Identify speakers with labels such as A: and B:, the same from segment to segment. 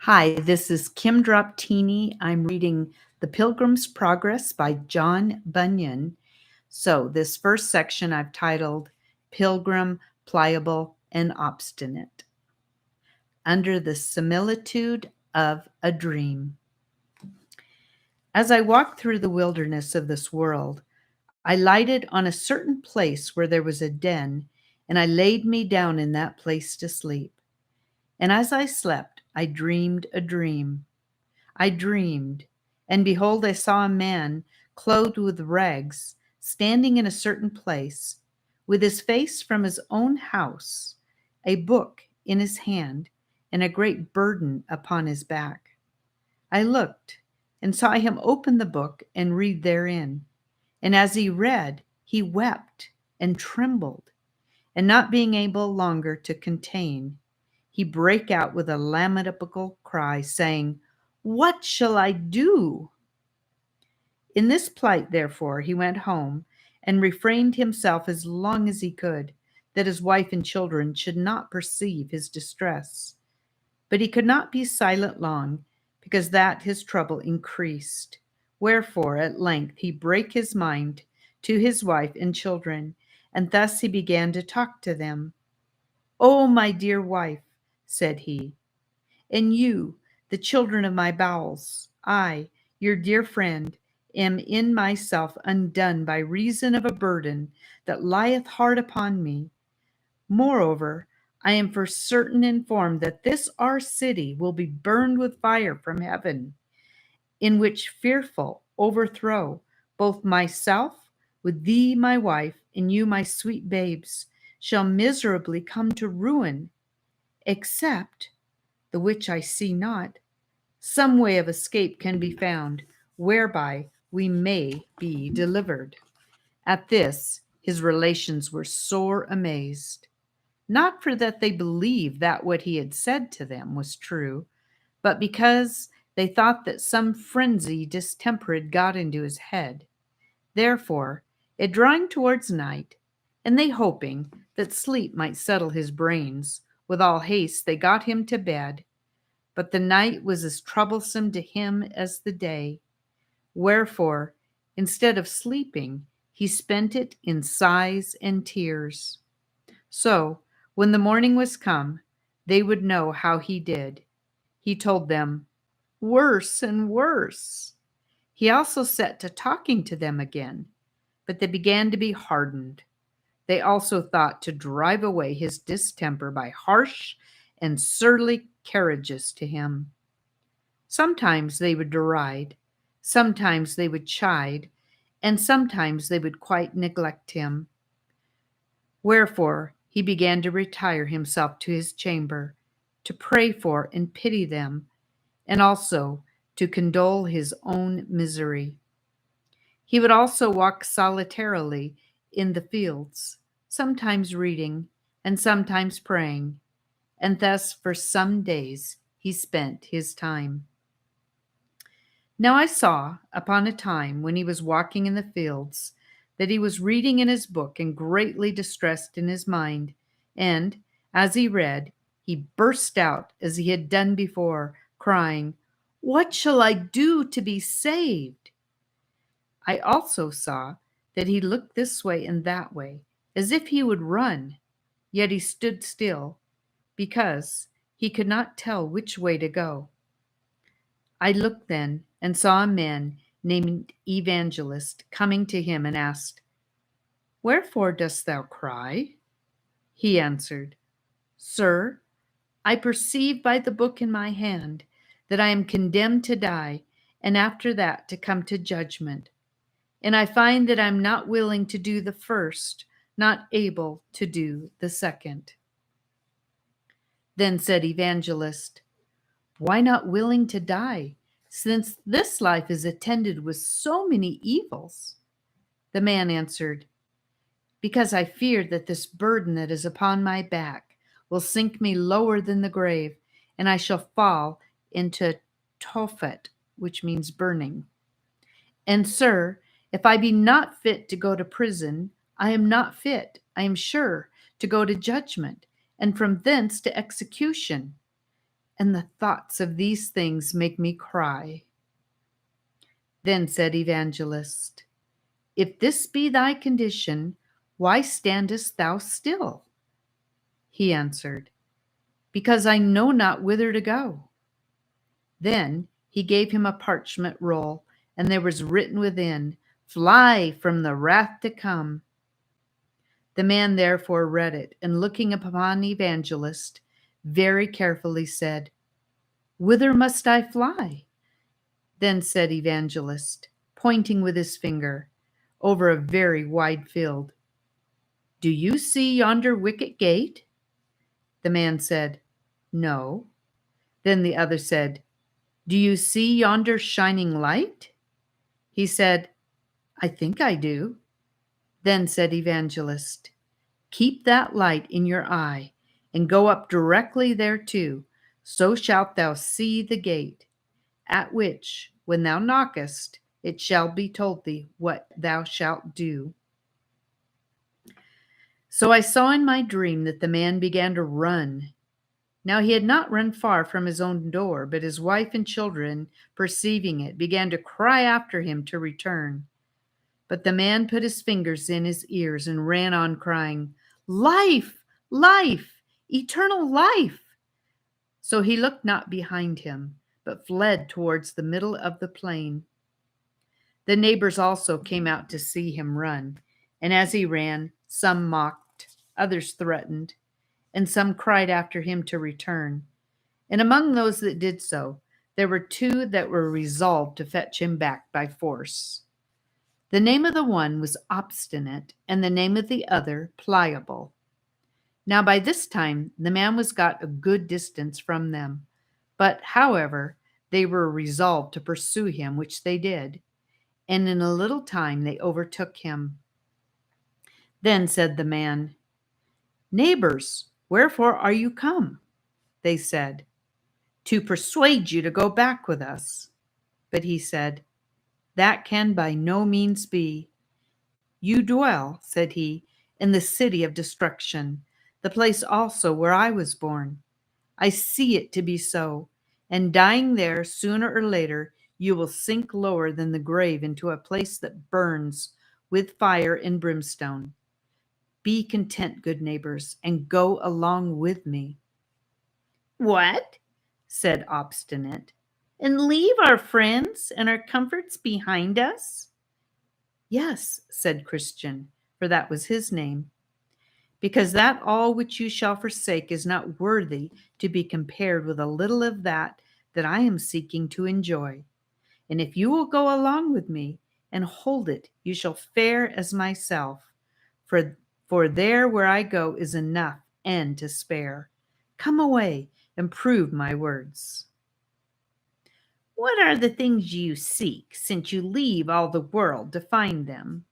A: Hi, this is Kim Droptiny. I'm reading The Pilgrim's Progress by John Bunyan. So, this first section I've titled Pilgrim, Pliable, and Obstinate. Under the Similitude of a Dream. As I walked through the wilderness of this world, I lighted on a certain place where there was a den, and I laid me down in that place to sleep. And as I slept, I dreamed a dream. I dreamed, and behold, I saw a man clothed with rags, standing in a certain place, with his face from his own house, a book in his hand, and a great burden upon his back. I looked, and saw him open the book and read therein. And as he read, he wept and trembled, and not being able longer to contain, he brake out with a lamentable cry, saying, "What shall I do?" In this plight, therefore, he went home and refrained himself as long as he could, that his wife and children should not perceive his distress. But he could not be silent long, because that his trouble increased. Wherefore, at length, he brake his mind to his wife and children, and thus he began to talk to them. "O my dear wife," said he, "and you, the children of my bowels, I, your dear friend, am in myself undone by reason of a burden that lieth hard upon me. Moreover, I am for certain informed that this our city will be burned with fire from heaven, in which fearful overthrow both myself with thee, my wife, and you, my sweet babes, shall miserably come to ruin, except, the which I see not, some way of escape can be found, whereby we may be delivered." At this, his relations were sore amazed, not for that they believed that what he had said to them was true, but because they thought that some frenzy distemper had got into his head. Therefore, it drawing towards night, and they hoping that sleep might settle his brains, with all haste they got him to bed. But the night was as troublesome to him as the day. Wherefore, instead of sleeping, he spent it in sighs and tears. So, when the morning was come, they would know how he did. He told them, "Worse and worse." He also set to talking to them again, but they began to be hardened. They also thought to drive away his distemper by harsh and surly carriages to him. Sometimes they would deride, sometimes they would chide, and sometimes they would quite neglect him. Wherefore he began to retire himself to his chamber, to pray for and pity them, and also to condole his own misery. He would also walk solitarily in the fields, sometimes reading and sometimes praying, and thus for some days he spent his time. Now I saw, upon a time when he was walking in the fields, that he was reading in his book and greatly distressed in his mind, and, as he read, he burst out as he had done before, crying, "What shall I do to be saved?" I also saw that he looked this way and that way, as if he would run, yet he stood still, because he could not tell which way to go. I looked then and saw a man named Evangelist coming to him and asked, "Wherefore dost thou cry?" He answered, "Sir, I perceive by the book in my hand that I am condemned to die, and after that to come to judgment. And I find that I am not willing to do the first, not able to do the second." Then said Evangelist, "Why not willing to die, since this life is attended with so many evils?" The man answered, "Because I fear that this burden that is upon my back will sink me lower than the grave, and I shall fall into Tophet, which means burning. And, sir, if I be not fit to go to prison, I am not fit, I am sure, to go to judgment, and from thence to execution. and the thoughts of these things make me cry." Then said Evangelist, "If this be thy condition, why standest thou still?" He answered, "Because I know not whither to go." Then he gave him a parchment roll, and there was written within, "Fly from the wrath to come." The man therefore read it, and looking upon Evangelist, very carefully said, "Whither must I fly?" Then said Evangelist, pointing with his finger over a very wide field, "Do you see yonder wicket gate?" The man said, "No." Then the other said, "Do you see yonder shining light?" He said, "I think I do." Then said Evangelist, "Keep that light in your eye, and go up directly thereto, so shalt thou see the gate, at which, when thou knockest, it shall be told thee what thou shalt do." So I saw in my dream that the man began to run. Now he had not run far from his own door, but his wife and children, perceiving it, began to cry after him to return. But the man put his fingers in his ears and ran on, crying, "Life, life, eternal life!" So he looked not behind him, but fled towards the middle of the plain. The neighbors also came out to see him run, and as he ran, some mocked, others threatened, and some cried after him to return. And among those that did so, there were two that were resolved to fetch him back by force. The name of the one was Obstinant, and the name of the other Pliable. Now by this time the man was got a good distance from them, but however they were resolved to pursue him, which they did, and in a little time they overtook him. Then said the man, "Neighbors, wherefore are you come?" They said, "To persuade you to go back with us." But he said, "That can by no means be. You dwell," said he, "in the city of destruction, the place also where I was born. I see it to be so, and dying there, sooner or later, you will sink lower than the grave into a place that burns with fire and brimstone. Be content, good neighbors, and go along with me." "What?" said Obstinate, "and leave our friends and our comforts behind us?" "Yes," said Christian, for that was his name, "because that all which you shall forsake is not worthy to be compared with a little of that I am seeking to enjoy. And if you will go along with me and hold it, you shall fare as myself, for there where I go is enough and to spare. Come away and prove my words." "What are the things you seek, since you leave all the world to find them?"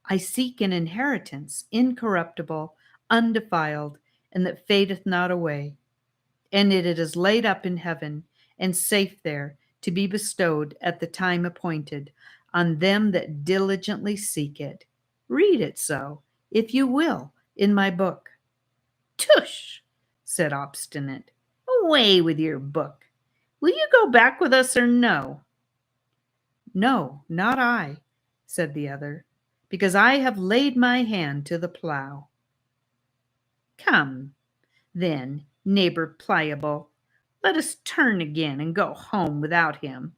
A: "I seek an inheritance incorruptible, undefiled, and that fadeth not away. And it is laid up in heaven, and safe there, to be bestowed at the time appointed on them that diligently seek it. Read it so, if you will, in my book." "Tush," said Obstinate. "Away with your book. Will you go back with us or no?" "No, not I," said the other, "because I have laid my hand to the plow." "Come, then, neighbor Pliable, let us turn again and go home without him.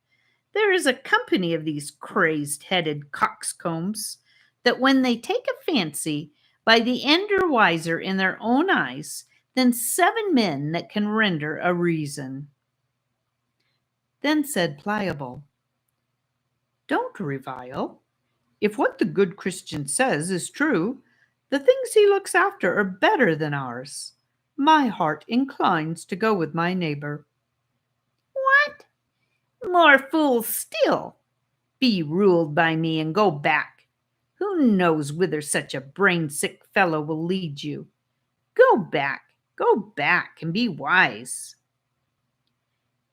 A: There is a company of these crazed-headed coxcombs that when they take a fancy, by the end are wiser in their own eyes than 7 men that can render a reason." Then said Pliable, "Don't revile. If what the good Christian says is true, the things he looks after are better than ours. My heart inclines to go with my neighbor." "What? More fools still. Be ruled by me and go back. Who knows whither such a brain-sick fellow will lead you? Go back, and be wise."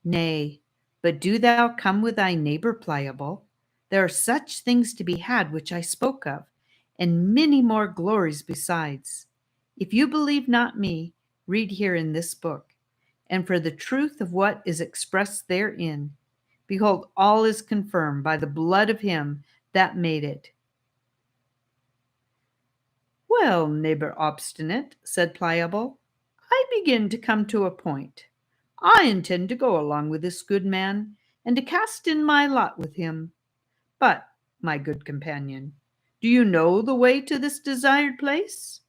A: "Nay, but do thou come with thy neighbor Pliable. There are such things to be had which I spoke of, and many more glories besides. If you believe not me, read here in this book. and for the truth of what is expressed therein. Behold, all is confirmed by the blood of him that made it. Well, neighbor Obstinate, said Pliable, I begin to come to a point. I intend to go along with this good man, and to cast in my lot with him. But, my good companion, do you know the way to this desired place?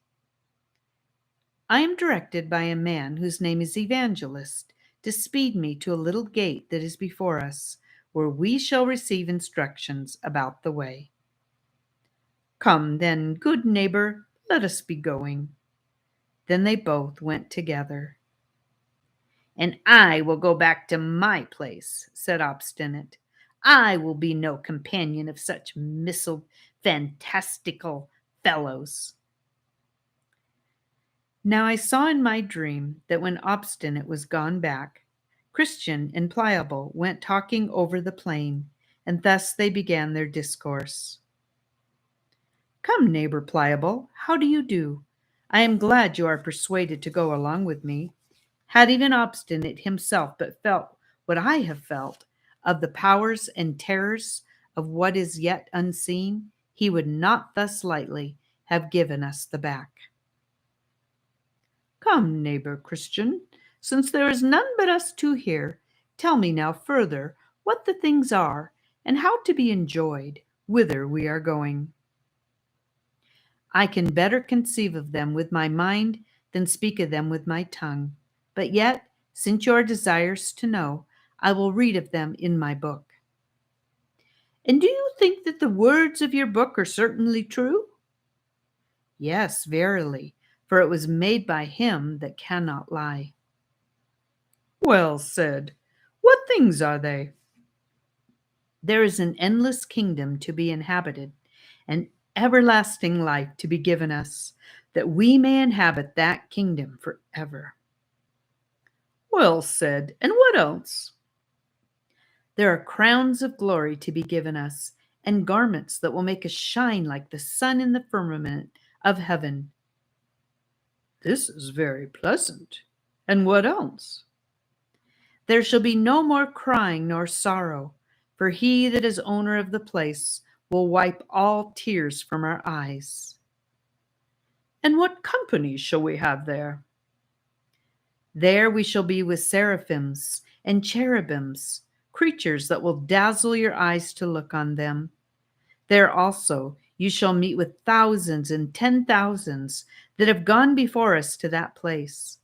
A: I am directed by a man whose name is Evangelist to speed me to a little gate that is before us, where we shall receive instructions about the way. Come, then, good neighbor, let us be going. Then they both went together. And I will go back to my place, said Obstinate. I will be no companion of such missile fantastical fellows. Now I saw in my dream that when Obstinate was gone back, Christian and Pliable went talking over the plain, and thus they began their discourse. Come, neighbor Pliable, how do you do? I am glad you are persuaded to go along with me. Had even Obstinate himself but felt what I have felt of the powers and terrors of what is yet unseen, he would not thus lightly have given us the back. Come, neighbor Christian, since there is none but us two here, tell me now further what the things are, and how to be enjoyed, whither we are going. I can better conceive of them with my mind than speak of them with my tongue. But yet, since you are desirous to know, I will read of them in my book. And do you think that the words of your book are certainly true? Yes, verily, for it was made by him that cannot lie. Well said. What things are they? There is an endless kingdom to be inhabited, and everlasting life to be given us, that we may inhabit that kingdom forever. Well said. And what else? There are crowns of glory to be given us, and garments that will make us shine like the sun in the firmament of heaven. This is very pleasant. And what else? There shall be no more crying nor sorrow, for he that is owner of the place will wipe all tears from our eyes. And what company shall we have there? There we shall be with seraphims and cherubims, creatures that will dazzle your eyes to look on them. There also you shall meet with thousands and 10,000s that have gone before us to that place.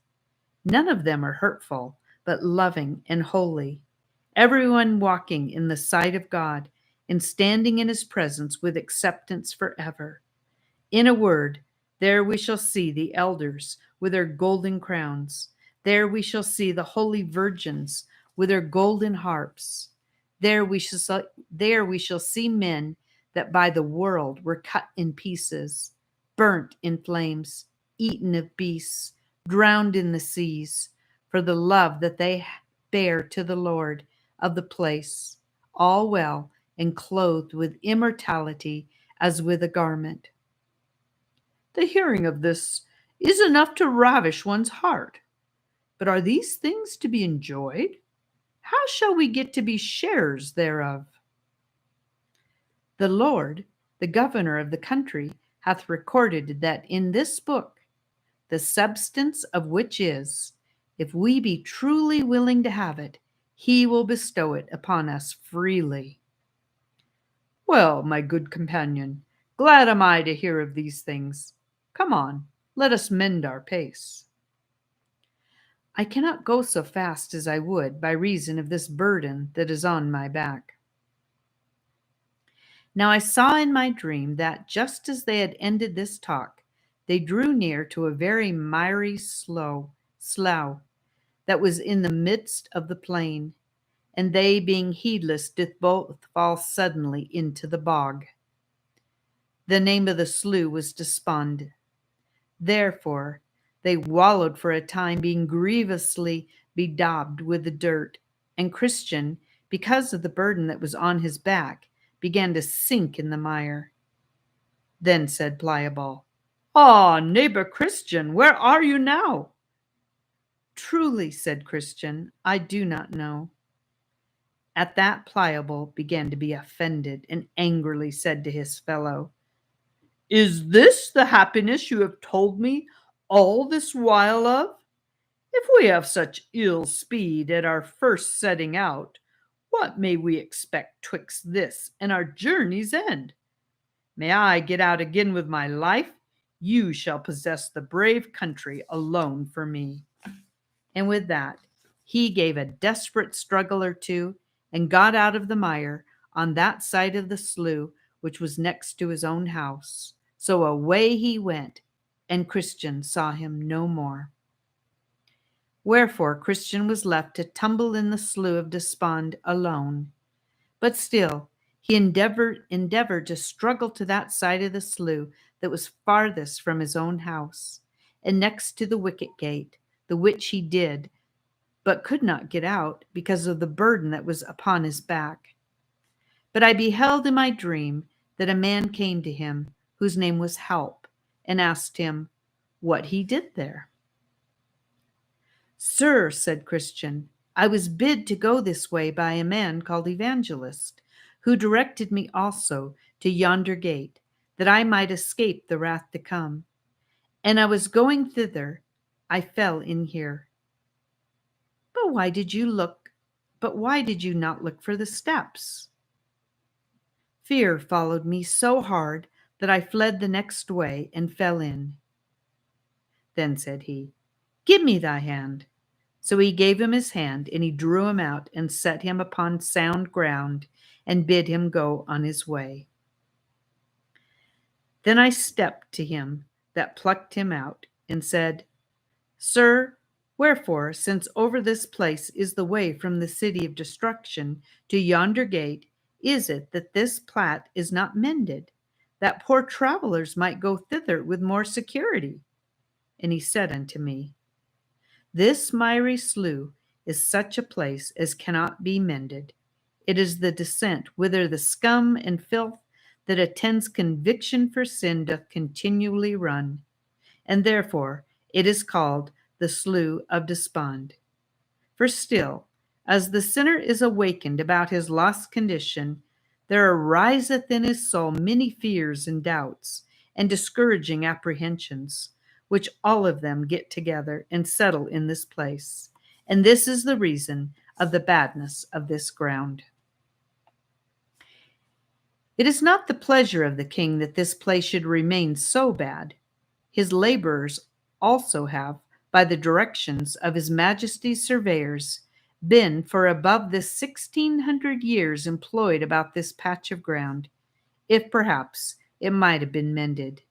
A: None of them are hurtful, but loving and holy, everyone walking in the sight of God and standing in his presence with acceptance forever. In a word, there we shall see the elders with their golden crowns. There we shall see the holy virgins with their golden harps. There we shall see men that by the world were cut in pieces, burnt in flames, eaten of beasts, drowned in the seas, for the love that they bear to the Lord of the place, all well and clothed with immortality as with a garment. The hearing of this is enough to ravish one's heart. But are these things to be enjoyed? How shall we get to be sharers thereof? The Lord, the governor of the country, hath recorded that in this book, the substance of which is, if we be truly willing to have it, he will bestow it upon us freely. Well, my good companion, glad am I to hear of these things. Come on, let us mend our pace. I cannot go so fast as I would by reason of this burden that is on my back. Now I saw in my dream that just as they had ended this talk, they drew near to a very miry slough that was in the midst of the plain, and they, being heedless, did both fall suddenly into the bog. The name of the slough was Despond. Therefore they wallowed for a time, being grievously bedaubed with the dirt, and Christian, because of the burden that was on his back, began to sink in the mire. Then said Pliable, Ah, neighbor Christian, where are you now? Truly, said Christian, I do not know. At that Pliable began to be offended and angrily said to his fellow, Is this the happiness you have told me all this while of? If we have such ill speed at our first setting out, what may we expect twixt this and our journey's end? May I get out again with my life, you shall possess the brave country alone for me. And with that, he gave a desperate struggle or two and got out of the mire on that side of the slough which was next to his own house. So away he went, and Christian saw him no more. Wherefore Christian was left to tumble in the slough of despond alone. But still he endeavored to struggle to that side of the slough that was farthest from his own house, and next to the wicket gate, the which he did, but could not get out because of the burden that was upon his back. But I beheld in my dream that a man came to him, whose name was Help, and asked him what he did there. Sir, said Christian, I was bid to go this way by a man called Evangelist, who directed me also to yonder gate, that I might escape the wrath to come. And I was going thither, I fell in here. But why did you not look for the steps? Fear followed me so hard that I fled the next way and fell in. Then said he, Give me thy hand. So he gave him his hand, and he drew him out and set him upon sound ground and bid him go on his way. Then I stepped to him that plucked him out and said, Sir, wherefore, since over this place is the way from the city of destruction to yonder gate, is it that this plat is not mended, that poor travelers might go thither with more security? And he said unto me, This miry slough is such a place as cannot be mended. It is the descent whither the scum and filth that attends conviction for sin doth continually run, and therefore it is called the slough of despond. For still, as the sinner is awakened about his lost condition, there ariseth in his soul many fears and doubts, and discouraging apprehensions, which all of them get together and settle in this place. And this is the reason of the badness of this ground. It is not the pleasure of the king that this place should remain so bad. His laborers also have, by the directions of his majesty's surveyors, been for above this 1600 years employed about this patch of ground, if perhaps it might have been mended.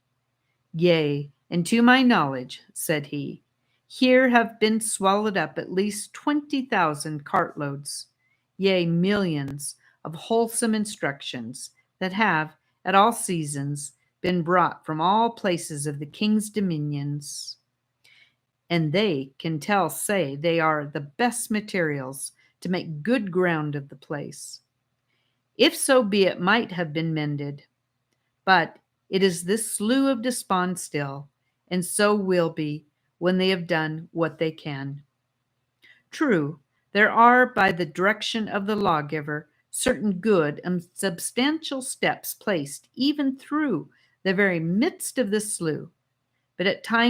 A: Yea, and to my knowledge, said he, here have been swallowed up at least 20,000 cartloads, yea, millions of wholesome instructions that have, at all seasons, been brought from all places of the king's dominions. And they can say they are the best materials to make good ground of the place. If so be it might have been mended, but it is this slough of despond still, and so will be when they have done what they can. True, there are, by the direction of the lawgiver, certain good and substantial steps placed even through the very midst of this slough, but at such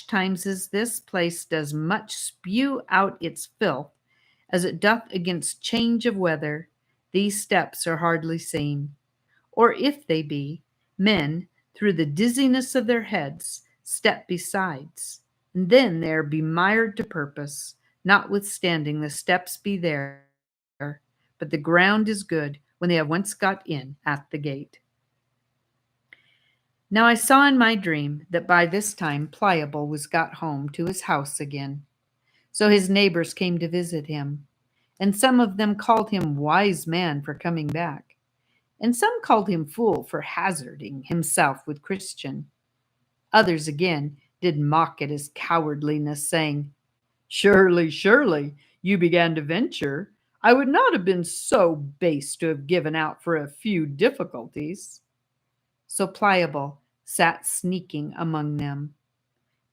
A: times as this place does much spew out its filth, as it doth against change of weather, these steps are hardly seen. Or if they be, men, through the dizziness of their heads, step besides, and then they are bemired to purpose, notwithstanding the steps be there, but the ground is good when they have once got in at the gate. Now I saw in my dream that by this time Pliable was got home to his house again. So his neighbors came to visit him, and some of them called him wise man for coming back, and some called him fool for hazarding himself with Christian. Others again did mock at his cowardliness, saying, Surely, surely, you began to venture. I would not have been so base to have given out for a few difficulties. So Pliable sat sneaking among them.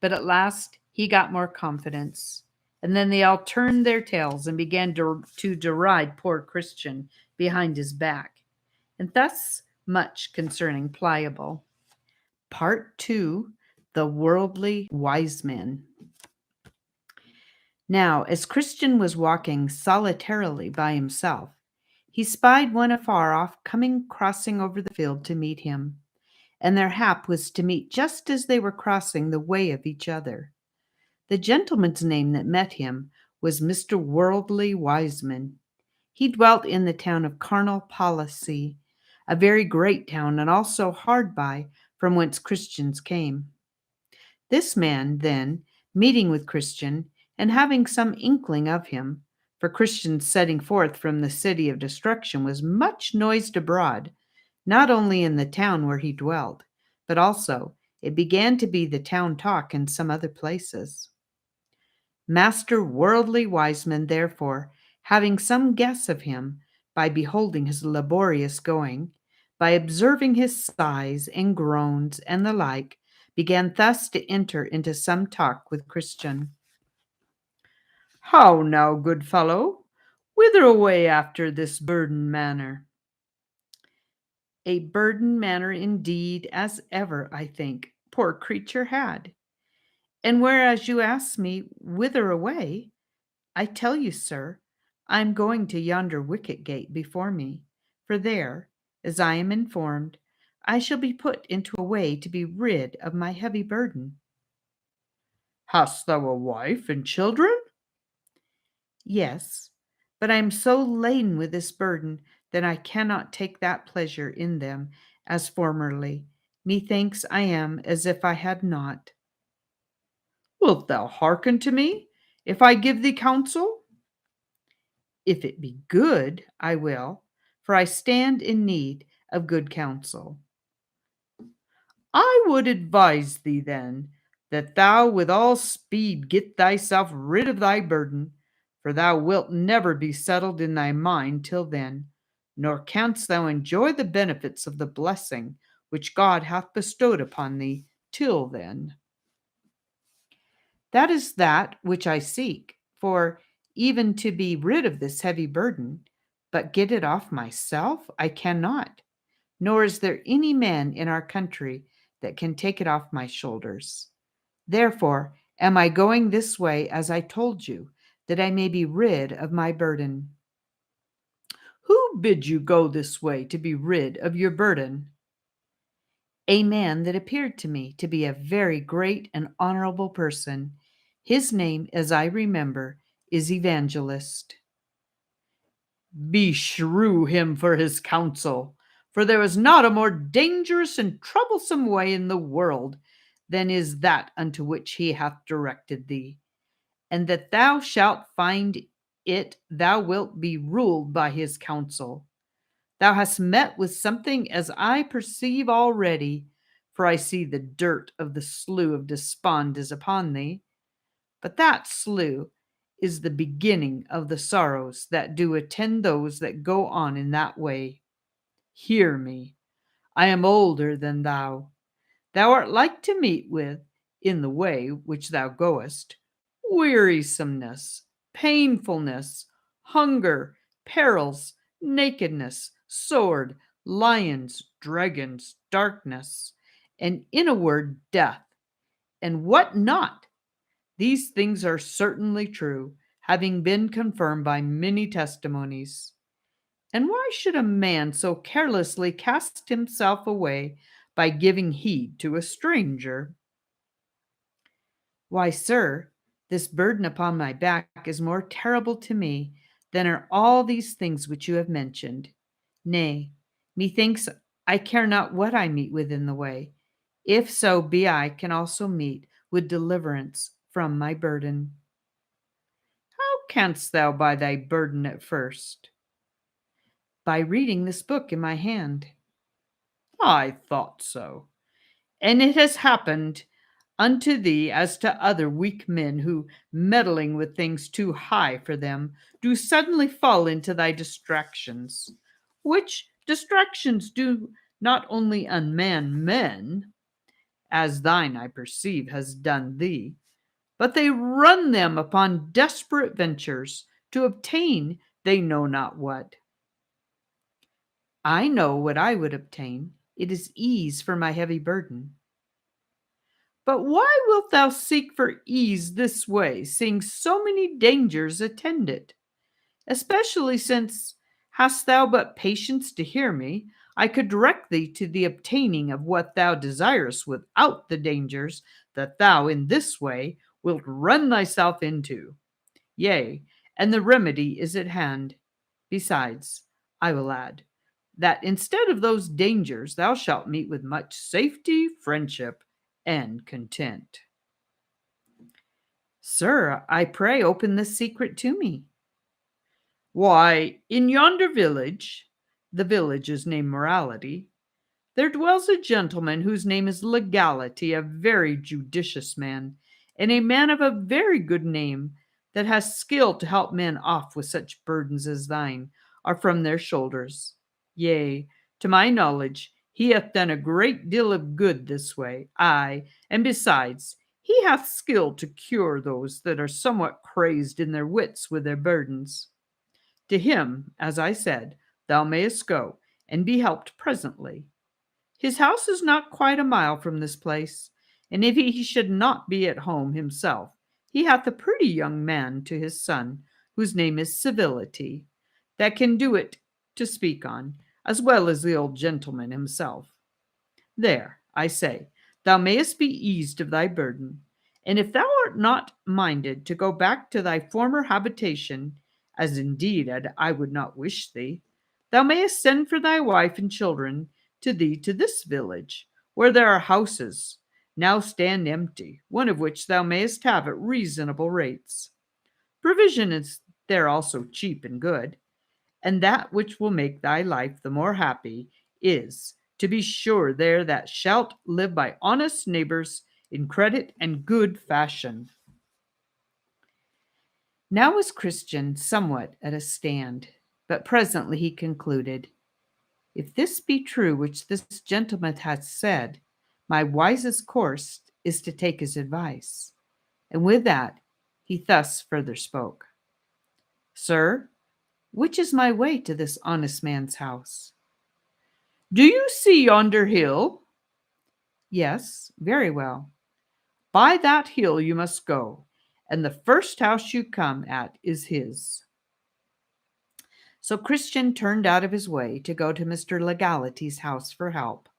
A: But at last he got more confidence. And then they all turned their tails and began to deride poor Christian behind his back. And thus much concerning Pliable. Part 2, The Worldly Wisemen. Now, as Christian was walking solitarily by himself, he spied one afar off crossing over the field to meet him, and their hap was to meet just as they were crossing the way of each other. The gentleman's name that met him was Mr. Worldly Wiseman. He dwelt in the town of Carnal Policy, a very great town, and also hard by, from whence Christians came. This man, then, meeting with Christian, and having some inkling of him, for Christian's setting forth from the city of destruction was much noised abroad, not only in the town where he dwelt, but also it began to be the town talk in some other places. Master Worldly Wiseman, therefore, having some guess of him, by beholding his laborious going, by observing his sighs and groans and the like, began thus to enter into some talk with Christian. How now, good fellow? Whither away after this burden manner? A burden manner indeed, as ever, I think, poor creature had. And whereas you ask me whither away, I tell you, sir, I am going to yonder wicket gate before me, for there, as I am informed, I shall be put into a way to be rid of my heavy burden. Hast thou a wife and children? Yes, but I am so laden with this burden that I cannot take that pleasure in them as formerly. Methinks I am as if I had not. Wilt thou hearken to me, if I give thee counsel? If it be good, I will, for I stand in need of good counsel. I would advise thee, then, that thou with all speed get thyself rid of thy burden, for thou wilt never be settled in thy mind till then, nor canst thou enjoy the benefits of the blessing which God hath bestowed upon thee till then. That is that which I seek, for even to be rid of this heavy burden, but get it off myself, I cannot, nor is there any man in our country that can take it off my shoulders. Therefore am I going this way, as I told you, that I may be rid of my burden. Who bid you go this way to be rid of your burden? A man that appeared to me to be a very great and honorable person. His name, as I remember, is Evangelist. Beshrew him for his counsel, for there is not a more dangerous and troublesome way in the world than is that unto which he hath directed thee, and that thou shalt find it thou wilt be ruled by his counsel. Thou hast met with something as I perceive already, for I see the dirt of the slough of despond is upon thee. But that slough is the beginning of the sorrows that do attend those that go on in that way. Hear me, I am older than thou. Thou art like to meet with, in the way which thou goest, wearisomeness, painfulness, hunger, perils, nakedness, sword, lions, dragons, darkness, and in a word, death. And what not? These things are certainly true, having been confirmed by many testimonies. And why should a man so carelessly cast himself away by giving heed to a stranger? Why, sir, this burden upon my back is more terrible to me than are all these things which you have mentioned. Nay, methinks I care not what I meet with in the way, if so be I can also meet with deliverance from my burden. How canst thou buy thy burden at first? By reading this book in my hand. I thought so. And it has happened unto thee as to other weak men who, meddling with things too high for them, do suddenly fall into thy distractions, which distractions do not only unman men, as thine, I perceive, has done thee, but they run them upon desperate ventures to obtain they know not what. I know what I would obtain. It is ease for my heavy burden. But why wilt thou seek for ease this way, seeing so many dangers attend it? Especially since, hast thou but patience to hear me, I could direct thee to the obtaining of what thou desirest without the dangers that thou in this way wilt run thyself into. Yea, and the remedy is at hand. Besides, I will add, that instead of those dangers thou shalt meet with much safety, friendship, and content. Sir, I pray open this secret to me. Why, in yonder village, the village is named Morality, there dwells a gentleman whose name is Legality, a very judicious man, and a man of a very good name, that has skill to help men off with such burdens as thine are from their shoulders. Yea, to my knowledge, he hath done a great deal of good this way. Aye, and besides, he hath skill to cure those that are somewhat crazed in their wits with their burdens. To him, as I said, thou mayest go, and be helped presently. His house is not quite a mile from this place, and if he should not be at home himself, he hath a pretty young man to his son, whose name is Civility, that can do it to speak on, as well as the old gentleman himself. There, I say, thou mayest be eased of thy burden, and if thou art not minded to go back to thy former habitation, as indeed I would not wish thee, thou mayest send for thy wife and children to thee to this village, where there are houses now stand empty, one of which thou mayest have at reasonable rates. Provision is there also cheap and good, and that which will make thy life the more happy is, to be sure there that shalt live by honest neighbors in credit and good fashion. Now was Christian somewhat at a stand, but presently he concluded, if this be true which this gentleman hath said, my wisest course is to take his advice. And with that he thus further spoke. Sir, which is my way to this honest man's house? Do you see yonder hill? Yes, very well. By that hill you must go, and the first house you come at is his. So Christian turned out of his way to go to Mr. Legality's house for help.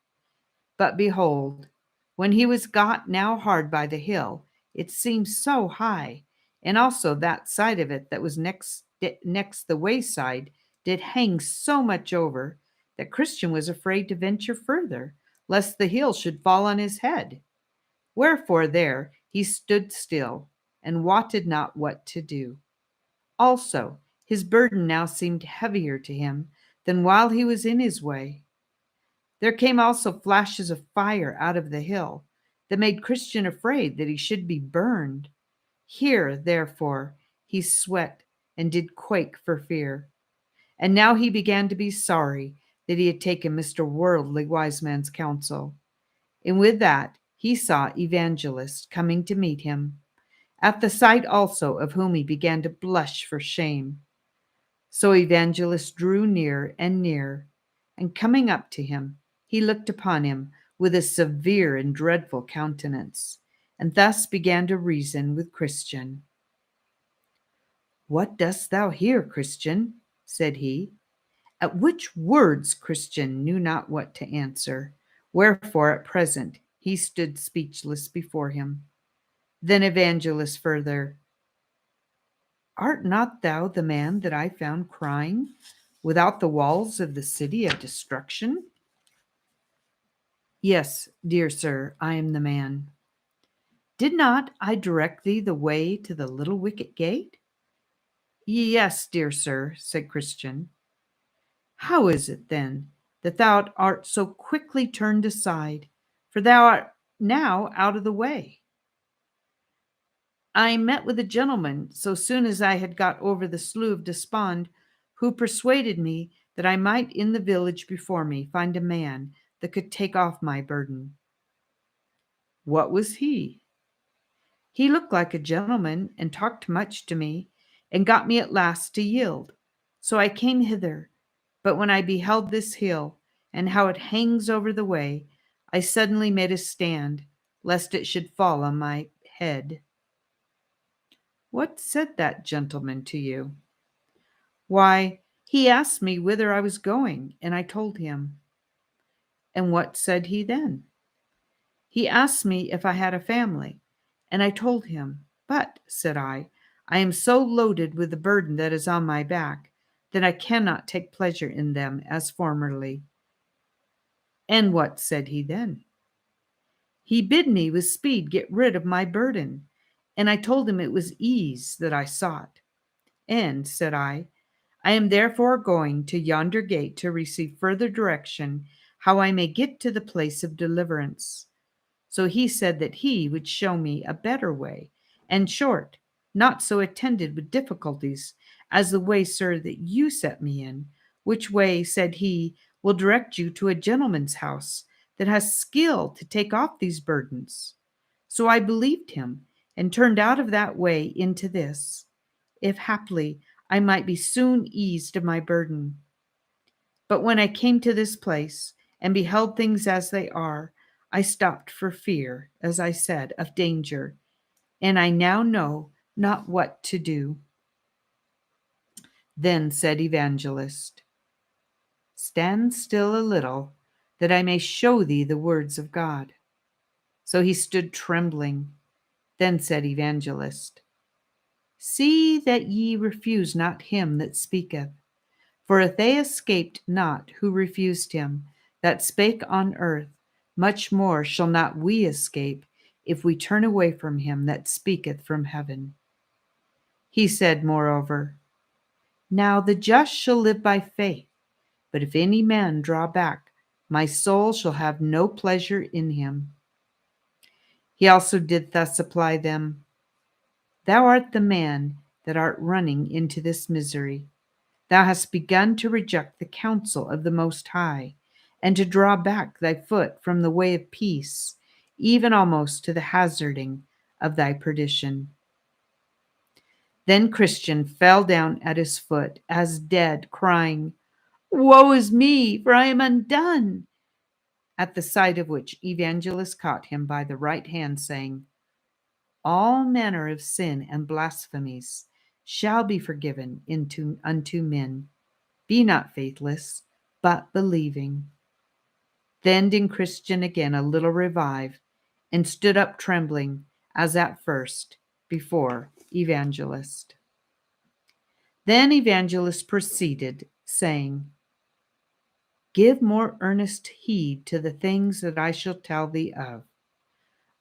A: But behold, when he was got now hard by the hill, it seemed so high, and also that side of it that was next the wayside did hang so much over, that Christian was afraid to venture further, lest the hill should fall on his head. Wherefore there he stood still, and wotted not what to do. Also his burden now seemed heavier to him than while he was in his way. There came also flashes of fire out of the hill, that made Christian afraid that he should be burned. Here, therefore, he sweat and did quake for fear. And now he began to be sorry that he had taken Mr. Worldly Wiseman's counsel. And with that he saw Evangelist coming to meet him, at the sight also of whom he began to blush for shame. So Evangelist drew near and near, and coming up to him, he looked upon him with a severe and dreadful countenance, and thus began to reason with Christian. What dost thou here, Christian? Said he. At which words Christian knew not what to answer, wherefore at present he stood speechless before him. Then Evangelist further, art not thou the man that I found crying without the walls of the city of destruction? Yes, dear sir, I am the man. Did not I direct thee the way to the little wicket gate? Yes, dear sir, said Christian. How is it, then, that thou art so quickly turned aside, for thou art now out of the way? I met with a gentleman so soon as I had got over the slough of Despond, who persuaded me that I might in the village before me find a man that could take off my burden. What was he? He looked like a gentleman, and talked much to me, and got me at last to yield. So I came hither. But when I beheld this hill, and how it hangs over the way, I suddenly made a stand, lest it should fall on my head. What said that gentleman to you? Why, he asked me whither I was going, and I told him. And what said he then? He asked me if I had a family, and I told him. But, said I am so loaded with the burden that is on my back, that I cannot take pleasure in them as formerly. And what said he then? He bid me with speed get rid of my burden, and I told him it was ease that I sought. And, said I am therefore going to yonder gate to receive further direction how I may get to the place of deliverance. So he said that he would show me a better way, and short, not so attended with difficulties as the way, sir, that you set me in, which way, said he, will direct you to a gentleman's house that has skill to take off these burdens. So I believed him, and turned out of that way into this, if haply I might be soon eased of my burden. But when I came to this place, and beheld things as they are, I stopped for fear, as I said, of danger, and I now know not what to do. Then said Evangelist, stand still a little, that I may show thee the words of God. So he stood trembling. Then said Evangelist, see that ye refuse not him that speaketh. For if they escaped not who refused him that spake on earth, much more shall not we escape if we turn away from him that speaketh from heaven. He said, moreover, now the just shall live by faith, but if any man draw back, my soul shall have no pleasure in him. He also did thus apply them. Thou art the man that art running into this misery. Thou hast begun to reject the counsel of the Most High, and to draw back thy foot from the way of peace, even almost to the hazarding of thy perdition. Then Christian fell down at his foot as dead, crying, woe is me, for I am undone. At the sight of which Evangelist caught him by the right hand, saying, all manner of sin and blasphemies shall be forgiven unto men. Be not faithless, but believing. Then did Christian again a little revive, and stood up trembling, as at first, before Evangelist. Then Evangelist proceeded, saying, give more earnest heed to the things that I shall tell thee of.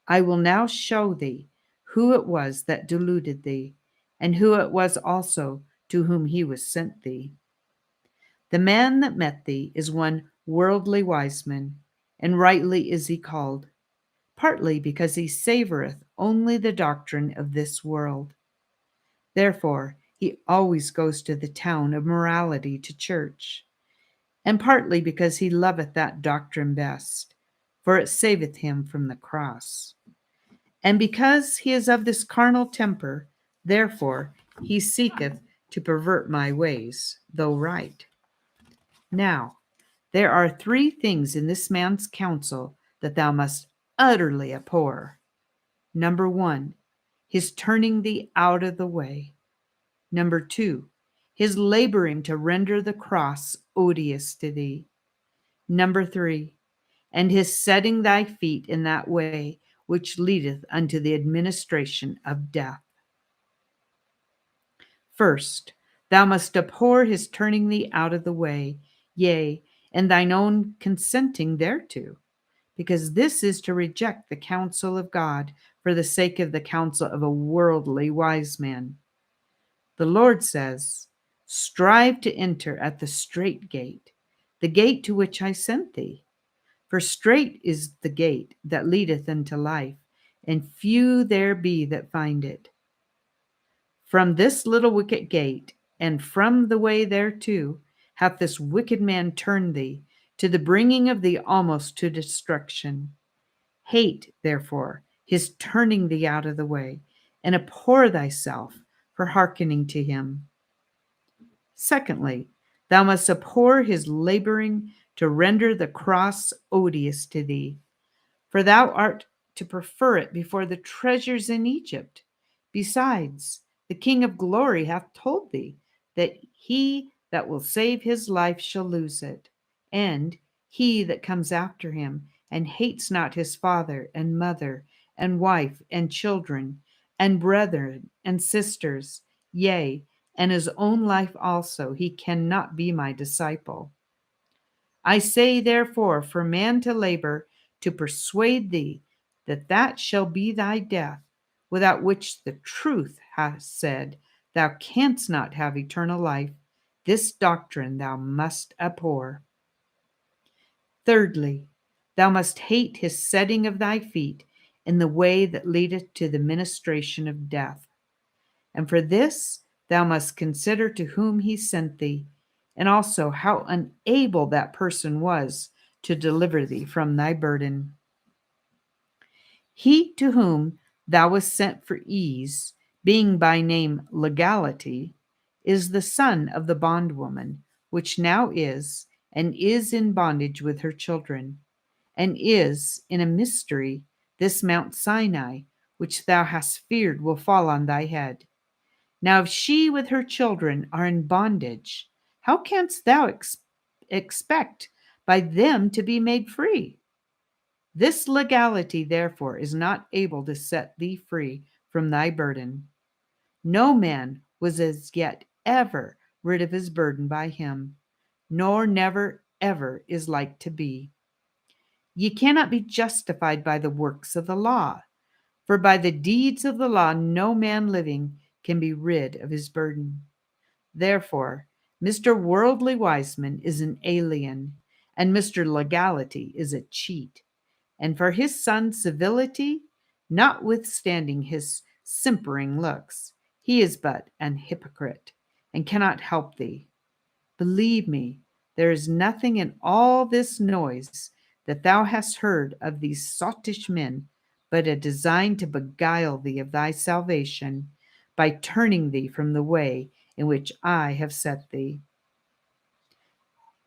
A: I will now show thee who it was that deluded thee, and who it was also to whom he was sent thee. The man that met thee is one worldly Wiseman, and rightly is he called, partly because he savoreth only the doctrine of this world. Therefore he always goes to the town of morality to church, and partly because he loveth that doctrine best, for it saveth him from the cross. And because he is of this carnal temper, therefore he seeketh to pervert my ways, though right. Now, there are 3 things in this man's counsel that thou must utterly abhor. Number 1, his turning thee out of the way. Number 2, his laboring to render the cross odious to thee. Number 3, and his setting thy feet in that way which leadeth unto the administration of death. First, thou must abhor his turning thee out of the way, yea, and thine own consenting thereto, because this is to reject the counsel of God for the sake of the counsel of a worldly wise man. The Lord says, strive to enter at the strait gate, the gate to which I sent thee. For strait is the gate that leadeth unto life, and few there be that find it. From this little wicket gate, and from the way thereto, hath this wicked man turned thee, to the bringing of thee almost to destruction. Hate, therefore, his turning thee out of the way, and abhor thyself for hearkening to him. Secondly, thou must abhor his laboring to render the cross odious to thee, for thou art to prefer it before the treasures in Egypt. Besides, the King of glory hath told thee that he that will save his life shall lose it, and he that comes after him and hates not his father and mother and wife and children and brethren and sisters, yea, and his own life also, he cannot be my disciple. I say therefore for man to labor to persuade thee that that shall be thy death, without which the truth hath said, thou canst not have eternal life. This doctrine thou must abhor. Thirdly, thou must hate his setting of thy feet in the way that leadeth to the ministration of death. And for this thou must consider to whom he sent thee, and also how unable that person was to deliver thee from thy burden. He to whom thou wast sent for ease, being by name Legality, is the son of the bondwoman, which now is, and is in bondage with her children, and is, in a mystery, this Mount Sinai, which thou hast feared will fall on thy head. Now, if she with her children are in bondage, how canst thou expect by them to be made free? This legality, therefore, is not able to set thee free from thy burden. No man was as yet ever rid of his burden by him, nor never ever is like to be. Ye cannot be justified by the works of the law, for by the deeds of the law no man living can be rid of his burden. Therefore, Mr. Worldly Wiseman is an alien, and Mr. Legality is a cheat. And for his son Civility, notwithstanding his simpering looks, he is but an hypocrite, and cannot help thee. Believe me, there is nothing in all this noise that thou hast heard of these sottish men, but a design to beguile thee of thy salvation, by turning thee from the way in which I have set thee.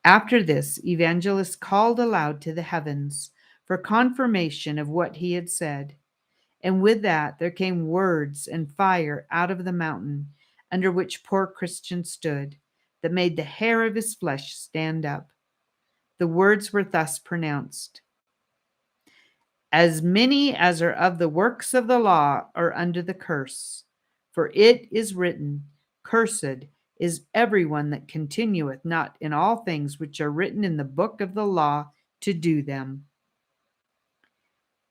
A: After this, Evangelist called aloud to the heavens for confirmation of what he had said. And with that there came words and fire out of the mountain under which poor Christian stood, that made the hair of his flesh stand up. The words were thus pronounced: As many as are of the works of the law are under the curse. For it is written, Cursed is everyone that continueth not in all things which are written in the book of the law to do them.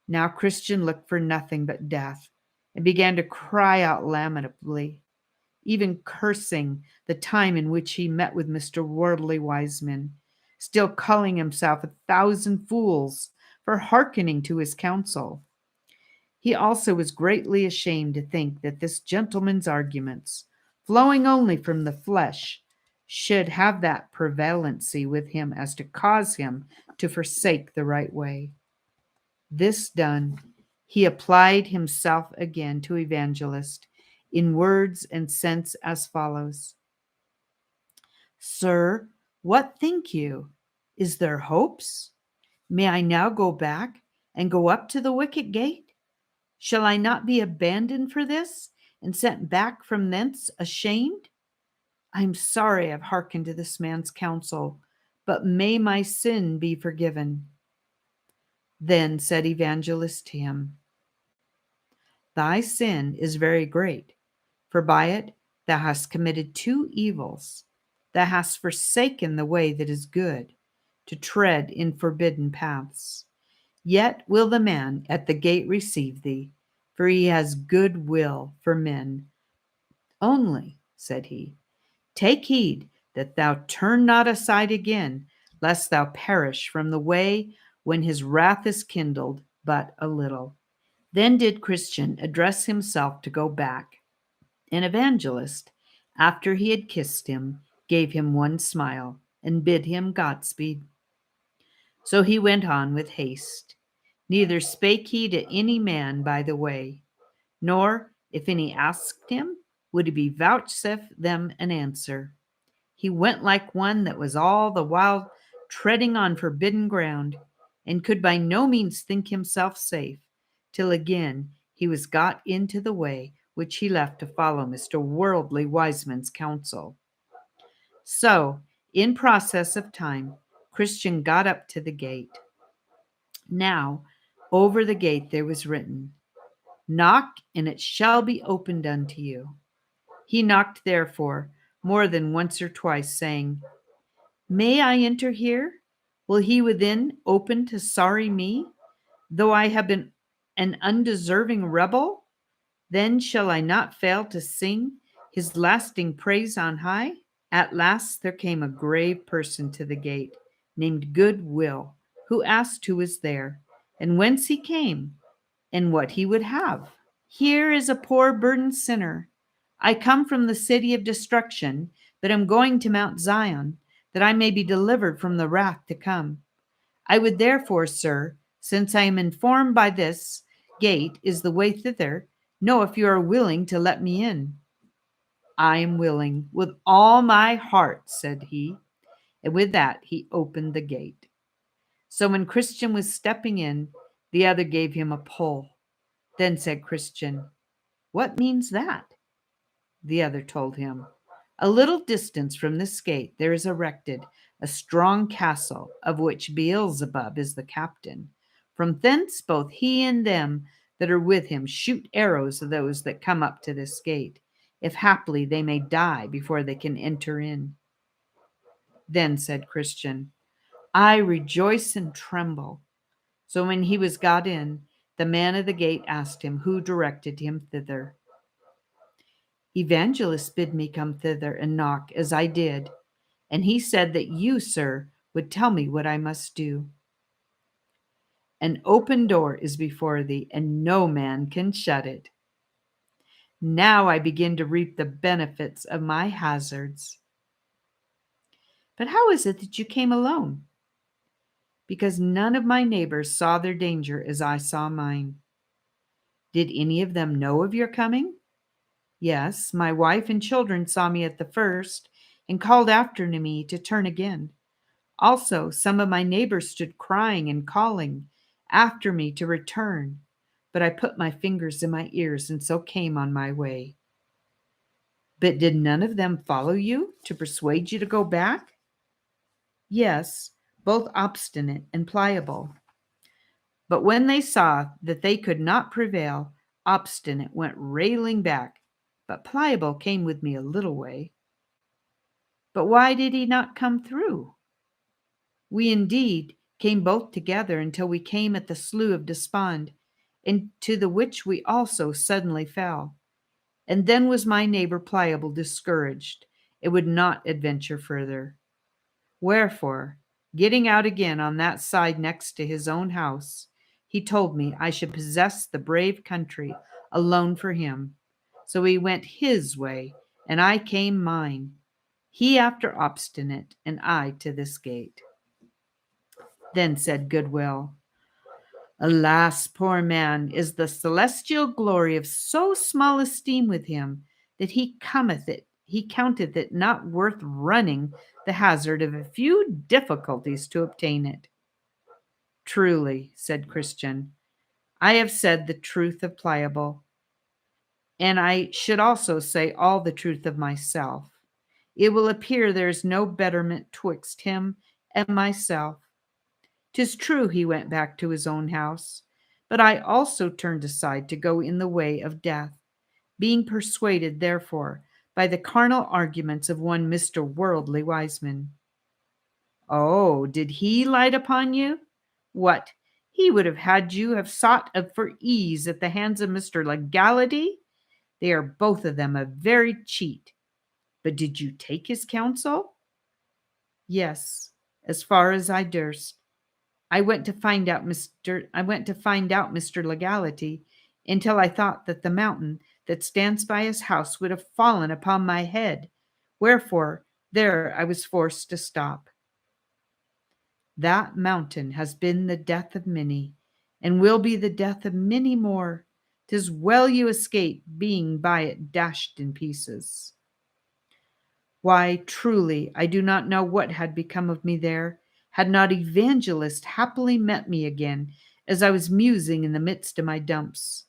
A: Now Christian looked for nothing but death, and began to cry out lamentably, even cursing the time in which he met with Mr. Worldly Wiseman, still calling himself 1,000 fools for hearkening to his counsel. He also was greatly ashamed to think that this gentleman's arguments, flowing only from the flesh, should have that prevalency with him as to cause him to forsake the right way. This done, he applied himself again to Evangelist in words and sense as follows: Sir, what think you? Is there hopes? May I now go back and go up to the wicket gate? Shall I not be abandoned for this, and sent back from thence ashamed? I am sorry I've hearkened to this man's counsel, but may my sin be forgiven. Then said Evangelist to him, Thy sin is very great, for by it thou hast committed two evils. Thou hast forsaken the way that is good, to tread in forbidden paths. Yet will the man at the gate receive thee, for he has good will for men. Only, said he, take heed that thou turn not aside again, lest thou perish from the way when his wrath is kindled but a little. Then did Christian address himself to go back. An Evangelist, after he had kissed him, gave him one smile and bid him Godspeed. So he went on with haste. Neither spake he to any man by the way, nor, if any asked him, would he vouchsafe them an answer. He went like one that was all the while treading on forbidden ground, and could by no means think himself safe, till again he was got into the way which he left to follow Mr. Worldly Wiseman's counsel. So, in process of time, Christian got up to the gate. Now, over the gate there was written, Knock, and it shall be opened unto you. He knocked, therefore, more than once or twice, saying, May I enter here? Will he within open to sorry me, though I have been an undeserving rebel? Then shall I not fail to sing his lasting praise on high? At last there came a grave person to the gate, named Good Will, who asked who was there, and whence he came, and what he would have. Here is a poor burdened sinner. I come from the city of destruction, but am going to Mount Zion, that I may be delivered from the wrath to come. I would therefore, sir, since I am informed by this gate is the way thither, know if you are willing to let me in. I am willing, with all my heart, said he, and with that he opened the gate. So when Christian was stepping in, the other gave him a pull. Then said Christian, What means that? The other told him, A little distance from this gate there is erected a strong castle, of which Beelzebub is the captain. From thence both he and them that are with him shoot arrows at those that come up to this gate, if haply they may die before they can enter in. Then said Christian, I rejoice and tremble. So when he was got in, the man of the gate asked him who directed him thither. Evangelist bid me come thither and knock, as I did, and he said that you, sir, would tell me what I must do. An open door is before thee, and no man can shut it. Now I begin to reap the benefits of my hazards. But how is it that you came alone? Because none of my neighbors saw their danger as I saw mine. Did any of them know of your coming? Yes, my wife and children saw me at the first and called after me to turn again. Also, some of my neighbors stood crying and calling after me to return, but I put my fingers in my ears and so came on my way. But did none of them follow you to persuade you to go back? Yes, both Obstinant and Pliable. But when they saw that they could not prevail, Obstinate went railing back, but Pliable came with me a little way. But why did he not come through? We indeed came both together until we came at the slough of Despond, into the which we also suddenly fell. And then was my neighbor Pliable discouraged, and would not adventure further. Wherefore, getting out again on that side next to his own house, he told me I should possess the brave country alone for him. So he went his way, and I came mine, he after Obstinate, and I to this gate. Then said Goodwill, Alas, poor man, is the celestial glory of so small esteem with him that he counteth it not worth running the hazard of a few difficulties to obtain it. Truly, said Christian, I have said the truth of Pliable, and I should also say all the truth of myself. It will appear there is no betterment twixt him and myself. 'Tis true he went back to his own house, but I also turned aside to go in the way of death, being persuaded, therefore, by the carnal arguments of one Mr. Worldly Wiseman. Oh, did he light upon you? What, he would have had you have sought for ease at the hands of Mr. Legality? They are both of them a very cheat. But did you take his counsel? Yes, as far as I durst. I went to find out Mr. Legality until I thought that the mountain that stands by his house would have fallen upon my head. Wherefore, there I was forced to stop. That mountain has been the death of many, and will be the death of many more. 'Tis well you escape being by it dashed in pieces. Why, truly, I do not know what had become of me there, had not Evangelist happily met me again as I was musing in the midst of my dumps.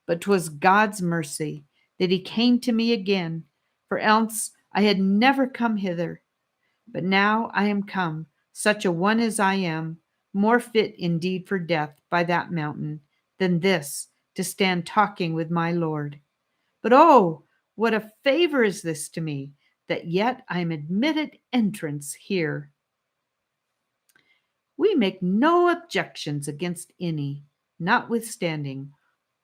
A: But 'twas God's mercy that he came to me again, for else I had never come hither. But now I am come, such a one as I am, more fit indeed for death by that mountain than this to stand talking with my Lord. But oh, what a favor is this to me, that yet I am admitted entrance here. We make no objections against any, notwithstanding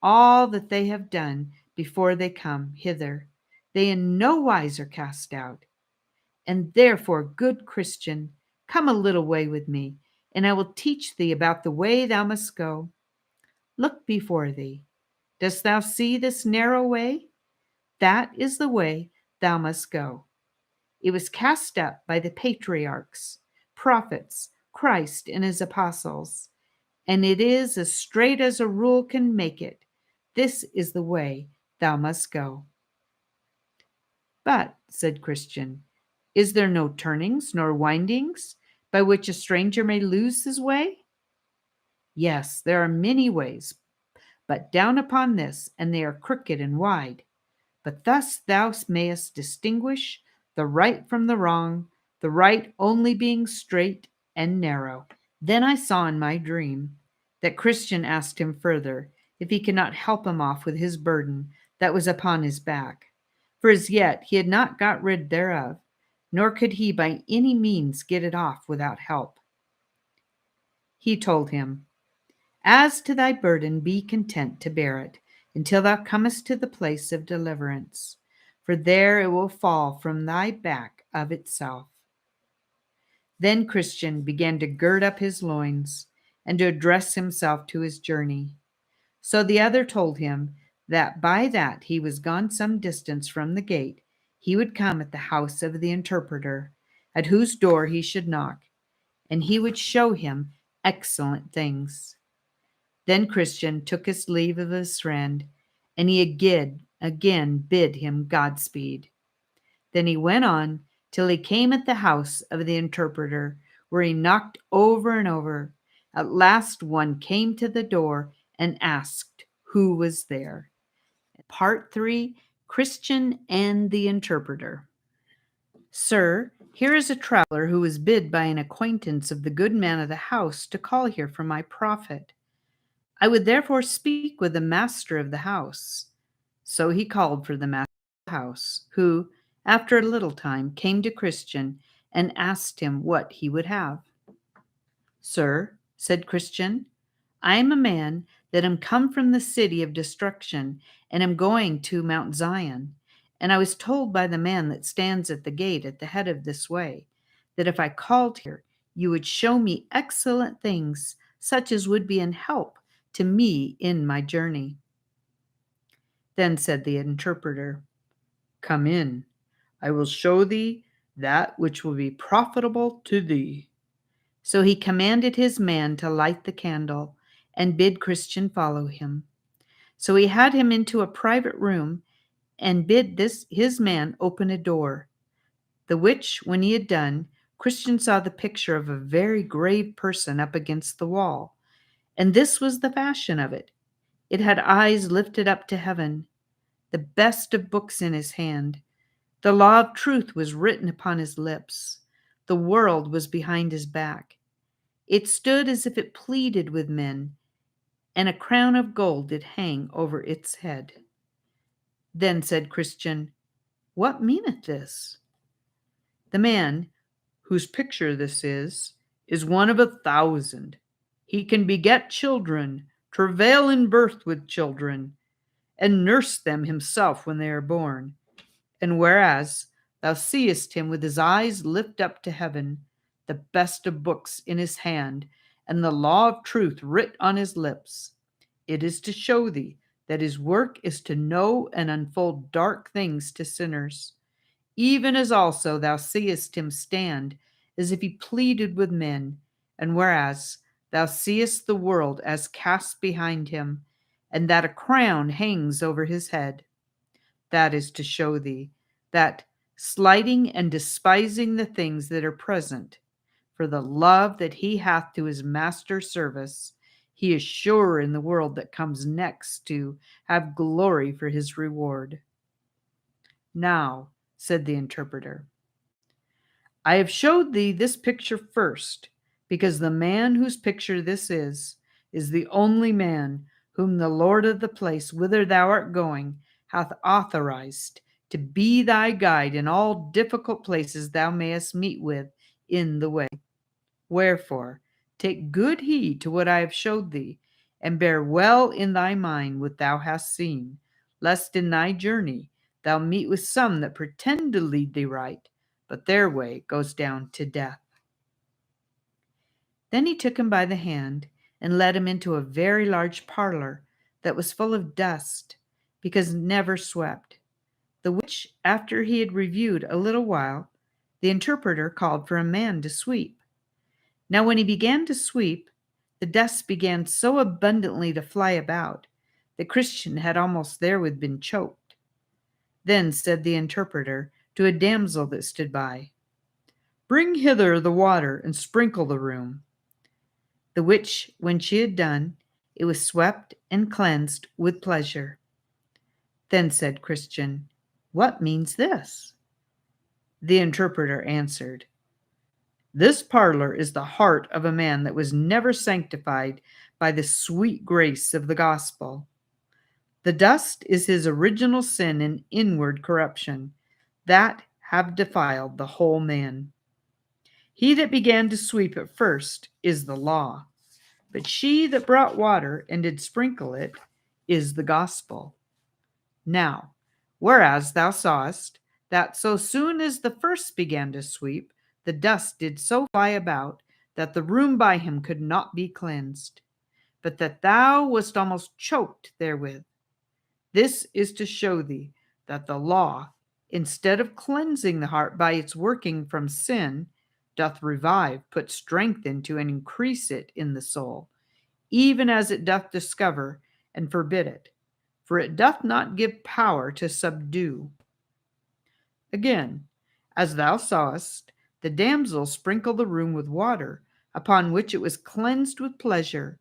A: all that they have done before they come hither. They in no wise are cast out. And therefore, good Christian, come a little way with me, and I will teach thee about the way thou must go. Look before thee. Dost thou see this narrow way? That is the way thou must go. It was cast up by the patriarchs, prophets, Christ, and his apostles, and it is as straight as a rule can make it. This is the way thou must go. But, said Christian, is there no turnings nor windings by which a stranger may lose his way? Yes, there are many ways, but down upon this, and they are crooked and wide. But thus thou mayest distinguish the right from the wrong, the right only being straight and narrow. Then I saw in my dream that Christian asked him further if he could not help him off with his burden that was upon his back. For as yet he had not got rid thereof, nor could he by any means get it off without help. He told him, As to thy burden, be content to bear it until thou comest to the place of deliverance, for there it will fall from thy back of itself. Then Christian began to gird up his loins and to address himself to his journey. So the other told him that by that he was gone some distance from the gate, he would come at the house of the interpreter, at whose door he should knock, and he would show him excellent things. Then Christian took his leave of his friend, and he again bid him Godspeed. Then he went on till he came at the house of the interpreter, where he knocked over and over. At last one came to the door and asked who was there. Part 3, Christian and the Interpreter. Sir, here is a traveler who was bid by an acquaintance of the good man of the house to call here for my profit. I would therefore speak with the master of the house. So he called for the master of the house, who, after a little time, came to Christian and asked him what he would have. Sir, said Christian, I am a man that am come from the city of destruction, and am going to Mount Zion. And I was told by the man that stands at the gate at the head of this way, that if I called here, you would show me excellent things, such as would be an help to me in my journey. Then said the interpreter, Come in, I will show thee that which will be profitable to thee. So he commanded his man to light the candle, and bid Christian follow him. So he had him into a private room, and bid his man open a door, the which, when he had done, Christian saw the picture of a very grave person up against the wall. And this was the fashion of it. It had eyes lifted up to heaven, the best of books in his hand. The law of truth was written upon his lips. The world was behind his back. It stood as if it pleaded with men, and a crown of gold did hang over its head. Then said Christian, What meaneth this? The man, whose picture this is one of 1,000. He can beget children, travail in birth with children, and nurse them himself when they are born. And whereas thou seest him with his eyes lift up to heaven, the best of books in his hand, and the law of truth writ on his lips, it is to show thee that his work is to know and unfold dark things to sinners, even as also thou seest him stand as if he pleaded with men, and whereas thou seest the world as cast behind him, and that a crown hangs over his head. That is to show thee that, slighting and despising the things that are present, for the love that he hath to his master's service, he is sure in the world that comes next to have glory for his reward. Now, said the interpreter, I have showed thee this picture first, because the man whose picture this is the only man whom the Lord of the place whither thou art going hath authorized to be thy guide in all difficult places thou mayest meet with in the way. Wherefore, take good heed to what I have showed thee, and bear well in thy mind what thou hast seen, lest in thy journey thou meet with some that pretend to lead thee right, but their way goes down to death. Then he took him by the hand and led him into a very large parlor that was full of dust, because never swept, the which, after he had reviewed a little while, the interpreter called for a man to sweep. Now when he began to sweep, the dust began so abundantly to fly about that Christian had almost therewith been choked. Then said the interpreter to a damsel that stood by, Bring hither the water and sprinkle the room. The which, when she had done, it was swept and cleansed with pleasure. Then said Christian, What means this? The interpreter answered, This parlor is the heart of a man that was never sanctified by the sweet grace of the gospel. The dust is his original sin and inward corruption, that have defiled the whole man. He that began to sweep at first is the law, but she that brought water and did sprinkle it is the gospel. Now, whereas thou sawest that so soon as the first began to sweep, the dust did so fly about that the room by him could not be cleansed, but that thou wast almost choked therewith. This is to show thee that the law, instead of cleansing the heart by its working from sin, doth revive, put strength into, and increase it in the soul, even as it doth discover and forbid it, for it doth not give power to subdue. Again, as thou sawest, the damsel sprinkle the room with water, upon which it was cleansed with pleasure.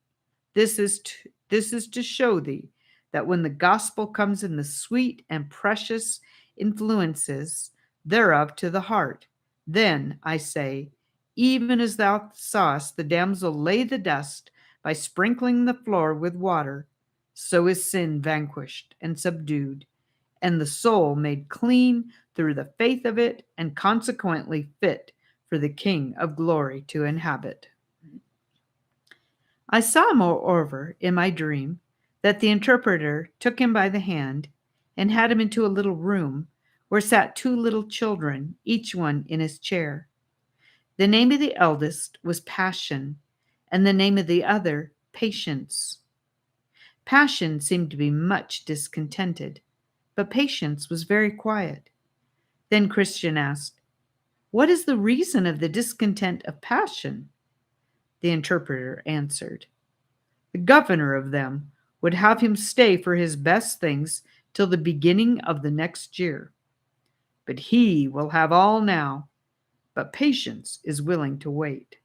A: This is to show thee that when the gospel comes in the sweet and precious influences thereof to the heart, then, I say, even as thou sawest the damsel lay the dust by sprinkling the floor with water, so is sin vanquished and subdued, and the soul made clean through the faith of it, and consequently fit for the King of glory to inhabit. I saw, moreover, in my dream, that the interpreter took him by the hand and had him into a little room where sat two little children, each one in his chair. The name of the eldest was Passion, and the name of the other Patience. Passion seemed to be much discontented, but Patience was very quiet. Then Christian asked, What is the reason of the discontent of Passion? The interpreter answered, The governor of them would have him stay for his best things till the beginning of the next year. But he will have all now, but Patience is willing to wait.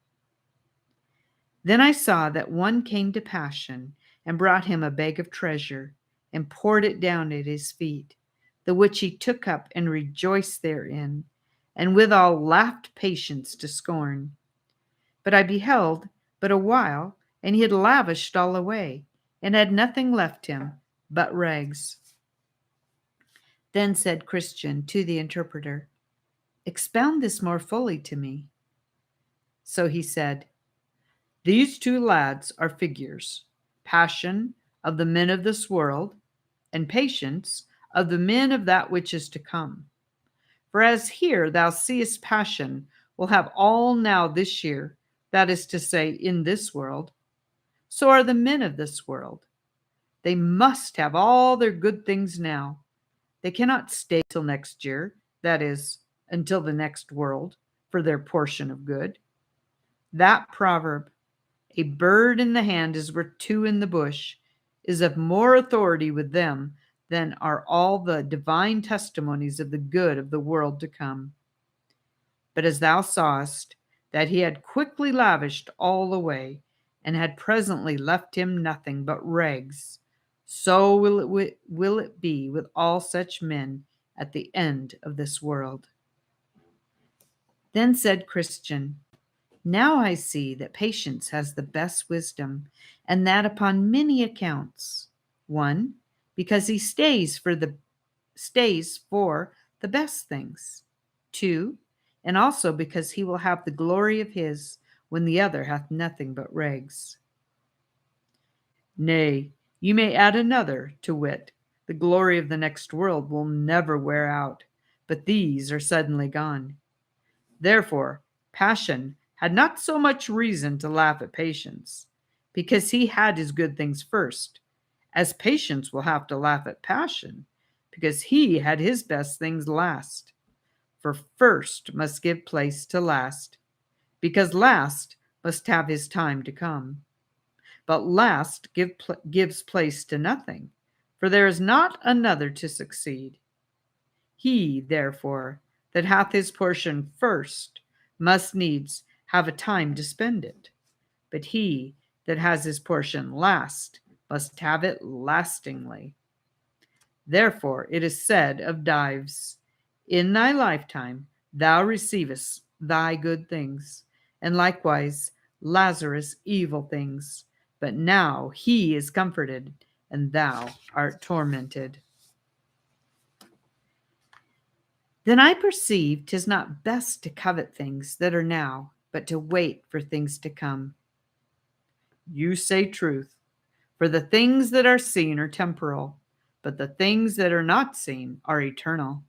A: Then I saw that one came to Passion and brought him a bag of treasure and poured it down at his feet, the which he took up and rejoiced therein, and withal laughed Patience to scorn. But I beheld but a while, and he had lavished all away, and had nothing left him but rags. Then said Christian to the interpreter, Expound this more fully to me. So he said, These two lads are figures, Passion of the men of this world, and Patience of the men of that which is to come. For as here thou seest Passion will have all now this year, that is to say, in this world, so are the men of this world. They must have all their good things now. They cannot stay till next year, that is, until the next world, for their portion of good. That proverb, A bird in the hand is worth two in the bush, is of more authority with them than are all the divine testimonies of the good of the world to come. But as thou sawest that he had quickly lavished all away, and had presently left him nothing but rags, so will it be with all such men at the end of this world. Then said Christian, now I see that patience has the best wisdom, and that upon many accounts. 1, because he stays for the best things. 2, and also because he will have the glory of his when the other hath nothing but rags. Nay, you may add another, to wit, the glory of the next world will never wear out, but these are suddenly gone. Therefore, passion had not so much reason to laugh at patience, because he had his good things first, as patience will have to laugh at passion, because he had his best things last. For first must give place to last, because last must have his time to come. But last gives place to nothing, for there is not another to succeed. He, therefore, that hath his portion first must needs have a time to spend it, but he that has his portion last must have it lastingly. Therefore it is said of Dives, in thy lifetime thou receivest thy good things, and likewise Lazarus evil things, but now he is comforted, and thou art tormented. Then I perceive 'tis not best to covet things that are now, but to wait for things to come. You say truth, for the things that are seen are temporal, but the things that are not seen are eternal.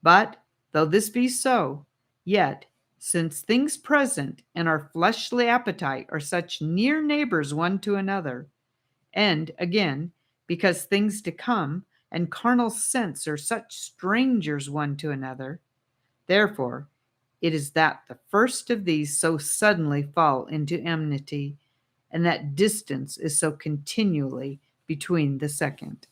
A: But though this be so, yet, since things present and our fleshly appetite are such near neighbors one to another, and again, because things to come and carnal sense are such strangers one to another, therefore it is that the first of these so suddenly fall into enmity, and that distance is so continually between the second.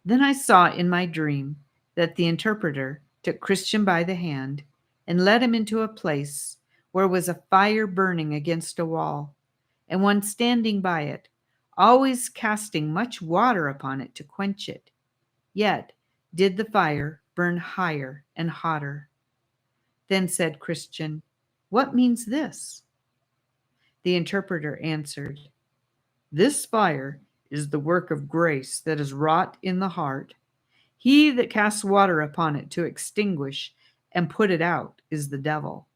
A: Then I saw in my dream that the interpreter took Christian by the hand and led him into a place where was a fire burning against a wall, and one standing by it, always casting much water upon it to quench it. Yet did the fire burn higher and hotter. Then said Christian, what means this? The interpreter answered, this fire is the work of grace that is wrought in the heart. He that casts water upon it to extinguish and put it out is the devil.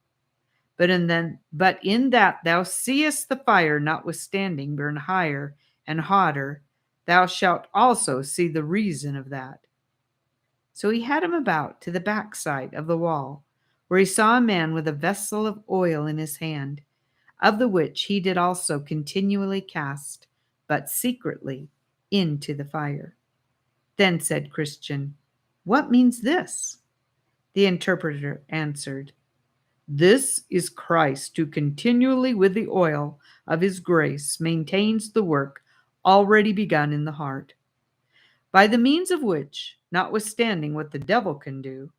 A: But in that thou seest the fire notwithstanding burn higher and hotter, thou shalt also see the reason of that. So he had him about to the backside of the wall, where he saw a man with a vessel of oil in his hand, of the which he did also continually cast, but secretly, into the fire. Then said Christian, what means this? The interpreter answered, this is Christ, who continually with the oil of his grace maintains the work already begun in the heart, by the means of which, notwithstanding what the devil can do,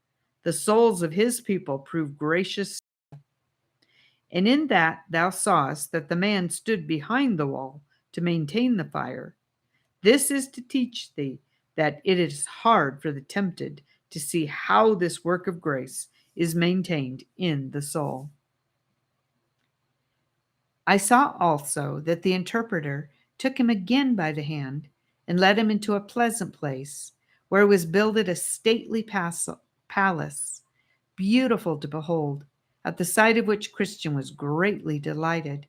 A: the souls of his people prove gracious. And in that thou sawest that the man stood behind the wall to maintain the fire. This is to teach thee that it is hard for the tempted to see how this work of grace is maintained in the soul. I saw also that the interpreter took him again by the hand and led him into a pleasant place, where was builded a stately palace, beautiful to behold, at the sight of which Christian was greatly delighted.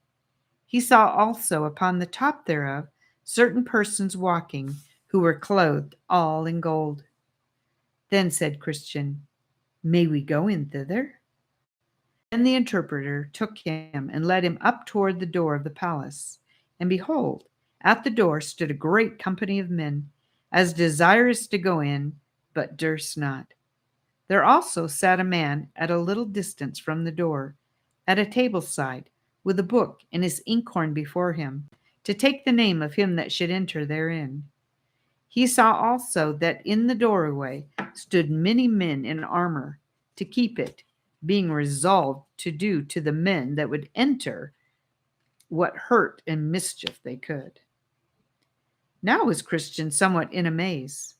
A: He saw also upon the top thereof certain persons walking, who were clothed all in gold. Then said Christian, may we go in thither? Then the interpreter took him and led him up toward the door of the palace. And behold, at the door stood a great company of men, as desirous to go in, but durst not. There also sat a man at a little distance from the door, at a table side, with a book and his inkhorn before him, to take the name of him that should enter therein. He saw also that in the doorway stood many men in armor to keep it, being resolved to do to the men that would enter what hurt and mischief they could. Now was Christian somewhat in amaze.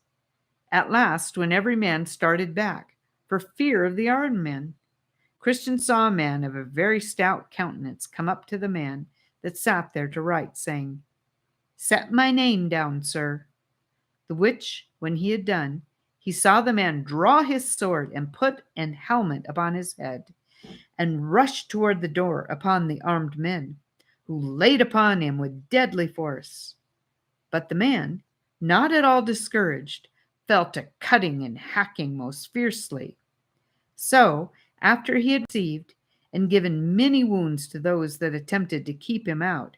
A: At last, when every man started back, for fear of the armed men, Christian saw a man of a very stout countenance come up to the man that sat there to write, saying, Set my name down, sir. The which, when he had done, he saw the man draw his sword and put an helmet upon his head, and rush toward the door upon the armed men, who laid upon him with deadly force. But the man, not at all discouraged, fell to cutting and hacking most fiercely. So, after he had received and given many wounds to those that attempted to keep him out,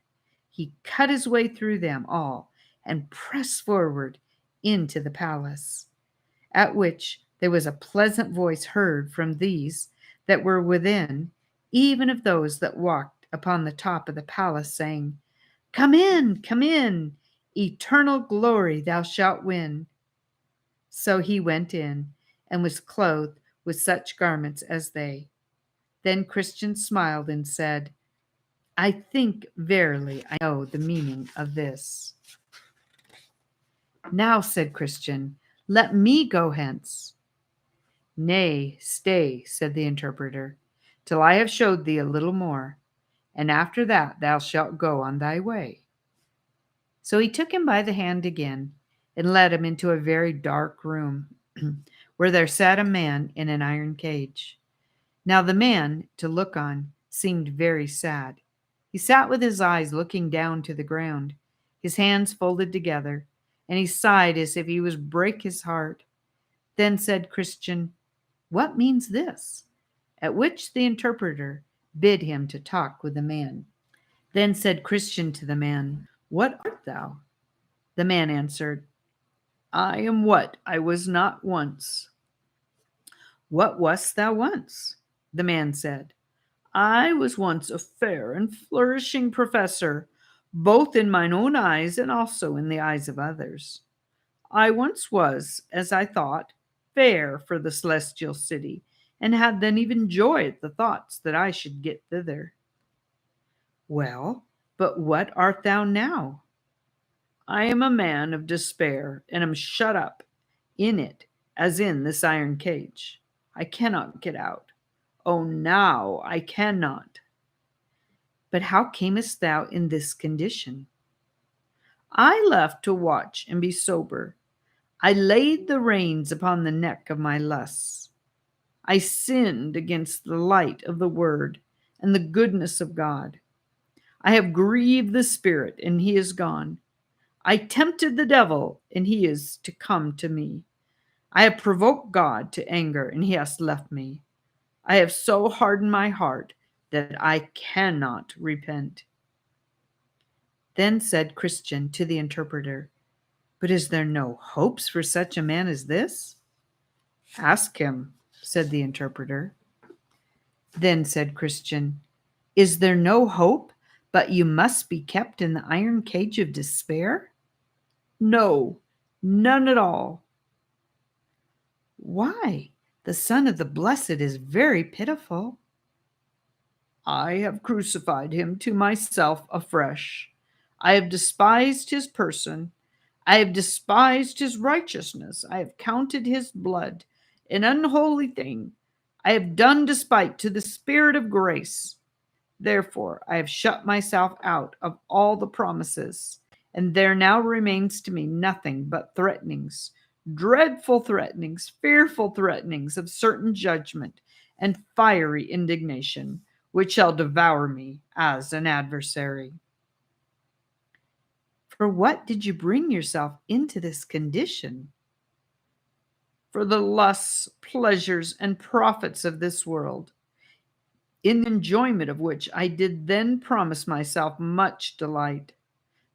A: he cut his way through them all and pressed forward into the palace, at which there was a pleasant voice heard from these that were within, even of those that walked upon the top of the palace, saying, come in, eternal glory thou shalt win. So he went in, and was clothed with such garments as they. Then Christian smiled and said, I think verily I know the meaning of this. Now, said Christian, let me go hence. Nay, stay, said the interpreter, till I have showed thee a little more, and after that thou shalt go on thy way. So he took him by the hand again, and led him into a very dark room, where there sat a man in an iron cage. Now the man, to look on, seemed very sad. He sat with his eyes looking down to the ground, his hands folded together, and he sighed as if he was break his heart. Then said Christian, What means this? At which the interpreter bid him to talk with the man. Then said Christian to the man, What art thou? The man answered, I am what I was not once. What wast thou once? The man said, I was once a fair and flourishing professor, both in mine own eyes and also in the eyes of others. I once was, as I thought, fair for the celestial city, and had then even joy at the thoughts that I should get thither. Well, but what art thou now? I am a man of despair, and am shut up in it, as in this iron cage. I cannot get out. Oh, now I cannot. But how camest thou in this condition? I left to watch and be sober. I laid the reins upon the neck of my lusts. I sinned against the light of the word and the goodness of God. I have grieved the Spirit, and he is gone. I tempted the devil, and he is to come to me. I have provoked God to anger, and he has left me. I have so hardened my heart that I cannot repent. Then said Christian to the interpreter, But is there no hopes for such a man as this? Ask him, said the interpreter. Then said Christian, Is there no hope, but you must be kept in the iron cage of despair? No, none at all. Why? The Son of the Blessed is very pitiful. I have crucified him to myself afresh. I have despised his person. I have despised his righteousness. I have counted his blood an unholy thing. I have done despite to the Spirit of grace. Therefore, I have shut myself out of all the promises, and there now remains to me nothing but threatenings, dreadful threatenings, fearful threatenings of certain judgment and fiery indignation, which shall devour me as an adversary. For what did you bring yourself into this condition? For the lusts, pleasures, and profits of this world, in the enjoyment of which I did then promise myself much delight.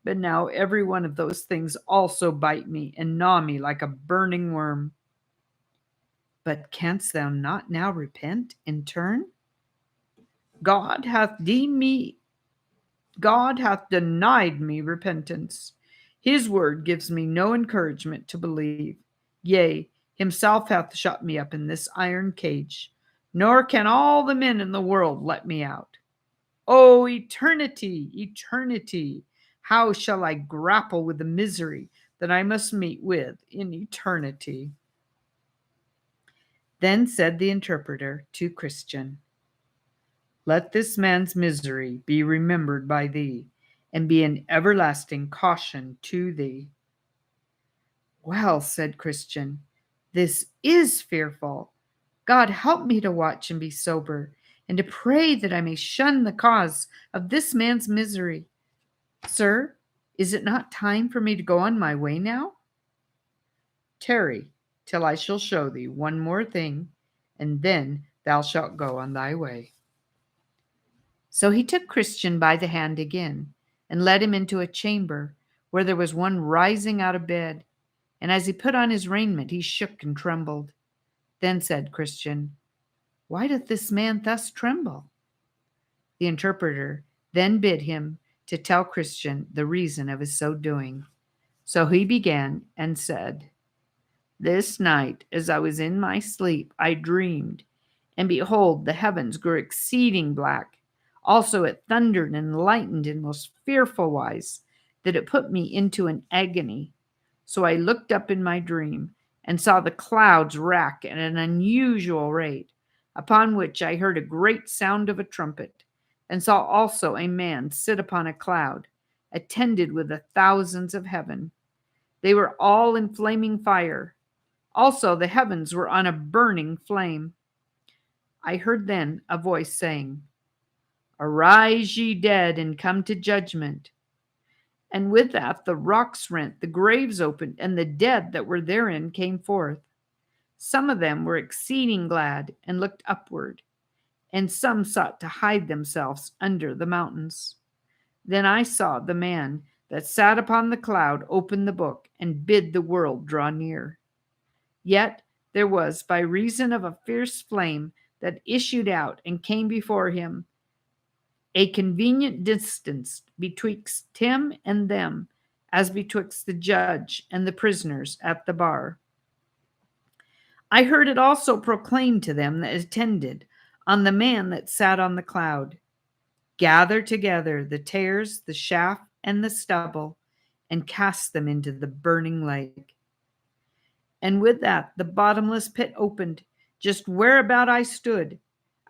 A: But now every one of those things also bite me and gnaw me like a burning worm. But canst thou not now repent and turn? God hath deemed me God hath denied me repentance. His word gives me no encouragement to believe. Yea, himself hath shut me up in this iron cage, nor can all the men in the world let me out. O eternity, eternity, how shall I grapple with the misery that I must meet with in eternity? Then said the interpreter to Christian, Let this man's misery be remembered by thee, and be an everlasting caution to thee. Well, said Christian, this is fearful. God help me to watch and be sober, and to pray that I may shun the cause of this man's misery. Sir, is it not time for me to go on my way now? Tarry, till I shall show thee one more thing, and then thou shalt go on thy way. So he took Christian by the hand again, and led him into a chamber, where there was one rising out of bed. And as he put on his raiment, he shook and trembled. Then said Christian, Why doth this man thus tremble? The interpreter then bid him to tell Christian the reason of his so doing. So he began and said, This night, as I was in my sleep, I dreamed, and behold, the heavens grew exceeding black. Also it thundered and lightened in most fearful wise, that it put me into an agony. So I looked up in my dream, and saw the clouds rack at an unusual rate, upon which I heard a great sound of a trumpet, and saw also a man sit upon a cloud, attended with the thousands of heaven. They were all in flaming fire. Also the heavens were on a burning flame. I heard then a voice saying, Arise, ye dead, and come to judgment. And with that the rocks rent, the graves opened, and the dead that were therein came forth. Some of them were exceeding glad, and looked upward, and some sought to hide themselves under the mountains. Then I saw the man that sat upon the cloud open the book, and bid the world draw near. Yet there was, by reason of a fierce flame that issued out and came before him, a convenient distance betwixt him and them, as betwixt the judge and the prisoners at the bar. I heard it also proclaimed to them that attended on the man that sat on the cloud, Gather together the tares, the chaff, and the stubble, and cast them into the burning lake. And with that the bottomless pit opened, just whereabout I stood,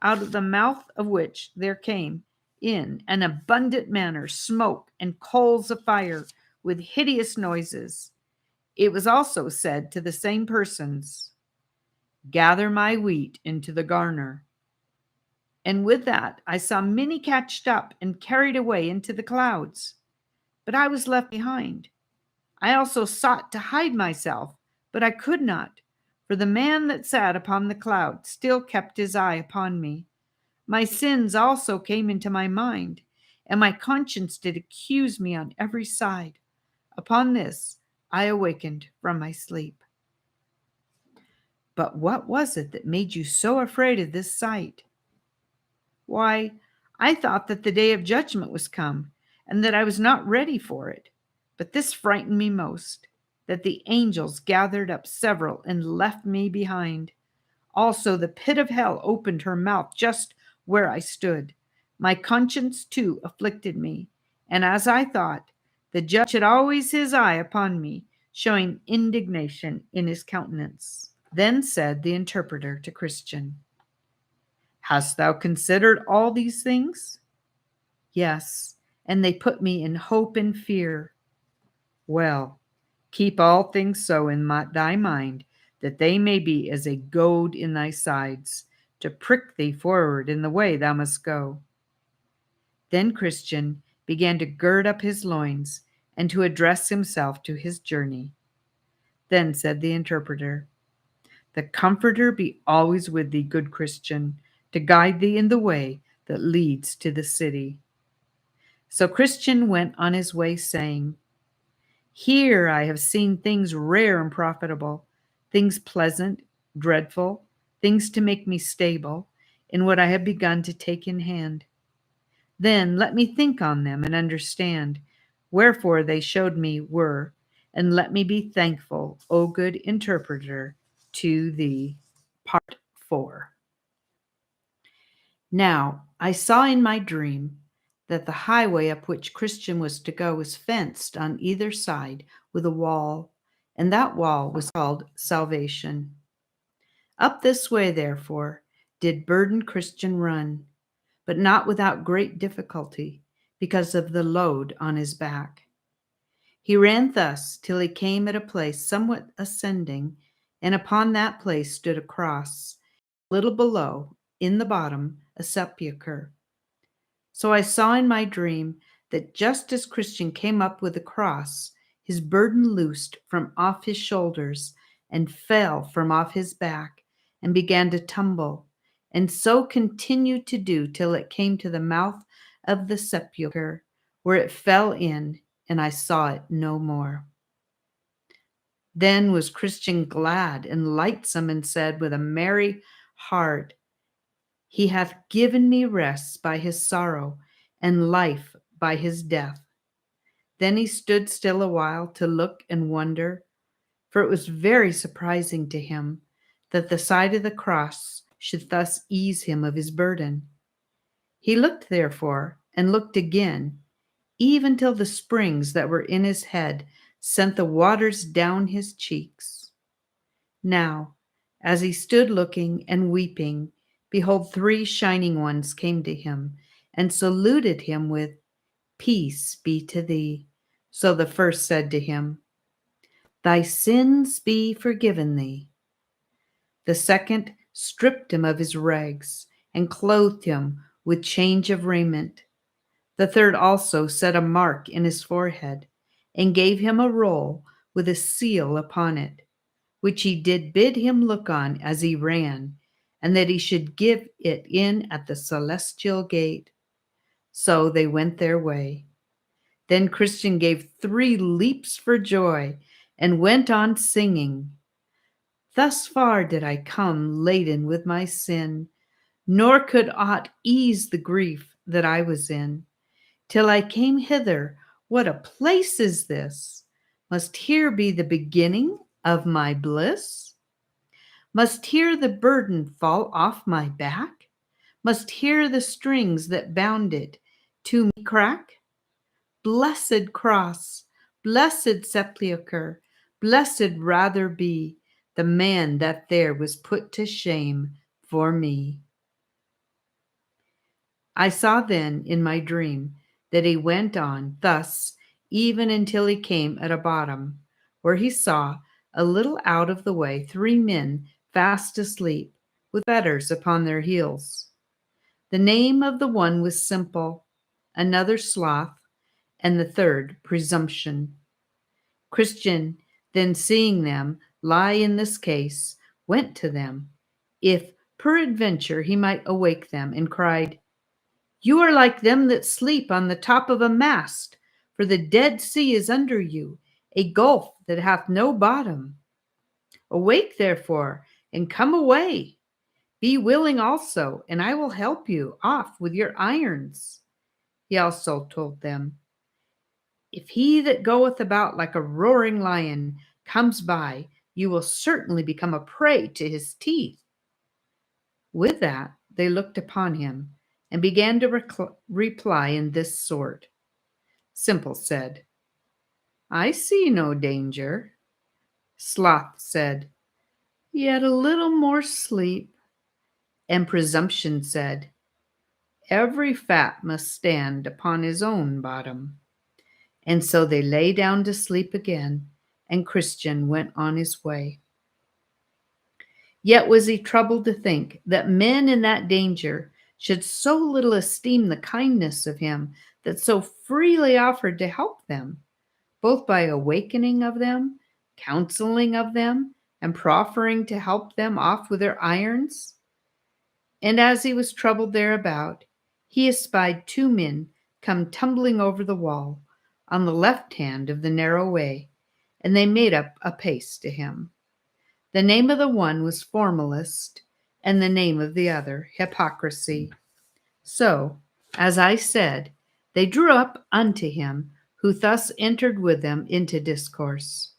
A: out of the mouth of which there came in an abundant manner smoke and coals of fire with hideous noises. It was also said to the same persons, Gather my wheat into the garner. And with that I saw many catched up and carried away into the clouds. But I was left behind. I also sought to hide myself, but I could not, for the man that sat upon the cloud still kept his eye upon me. My sins also came into my mind, and my conscience did accuse me on every side. Upon this I awakened from my sleep. But what was it that made you so afraid of this sight? Why, I thought that the day of judgment was come, and that I was not ready for it. But this frightened me most, that the angels gathered up several and left me behind. Also the pit of hell opened her mouth just where I stood. My conscience too afflicted me, and as I thought, the judge had always his eye upon me, showing indignation in his countenance. Then said the interpreter to Christian, Hast thou considered all these things? Yes, and they put me in hope and fear. Well, keep all things so in thy mind, that they may be as a goad in thy sides, to prick thee forward in the way thou must go. Then Christian began to gird up his loins, and to address himself to his journey. Then said the interpreter, The Comforter be always with thee, good Christian, to guide thee in the way that leads to the city. So Christian went on his way, saying, Here I have seen things rare and profitable, things pleasant, dreadful, things to make me stable, in what I have begun to take in hand. Then let me think on them and understand wherefore they showed me were, and let me be thankful, O good interpreter, to thee. Part 4. Now I saw in my dream that the highway up which Christian was to go was fenced on either side with a wall, and that wall was called salvation. Up this way, therefore, did burdened Christian run, but not without great difficulty, because of the load on his back. He ran thus till he came at a place somewhat ascending, and upon that place stood a cross, a little below, in the bottom, a sepulchre. So I saw in my dream that just as Christian came up with the cross, his burden loosed from off his shoulders and fell from off his back and began to tumble, and so continued to do till it came to the mouth of the sepulchre, where it fell in, and I saw it no more. Then was Christian glad and lightsome, and said with a merry heart, He hath given me rest by his sorrow, and life by his death. Then he stood still a while to look and wonder, for it was very surprising to him that the sight of the cross should thus ease him of his burden. He looked therefore, and looked again, even till the springs that were in his head sent the waters down his cheeks. Now, as he stood looking and weeping, behold, 3 shining ones came to him and saluted him with, Peace be to thee. So the first said to him, Thy sins be forgiven thee. The second stripped him of his rags and clothed him with change of raiment. The third also set a mark in his forehead and gave him a roll with a seal upon it, which he did bid him look on as he ran, and that he should give it in at the celestial gate. So they went their way. Then Christian gave 3 leaps for joy and went on singing, Thus far did I come laden with my sin, nor could aught ease the grief that I was in. Till I came hither, what a place is this? Must here be the beginning of my bliss? Must here the burden fall off my back? Must here the strings that bound it to me crack? Blessed cross, blessed sepulchre, blessed rather be the man that there was put to shame for me. I saw then in my dream that he went on thus even until he came at a bottom, where he saw a little out of the way 3 men fast asleep, with fetters upon their heels. The name of the one was Simple, another Sloth, and the third Presumption. Christian, then seeing them lie in this case, went to them, if peradventure he might awake them, and cried, You are like them that sleep on the top of a mast, for the Dead Sea is under you, a gulf that hath no bottom. Awake therefore, and come away. Be willing also, and I will help you off with your irons. He also told them, If he that goeth about like a roaring lion comes by, you will certainly become a prey to his teeth. With that, they looked upon him and began to reply in this sort. Simple said, I see no danger. Sloth said, Yet a little more sleep. And Presumption said, Every fat must stand upon his own bottom. And so they lay down to sleep again, and Christian went on his way. Yet was he troubled to think that men in that danger should so little esteem the kindness of him that so freely offered to help them, both by awakening of them, counseling of them, and proffering to help them off with their irons. And as he was troubled thereabout, he espied 2 men come tumbling over the wall on the left hand of the narrow way, and they made up a pace to him. The name of the one was Formalist, and the name of the other Hypocrisy. So As I said, they drew up unto him, who thus entered with them into discourse.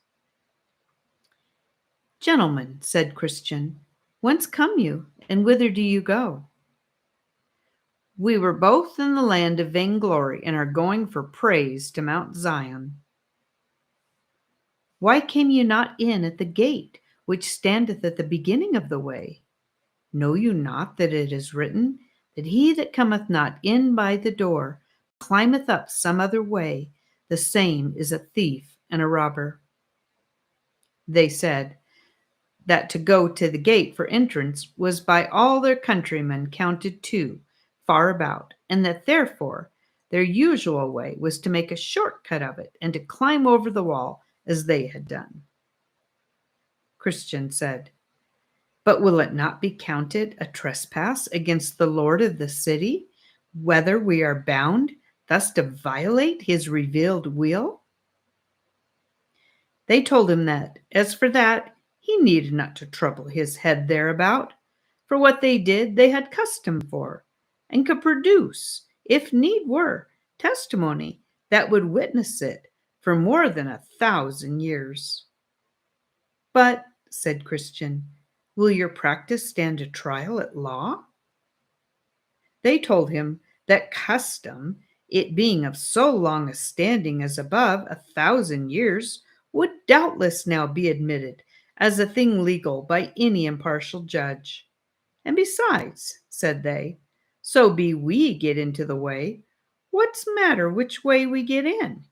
A: Gentlemen, said Christian, whence come you, and whither do you go? We were both in the land of vainglory, and are going for praise to Mount Zion. Why came you not in at the gate, which standeth at the beginning of the way? Know you not that it is written, that he that cometh not in by the door climbeth up some other way, the same is a thief and a robber? They said that to go to the gate for entrance was by all their countrymen counted too far about, and that therefore their usual way was to make a short cut of it, and to climb over the wall as they had done. Christian said, but will it not be counted a trespass against the Lord of the city, whether we are bound thus to violate his revealed will? They told him that, as for that, he needed not to trouble his head thereabout, for what they did they had custom for, and could produce, if need were, testimony that would witness it for more than 1,000 years. But, said Christian, will your practice stand a trial at law? They told him that custom, it being of so long a standing as above 1,000 years, would doubtless now be admitted as a thing legal by any impartial judge. And besides, said they, so be we get into the way, what's matter which way we get in?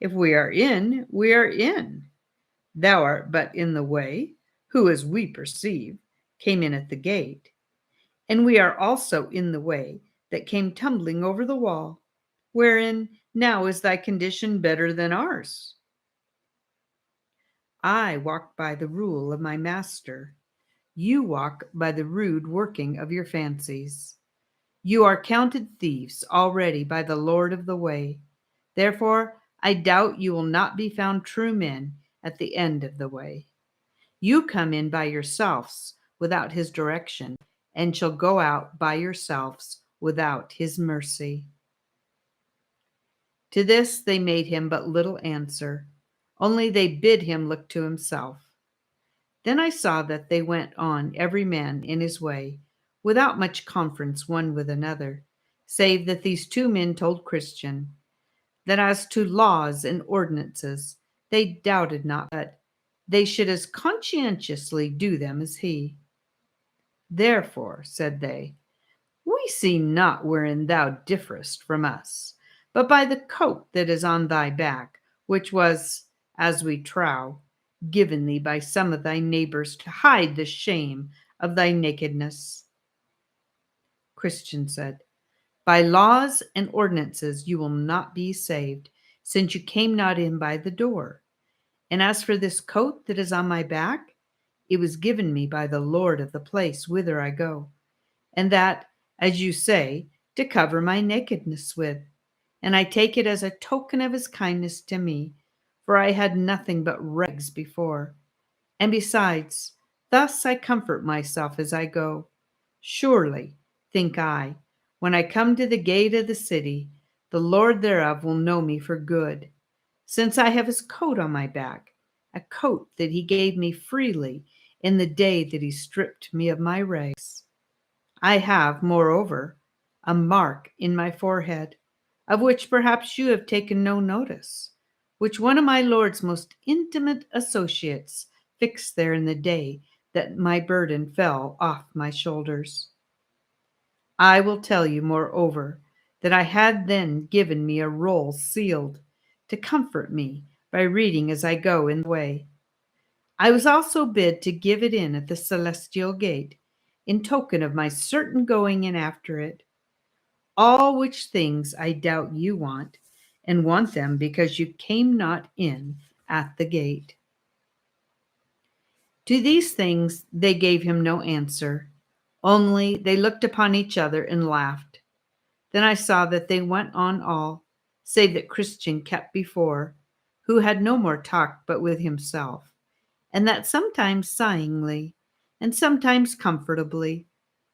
A: If we are in, we are in. Thou art but in the way, who, as we perceive, came in at the gate, and we are also in the way that came tumbling over the wall, wherein now is thy condition better than ours. I walk by the rule of my master. You walk by the rude working of your fancies. You are counted thieves already by the Lord of the way. Therefore, I doubt you will not be found true men at the end of the way. You come in by yourselves without his direction, and shall go out by yourselves without his mercy. To this they made him but little answer, only they bid him look to himself. Then I saw that they went on every man in his way, without much conference one with another, save that these two men told Christian, that as to laws and ordinances, they doubted not but they should as conscientiously do them as he. Therefore, said they, we see not wherein thou differest from us, but by the coat that is on thy back, which was, as we trow, given thee by some of thy neighbors to hide the shame of thy nakedness. Christian said, by laws and ordinances you will not be saved, since you came not in by the door. And as for this coat that is on my back, it was given me by the Lord of the place whither I go, and that, as you say, to cover my nakedness with. And I take it as a token of his kindness to me, for I had nothing but rags before. And besides, thus I comfort myself as I go. Surely, think I, when I come to the gate of the city, the Lord thereof will know me for good, since I have his coat on my back, a coat that he gave me freely in the day that he stripped me of my rags. I have, moreover, a mark in my forehead, of which perhaps you have taken no notice, which one of my Lord's most intimate associates fixed there in the day that my burden fell off my shoulders. I will tell you, moreover, that I had then given me a roll sealed, to comfort me by reading as I go in the way. I was also bid to give it in at the celestial gate, in token of my certain going in after it. All which things I doubt you want, and want them because you came not in at the gate. To these things they gave him no answer, only they looked upon each other and laughed. Then I saw that they went on all, save that Christian kept before, who had no more talk but with himself, and that sometimes sighingly, and sometimes comfortably.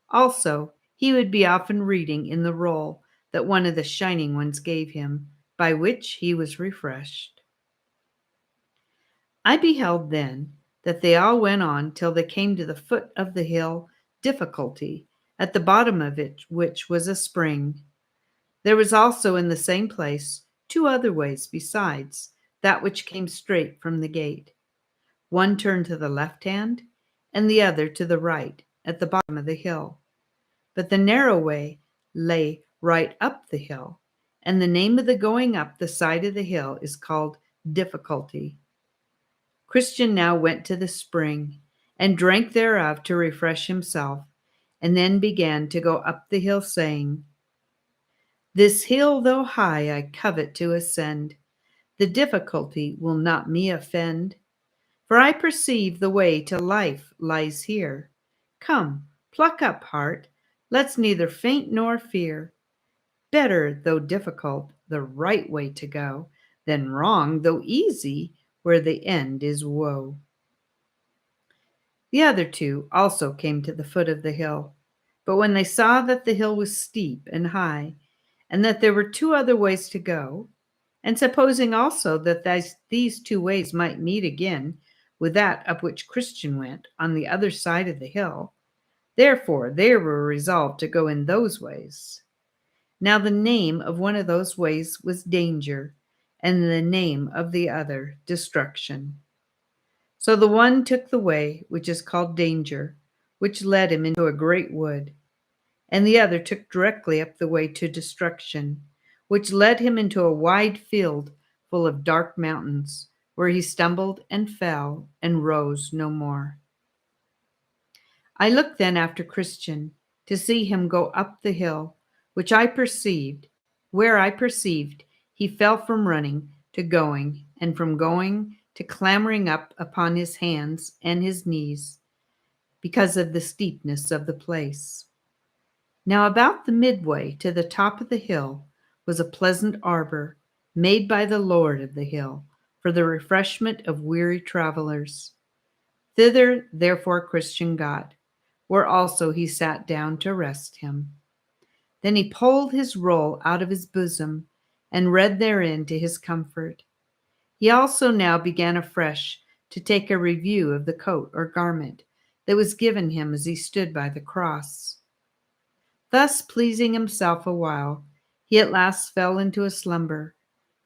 A: Also, he would be often reading in the roll that one of the shining ones gave him, by which he was refreshed. I beheld then that they all went on till they came to the foot of the hill Difficulty, at the bottom of it which was a spring. There was also in the same place 2 other ways besides that which came straight from the gate. One turned to the left hand, and the other to the right, at the bottom of the hill. But the narrow way lay right up the hill, and the name of the going up the side of the hill is called Difficulty. Christian now went to the spring, and drank thereof to refresh himself, and then began to go up the hill, saying, This hill, though high, I covet to ascend. The difficulty will not me offend, for I perceive the way to life lies here. Come, pluck up heart, let's neither faint nor fear. Better, though difficult, the right way to go, than wrong, though easy, where the end is woe. The other 2 also came to the foot of the hill, but when they saw that the hill was steep and high, and that there were 2 other ways to go, and supposing also that these 2 ways might meet again with that up which Christian went on the other side of the hill, therefore they were resolved to go in those ways. Now the name of one of those ways was Danger, and the name of the other Destruction. So the one took the way which is called Danger, which led him into a great wood, and the other took directly up the way to Destruction, which led him into a wide field full of dark mountains, where he stumbled and fell and rose no more. I looked then after Christian to see him go up the hill, where I perceived he fell from running to going, and from going to clambering up upon his hands and his knees, because of the steepness of the place. Now about the midway to the top of the hill was a pleasant arbor, made by the Lord of the hill, for the refreshment of weary travelers. Thither therefore Christian got, where also he sat down to rest him. Then he pulled his roll out of his bosom, and read therein to his comfort. He also now began afresh to take a review of the coat or garment that was given him as he stood by the cross. Thus pleasing himself a while, he at last fell into a slumber,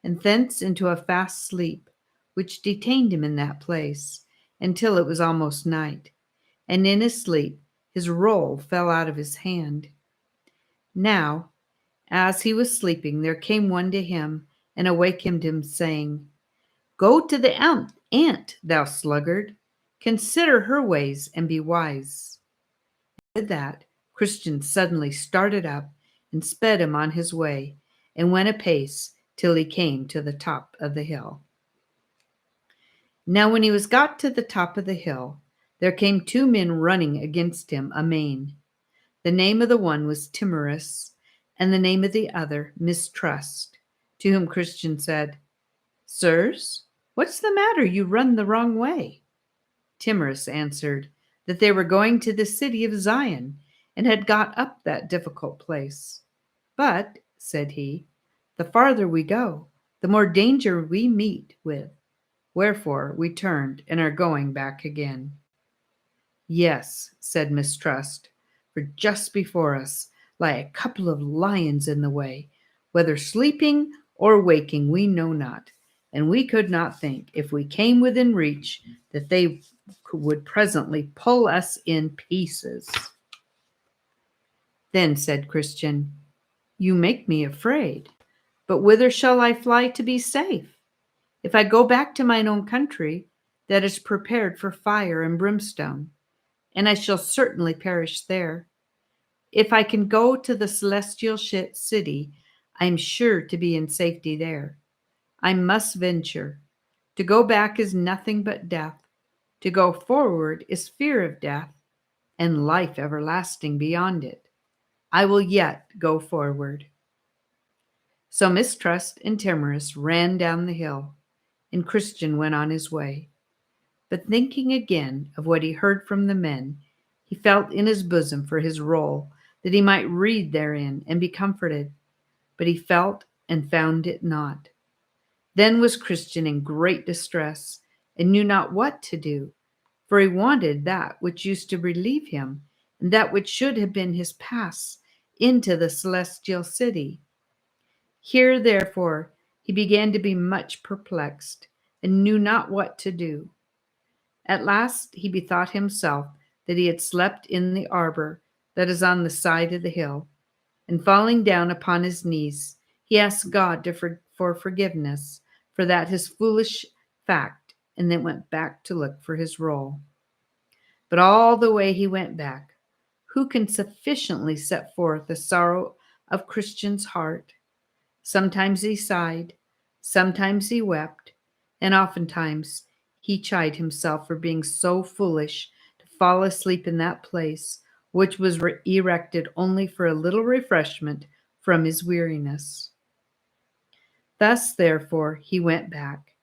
A: and thence into a fast sleep, which detained him in that place until it was almost night, and in his sleep his roll fell out of his hand. Now, as he was sleeping, there came one to him and awakened him, saying, Go to the ant, thou sluggard. Consider her ways and be wise. With that, Christian suddenly started up and sped him on his way, and went apace till he came to the top of the hill. Now when he was got to the top of the hill, there came 2 men running against him amain. The name of the one was Timorous, and the name of the other Mistrust, to whom Christian said, Sirs, what's the matter? You run the wrong way. Timorous answered that they were going to the city of Zion, and had got up that difficult place. But, said he, the farther we go, the more danger we meet with. Wherefore we turned and are going back again. Yes, said Mistrust, for just before us lie a couple of lions in the way, whether sleeping or waking we know not, and we could not think, if we came within reach, that they would presently pull us in pieces. Then said Christian, You make me afraid, but whither shall I fly to be safe? If I go back to mine own country, that is prepared for fire and brimstone, and I shall certainly perish there. If I can go to the celestial city, I am sure to be in safety there. I must venture. To go back is nothing but death. To go forward is fear of death, and life everlasting beyond it. I will yet go forward. So Mistrust and Timorous ran down the hill, and Christian went on his way. But thinking again of what he heard from the men, he felt in his bosom for his roll, that he might read therein and be comforted. but he felt and found it not. Then was Christian in great distress, and knew not what to do, for he wanted that which used to relieve him, and that which should have been his pass into the celestial city. Here, therefore, he began to be much perplexed, and knew not what to do. At last he bethought himself that he had slept in the arbor that is on the side of the hill, and falling down upon his knees, he asked God for forgiveness for that his foolish fact, and then went back to look for his roll. But all the way he went back, who can sufficiently set forth the sorrow of Christian's heart? Sometimes he sighed, sometimes he wept, and oftentimes he chid himself for being so foolish to fall asleep in that place, which was erected only for a little refreshment from his weariness. Thus, therefore, he went back,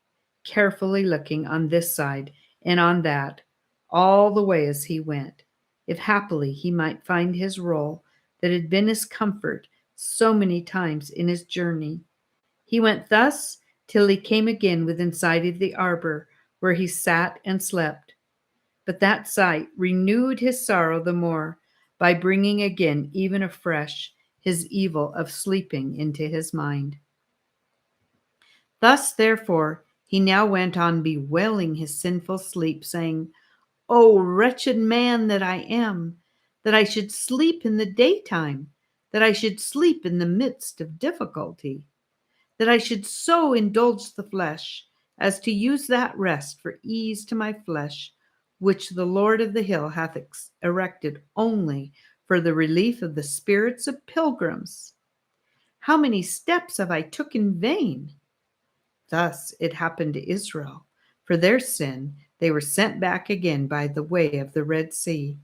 A: carefully looking on this side and on that, all the way as he went, if happily he might find his roll that had been his comfort so many times in his journey. He went thus till he came again within sight of the arbor, where he sat and slept. But that sight renewed his sorrow the more, by bringing again, even afresh, his evil of sleeping into his mind. Thus, therefore, he now went on bewailing his sinful sleep, saying, "O wretched man that I am, that I should sleep in the daytime, that I should sleep in the midst of difficulty, that I should so indulge the flesh as to use that rest for ease to my flesh, which the Lord of the hill hath erected only for the relief of the spirits of pilgrims. How many steps have I took in vain?" Thus it happened to Israel. For their sin, they were sent back again by the way of the Red Sea.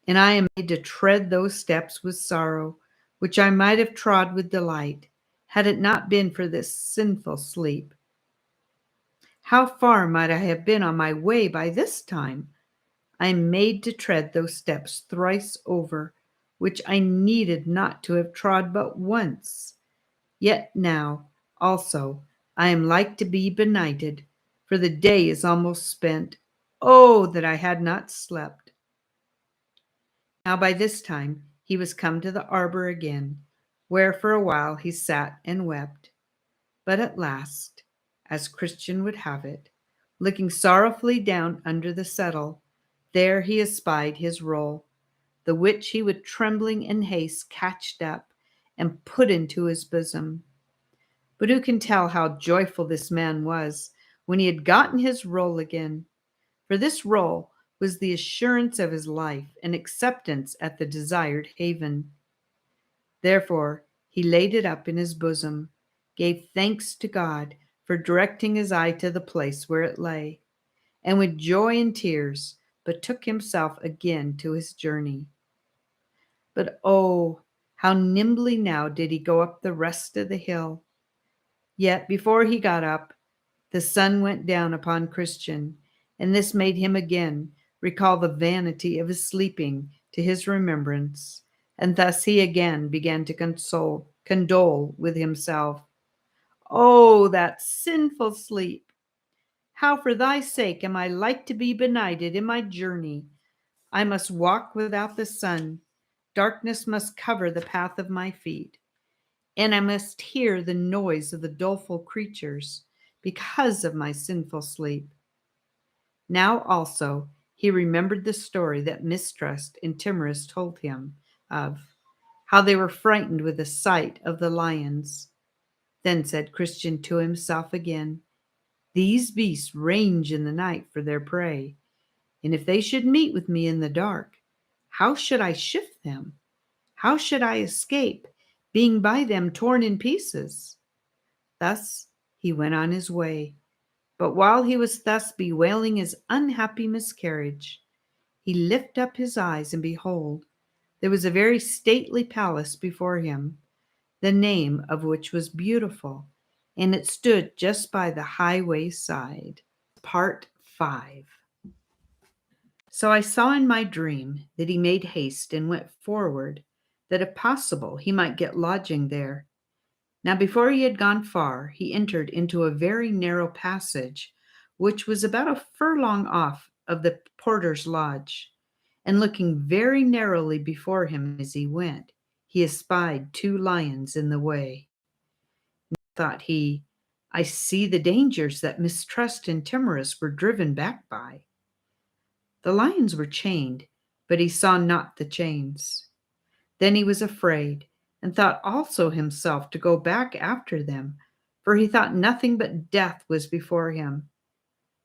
A: And I am made to tread those steps with sorrow, which I might have trod with delight, had it not been for this sinful sleep. How far might I have been on my way by this time? I am made to tread those steps thrice over, which I needed not to have trod but once. Yet now, also, I am like to be benighted, for the day is almost spent. Oh, that I had not slept! Now by this time he was come to the arbor again, where for a while he sat and wept. But at last, as Christian would have it, looking sorrowfully down under the settle, there he espied his roll, the which he with trembling and haste catched up and put into his bosom. But who can tell how joyful this man was when he had gotten his roll again? For this roll was the assurance of his life and acceptance at the desired haven. Therefore he laid it up in his bosom, gave thanks to God for directing his eye to the place where it lay, and with joy and tears betook himself again to his journey. But oh, how nimbly now did he go up the rest of the hill! Yet before he got up, the sun went down upon Christian, and this made him again recall the vanity of his sleeping to his remembrance, and thus he again began to condole with himself. Oh, that sinful sleep! How for thy sake am I like to be benighted in my journey? I must walk without the sun. Darkness must cover the path of my feet, and I must hear the noise of the doleful creatures because of my sinful sleep. Now also he remembered the story that Mistrust and Timorous told him of, how they were frightened with the sight of the lions. Then said Christian to himself again, "These beasts range in the night for their prey, and if they should meet with me in the dark, how should I shift them? How should I escape being by them torn in pieces?" Thus he went on his way. But while he was thus bewailing his unhappy miscarriage, he lifted up his eyes, and behold, there was a very stately palace before him, the name of which was Beautiful, and it stood just by the highway side. Part 5. So I saw in my dream that he made haste and went forward, that if possible he might get lodging there. Now before he had gone far, he entered into a very narrow passage, which was about a furlong off of the porter's lodge. And looking very narrowly before him as he went, he espied 2 lions in the way. Thought he, I see the dangers that Mistrust and Timorous were driven back by. The lions were chained, but he saw not the chains. Then he was afraid, and thought also himself to go back after them, for he thought nothing but death was before him.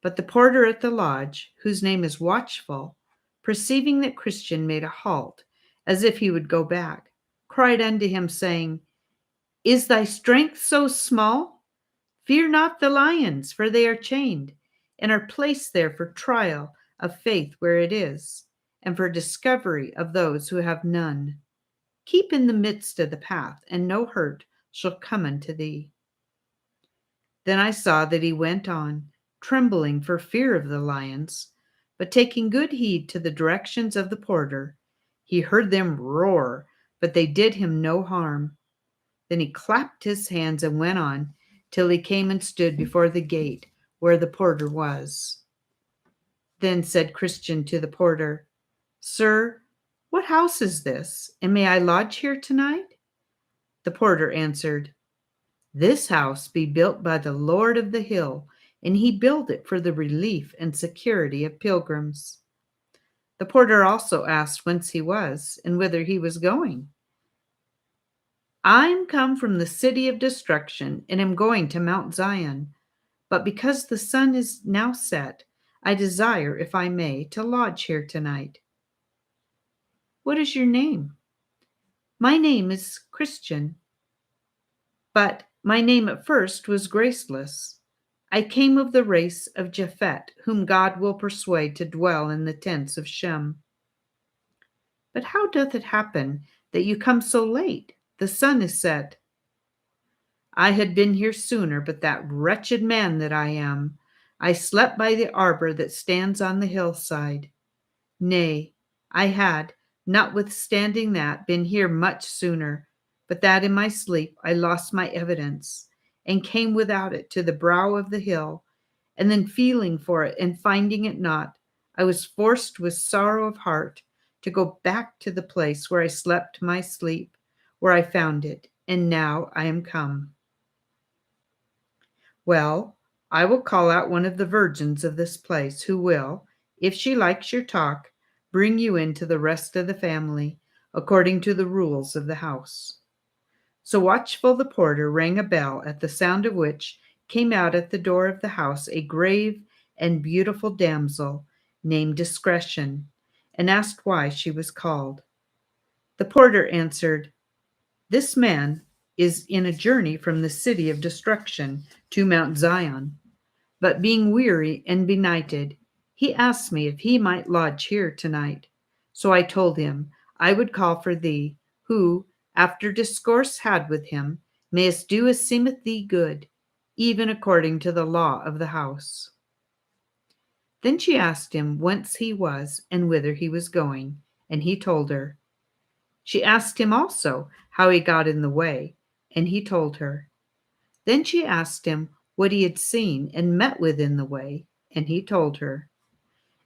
A: But the porter at the lodge, whose name is Watchful, perceiving that Christian made a halt, as if he would go back, cried unto him, saying, Is thy strength so small? Fear not the lions, for they are chained, and are placed there for trial of faith where it is, and for discovery of those who have none. Keep in the midst of the path, and no hurt shall come unto thee. Then I saw that he went on, trembling for fear of the lions, but taking good heed to the directions of the porter. He heard them roar, but they did him no harm. Then he clapped his hands and went on, till he came and stood before the gate where the porter was. Then said Christian to the porter, Sir, what house is this, and may I lodge here tonight? The porter answered, This house be built by the Lord of the hill, and he built it for the relief and security of pilgrims. The porter also asked whence he was, and whither he was going. I am come from the city of destruction, and am going to Mount Zion. But because the sun is now set, I desire, if I may, to lodge here tonight. What is your name? My name is Christian, but my name at first was Graceless. I came of the race of Japhet, whom God will persuade to dwell in the tents of Shem. But how doth it happen that you come so late? The sun is set. I had been here sooner, but that wretched man that I am, I slept by the arbor that stands on the hillside. Nay, I had, notwithstanding that, been here much sooner, but that in my sleep I lost my evidence, and came without it to the brow of the hill, and then feeling for it and finding it not, I was forced with sorrow of heart to go back to the place where I slept my sleep, where I found it, and now I am come. Well, I will call out one of the virgins of this place, who will, if she likes your talk, bring you into the rest of the family, according to the rules of the house. So Watchful the porter rang a bell, at the sound of which came out at the door of the house a grave and beautiful damsel named Discretion, and asked why she was called. The porter answered, This man is in a journey from the city of destruction to Mount Zion, but being weary and benighted, he asked me if he might lodge here tonight. So I told him I would call for thee, who, after discourse had with him, mayest do as seemeth thee good, even according to the law of the house. Then she asked him whence he was and whither he was going, and he told her. She asked him also how he got in the way, and he told her. Then she asked him what he had seen and met with in the way, and he told her.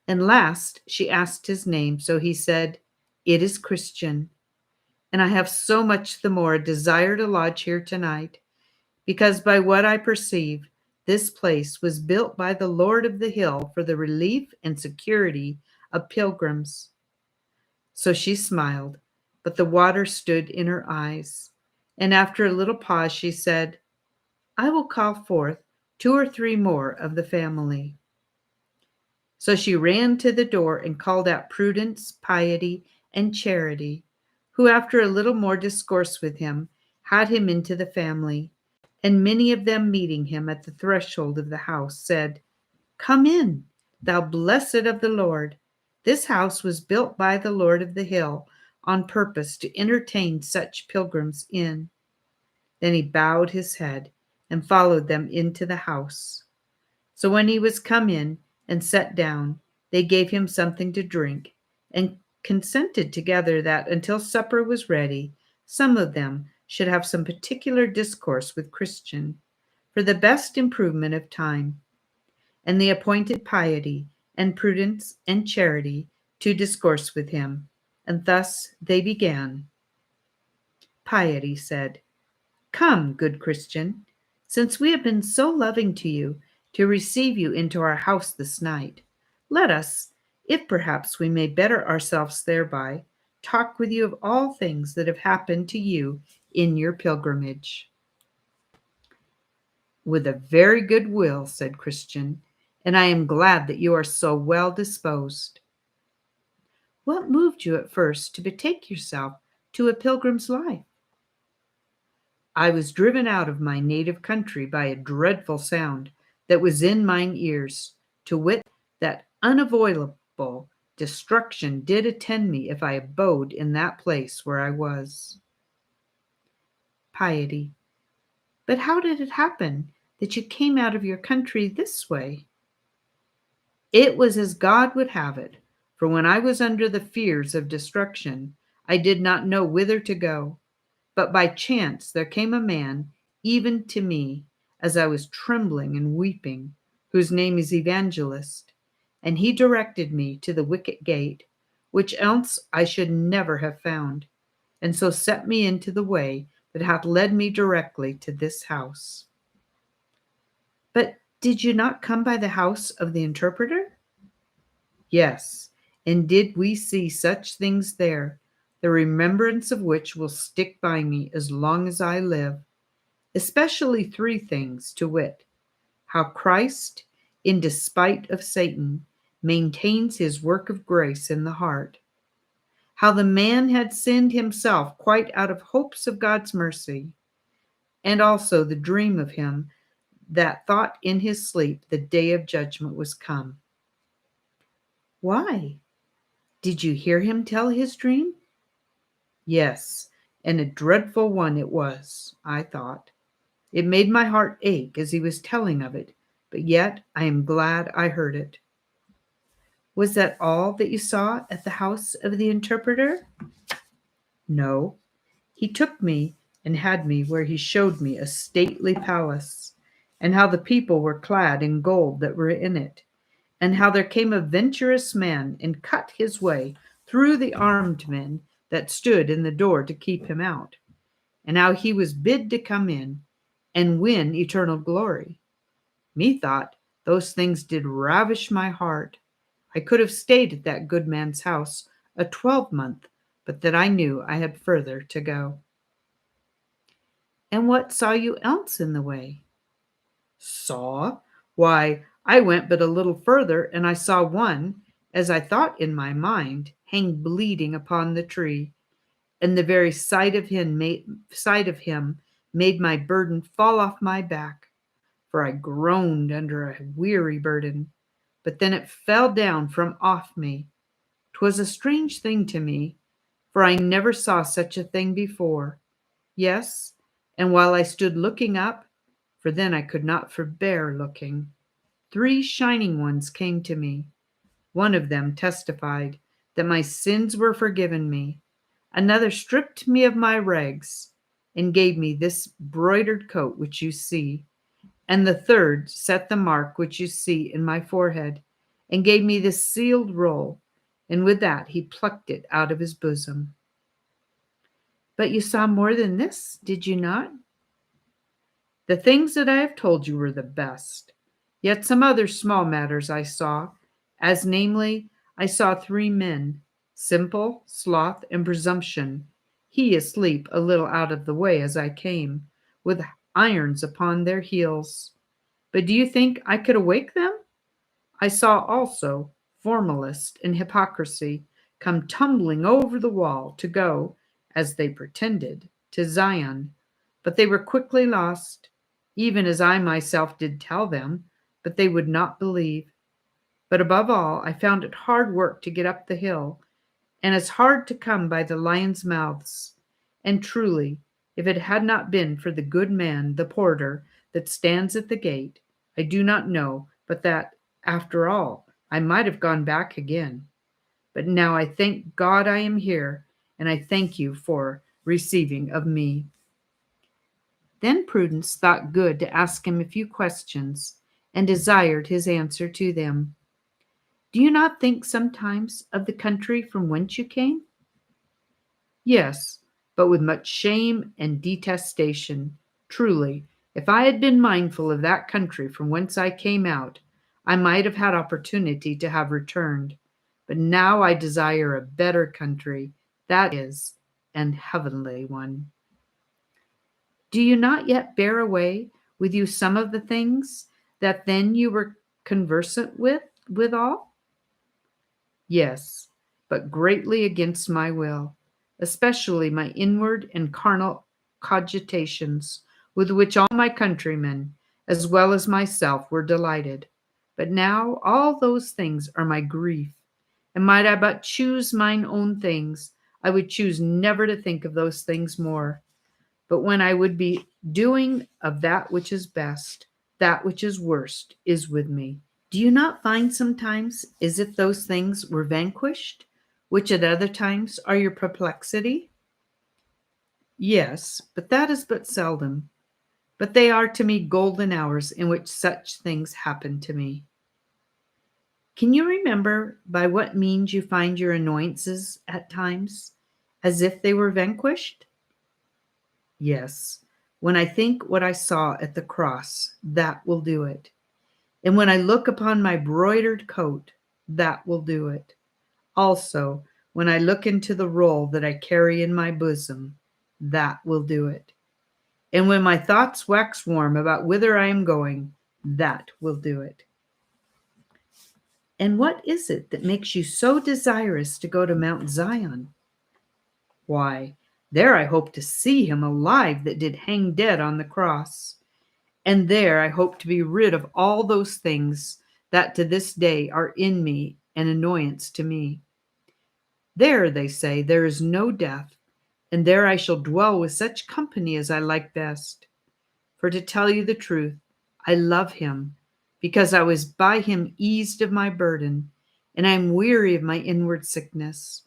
A: And last she asked his name, so he said, It is Christian, and I have so much the more desire to lodge here tonight, because by what I perceive, this place was built by the Lord of the hill for the relief and security of pilgrims. So she smiled, but the water stood in her eyes, and after a little pause she said, I will call forth 2 or 3 more of the family. So she ran to the door and called out Prudence, Piety, and Charity, who after a little more discourse with him, had him into the family, and many of them meeting him at the threshold of the house said, Come in, thou blessed of the Lord. This house was built by the Lord of the hill on purpose to entertain such pilgrims in. Then he bowed his head and followed them into the house. So when he was come in and sat down, they gave him something to drink, and consented together that until supper was ready, some of them should have some particular discourse with Christian, for the best improvement of time, and the appointed Piety and Prudence and Charity to discourse with him. And thus they began. Piety said, "Come, good Christian, since we have been so loving to you to receive you into our house this night, let us, if perhaps we may better ourselves thereby, talk with you of all things that have happened to you in your pilgrimage." "With a very good will," said Christian, "and I am glad that you are so well disposed. What moved you at first to betake yourself to a pilgrim's life?" "I was driven out of my native country by a dreadful sound that was in mine ears, to wit, that unavoidable destruction did attend me if I abode in that place where I was." Piety. "But how did it happen that you came out of your country this way?" "It was as God would have it, for when I was under the fears of destruction, I did not know whither to go. But by chance there came a man, even to me, as I was trembling and weeping, whose name is Evangelist, and he directed me to the wicket gate, which else I should never have found, and so set me into the way that hath led me directly to this house." "But did you not come by the house of the interpreter?" "Yes, and did we see such things there, the remembrance of which will stick by me as long as I live, especially three things, to wit, how Christ, in despite of Satan, maintains his work of grace in the heart; how the man had sinned himself quite out of hopes of God's mercy; and also the dream of him that thought in his sleep the day of judgment was come." "Why? Did you hear him tell his dream?" "Yes, and a dreadful one it was, I thought. It made my heart ache as he was telling of it, but yet I am glad I heard it." "Was that all that you saw at the house of the interpreter?" "No. He took me and had me where he showed me a stately palace, and how the people were clad in gold that were in it, and how there came a venturous man and cut his way through the armed men that stood in the door to keep him out, and how he was bid to come in and win eternal glory. Methought those things did ravish my heart. I could have stayed at that good man's house a twelvemonth, but that I knew I had further to go." "And what saw you else in the way?" "Saw? Why, I went but a little further, and I saw one, as I thought in my mind, hang bleeding upon the tree, and the very sight of him made my burden fall off my back, for I groaned under a weary burden, but then it fell down from off me. 'Twas a strange thing to me, for I never saw such a thing before. Yes, and while I stood looking up, for then I could not forbear looking, three shining ones came to me. One of them testified that my sins were forgiven me. Another stripped me of my rags and gave me this broidered coat which you see, and the third set the mark which you see in my forehead and gave me this sealed roll, and with that he plucked it out of his bosom." "But you saw more than this, did you not?" "The things that I have told you were the best. Yet some other small matters I saw, as namely, I saw three men, Simple, Sloth, and Presumption, he asleep a little out of the way as I came, with irons upon their heels. But do you think I could awake them? I saw also Formalist and Hypocrisy come tumbling over the wall to go, as they pretended, to Zion, but they were quickly lost, even as I myself did tell them, but they would not believe. But above all, I found it hard work to get up the hill, and as hard to come by the lions' mouths. And truly, if it had not been for the good man, the porter, that stands at the gate, I do not know but that, after all, I might have gone back again. But now I thank God I am here, and I thank you for receiving of me." Then Prudence thought good to ask him a few questions, and desired his answer to them. Do you not think sometimes of the country from whence you came? Yes, but with much shame and detestation. Truly, if I had been mindful of that country from whence I came out, I might have had opportunity to have returned. But now I desire a better country, that is, an heavenly one. Do you not yet bear away with you some of the things that then you were conversant with withal? Yes, but greatly against my will, especially my inward and carnal cogitations, with which all my countrymen, as well as myself, were delighted. But now all those things are my grief, and might I but choose mine own things, I would choose never to think of those things more. But when I would be doing of that which is best, that which is worst is with me. Do you not find sometimes as if those things were vanquished, which at other times are your perplexity? Yes, but that is but seldom. But they are to me golden hours in which such things happen to me. Can you remember by what means you find your annoyances at times, as if they were vanquished? Yes, when I think what I saw at the cross, that will do it. And when I look upon my broidered coat, that will do it. Also, when I look into the roll that I carry in my bosom, that will do it. And when my thoughts wax warm about whither I am going, that will do it. And what is it that makes you so desirous to go to Mount Zion? Why, there I hope to see him alive that did hang dead on the cross. And there I hope to be rid of all those things that to this day are in me an annoyance to me. There, they say, there is no death, and there I shall dwell with such company as I like best. For to tell you the truth, I love him, because I was by him eased of my burden, and I am weary of my inward sickness.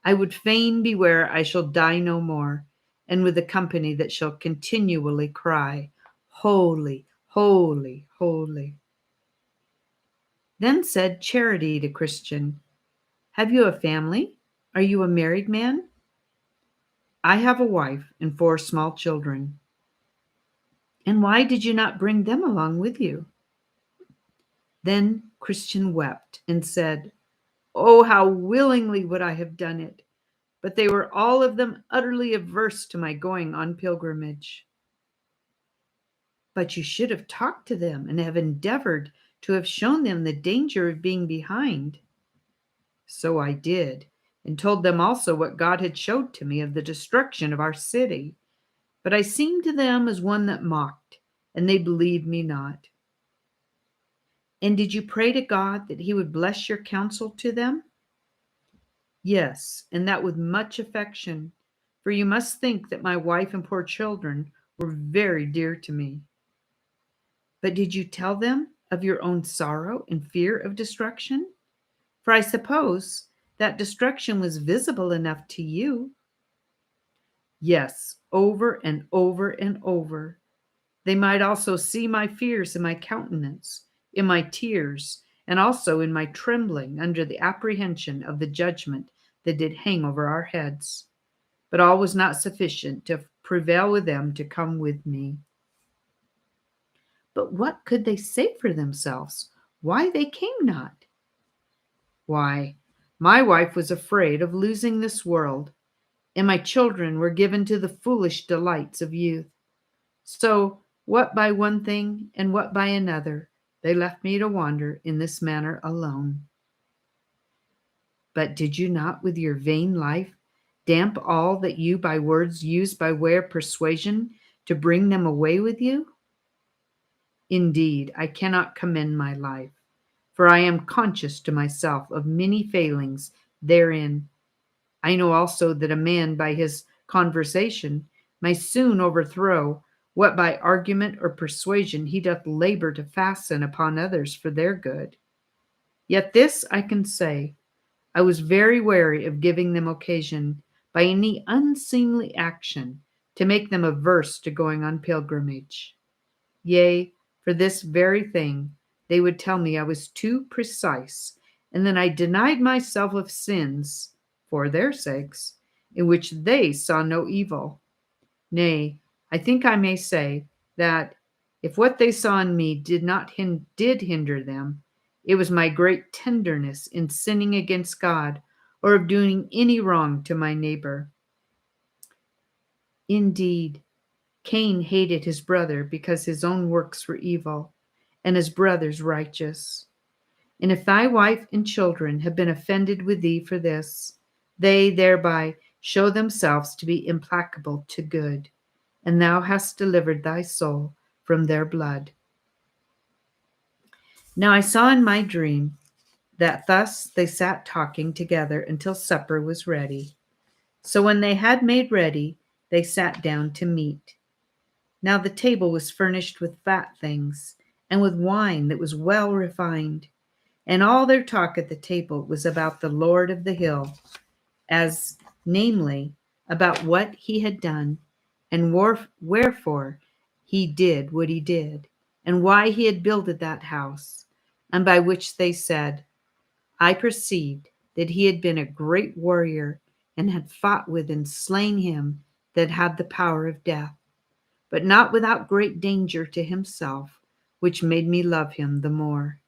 A: I would fain be where I shall die no more, and with a company that shall continually cry, Holy, holy, holy. Then said Charity to Christian, Have you a family? Are you a married man? I have a wife and 4 small children. And why did you not bring them along with you? Then Christian wept and said, Oh, how willingly would I have done it! But they were all of them utterly averse to my going on pilgrimage. But you should have talked to them and have endeavored to have shown them the danger of being behind. So I did, and told them also what God had showed to me of the destruction of our city. But I seemed to them as one that mocked, and they believed me not. And did you pray to God that he would bless your counsel to them? Yes, and that with much affection, for you must think that my wife and poor children were very dear to me. But did you tell them of your own sorrow and fear of destruction? For I suppose that destruction was visible enough to you. Yes, over and over and over. They might also see my fears in my countenance, in my tears, and also in my trembling under the apprehension of the judgment that did hang over our heads. But all was not sufficient to prevail with them to come with me. But what could they say for themselves? Why they came not? Why, my wife was afraid of losing this world, and my children were given to the foolish delights of youth. So, what by one thing and what by another, they left me to wander in this manner alone. But did you not with your vain life damp all that you by words used by way of persuasion to bring them away with you? Indeed, I cannot commend my life, for I am conscious to myself of many failings therein. I know also that a man by his conversation may soon overthrow what by argument or persuasion he doth labor to fasten upon others for their good. Yet this I can say, I was very wary of giving them occasion by any unseemly action to make them averse to going on pilgrimage. Yea, for this very thing, they would tell me I was too precise, and that I denied myself of sins, for their sakes, in which they saw no evil. Nay, I think I may say that if what they saw in me did hinder them, it was my great tenderness in sinning against God, or of doing any wrong to my neighbor. Indeed, Cain hated his brother because his own works were evil, and his brother's righteous. And if thy wife and children have been offended with thee for this, they thereby show themselves to be implacable to good, and thou hast delivered thy soul from their blood. Now I saw in my dream that thus they sat talking together until supper was ready. So when they had made ready, they sat down to meat. Now the table was furnished with fat things, and with wine that was well refined. And all their talk at the table was about the Lord of the hill, as namely, about what he had done, and wherefore he did what he did, and why he had builded that house, and by which they said, I perceived that he had been a great warrior, and had fought with and slain him that had the power of death, but not without great danger to himself, which made me love him the more.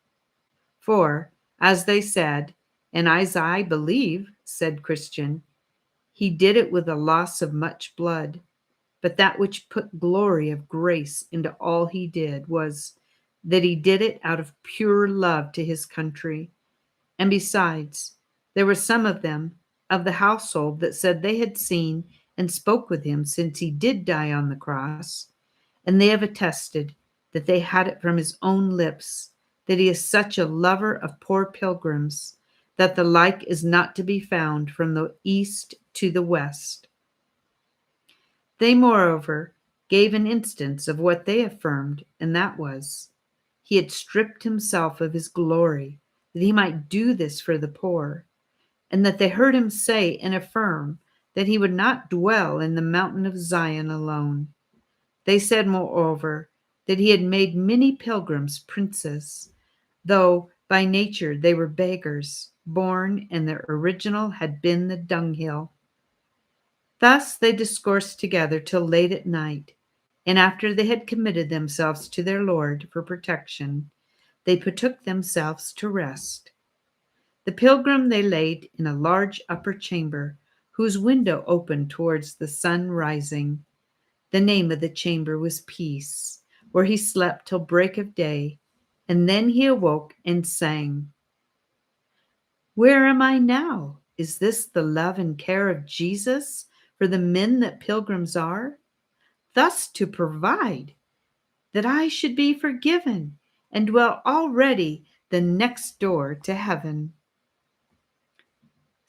A: For, as they said, and as I believe, said Christian, he did it with the loss of much blood, but that which put glory of grace into all he did was that he did it out of pure love to his country. And besides, there were some of them of the household that said they had seen and spoke with him since he did die on the cross, and they have attested that they had it from his own lips, that he is such a lover of poor pilgrims, that the like is not to be found from the east to the west. They, moreover, gave an instance of what they affirmed, and that was, he had stripped himself of his glory, that he might do this for the poor, and that they heard him say and affirm that he would not dwell in the mountain of Zion alone. They said, moreover, that he had made many pilgrims princes, though by nature they were beggars, born, and their original had been the dunghill. Thus they discoursed together till late at night, and after they had committed themselves to their Lord for protection, they betook themselves to rest. The pilgrim they laid in a large upper chamber, whose window opened towards the sun rising. The name of the chamber was Peace, where he slept till break of day, and then he awoke and sang, Where am I now? Is this the love and care of Jesus for the men that pilgrims are? Thus to provide that I should be forgiven and dwell already the next door to heaven.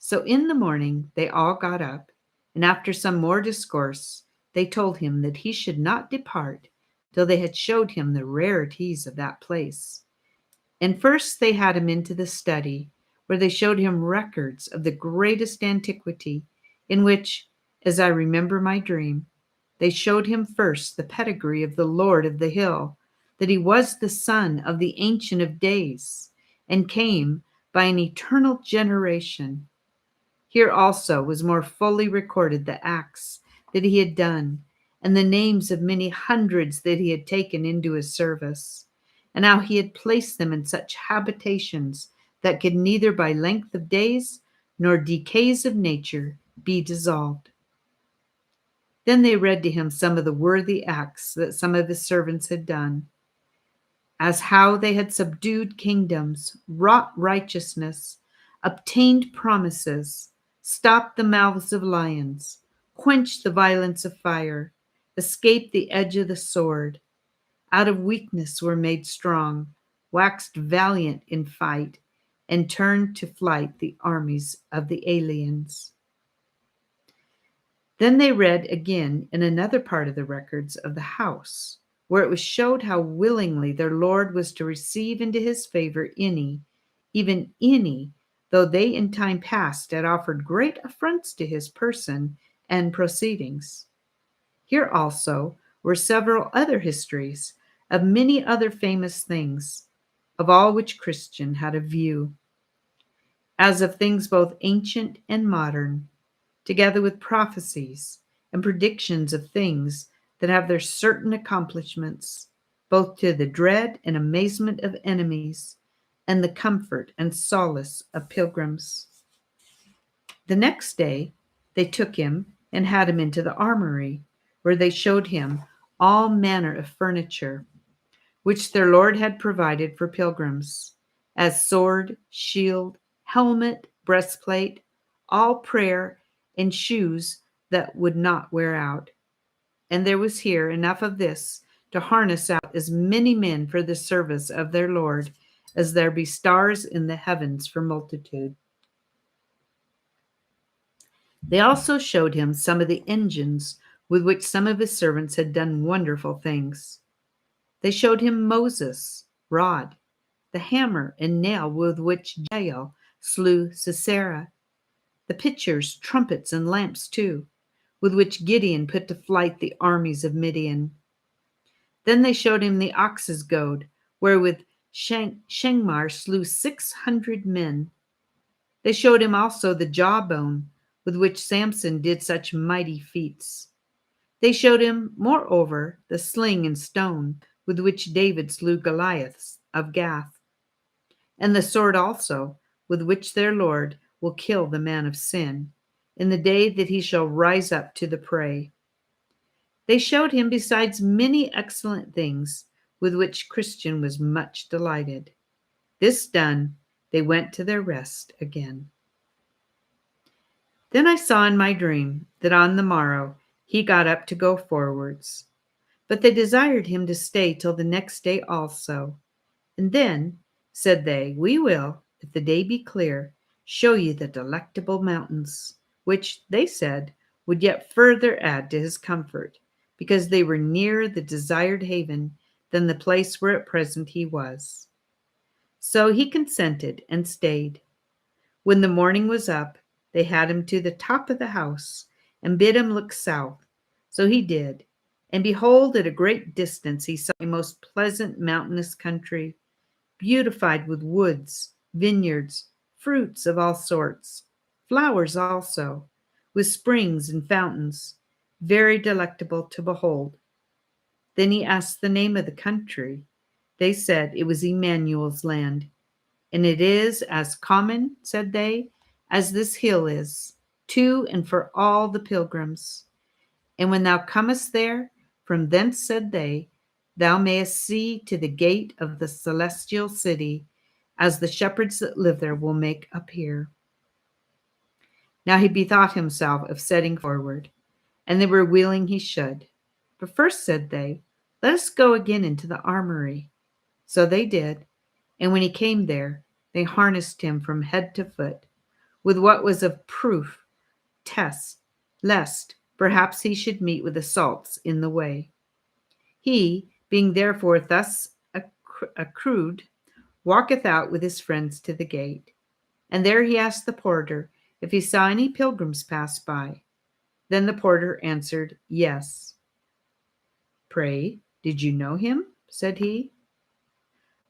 A: So in the morning they all got up, and after some more discourse, they told him that he should not depart till they had showed him the rarities of that place. And first they had him into the study, where they showed him records of the greatest antiquity, in which, as I remember my dream, they showed him first the pedigree of the Lord of the hill, that he was the son of the Ancient of Days, and came by an eternal generation. Here also was more fully recorded the acts that he had done, and the names of many hundreds that he had taken into his service, and how he had placed them in such habitations that could neither by length of days nor decays of nature be dissolved. Then they read to him some of the worthy acts that some of his servants had done, as how they had subdued kingdoms, wrought righteousness, obtained promises, stopped the mouths of lions, quenched the violence of fire, escaped the edge of the sword, out of weakness were made strong, waxed valiant in fight, and turned to flight the armies of the aliens. Then they read again in another part of the records of the house, where it was showed how willingly their Lord was to receive into his favor any, even any, though they in time past had offered great affronts to his person and proceedings. Here also were several other histories of many other famous things, of all which Christian had a view, as of things both ancient and modern, together with prophecies and predictions of things that have their certain accomplishments, both to the dread and amazement of enemies, and the comfort and solace of pilgrims. The next day they took him and had him into the armory, where they showed him all manner of furniture, which their Lord had provided for pilgrims, as sword, shield, helmet, breastplate, all prayer, and shoes that would not wear out. And there was here enough of this to harness out as many men for the service of their Lord as there be stars in the heavens for multitude. They also showed him some of the engines with which some of his servants had done wonderful things. They showed him Moses' rod, the hammer and nail with which Jael slew Sisera, the pitchers, trumpets, and lamps too, with which Gideon put to flight the armies of Midian. Then they showed him the ox's goad, wherewith Shengmar slew 600 men. They showed him also the jawbone, with which Samson did such mighty feats. They showed him, moreover, the sling and stone, with which David slew Goliath of Gath, and the sword also, with which their Lord will kill the man of sin, in the day that he shall rise up to the prey. They showed him besides many excellent things, with which Christian was much delighted. This done, they went to their rest again. Then I saw in my dream that on the morrow he got up to go forwards. But they desired him to stay till the next day also. And then said they, We will, if the day be clear, show you the Delectable mountains, which, they said, would yet further add to his comfort, because they were nearer the desired haven than the place where at present he was. So he consented and stayed. When the morning was up, they had him to the top of the house, and bid him look south. So he did. And behold, at a great distance he saw a most pleasant mountainous country, beautified with woods, vineyards, fruits of all sorts, flowers also, with springs and fountains, very delectable to behold. Then he asked the name of the country. They said it was Emmanuel's land. And it is as common, said they, as this hill is, to and for all the pilgrims. And when thou comest there, from thence, said they, thou mayest see to the gate of the celestial city, as the shepherds that live there will make appear. Now he bethought himself of setting forward, and they were willing he should. But first, said they, let us go again into the armory. So they did, and when he came there, they harnessed him from head to foot, with what was of proof, test, lest perhaps he should meet with assaults in the way. He, being therefore thus accrued, walketh out with his friends to the gate. And there he asked the porter if he saw any pilgrims pass by. Then the porter answered, Yes. Pray, did you know him? Said he.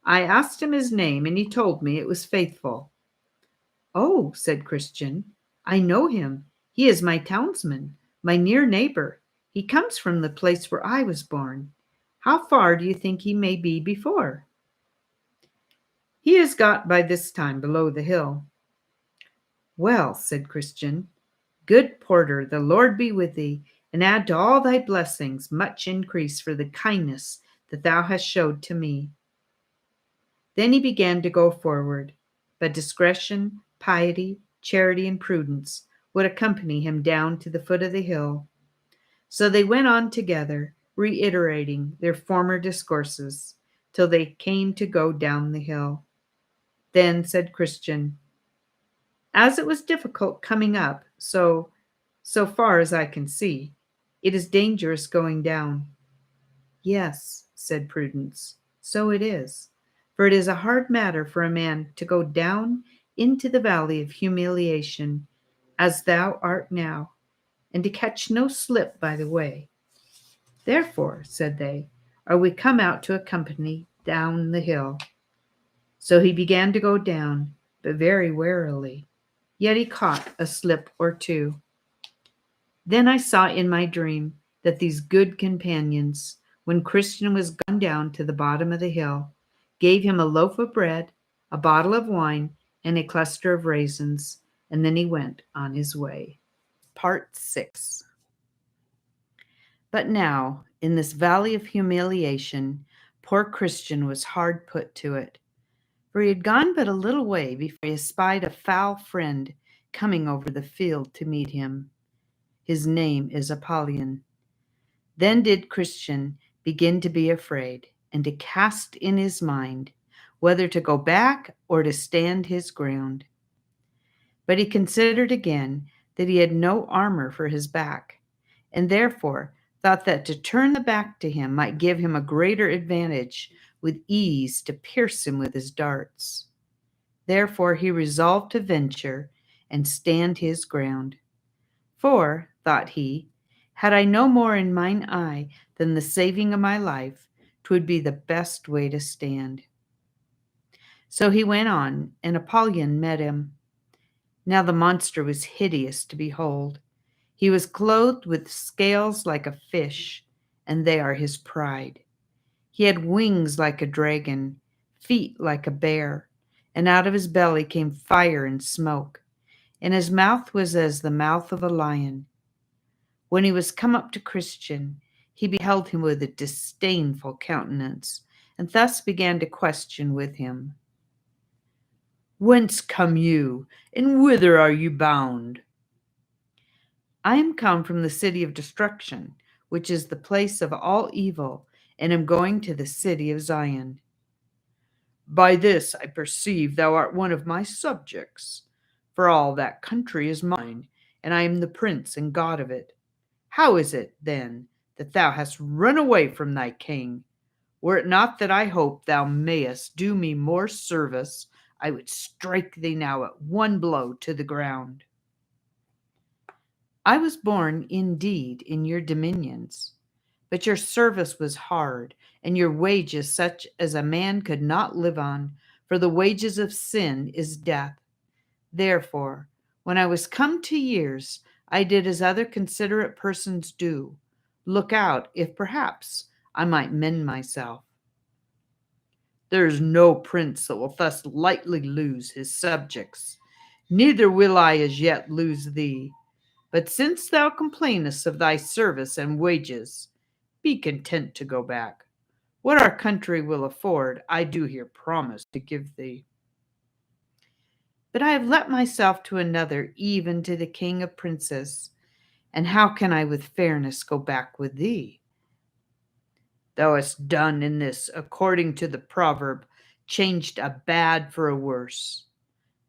A: I asked him his name, and he told me it was Faithful. Oh, said Christian, I know him. He is my townsman, my near neighbor. He comes from the place where I was born. How far do you think he may be before? He has got by this time below the hill. Well, said Christian, good porter, the Lord be with thee, and add to all thy blessings much increase for the kindness that thou hast showed to me. Then he began to go forward, but discretion, piety, charity, and prudence would accompany him down to the foot of the hill. So they went on together, reiterating their former discourses, till they came to go down the hill. Then said Christian, As it was difficult coming up, so far as I can see, it is dangerous going down. Yes, said Prudence, so it is, for it is a hard matter for a man to go down into the valley of humiliation, as thou art now, and to catch no slip by the way. Therefore, said they, are we come out to accompany down the hill. So he began to go down, but very warily. Yet he caught a slip or two. Then I saw in my dream that these good companions, when Christian was gone down to the bottom of the hill, gave him a loaf of bread, a bottle of wine, and a cluster of raisins, and then he went on his way. Part 6. But now, in this valley of humiliation, poor Christian was hard put to it, for he had gone but a little way before he espied a foul friend coming over the field to meet him. His name is Apollyon. Then did Christian begin to be afraid, and to cast in his mind whether to go back or to stand his ground. But he considered again that he had no armor for his back, and therefore thought that to turn the back to him might give him a greater advantage with ease to pierce him with his darts. Therefore he resolved to venture and stand his ground. For, thought he, had I no more in mine eye than the saving of my life, 'twould be the best way to stand. So he went on, and Apollyon met him. Now the monster was hideous to behold. He was clothed with scales like a fish, and they are his pride. He had wings like a dragon, feet like a bear, and out of his belly came fire and smoke, and his mouth was as the mouth of a lion. When he was come up to Christian, he beheld him with a disdainful countenance, and thus began to question with him. Whence come you, and whither are you bound? I am come from the city of destruction, which is the place of all evil, and am going to the city of Zion. By this I perceive thou art one of my subjects, for all that country is mine, and I am the prince and god of it. How is it, then, that thou hast run away from thy king? Were it not that I hope thou mayest do me more service, I would strike thee now at one blow to the ground. I was born, indeed, in your dominions, but your service was hard, and your wages such as a man could not live on, for the wages of sin is death. Therefore, when I was come to years, I did as other considerate persons do, look out if perhaps I might mend myself. There is no prince that will thus lightly lose his subjects, neither will I as yet lose thee. But since thou complainest of thy service and wages, be content to go back. What our country will afford, I do here promise to give thee. But I have let myself to another, even to the king of princes, and how can I with fairness go back with thee? Thou hast done in this according to the proverb, changed a bad for a worse.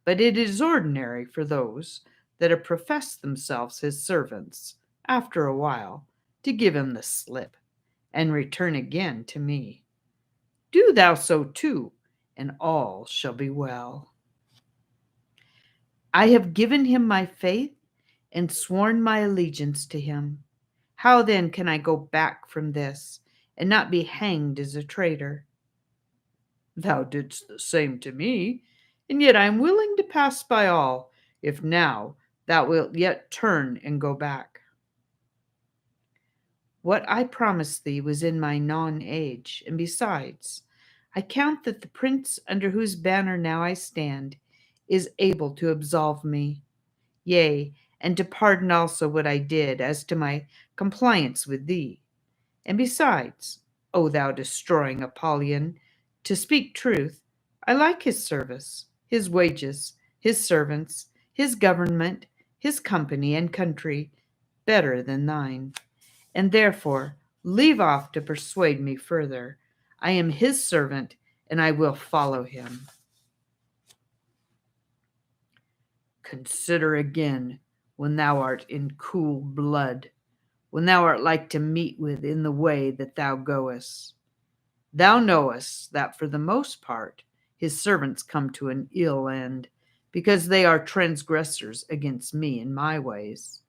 A: But it is ordinary for those that have professed themselves his servants, after a while, to give him the slip, and return again to me. Do thou so too, and all shall be well. I have given him my faith and sworn my allegiance to him. How then can I go back from this and not be hanged as a traitor? Thou didst the same to me, and yet I am willing to pass by all, if now thou wilt yet turn and go back. What I promised thee was in my non-age, and besides, I count that the prince under whose banner now I stand is able to absolve me, yea, and to pardon also what I did as to my compliance with thee. And besides, O thou destroying Apollyon, to speak truth, I like his service, his wages, his servants, his government, his company and country better than thine. And therefore leave off to persuade me further. I am his servant, and I will follow him. Consider again when thou art in cool blood, when thou art like to meet with in the way that thou goest. Thou knowest that for the most part his servants come to an ill end, because they are transgressors against me in my ways.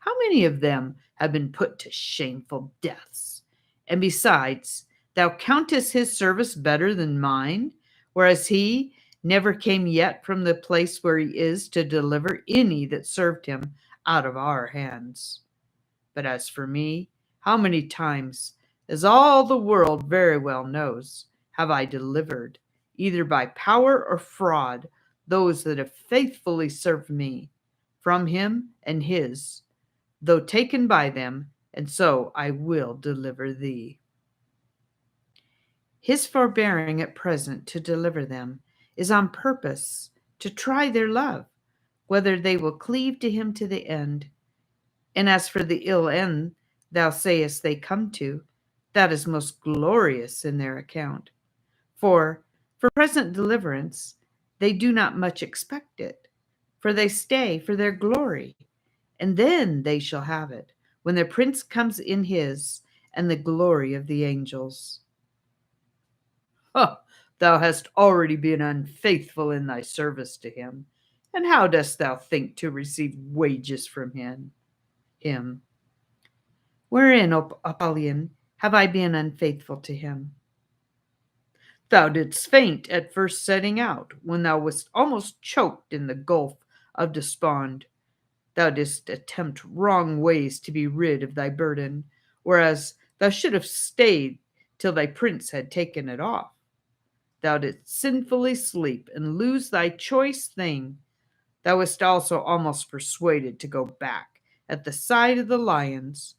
A: How many of them have been put to shameful deaths? And besides, thou countest his service better than mine, whereas he never came yet from the place where he is to deliver any that served him out of our hands. But as for me, how many times, as all the world very well knows, have I delivered, either by power or fraud, those that have faithfully served me, from him and his, though taken by them, and so I will deliver thee. His forbearing at present to deliver them is on purpose to try their love, whether they will cleave to him to the end. And as for the ill end thou sayest they come to, that is most glorious in their account. For present deliverance they do not much expect it, for they stay for their glory, and then they shall have it, when their prince comes in his, and the glory of the angels. Thou hast already been unfaithful in thy service to him, and how dost thou think to receive wages from him? Wherein, O Apollyon, have I been unfaithful to him? Thou didst faint at first setting out, when thou wast almost choked in the gulf of despond. Thou didst attempt wrong ways to be rid of thy burden, whereas thou should have stayed till thy prince had taken it off. Thou didst sinfully sleep and lose thy choice thing. Thou wast also almost persuaded to go back at the sight of the lions.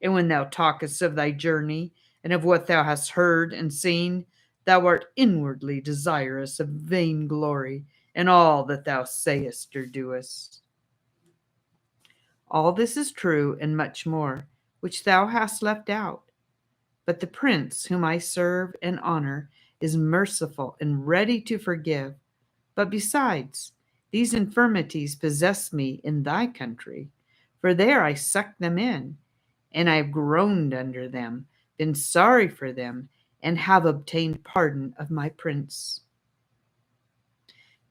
A: And when thou talkest of thy journey and of what thou hast heard and seen, thou art inwardly desirous of vain glory in all that thou sayest or doest. All this is true and much more, which thou hast left out. But the prince whom I serve and honor is merciful and ready to forgive. But besides, these infirmities possess me in thy country, for there I sucked them in, and I have groaned under them, been sorry for them, and have obtained pardon of my prince.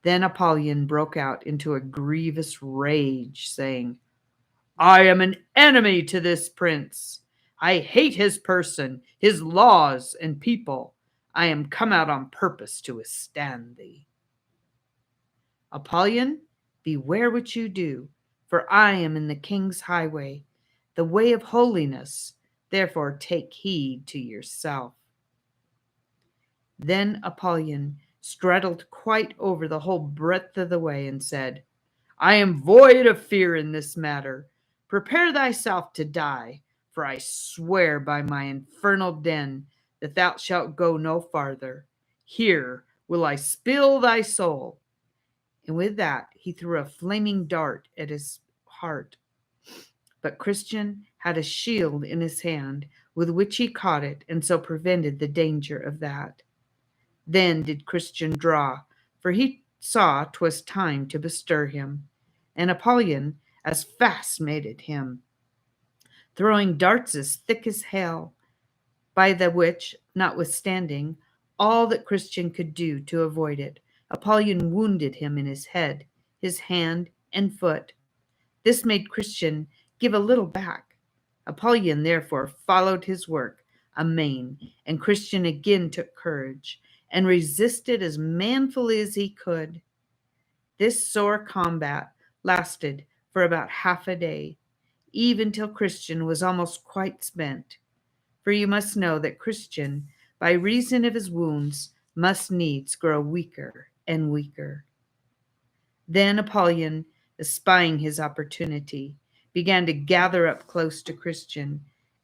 A: Then Apollyon broke out into a grievous rage, saying, I am an enemy to this prince. I hate his person, his laws, and people. I am come out on purpose to withstand thee. Apollyon, beware what you do, for I am in the king's highway, the way of holiness. Therefore take heed to yourself. Then Apollyon straddled quite over the whole breadth of the way and said, I am void of fear in this matter. Prepare thyself to die, for I swear by my infernal den that thou shalt go no farther. Here will I spill thy soul. And with that he threw a flaming dart at his heart. But Christian had a shield in his hand, with which he caught it, and so prevented the danger of that. Then did Christian draw, for he saw 'twas time to bestir him, and Apollyon as fast made at him, throwing darts as thick as hail, by the which, notwithstanding all that Christian could do to avoid it, Apollyon wounded him in his head, his hand, and foot. This made Christian give a little back. Apollyon therefore followed his work amain, and Christian again took courage, and resisted as manfully as he could. This sore combat lasted for about half a day, even till Christian was almost quite spent. For you must know that Christian, by reason of his wounds, must needs grow weaker and weaker. Then Apollyon, espying his opportunity, began to gather up close to Christian,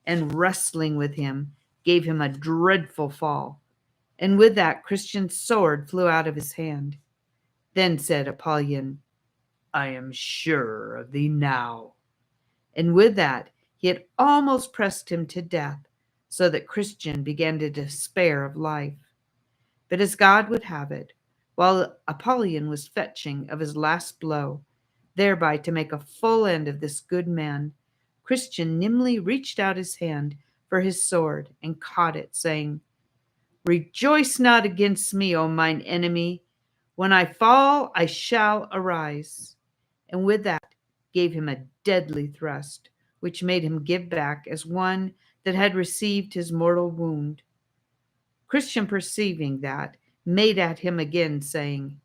A: and wrestling with him, gave him a dreadful fall. And with that Christian's sword flew out of his hand. Then said Apollyon, I am sure of thee now. And with that he had almost pressed him to death, so that Christian began to despair of life. But as God would have it, while Apollyon was fetching of his last blow, thereby to make a full end of this good man, Christian nimbly reached out his hand for his sword and caught it, saying, Rejoice not against me, O mine enemy. When I fall, I shall arise. And with that, gave him a deadly thrust, which made him give back as one that had received his mortal wound. Christian, perceiving that, made at him again, saying,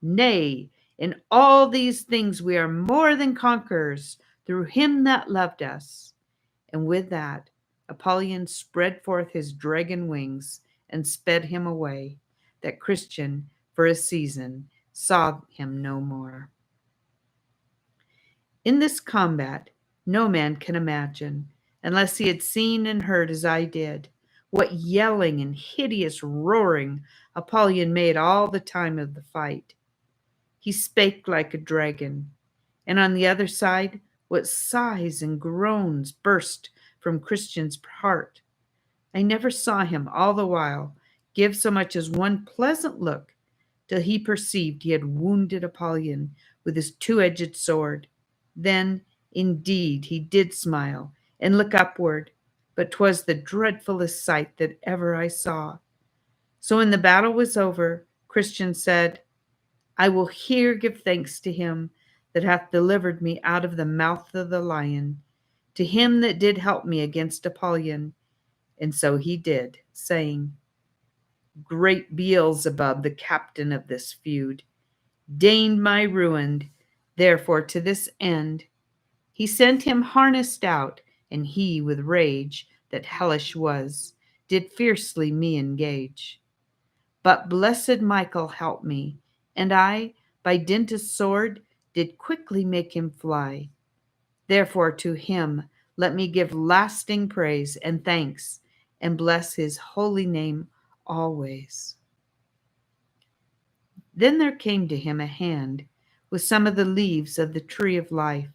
A: Nay, in all these things we are more than conquerors through him that loved us. And with that, Apollyon spread forth his dragon wings and sped him away, that Christian, for a season, saw him no more. In this combat, no man can imagine, unless he had seen and heard as I did, what yelling and hideous roaring Apollyon made all the time of the fight. He spake like a dragon, and on the other side, what sighs and groans burst from Christian's heart. I never saw him all the while give so much as one pleasant look, till he perceived he had wounded Apollyon with his two-edged sword. Then, indeed, he did smile and look upward, but 'twas the dreadfulest sight that ever I saw. So when the battle was over, Christian said, I will here give thanks to him that hath delivered me out of the mouth of the lion, to him that did help me against Apollyon. And so he did, saying, Great Beelzebub, the captain of this feud, deigned my ruin, therefore to this end he sent him harnessed out, and he with rage that hellish was, did fiercely me engage. But blessed Michael helped me, and I, by dint of sword, did quickly make him fly. Therefore to him let me give lasting praise and thanks, and bless his holy name always. Then there came to him a hand with some of the leaves of the tree of life,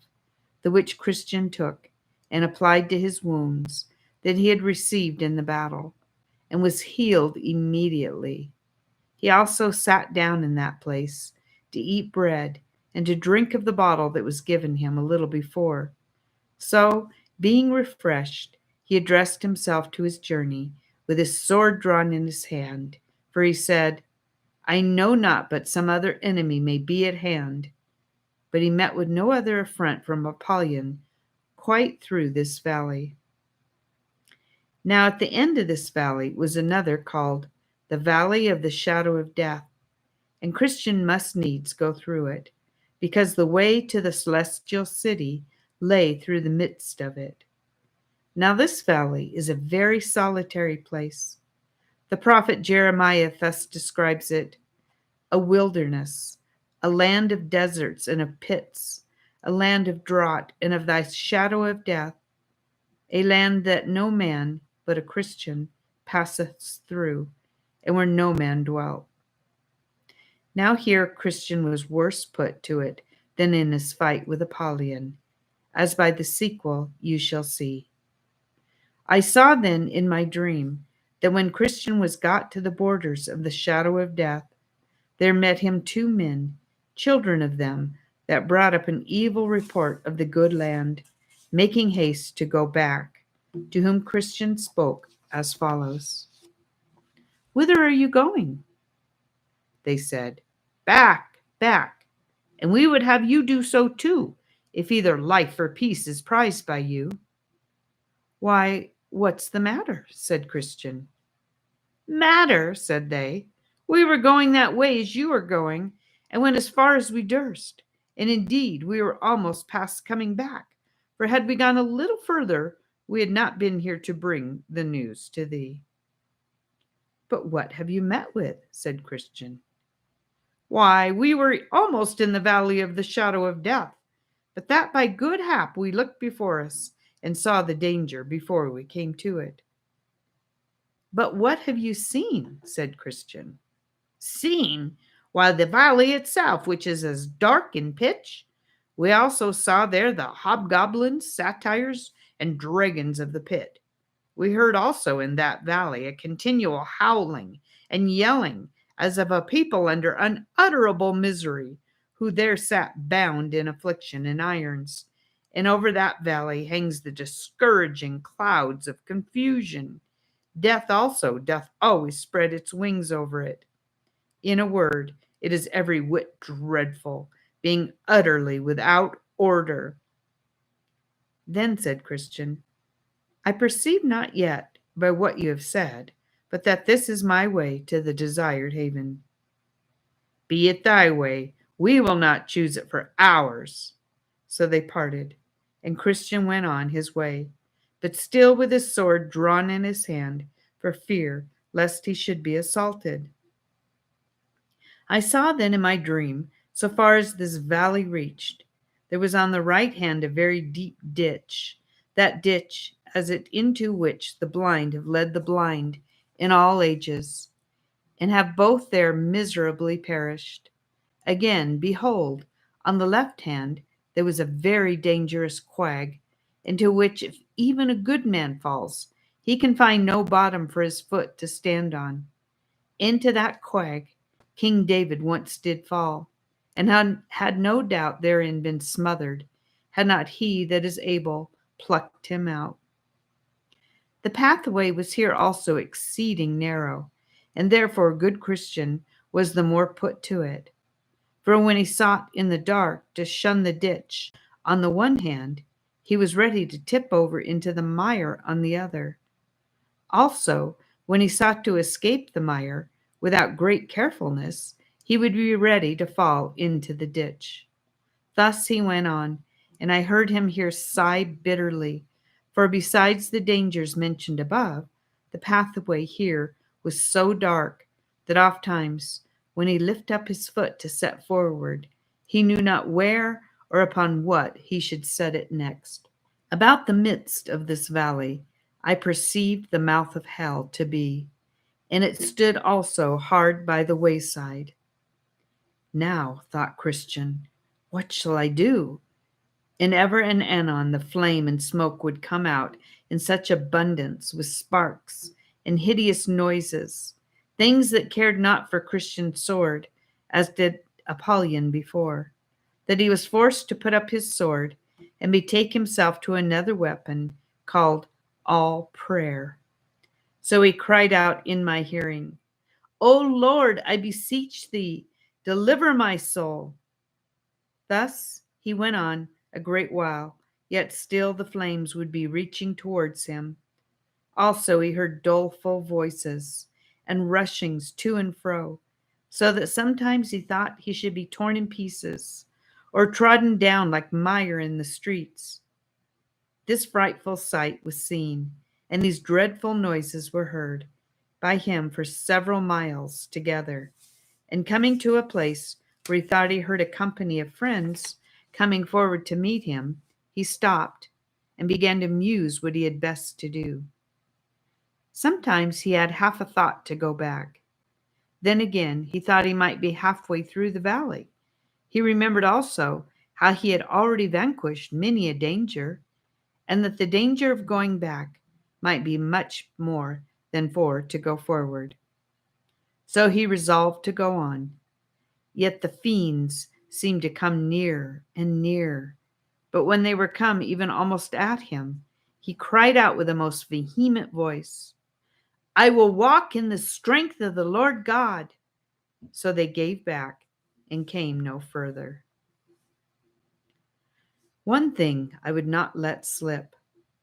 A: the which Christian took and applied to his wounds that he had received in the battle, and was healed immediately. He also sat down in that place to eat bread and to drink of the bottle that was given him a little before. So, being refreshed, he addressed himself to his journey with his sword drawn in his hand, for he said, I know not but some other enemy may be at hand. But he met with no other affront from Apollyon quite through this valley. Now at the end of this valley was another called the Valley of the Shadow of Death, and Christian must needs go through it, because the way to the celestial city lay through the midst of it. Now this valley is a very solitary place. The prophet Jeremiah thus describes it, a wilderness, a land of deserts and of pits, a land of drought and of thy shadow of death, a land that no man but a Christian passeth through, and where no man dwelt. Now here Christian was worse put to it than in his fight with Apollyon, as by the sequel you shall see. I saw then in my dream that when Christian was got to the borders of the shadow of death, there met him two men, children of them, that brought up an evil report of the good land, making haste to go back, to whom Christian spoke as follows. Whither are you going? They said, Back, back, and we would have you do so too, if either life or peace is prized by you. Why, what's the matter? Said Christian. Matter, said they. We were going that way as you are going, and went as far as we durst. And indeed, we were almost past coming back, for had we gone a little further, we had not been here to bring the news to thee. But what have you met with? Said Christian. Why, we were almost in the valley of the shadow of death, but that by good hap we looked before us, and saw the danger before we came to it. But what have you seen? Said Christian. Seen? Why, the valley itself, which is as dark in pitch. We also saw there the hobgoblins, satyrs, and dragons of the pit. We heard also in that valley a continual howling and yelling as of a people under unutterable misery, who there sat bound in affliction in irons. And over that valley hangs the discouraging clouds of confusion. Death also doth always spread its wings over it. In a word, it is every whit dreadful, being utterly without order. Then said Christian, I perceive not yet by what you have said, but that this is my way to the desired haven. Be it thy way, we will not choose it for ours. So they parted, and Christian went on his way, but still with his sword drawn in his hand, for fear lest he should be assaulted. I saw then in my dream, so far as this valley reached, there was on the right hand a very deep ditch, that ditch as it into which the blind have led the blind in all ages, and have both there miserably perished. Again, behold, on the left hand there was a very dangerous quag, into which if even a good man falls, he can find no bottom for his foot to stand on. Into that quag King David once did fall, and had no doubt therein been smothered, had not he that is able plucked him out. The pathway was here also exceeding narrow, and therefore good Christian was the more put to it. For when he sought in the dark to shun the ditch on the one hand, he was ready to tip over into the mire on the other. Also, when he sought to escape the mire without great carefulness, he would be ready to fall into the ditch. Thus he went on, and I heard him here sigh bitterly, for besides the dangers mentioned above, the pathway here was so dark that ofttimes, when he lifted up his foot to set forward, he knew not where or upon what he should set it next. About the midst of this valley I perceived the mouth of hell to be, and it stood also hard by the wayside. Now, thought Christian, what shall I do? And ever and anon the flame and smoke would come out in such abundance, with sparks and hideous noises, things that cared not for Christian's sword, as did Apollyon before, that he was forced to put up his sword and betake himself to another weapon called all prayer. So he cried out in my hearing, O Lord, I beseech thee, deliver my soul. Thus he went on a great while, yet still the flames would be reaching towards him. Also he heard doleful voices and rushings to and fro, so that sometimes he thought he should be torn in pieces, or trodden down like mire in the streets. This frightful sight was seen, and these dreadful noises were heard by him for several miles together. And coming to a place where he thought he heard a company of friends coming forward to meet him, he stopped and began to muse what he had best to do. Sometimes he had half a thought to go back. Then again, he thought he might be halfway through the valley. He remembered also how he had already vanquished many a danger, and that the danger of going back might be much more than for to go forward. So he resolved to go on. Yet the fiends seemed to come nearer and nearer. But when they were come even almost at him, he cried out with a most vehement voice, I will walk in the strength of the Lord God. So they gave back and came no further. One thing I would not let slip.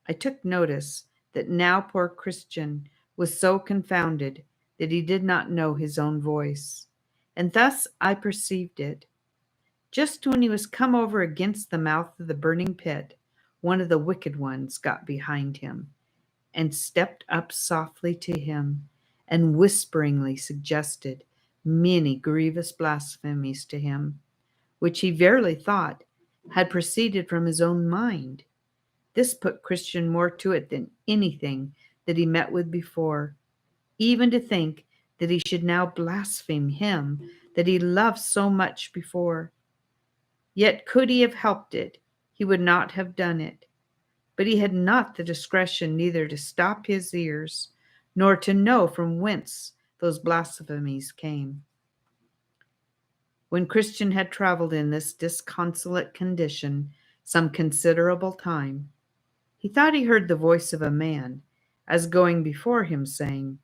A: I took notice that now poor Christian was so confounded that he did not know his own voice, and thus I perceived it. Just when he was come over against the mouth of the burning pit, one of the wicked ones got behind him, and stepped up softly to him, and whisperingly suggested many grievous blasphemies to him, which he verily thought had proceeded from his own mind. This put Christian more to it than anything that he met with before, even to think that he should now blaspheme him that he loved so much before. Yet could he have helped it, he would not have done it. But he had not the discretion neither to stop his ears, nor to know from whence those blasphemies came. When Christian had traveled in this disconsolate condition some considerable time, he thought he heard the voice of a man, as going before him, saying,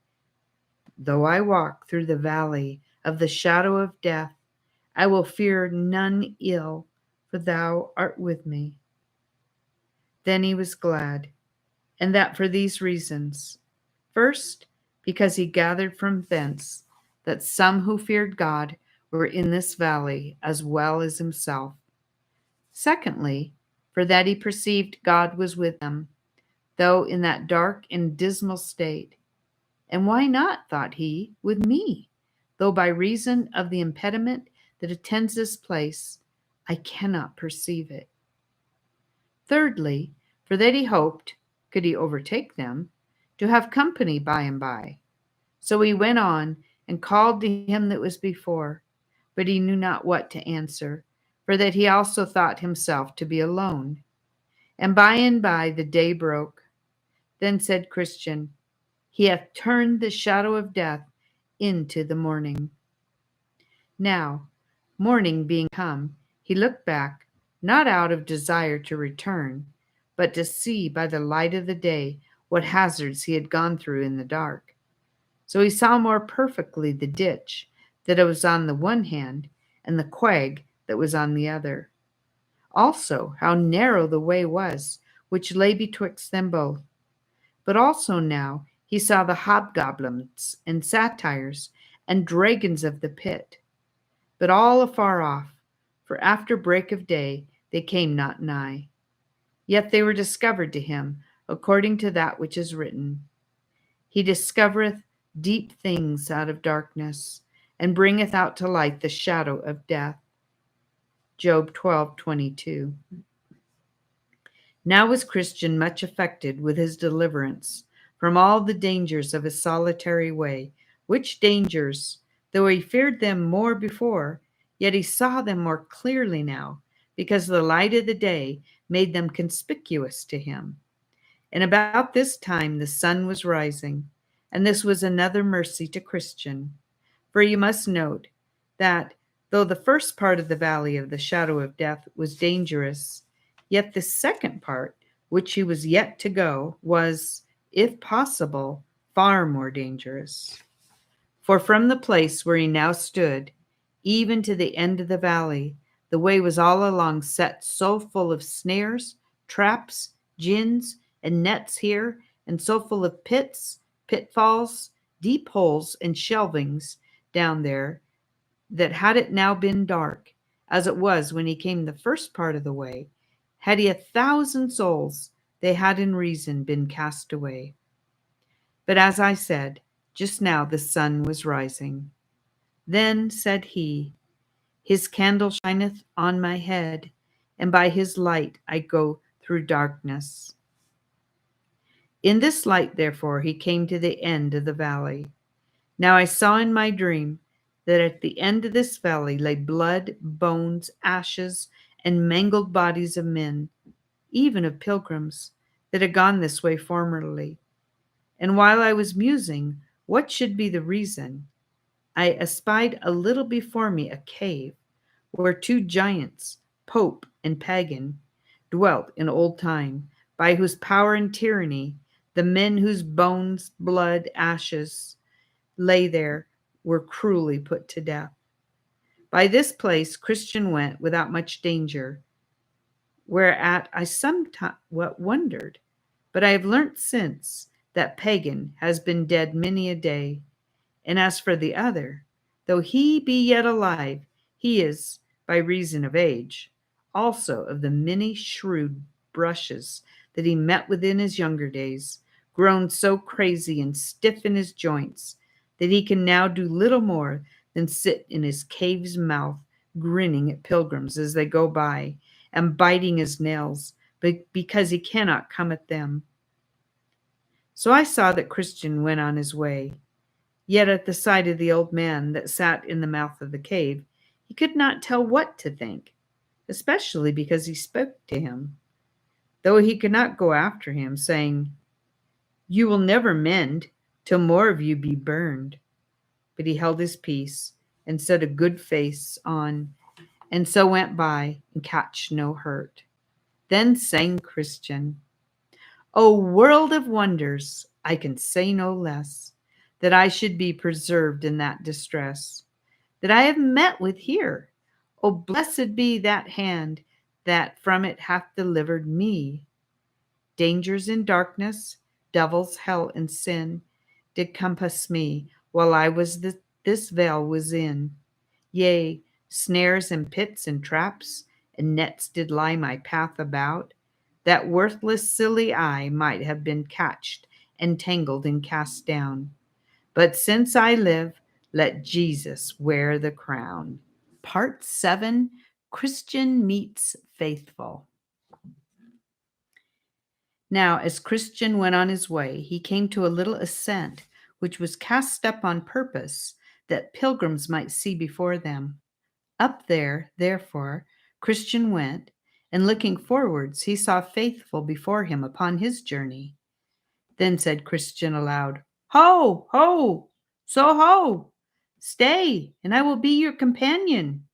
A: Though I walk through the valley of the shadow of death, I will fear none ill, for thou art with me. Then he was glad, and that for these reasons. First, because he gathered from thence that some who feared God were in this valley as well as himself. Secondly, for that he perceived God was with them, though in that dark and dismal state. And why not, thought he, with me, though by reason of the impediment that attends this place, I cannot perceive it. Thirdly, for that he hoped, could he overtake them, to have company by and by. So he went on and called to him that was before, but he knew not what to answer, for that he also thought himself to be alone. And by the day broke. Then said Christian, he hath turned the shadow of death into the morning. Now, morning being come, he looked back, not out of desire to return, but to see by the light of the day what hazards he had gone through in the dark. So he saw more perfectly the ditch that was on the one hand, and the quag that was on the other. Also how narrow the way was which lay betwixt them both. But also now he saw the hobgoblins and satyrs and dragons of the pit, but all afar off, for after break of day they came not nigh. Yet they were discovered to him, according to that which is written. He discovereth deep things out of darkness, and bringeth out to light the shadow of death. Job 12:22. Now was Christian much affected with his deliverance from all the dangers of his solitary way, which dangers, though he feared them more before, yet he saw them more clearly now, because the light of the day made them conspicuous to him. And about this time the sun was rising, and this was another mercy to Christian. For you must note that, though the first part of the valley of the shadow of death was dangerous, yet the second part, which he was yet to go, was, if possible, far more dangerous. For from the place where he now stood, even to the end of the valley, the way was all along set so full of snares, traps, gins, and nets here, and so full of pits, pitfalls, deep holes, and shelvings down there, that had it now been dark, as it was when he came the first part of the way, had he 1,000 souls, they had in reason been cast away. But as I said, just now the sun was rising. Then said he, his candle shineth on my head, and by his light I go through darkness. In this light, therefore, he came to the end of the valley. Now I saw in my dream that at the end of this valley lay blood, bones, ashes, and mangled bodies of men, even of pilgrims, that had gone this way formerly. And while I was musing what should be the reason, I espied a little before me a cave, where 2 giants, Pope and Pagan, dwelt in old time, by whose power and tyranny the men whose bones, blood, ashes lay there were cruelly put to death. By this place Christian went without much danger, whereat I somewhat wondered, but I have learnt since that Pagan has been dead many a day. And as for the other, though he be yet alive, he is, by reason of age, also of the many shrewd brushes that he met with in his younger days, grown so crazy and stiff in his joints that he can now do little more than sit in his cave's mouth, grinning at pilgrims as they go by, and biting his nails, because he cannot come at them. So I saw that Christian went on his way. Yet at the sight of the old man that sat in the mouth of the cave, he could not tell what to think, especially because he spoke to him, though he could not go after him, saying, "You will never mend till more of you be burned." But he held his peace and set a good face on, and so went by and catched no hurt. Then sang Christian, "O world of wonders, I can say no less, that I should be preserved in that distress that I have met with here. O blessed be that hand that from it hath delivered me. Dangers in darkness, devils, hell, and sin did compass me, while I was this veil was in. Yea, snares and pits and traps and nets did lie my path about, that worthless silly I might have been catched, entangled, and cast down. But since I live, let Jesus wear the crown. Part 7, Christian Meets Faithful. Now, as Christian went on his way, he came to a little ascent, which was cast up on purpose, that pilgrims might see before them. Up there, therefore, Christian went, and looking forwards, he saw Faithful before him upon his journey. Then said Christian aloud, Ho, ho, so ho! Stay, and I will be your companion.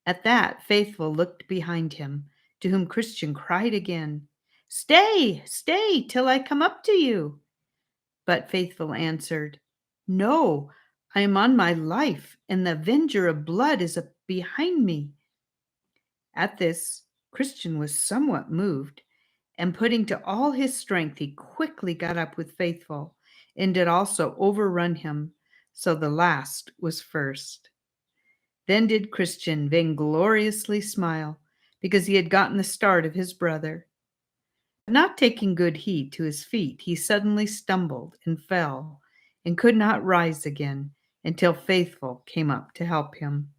A: At that, Faithful looked behind him, to whom Christian cried again, Stay, stay, till I come up to you. But Faithful answered, No, I am on my life, and the avenger of blood is behind me. At this, Christian was somewhat moved, and putting to all his strength, he quickly got up with Faithful, and did also overrun him, so the last was first. Then did Christian vaingloriously smile, because he had gotten the start of his brother. Not taking good heed to his feet, he suddenly stumbled and fell, and could not rise again until Faithful came up to help him.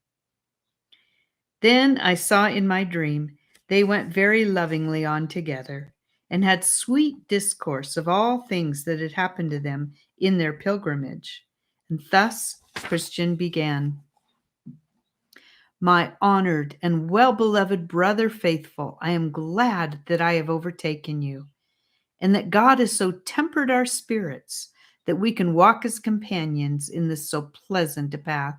A: Then I saw in my dream they went very lovingly on together, and had sweet discourse of all things that had happened to them in their pilgrimage. And thus Christian began. My honored and well-beloved brother Faithful, I am glad that I have overtaken you, and that God has so tempered our spirits that we can walk as companions in this so pleasant a path.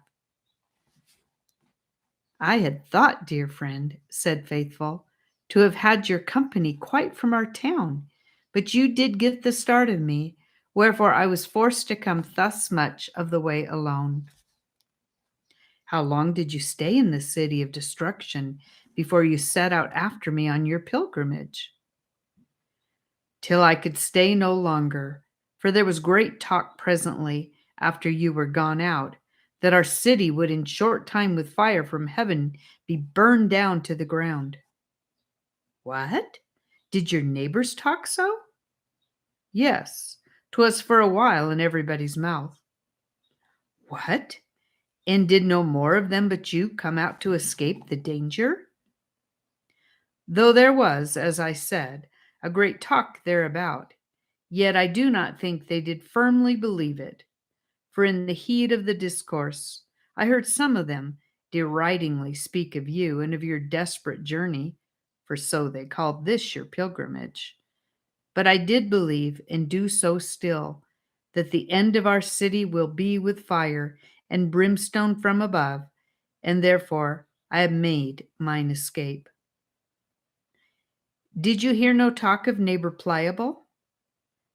A: I had thought, dear friend, said Faithful, to have had your company quite from our town, but you did get the start of me, wherefore I was forced to come thus much of the way alone. How long did you stay in this city of destruction before you set out after me on your pilgrimage? Till I could stay no longer, for there was great talk presently, after you were gone out, that our city would in short time with fire from heaven be burned down to the ground. What? Did your neighbors talk so? Yes, 'twas for a while in everybody's mouth. What? And did no more of them but you come out to escape the danger? Though there was, as I said, a great talk thereabout, yet I do not think they did firmly believe it. For in the heat of the discourse, I heard some of them deridingly speak of you and of your desperate journey, for so they called this your pilgrimage. But I did believe, and do so still, that the end of our city will be with fire and brimstone from above, and therefore I have made mine escape. Did you hear no talk of neighbor Pliable?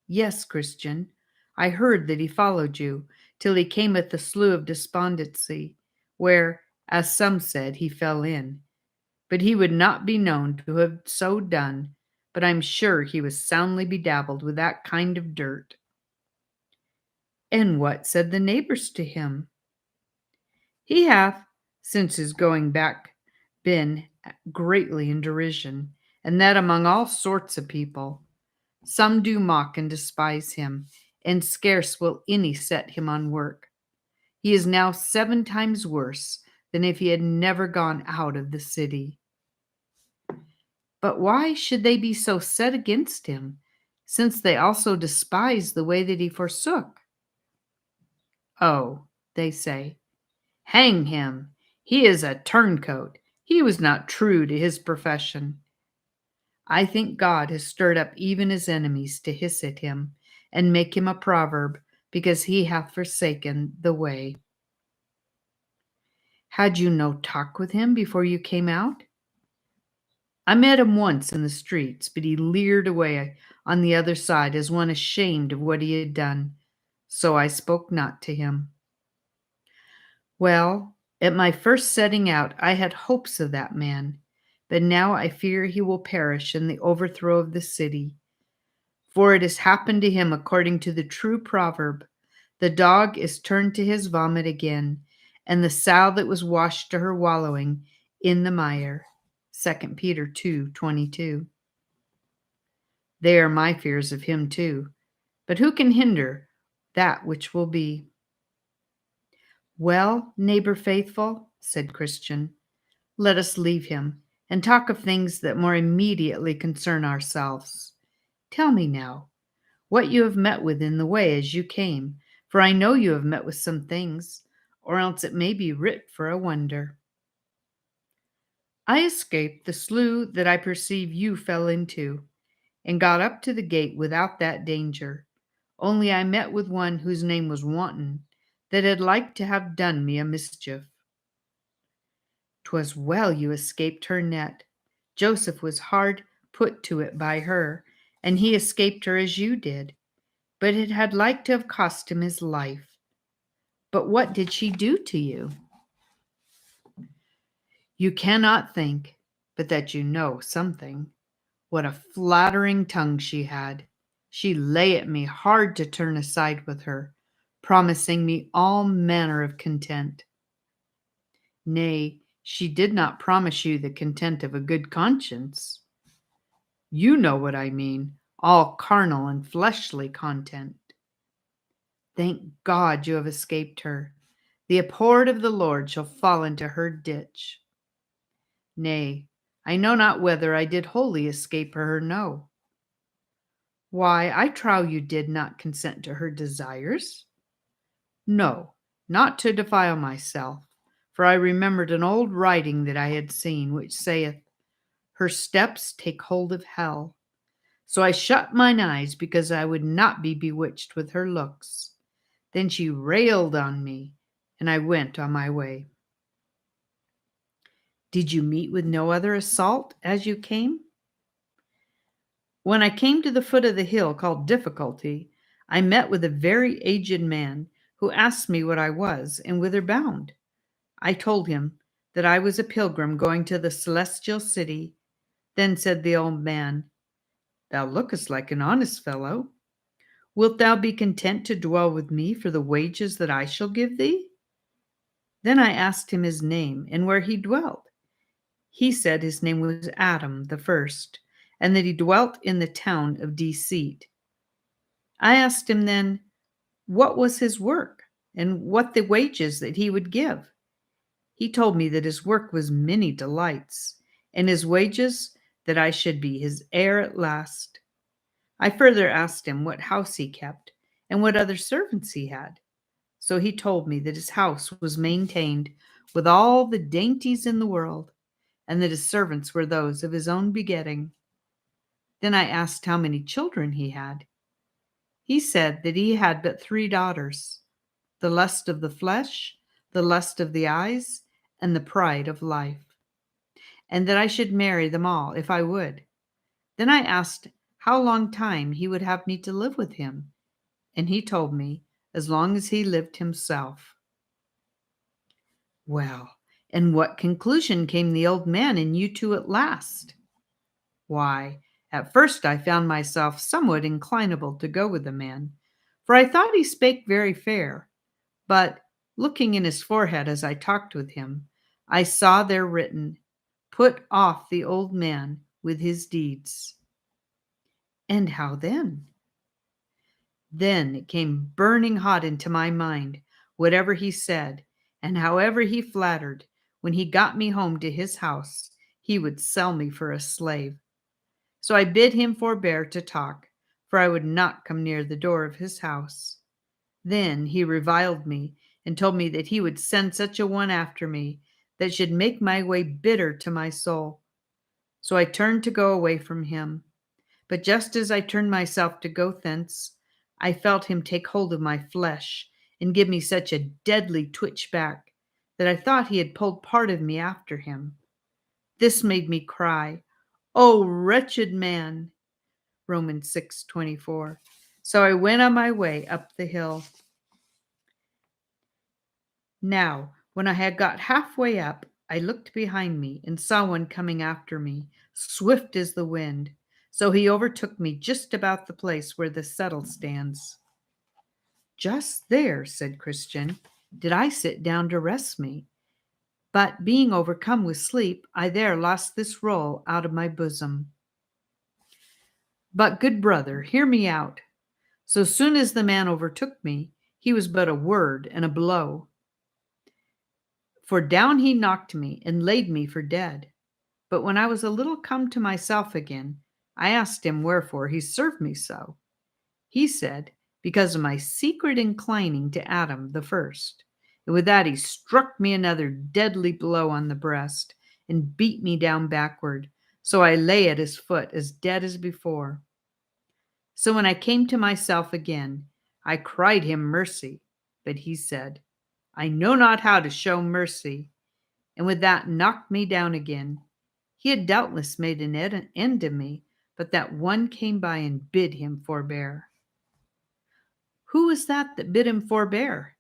A: Yes, Christian. I heard that he followed you, till he came at the Slough of Despondency, where, as some said, he fell in. But he would not be known to have so done, but I'm sure he was soundly bedabbled with that kind of dirt. And what said the neighbors to him? He hath, since his going back, been greatly in derision, and that among all sorts of people. Some do mock and despise him, and scarce will any set him on work. He is now 7 times worse than if he had never gone out of the city. But why should they be so set against him, since they also despise the way that he forsook? Oh, they say, hang him! He is a turncoat. He was not true to his profession. I think God has stirred up even his enemies to hiss at him and make him a proverb, because he hath forsaken the way. Had you no talk with him before you came out? I met him once in the streets, but he leered away on the other side as one ashamed of what he had done, so I spoke not to him. Well, at my first setting out, I had hopes of that man, But now I fear he will perish in the overthrow of the city. For it has happened to him according to the true proverb, the dog is turned to his vomit again, and the sow that was washed to her wallowing in the mire. 2 Peter 2:22. They are my fears of him too. But who can hinder that which will be? Well, neighbor faithful, said Christian, let us leave him and talk of things that more immediately concern ourselves. Tell me now, what you have met with in the way as you came, for I know you have met with some things, or else it may be writ for a wonder. I escaped the slough that I perceive you fell into, and got up to the gate without that danger. Only I met with one whose name was Wanton, that had like to have done me a mischief. 'Twas well you escaped her net. Joseph was hard put to it by her, and he escaped her as you did. But it had like to have cost him his life. But what did she do to you? You cannot think, but that you know something. What a flattering tongue she had. She lay at me hard to turn aside with her, promising me all manner of content. Nay, she did not promise you the content of a good conscience. You know what I mean, all carnal and fleshly content. Thank God you have escaped her. The abhorred of the Lord shall fall into her ditch. Nay, I know not whether I did wholly escape her or no. Why, I trow you did not consent to her desires. No, not to defile myself, for I remembered an old writing that I had seen, which saith, her steps take hold of hell. So I shut mine eyes, because I would not be bewitched with her looks. Then she railed on me, and I went on my way. Did you meet with no other assault as you came? When I came to the foot of the hill called Difficulty, I met with a very aged man who asked me what I was and whither bound. I told him that I was a pilgrim going to the celestial city. Then said the old man, Thou lookest like an honest fellow. Wilt thou be content to dwell with me for the wages that I shall give thee? Then I asked him his name and where he dwelt. He said his name was Adam the first, and that he dwelt in the town of Deceit. I asked him then what was his work and what the wages that he would give. He told me that his work was many delights, and his wages that I should be his heir at last. I further asked him what house he kept and what other servants he had. So he told me that his house was maintained with all the dainties in the world, and that his servants were those of his own begetting. Then I asked how many children he had. He said that he had but 3 daughters, the lust of the flesh, the lust of the eyes, and the pride of life, and that I should marry them all if I would. Then I asked how long time he would have me to live with him, and he told me as long as he lived himself. Well, and what conclusion came the old man and you to at last? Why, at first I found myself somewhat inclinable to go with the man, for I thought he spake very fair. But looking in his forehead as I talked with him, I saw there written, Put off the old man with his deeds. And how then? Then it came burning hot into my mind, whatever he said, and however he flattered, when he got me home to his house, he would sell me for a slave. So I bid him forbear to talk, for I would not come near the door of his house. Then he reviled me and told me that he would send such a one after me that should make my way bitter to my soul. So I turned to go away from him. But just as I turned myself to go thence, I felt him take hold of my flesh and give me such a deadly twitch back that I thought he had pulled part of me after him. This made me cry, "O wretched man!" Romans 6:24. So I went on my way up the hill. Now, when I had got halfway up, I looked behind me and saw one coming after me, swift as the wind. So he overtook me just about the place where the settle stands. Just there, said Christian, did I sit down to rest me. But being overcome with sleep, I there lost this roll out of my bosom. But, good brother, hear me out. So soon as the man overtook me, he was but a word and a blow. For down he knocked me and laid me for dead. But when I was a little come to myself again, I asked him wherefore he served me so. He said, because of my secret inclining to Adam the first. And with that he struck me another deadly blow on the breast, and beat me down backward. So I lay at his foot as dead as before. So when I came to myself again, I cried him mercy. But he said, I know not how to show mercy. And with that knocked me down again. He had doubtless made an end of me, but that one came by and bid him forbear. Who was that bid him forbear?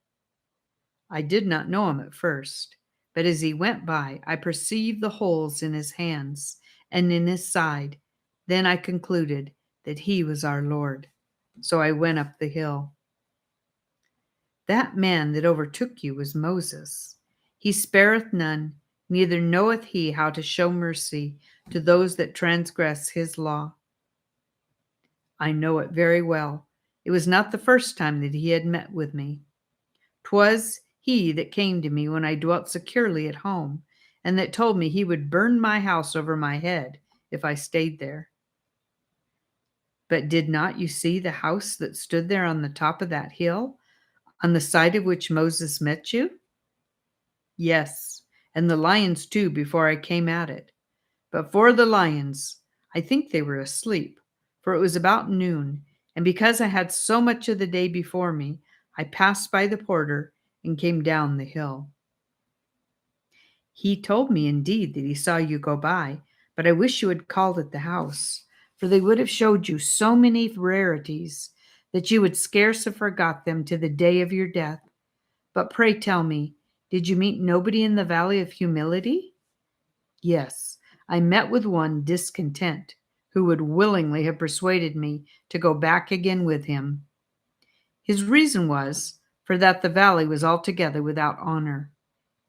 A: I did not know him at first, but as he went by, I perceived the holes in his hands and in his side. Then I concluded that he was our Lord. So I went up the hill. That man that overtook you was Moses. He spareth none, neither knoweth he how to show mercy to those that transgress his law. I know it very well. It was not the first time that he had met with me. 'Twas he that came to me when I dwelt securely at home, and that told me he would burn my house over my head if I stayed there. But did not you see the house that stood there on the top of that hill, on the side of which Moses met you? Yes, and the lions too before I came at it. But for the lions, I think they were asleep, for it was about noon, and because I had so much of the day before me, I passed by the porter and came down the hill. He told me indeed that he saw you go by, but I wish you had called at the house, for they would have showed you so many rarities that you would scarce have forgot them to the day of your death. But pray tell me, did you meet nobody in the valley of humility? Yes, I met with one discontent, who would willingly have persuaded me to go back again with him. His reason was, for that the valley was altogether without honor.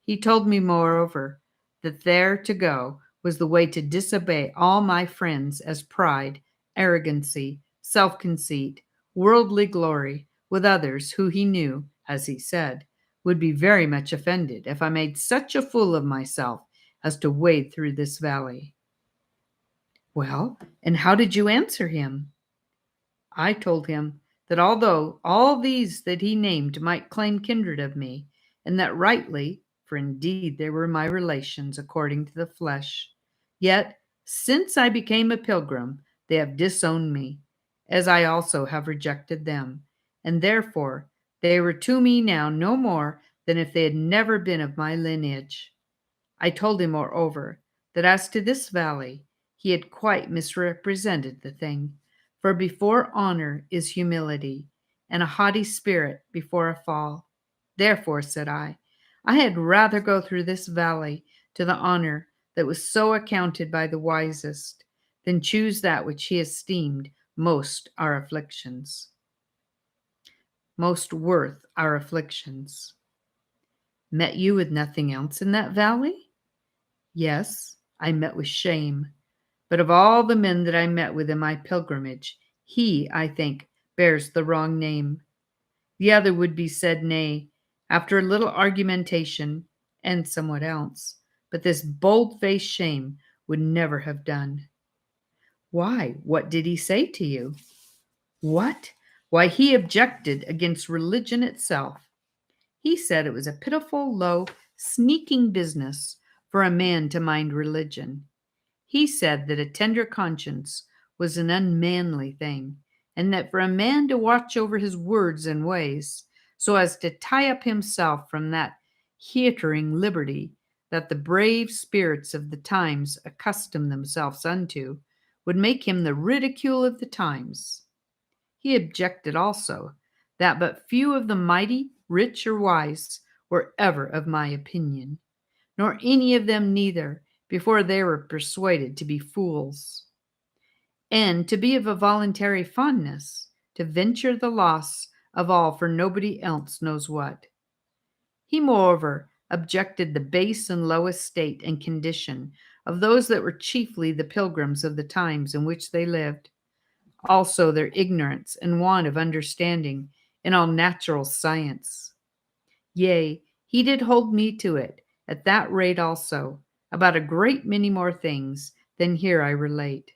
A: He told me, moreover, that there to go was the way to disobey all my friends as pride, arrogancy, self-conceit, worldly glory, with others who he knew, as he said, would be very much offended if I made such a fool of myself as to wade through this valley. Well, and how did you answer him? I told him that although all these that he named might claim kindred of me, and that rightly, for indeed they were my relations according to the flesh, yet since I became a pilgrim, they have disowned me, as I also have rejected them, and therefore they were to me now no more than if they had never been of my lineage. I told him, moreover, that as to this valley, he had quite misrepresented the thing, for before honor is humility, and a haughty spirit before a fall. Therefore, said I had rather go through this valley to the honor that was so accounted by the wisest, than choose that which he esteemed most worth our afflictions. Met you with nothing else in that valley? Yes, I met with shame. But of all the men that I met with in my pilgrimage, he, I think, bears the wrong name. The other would be said nay, after a little argumentation, and somewhat else. But this bold-faced shame would never have done. Why, what did he say to you? What? Why, he objected against religion itself. He said it was a pitiful, low, sneaking business for a man to mind religion. He said that a tender conscience was an unmanly thing, and that for a man to watch over his words and ways, so as to tie up himself from that heatering liberty that the brave spirits of the times accustom themselves unto, would make him the ridicule of the times. He objected also that but few of the mighty, rich, or wise were ever of my opinion, nor any of them neither, before they were persuaded to be fools. And to be of a voluntary fondness, to venture the loss of all for nobody else knows what. He moreover objected the base and low estate and condition of those that were chiefly the pilgrims of the times in which they lived, also their ignorance and want of understanding in all natural science. Yea, he did hold me to it, at that rate also, about a great many more things than here I relate.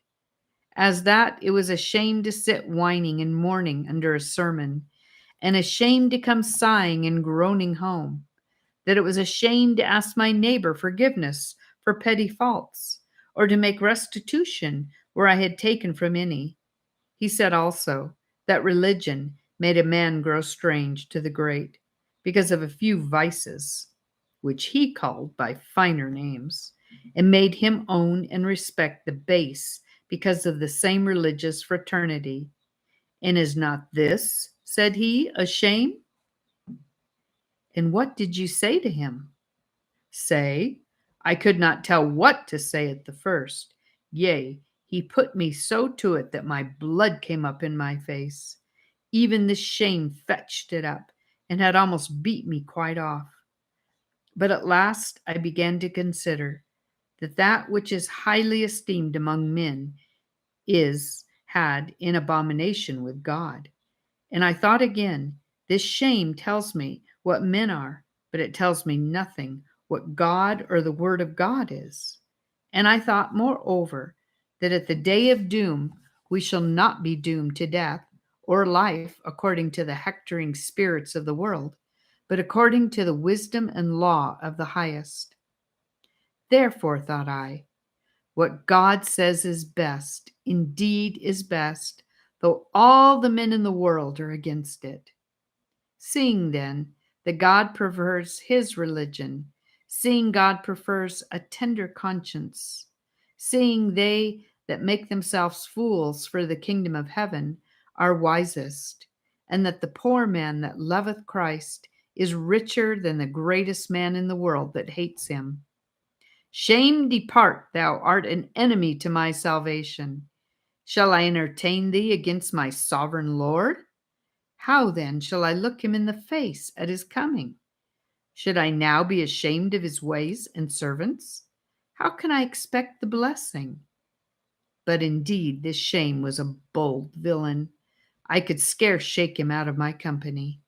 A: As that it was a shame to sit whining and mourning under a sermon, and a shame to come sighing and groaning home, that it was a shame to ask my neighbor forgiveness for petty faults, or to make restitution where I had taken from any. He said also that religion made a man grow strange to the great, because of a few vices, which he called by finer names, and made him own and respect the base because of the same religious fraternity. And is not this, said he, a shame? And what did you say to him? Say? I could not tell what to say at the first. Yea, he put me so to it that my blood came up in my face. Even this shame fetched it up, and had almost beat me quite off. But at last I began to consider that that which is highly esteemed among men is had in abomination with God. And I thought again, this shame tells me what men are, but it tells me nothing what God or the word of God is. And I thought, moreover, that at the day of doom we shall not be doomed to death or life according to the hectoring spirits of the world, but according to the wisdom and law of the highest. Therefore, thought I, what God says is best, indeed is best, though all the men in the world are against it. Seeing then that God prefers his religion, seeing God prefers a tender conscience, seeing they that make themselves fools for the kingdom of heaven are wisest, and that the poor man that loveth Christ is richer than the greatest man in the world that hates him. Shame depart, thou art an enemy to my salvation. Shall I entertain thee against my sovereign Lord? How then shall I look him in the face at his coming? Should I now be ashamed of his ways and servants? How can I expect the blessing? But indeed this shame was a bold villain. I could scarce shake him out of my company.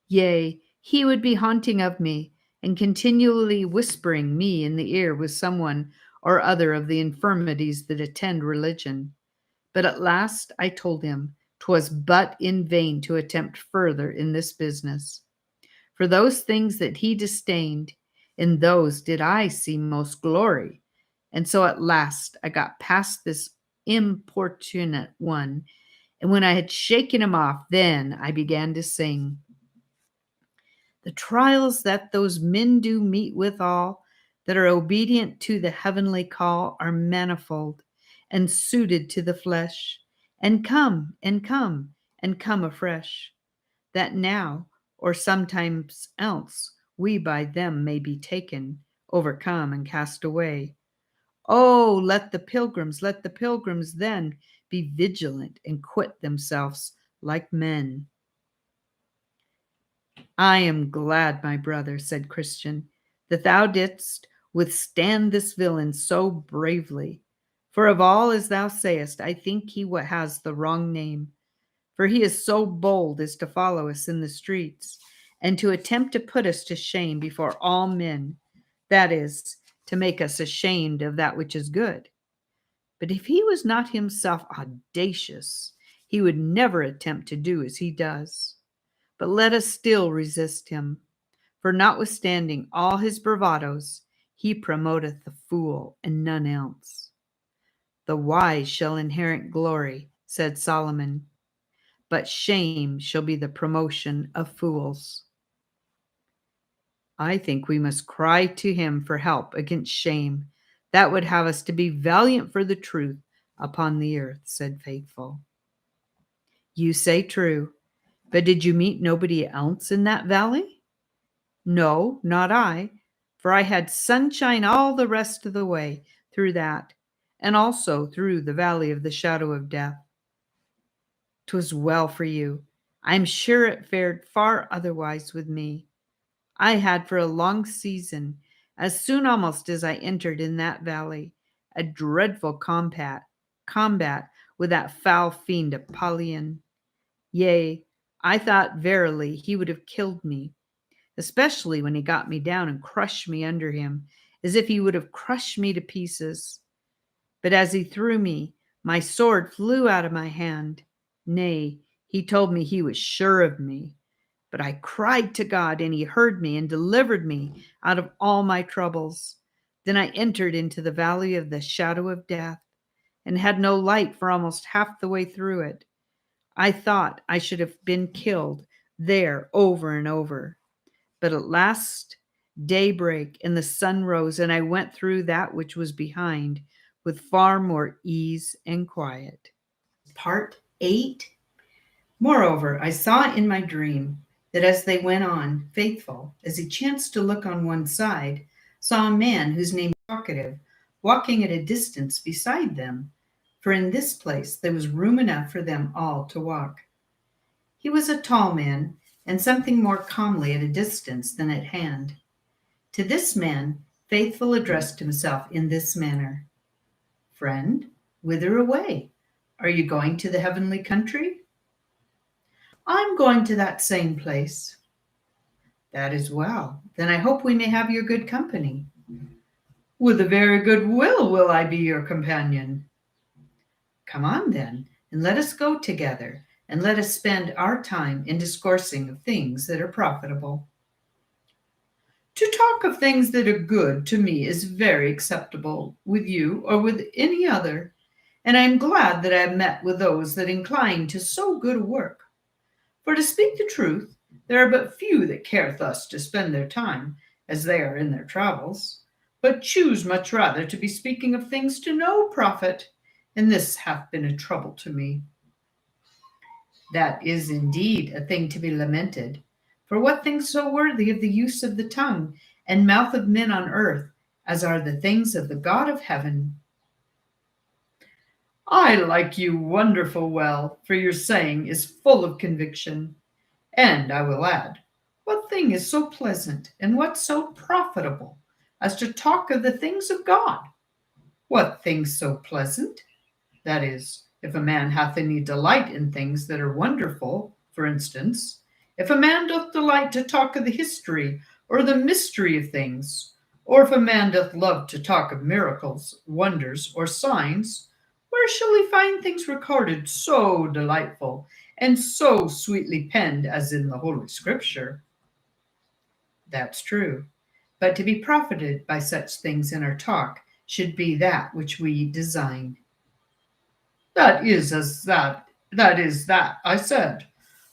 A: Yea, he would be haunting of me, and continually whispering me in the ear with someone or other of the infirmities that attend religion. But at last I told him 'twas but in vain to attempt further in this business. For those things that he disdained, in those did I see most glory. And so at last I got past this importunate one, and when I had shaken him off, then I began to sing. The trials that those men do meet withal, that are obedient to the heavenly call, are manifold and suited to the flesh, and come, and come, and come afresh, that now, or sometimes else, we by them may be taken, overcome, and cast away. Oh, let the pilgrims then be vigilant and quit themselves like men. I am glad, my brother, said Christian, that thou didst withstand this villain so bravely. For of all, as thou sayest, I think he has the wrong name. For he is so bold as to follow us in the streets, and to attempt to put us to shame before all men, that is, to make us ashamed of that which is good. But if he was not himself audacious, he would never attempt to do as he does. But let us still resist him, for notwithstanding all his bravadoes, he promoteth the fool and none else. The wise shall inherit glory, said Solomon, but shame shall be the promotion of fools. I think we must cry to him for help against shame. That would have us to be valiant for the truth upon the earth, said Faithful. You say true, but did you meet nobody else in that valley? No, not I, for I had sunshine all the rest of the way through that, and also through the valley of the shadow of death. 'Twas well for you. I am sure it fared far otherwise with me. I had for a long season, as soon almost as I entered in that valley, a dreadful combat with that foul fiend Apollyon. Yea, I thought verily he would have killed me, especially when he got me down and crushed me under him, as if he would have crushed me to pieces. But as he threw me, my sword flew out of my hand. Nay, he told me he was sure of me. But I cried to God, and he heard me and delivered me out of all my troubles. Then I entered into the valley of the shadow of death, and had no light for almost half the way through it. I thought I should have been killed there over and over. But at last daybreak and the sun rose, and I went through that which was behind with far more ease and quiet. Part 8. Moreover, I saw in my dream that as they went on, faithful, as he chanced to look on one side, saw a man whose name was Talkative, walking at a distance beside them, for in this place there was room enough for them all to walk. He was a tall man, and something more comely at a distance than at hand. To this man Faithful addressed himself in this manner: Friend, whither away? Are you going to the heavenly country? I'm going to that same place. That is well. Then I hope we may have your good company. With a very good will I be your companion. Come on then, and let us go together, and let us spend our time in discoursing of things that are profitable. To talk of things that are good to me is very acceptable with you or with any other, and I am glad that I have met with those that incline to so good a work. For to speak the truth, there are but few that care thus to spend their time, as they are in their travels, but choose much rather to be speaking of things to no profit, and this hath been a trouble to me. That is indeed a thing to be lamented. For what things so worthy of the use of the tongue and mouth of men on earth, as are the things of the God of heaven? I like you wonderful well, for your saying is full of conviction. And I will add, what thing is so pleasant and what so profitable as to talk of the things of God? What things so pleasant? That is, if a man hath any delight in things that are wonderful, for instance, if a man doth delight to talk of the history or the mystery of things, or if a man doth love to talk of miracles, wonders, or signs, where shall he find things recorded so delightful and so sweetly penned as in the Holy Scripture? That's true. But to be profited by such things in our talk should be that which we design. That is that I said.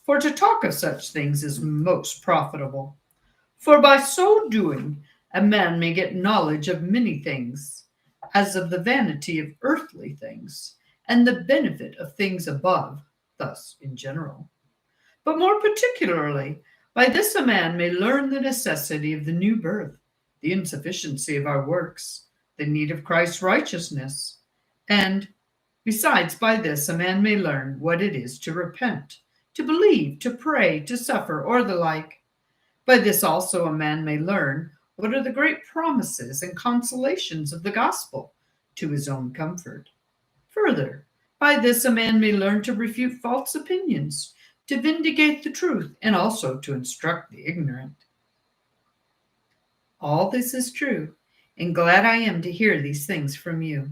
A: For to talk of such things is most profitable. For by so doing, a man may get knowledge of many things, as of the vanity of earthly things, and the benefit of things above, thus in general. But more particularly, by this a man may learn the necessity of the new birth, the insufficiency of our works, the need of Christ's righteousness, and besides, by this a man may learn what it is to repent, to believe, to pray, to suffer, or the like. By this also a man may learn what are the great promises and consolations of the gospel to his own comfort. Further, by this a man may learn to refute false opinions, to vindicate the truth, and also to instruct the ignorant. All this is true, and glad I am to hear these things from you.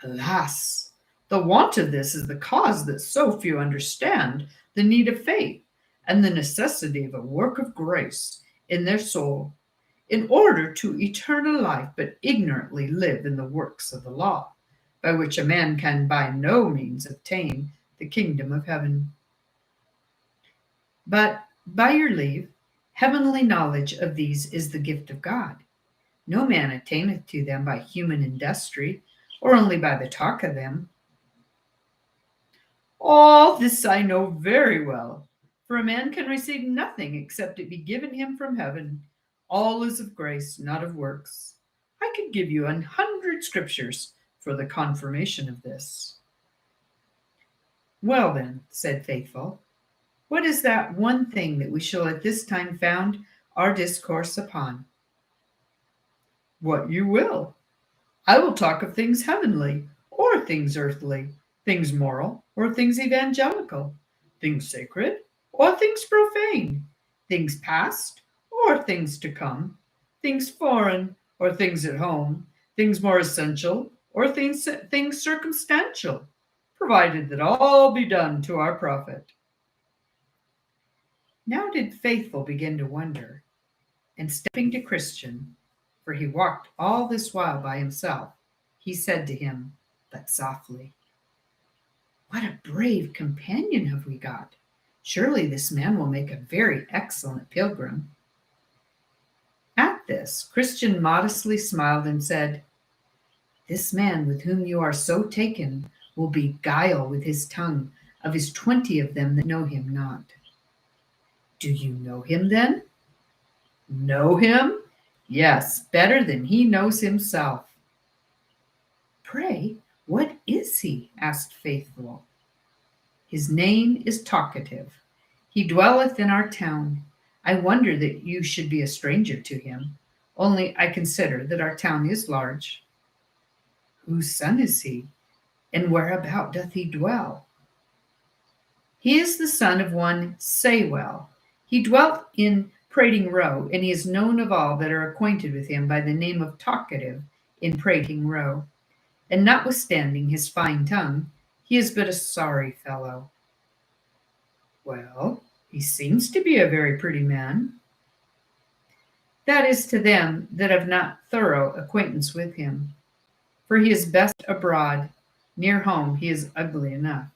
A: Alas, the want of this is the cause that so few understand the need of faith and the necessity of a work of grace in their soul, in order to eternal life, but ignorantly live in the works of the law, by which a man can by no means obtain the kingdom of heaven. But, by your leave, heavenly knowledge of these is the gift of God. No man attaineth to them by human industry, or only by the talk of them. All this I know very well, for a man can receive nothing except it be given him from heaven. all is of grace, not of works. I could give you 100 scriptures for the confirmation of this. Well then, said Faithful, what is that one thing that we shall at this time found our discourse upon? What you will. I will talk of things heavenly, or things earthly, things moral, or things evangelical, things sacred, or things profane, things past, or things to come, things foreign, or things at home, things more essential, or things circumstantial, provided that all be done to our profit. Now did Faithful begin to wonder, and stepping to Christian, for he walked all this while by himself, he said to him, but softly, what a brave companion have we got! Surely this man will make a very excellent pilgrim. At this, Christian modestly smiled and said, this man with whom you are so taken will beguile with his tongue of his 20 of them that know him not. Do you know him then? Know him? Yes, better than he knows himself. Pray, what is he? Asked Faithful. His name is Talkative. He dwelleth in our town. I wonder that you should be a stranger to him, only I consider that our town is large. Whose son is he, and whereabout doth he dwell? He is the son of one Saywell. He dwelt in Prating Row, and he is known of all that are acquainted with him by the name of Talkative in Prating Row. And notwithstanding his fine tongue, he is but a sorry fellow. Well, he seems to be a very pretty man. That is to them that have not thorough acquaintance with him. For he is best abroad, near home he is ugly enough.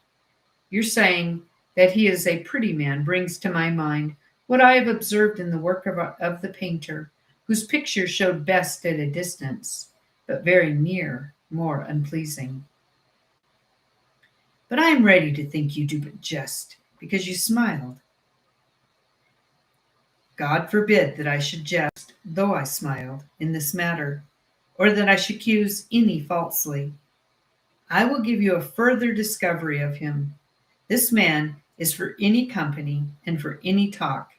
A: Your saying that he is a pretty man brings to my mind what I have observed in the work of the painter, whose picture showed best at a distance, but very near, more unpleasing. But I am ready to think you do but jest, because you smiled. God forbid that I should jest, though I smiled, in this matter, or that I should accuse any falsely. I will give you a further discovery of him. This man is for any company and for any talk.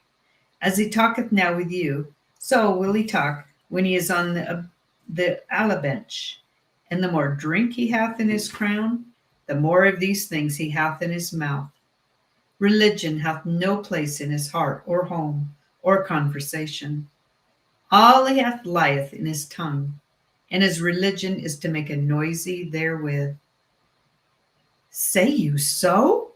A: As he talketh now with you, so will he talk when he is on the alabench. And the more drink he hath in his crown, the more of these things he hath in his mouth. Religion hath no place in his heart or home or conversation. All he hath lieth in his tongue, and his religion is to make a noisy therewith. Say you so?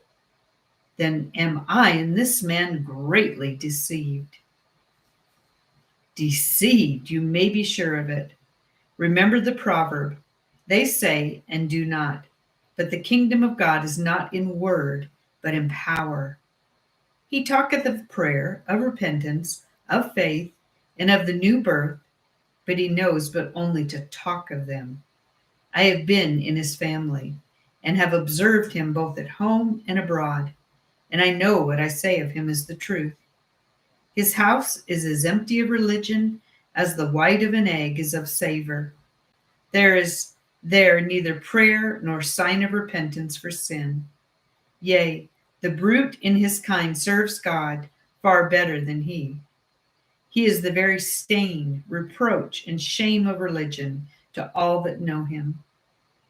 A: Then am I in this man greatly deceived. Deceived, you may be sure of it. Remember the proverb, they say and do not, but the kingdom of God is not in word, but in power. He talketh of prayer, of repentance, of faith, and of the new birth, but he knows but only to talk of them. I have been in his family, and have observed him both at home and abroad, and I know what I say of him is the truth. His house is as empty of religion as the white of an egg is of savor. There is there neither prayer nor sign of repentance for sin. Yea, the brute in his kind serves God far better than he. He is the very stain, reproach, and shame of religion to all that know him.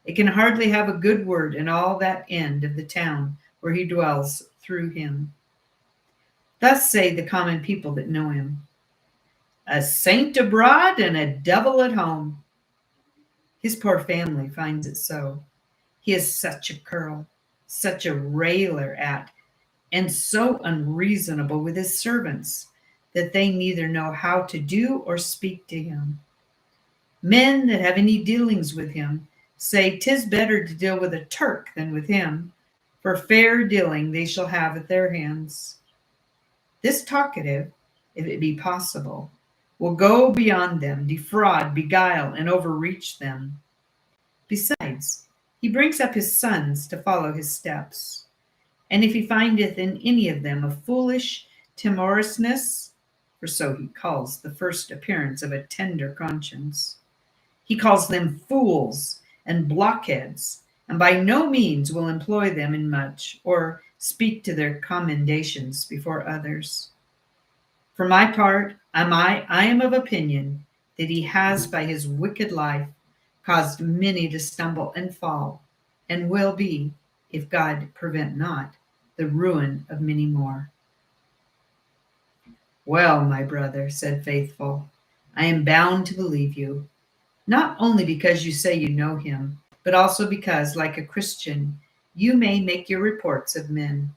A: It can hardly have a good word in all that end of the town where he dwells through him. Thus say the common people that know him, a saint abroad and a devil at home. His poor family finds it so. He is such a curl, such a railer at, and so unreasonable with his servants, that they neither know how to do or speak to him. Men that have any dealings with him say 'tis better to deal with a Turk than with him, for fair dealing they shall have at their hands. This Talkative, if it be possible, will go beyond them, defraud, beguile, and overreach them. Besides, he brings up his sons to follow his steps. And if he findeth in any of them a foolish timorousness, for so he calls the first appearance of a tender conscience. He calls them fools and blockheads, and by no means will employ them in much, or speak to their commendations before others. For my part, I am of opinion that he has by his wicked life caused many to stumble and fall, and will be, if God prevent not, the ruin of many more. Well, my brother, said Faithful, I am bound to believe you, not only because you say you know him, but also because, like a Christian, you may make your reports of men.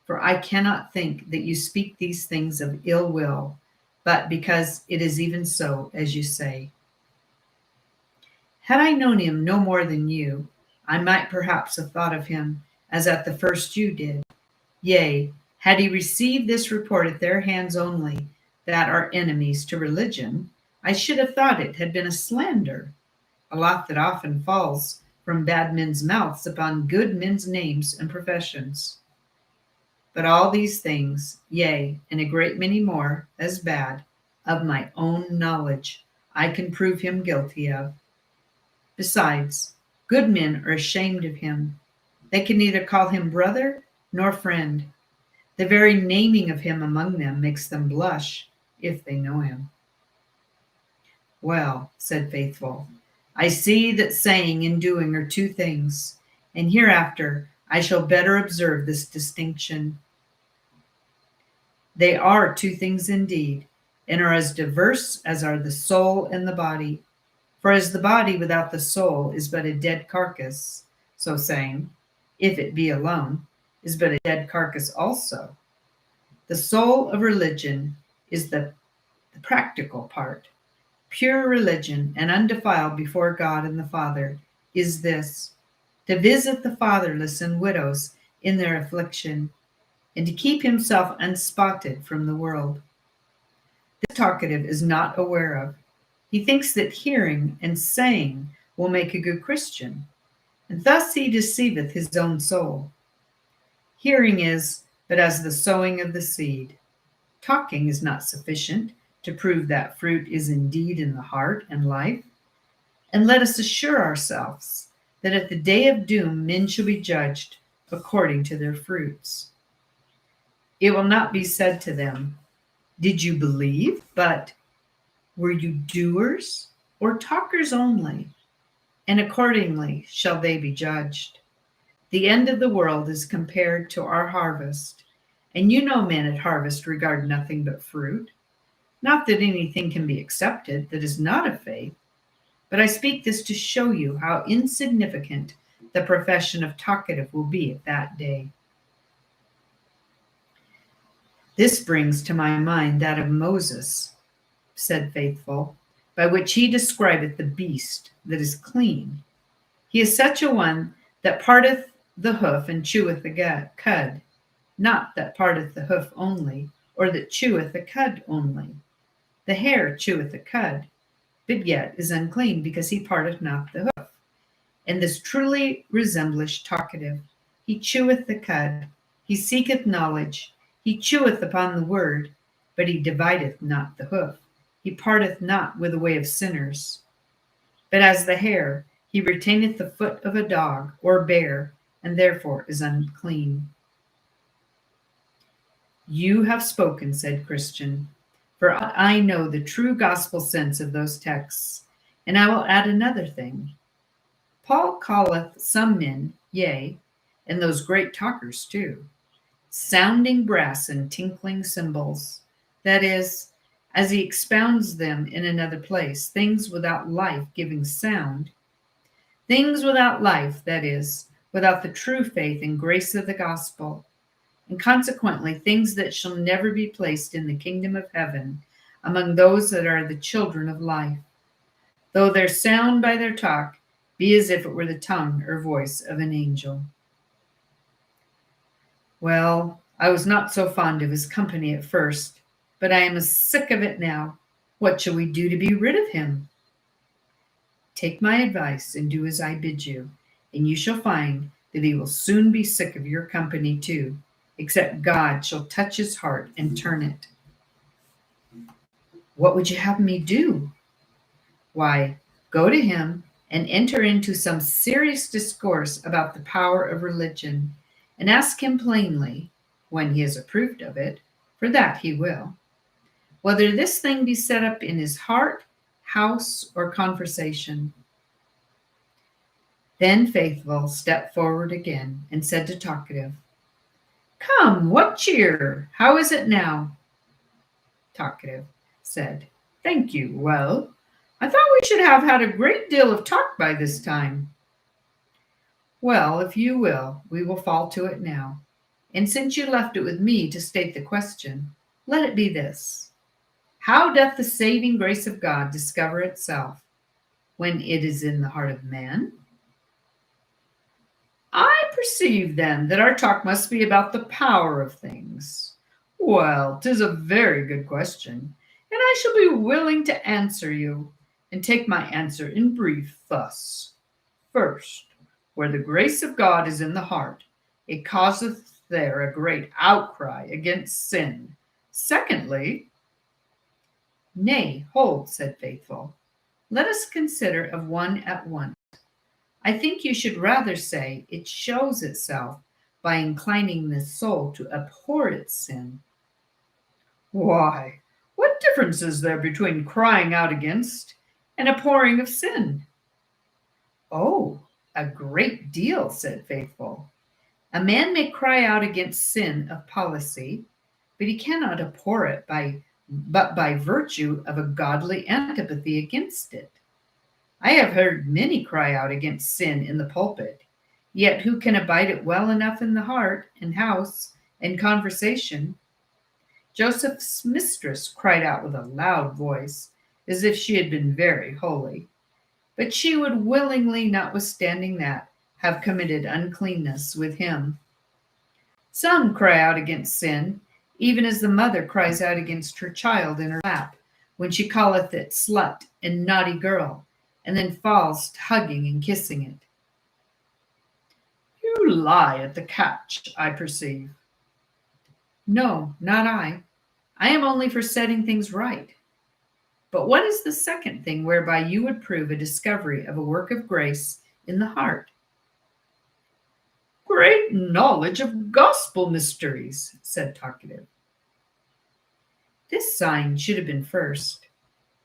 A: For I cannot think that you speak these things of ill will, but because it is even so, as you say. Had I known him no more than you, I might perhaps have thought of him as at the first you did. Yea, had he received this report at their hands only, that are enemies to religion, I should have thought it had been a slander, a lot that often falls from bad men's mouths upon good men's names and professions. But all these things, yea, and a great many more, as bad, of my own knowledge, I can prove him guilty of. Besides, good men are ashamed of him. They can neither call him brother nor friend. The very naming of him among them makes them blush, if they know him. Well, said Faithful, I see that saying and doing are two things, and hereafter I shall better observe this distinction. They are two things indeed, and are as diverse as are the soul and the body. For as the body without the soul is but a dead carcass, so saying, if it be alone, is but a dead carcass also. The soul of religion is the practical part. Pure religion and undefiled before God and the Father is this, to visit the fatherless and widows in their affliction, and to keep himself unspotted from the world. This Talkative is not aware of. He thinks that hearing and saying will make a good Christian, and thus he deceiveth his own soul. Hearing is but as the sowing of the seed. Talking is not sufficient to prove that fruit is indeed in the heart and life. And let us assure ourselves that at the day of doom men shall be judged according to their fruits. It will not be said to them, did you believe? But were you doers or talkers only? And accordingly shall they be judged. The end of the world is compared to our harvest, and you know men at harvest regard nothing but fruit. Not that anything can be accepted that is not of faith, but I speak this to show you how insignificant the profession of Talkative will be at that day. This brings to my mind that of Moses, said Faithful, by which he describeth the beast that is clean. He is such a one that parteth the hoof and cheweth the cud, not that parteth the hoof only, or that cheweth the cud only. The hare cheweth the cud, but yet is unclean, because he parteth not the hoof. And this truly resembleth Talkative. He cheweth the cud, he seeketh knowledge, he cheweth upon the word, but he divideth not the hoof. He parteth not with the way of sinners. But as the hare, he retaineth the foot of a dog or bear, and therefore is unclean. You have spoken, said Christian, for I know the true gospel sense of those texts. And I will add another thing. Paul calleth some men, yea, and those great talkers too, sounding brass and tinkling cymbals. That is, as he expounds them in another place, things without life giving sound, things without life, that is, without the true faith and grace of the gospel, and consequently things that shall never be placed in the kingdom of heaven among those that are the children of life, though their sound by their talk be as if it were the tongue or voice of an angel. Well, I was not so fond of his company at first, but I am as sick of it now. What shall we do to be rid of him? Take my advice and do as I bid you, and you shall find that he will soon be sick of your company too, except God shall touch his heart and turn it. What would you have me do? Why, go to him and enter into some serious discourse about the power of religion, and ask him plainly, when he has approved of it, for that he will, whether this thing be set up in his heart, house, or conversation. Then Faithful stepped forward again and said to Talkative, Come, what cheer? How is it now? Talkative said, Thank you. Well, I thought we should have had a great deal of talk by this time. Well, if you will, we will fall to it now. And since you left it with me to state the question, let it be this. How doth the saving grace of God discover itself when it is in the heart of man? I perceive then that our talk must be about the power of things. Well, 'tis a very good question, and I shall be willing to answer you, and take my answer in brief thus. First, where the grace of God is in the heart, it causeth there a great outcry against sin. Secondly, Nay, hold, said Faithful. Let us consider of one at once. I think you should rather say it shows itself by inclining the soul to abhor its sin. Why, what difference is there between crying out against and abhorring of sin? Oh, a great deal, said Faithful. A man may cry out against sin of policy, but he cannot abhor it but by virtue of a godly antipathy against it. I have heard many cry out against sin in the pulpit, yet who can abide it well enough in the heart and house and conversation? Joseph's mistress cried out with a loud voice, as if she had been very holy, but she would willingly, notwithstanding that, have committed uncleanness with him. Some cry out against sin, even as the mother cries out against her child in her lap, when she calleth it slut and naughty girl, and then falls to hugging and kissing it. You lie at the catch, I perceive. No, not I. I am only for setting things right. But what is the second thing whereby you would prove a discovery of a work of grace in the heart? Great knowledge of gospel mysteries, said Talkative. This sign should have been first,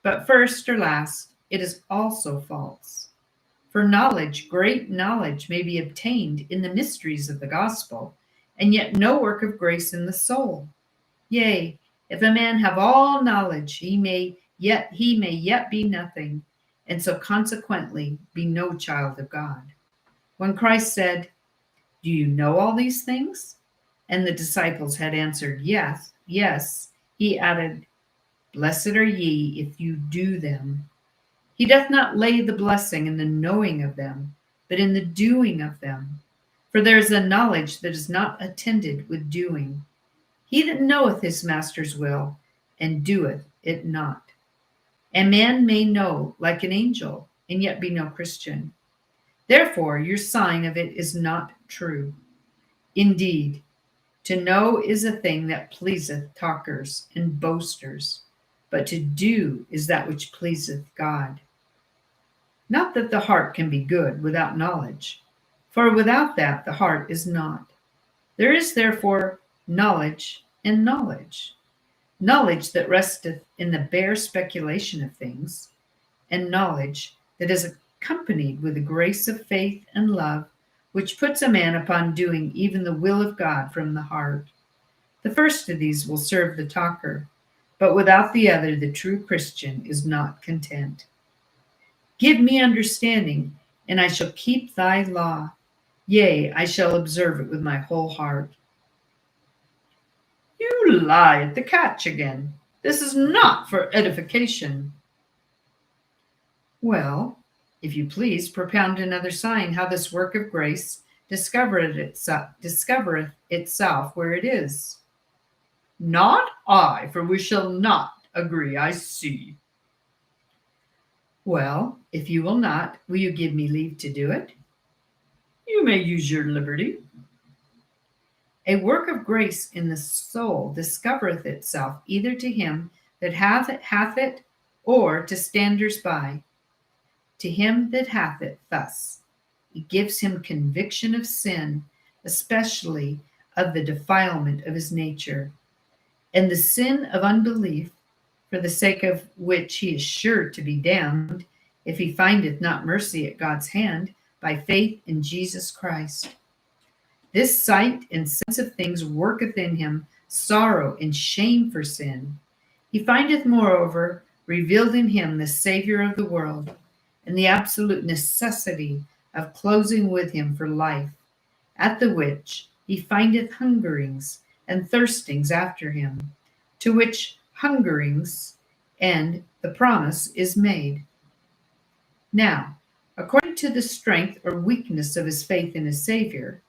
A: but first or last, it is also false. For knowledge, great knowledge, may be obtained in the mysteries of the gospel, and yet no work of grace in the soul. Yea, if a man have all knowledge, he may yet be nothing, and so consequently be no child of God. When Christ said, Do you know all these things? And the disciples had answered, Yes, yes, he added, Blessed are ye if you do them. He doth not lay the blessing in the knowing of them, but in the doing of them. For there is a knowledge that is not attended with doing. He that knoweth his master's will, and doeth it not. A man may know like an angel, and yet be no Christian. Therefore your sign of it is not true. Indeed, to know is a thing that pleaseth talkers and boasters, but to do is that which pleaseth God. Not that the heart can be good without knowledge, for without that the heart is not. There is therefore knowledge and knowledge. Knowledge that resteth in the bare speculation of things, and knowledge that is accompanied with the grace of faith and love, which puts a man upon doing even the will of God from the heart. The first of these will serve the talker, but without the other the true Christian is not content. Give me understanding, and I shall keep thy law. Yea, I shall observe it with my whole heart. You lie at the catch again. This is not for edification. Well, if you please, propound another sign how this work of grace discovereth itself where it is. Not I, for we shall not agree, I see. Well, if you will not, will you give me leave to do it? You may use your liberty. A work of grace in the soul discovereth itself either to him that hath it, or to standers by. To him that hath it thus, it gives him conviction of sin, especially of the defilement of his nature, and the sin of unbelief, for the sake of which he is sure to be damned, if he findeth not mercy at God's hand by faith in Jesus Christ. This sight and sense of things worketh in him sorrow and shame for sin. He findeth, moreover, revealed in him the Savior of the world, and the absolute necessity of closing with him for life, at the which he findeth hungerings and thirstings after him, to which hungerings and the promise is made. Now, according to the strength or weakness of his faith in his Savior,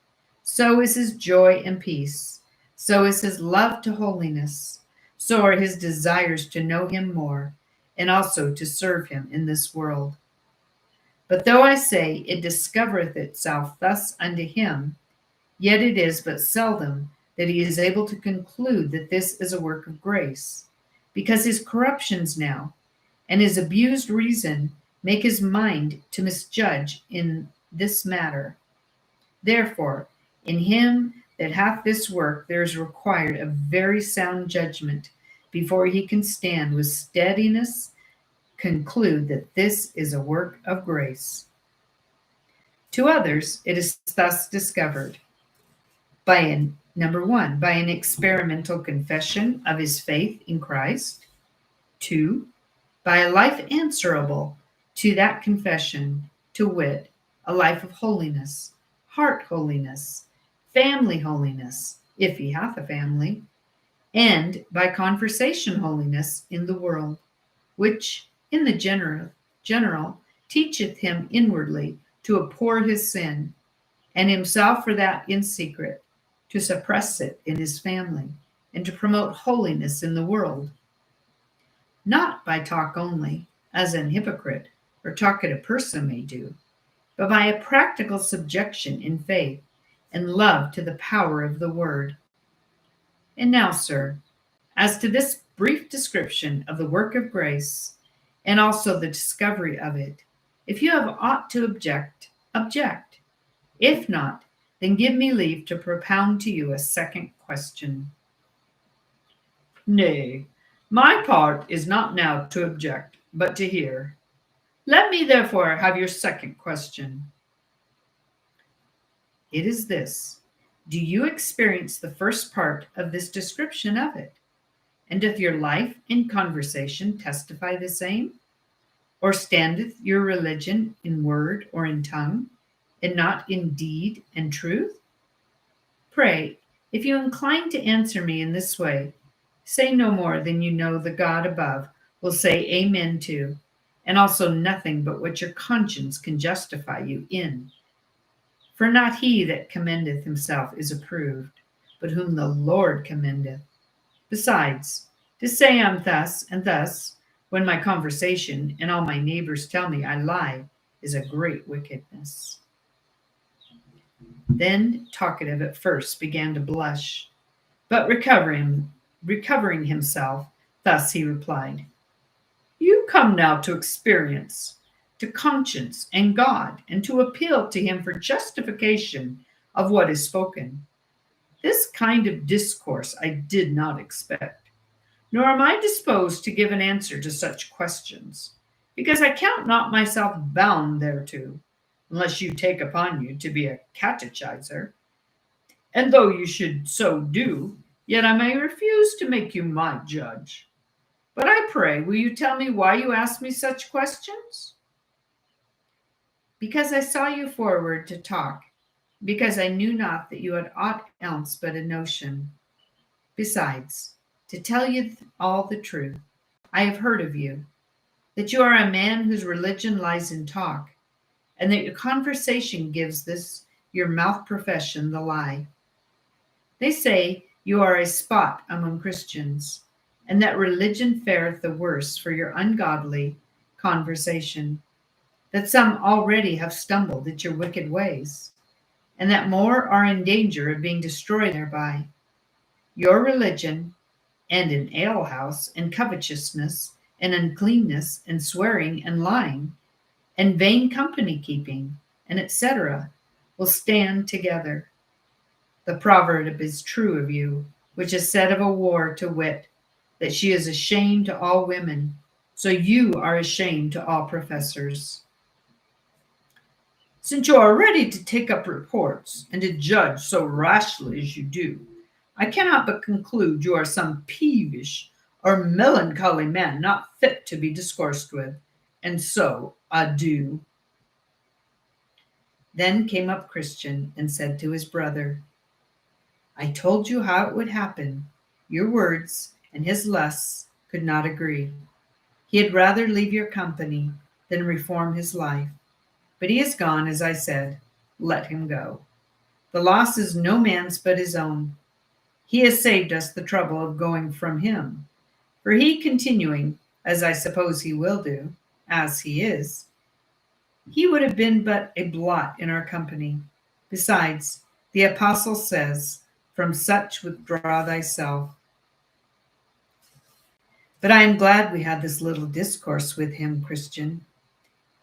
A: so is his joy and peace, so is his love to holiness, so are his desires to know him more, and also to serve him in this world. But though I say it discovereth itself thus unto him, yet it is but seldom that he is able to conclude that this is a work of grace, because his corruptions now, and his abused reason, make his mind to misjudge in this matter. Therefore, in him that hath this work there is required a very sound judgment, before he can stand with steadiness conclude that this is a work of grace. To others it is thus discovered, number one, by an experimental confession of his faith in Christ. 2, by a life answerable to that confession, to wit, a life of holiness, heart holiness, family holiness, if he hath a family, and by conversation holiness in the world, which in the general teacheth him inwardly to abhor his sin, and himself for that in secret, to suppress it in his family, and to promote holiness in the world. Not by talk only, as an hypocrite or talkative person may do, but by a practical subjection in faith and love to the power of the word. And now, sir, as to this brief description of the work of grace, and also the discovery of it, if you have aught to object, object. If not, then give me leave to propound to you a second question. Nay, my part is not now to object, but to hear. Let me therefore have your second question. It is this: do you experience the first part of this description of it? And doth your life and conversation testify the same? Or standeth your religion in word or in tongue, and not in deed and truth? Pray, if you incline to answer me in this way, say no more than you know the God above will say amen to, and also nothing but what your conscience can justify you in. For not he that commendeth himself is approved, but whom the Lord commendeth. Besides, to say I'm thus and thus, when my conversation and all my neighbors tell me I lie, is a great wickedness. Then Talkative at first began to blush, but recovering himself, thus he replied, You come now to experience, to conscience and God, and to appeal to him for justification of what is spoken. This kind of discourse I did not expect, nor am I disposed to give an answer to such questions, because I count not myself bound thereto, unless you take upon you to be a catechizer. And though you should so do, yet I may refuse to make you my judge. But I pray, will you tell me why you ask me such questions? Because I saw you forward to talk, because I knew not that you had aught else but a notion. Besides, to tell you all the truth, I have heard of you, that you are a man whose religion lies in talk, and that your conversation gives this your mouth profession the lie. They say you are a spot among Christians, and that religion fareth the worse for your ungodly conversation, that some already have stumbled at your wicked ways, and that more are in danger of being destroyed thereby. Your religion, and in alehouse, and covetousness, and uncleanness, and swearing, and lying, and vain company keeping, and etc., will stand together. The proverb is true of you, which is said of a whore, to wit, that she is a shame to all women, so you are a shame to all professors. Since you are ready to take up reports, and to judge so rashly as you do, I cannot but conclude you are some peevish or melancholy man not fit to be discoursed with, and so adieu. Then came up Christian and said to his brother, I told you how it would happen. Your words and his lusts could not agree. He had rather leave your company than reform his life. But he is gone, as I said. Let him go. The loss is no man's but his own. He has saved us the trouble of going from him. For he continuing, as I suppose he will do, as he is, he would have been but a blot in our company. Besides, the apostle says, from such withdraw thyself. But I am glad we had this little discourse with him, Christian.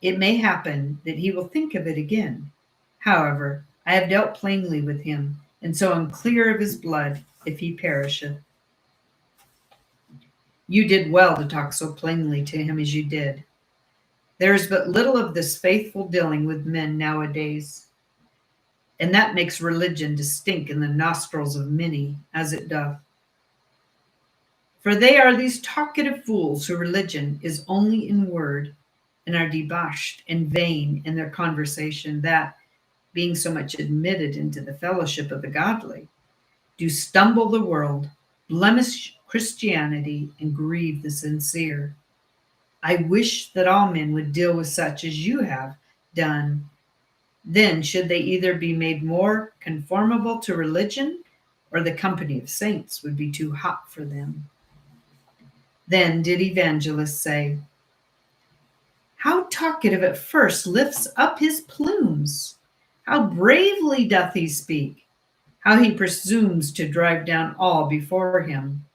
A: It may happen that he will think of it again. However, I have dealt plainly with him, and so am clear of his blood if he perisheth. You did well to talk so plainly to him as you did. There is but little of this faithful dealing with men nowadays, and that makes religion to stink in the nostrils of many, as it doth. For they are these talkative fools whose religion is only in word, and are debauched and vain in their conversation, that, being so much admitted into the fellowship of the godly, do stumble the world, blemish Christianity, and grieve the sincere. I wish that all men would deal with such as you have done. Then should they either be made more conformable to religion, or the company of saints would be too hot for them. Then did Evangelist say, How Talkative at first lifts up his plumes! How bravely doth he speak! How he presumes to drive down all before him!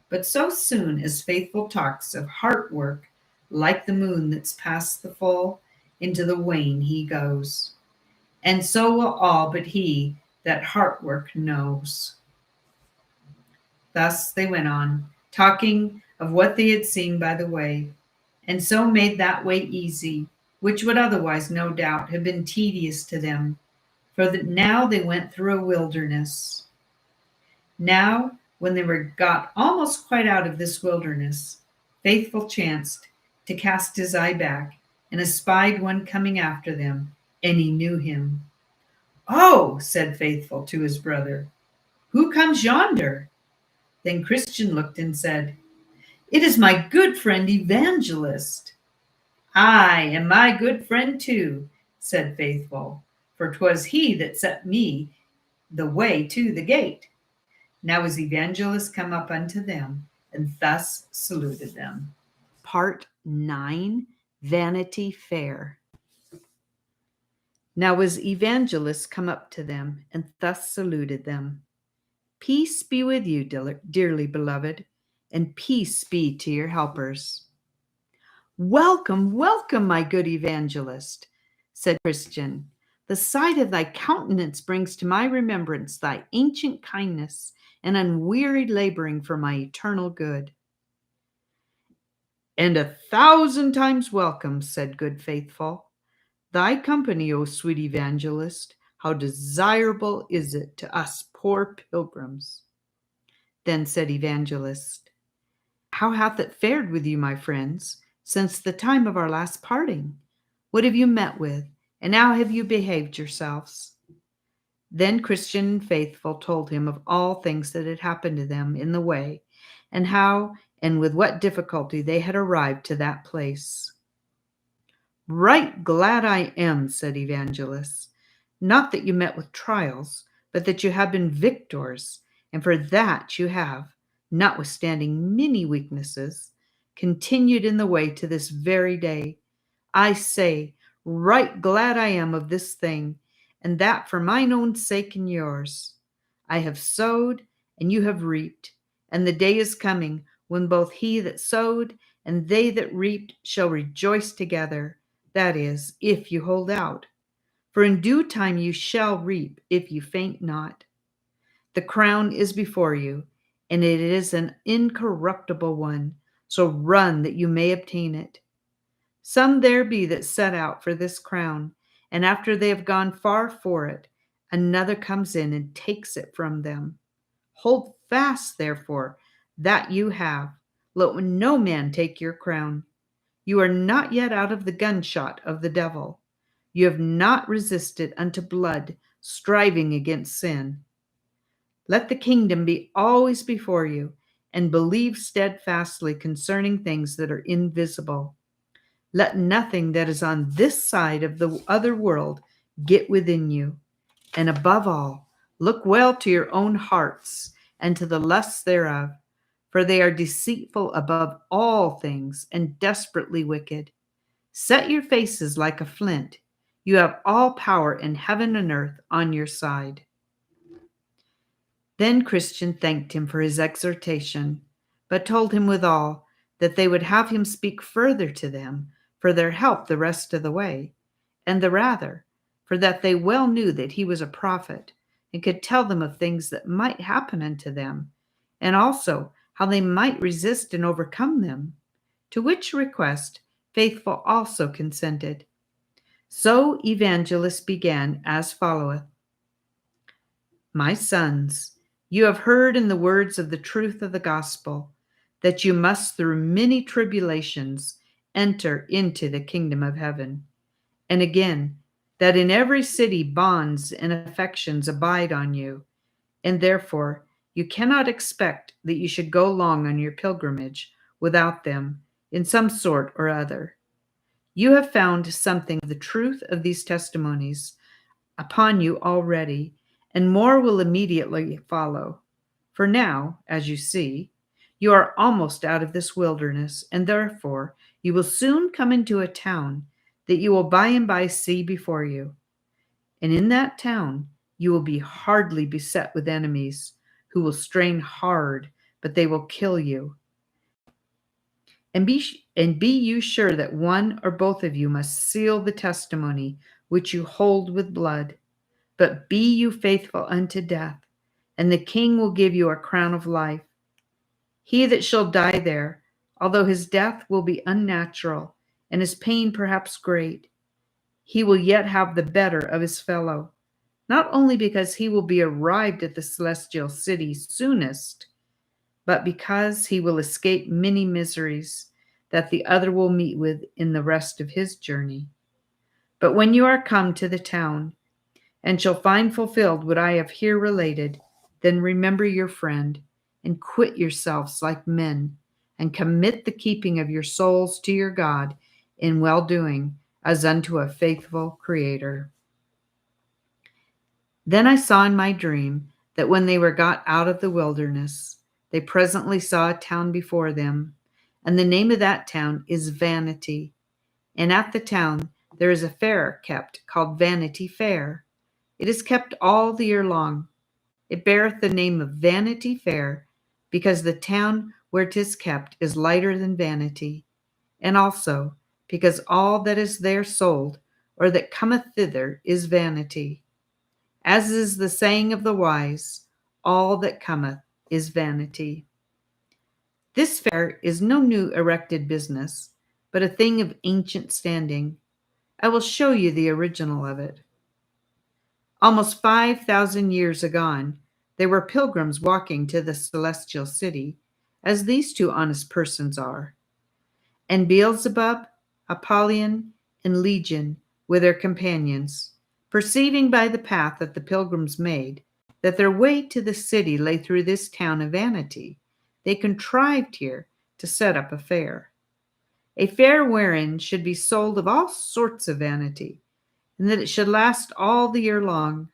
A: But so soon as Faithful talks of heart work, like the moon that's past the full, into the wane he goes. And so will all but he that heart work knows. Thus they went on, talking of what they had seen by the way, and so made that way easy, which would otherwise, no doubt, have been tedious to them, for that now they went through a wilderness. Now, when they were got almost quite out of this wilderness, Faithful chanced to cast his eye back, and espied one coming after them, and he knew him. Oh, said Faithful to his brother, who comes yonder? Then Christian looked and said, It is my good friend Evangelist. Aye, and my good friend too, said Faithful, for 'twas he that set me the way to the gate. Now was Evangelist come up unto them, and thus saluted them. Part 9, Vanity Fair. Now was Evangelist come up to them, and thus saluted them. Peace be with you, dearly beloved, and peace be to your helpers. Welcome, welcome, my good Evangelist, said Christian. The sight of thy countenance brings to my remembrance thy ancient kindness and unwearied laboring for my eternal good. And 1,000 times welcome, said good Faithful. Thy company, O sweet Evangelist, how desirable is it to us poor pilgrims. Then said Evangelist, How hath it fared with you, my friends, since the time of our last parting? What have you met with, and how have you behaved yourselves? Then Christian and Faithful told him of all things that had happened to them in the way, and how and with what difficulty they had arrived to that place. Right glad I am, said Evangelist, not that you met with trials, but that you have been victors, and for that you have, notwithstanding many weaknesses, continued in the way to this very day. I say, right glad I am of this thing, and that for mine own sake and yours. I have sowed, and you have reaped, and the day is coming when both he that sowed and they that reaped shall rejoice together. That is, if you hold out. For in due time you shall reap, if you faint not. The crown is before you, and it is an incorruptible one, so run that you may obtain it. Some there be that set out for this crown, and after they have gone far for it, another comes in and takes it from them. Hold fast, therefore, that you have. Let no man take your crown. You are not yet out of the gunshot of the devil. You have not resisted unto blood, striving against sin. Let the kingdom be always before you, and believe steadfastly concerning things that are invisible. Let nothing that is on this side of the other world get within you. And above all, look well to your own hearts and to the lusts thereof, for they are deceitful above all things and desperately wicked. Set your faces like a flint. You have all power in heaven and earth on your side. Then Christian thanked him for his exhortation, but told him withal that they would have him speak further to them for their help the rest of the way, and the rather, for that they well knew that he was a prophet, and could tell them of things that might happen unto them, and also how they might resist and overcome them. To which request Faithful also consented. So Evangelist began as followeth. My sons, you have heard in the words of the truth of the gospel, that you must through many tribulations enter into the kingdom of heaven. And again, that in every city bonds and affections abide on you, and therefore you cannot expect that you should go long on your pilgrimage without them in some sort or other. You have found something of the truth of these testimonies upon you already, and more will immediately follow. For now, as you see, you are almost out of this wilderness, and therefore you will soon come into a town that you will by and by see before you. And in that town you will be hardly beset with enemies, who will strain hard, but they will kill you. And be you sure that one or both of you must seal the testimony which you hold with blood. But be you faithful unto death, and the king will give you a crown of life. He that shall die there, although his death will be unnatural, and his pain perhaps great, he will yet have the better of his fellow, not only because he will be arrived at the celestial city soonest, but because he will escape many miseries that the other will meet with in the rest of his journey. But when you are come to the town, and shall find fulfilled what I have here related, then remember your friend, and quit yourselves like men, and commit the keeping of your souls to your God in well-doing, as unto a faithful Creator. Then I saw in my dream that when they were got out of the wilderness, they presently saw a town before them, and the name of that town is Vanity. And at the town there is a fair kept, called Vanity Fair. It is kept all the year long. It beareth the name of Vanity Fair, because the town where 'tis kept is lighter than vanity, and also because all that is there sold, or that cometh thither, is vanity. As is the saying of the wise, all that cometh is vanity. This fair is no new erected business, but a thing of ancient standing. I will show you the original of it. Almost 5,000 years agone, there were pilgrims walking to the celestial city, as these two honest persons are. And Beelzebub, Apollyon, and Legion were their companions. Perceiving by the path that the pilgrims made that their way to the city lay through this town of Vanity, they contrived here to set up a fair wherein should be sold of all sorts of vanity, and that it should last all the year long.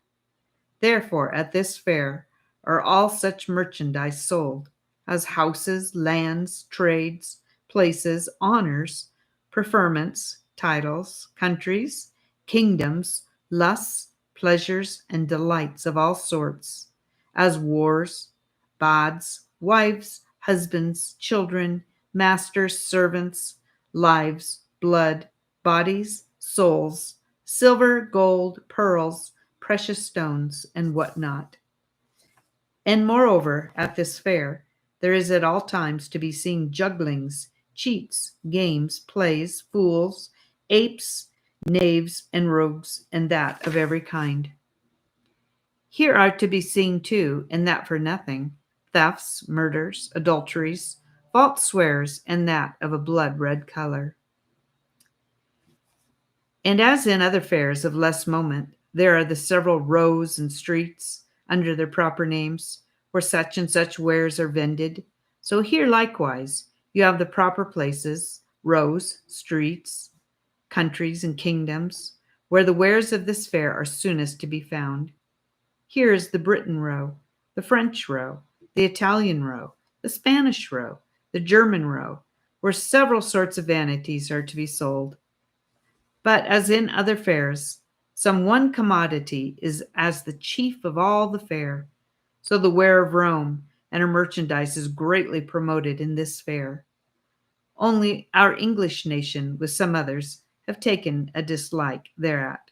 A: Therefore, at this fair are all such merchandise sold as houses, lands, trades, places, honors, preferments, titles, countries, kingdoms, lusts, pleasures, and delights of all sorts, as wars, bawds, wives, husbands, children, masters, servants, lives, blood, bodies, souls, silver, gold, pearls, precious stones, and what not. And moreover, at this fair, there is at all times to be seen jugglings, cheats, games, plays, fools, apes, knaves, and rogues, and that of every kind. Here are to be seen too, and that for nothing, thefts, murders, adulteries, false swears, and that of a blood-red color. And as in other fairs of less moment, there are the several rows and streets, under their proper names, where such and such wares are vended. So here likewise you have the proper places, rows, streets, countries, and kingdoms, where the wares of this fair are soonest to be found. Here is the Briton row, the French row, the Italian row, the Spanish row, the German row, where several sorts of vanities are to be sold. But as in other fairs, some one commodity is as the chief of all the fair. So the ware of Rome and her merchandise is greatly promoted in this fair. Only our English nation, with some others, have taken a dislike thereat.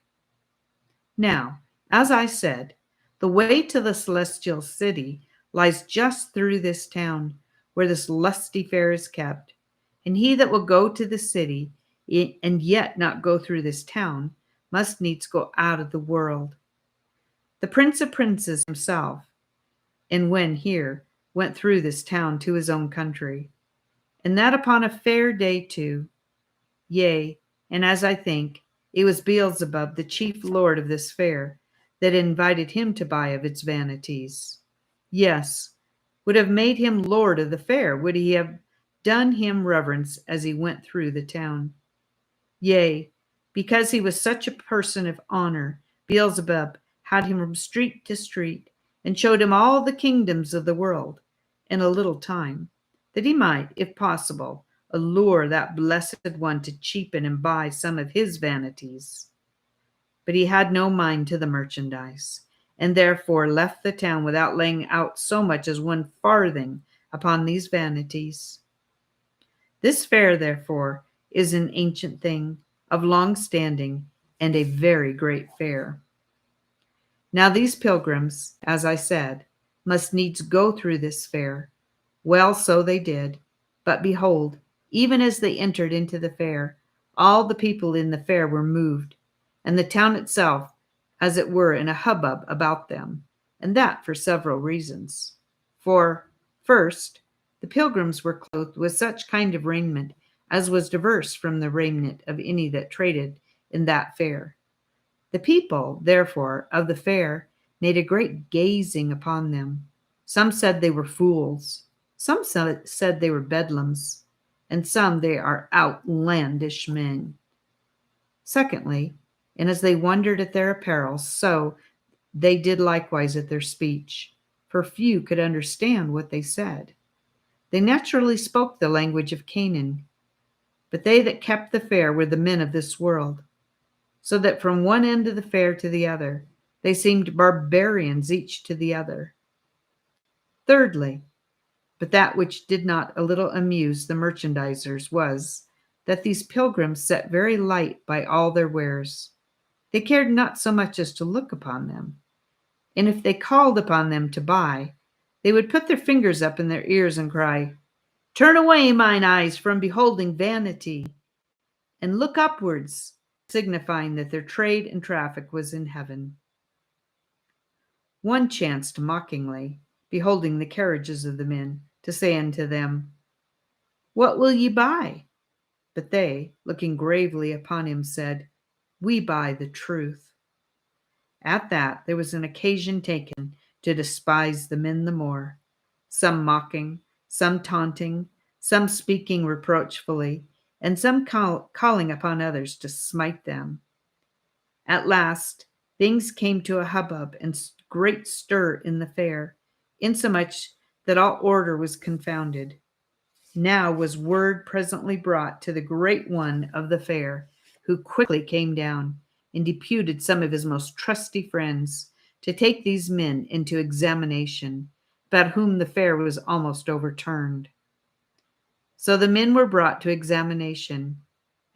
A: Now, as I said, the way to the celestial city lies just through this town, where this lusty fair is kept. And he that will go to the city, and yet not go through this town, must needs go out of the world. The Prince of Princes himself, and when here, went through this town to his own country, and that upon a fair day too. Yea, and as I think, it was Beelzebub, the chief lord of this fair, that invited him to buy of its vanities. Yes, would have made him lord of the fair, would he have done him reverence as he went through the town. Yea, because he was such a person of honor, Beelzebub had him from street to street, and showed him all the kingdoms of the world in a little time, that he might, if possible, allure that blessed one to cheapen and buy some of his vanities. But he had no mind to the merchandise, and therefore left the town without laying out so much as 1 farthing upon these vanities. This fair, therefore, is an ancient thing, of long standing, and a very great fair. Now these pilgrims, as I said, must needs go through this fair. Well, so they did. But behold, even as they entered into the fair, all the people in the fair were moved, and the town itself, as it were, in a hubbub about them, and that for several reasons. For, first, the pilgrims were clothed with such kind of raiment as was diverse from the raiment of any that traded in that fair. The people, therefore, of the fair made a great gazing upon them. Some said they were fools, some said they were bedlams, and some they are outlandish men. Secondly, and as they wondered at their apparel, so they did likewise at their speech, for few could understand what they said. They naturally spoke the language of Canaan, but they that kept the fair were the men of this world, so that from one end of the fair to the other, they seemed barbarians each to the other. Thirdly, but that which did not a little amuse the merchandisers was, that these pilgrims set very light by all their wares. They cared not so much as to look upon them, and if they called upon them to buy, they would put their fingers up in their ears and cry, "Turn away mine eyes from beholding vanity," and look upwards, signifying that their trade and traffic was in heaven. One chanced mockingly, beholding the carriages of the men, to say unto them, "What will ye buy?" But they, looking gravely upon him, said, "We buy the truth." At that there was an occasion taken to despise the men the more, some mocking, some taunting, some speaking reproachfully, and some calling upon others to smite them. At last things came to a hubbub and great stir in the fair, insomuch that all order was confounded. Now was word presently brought to the great one of the fair, who quickly came down and deputed some of his most trusty friends to take these men into examination, about whom the fair was almost overturned. So the men were brought to examination,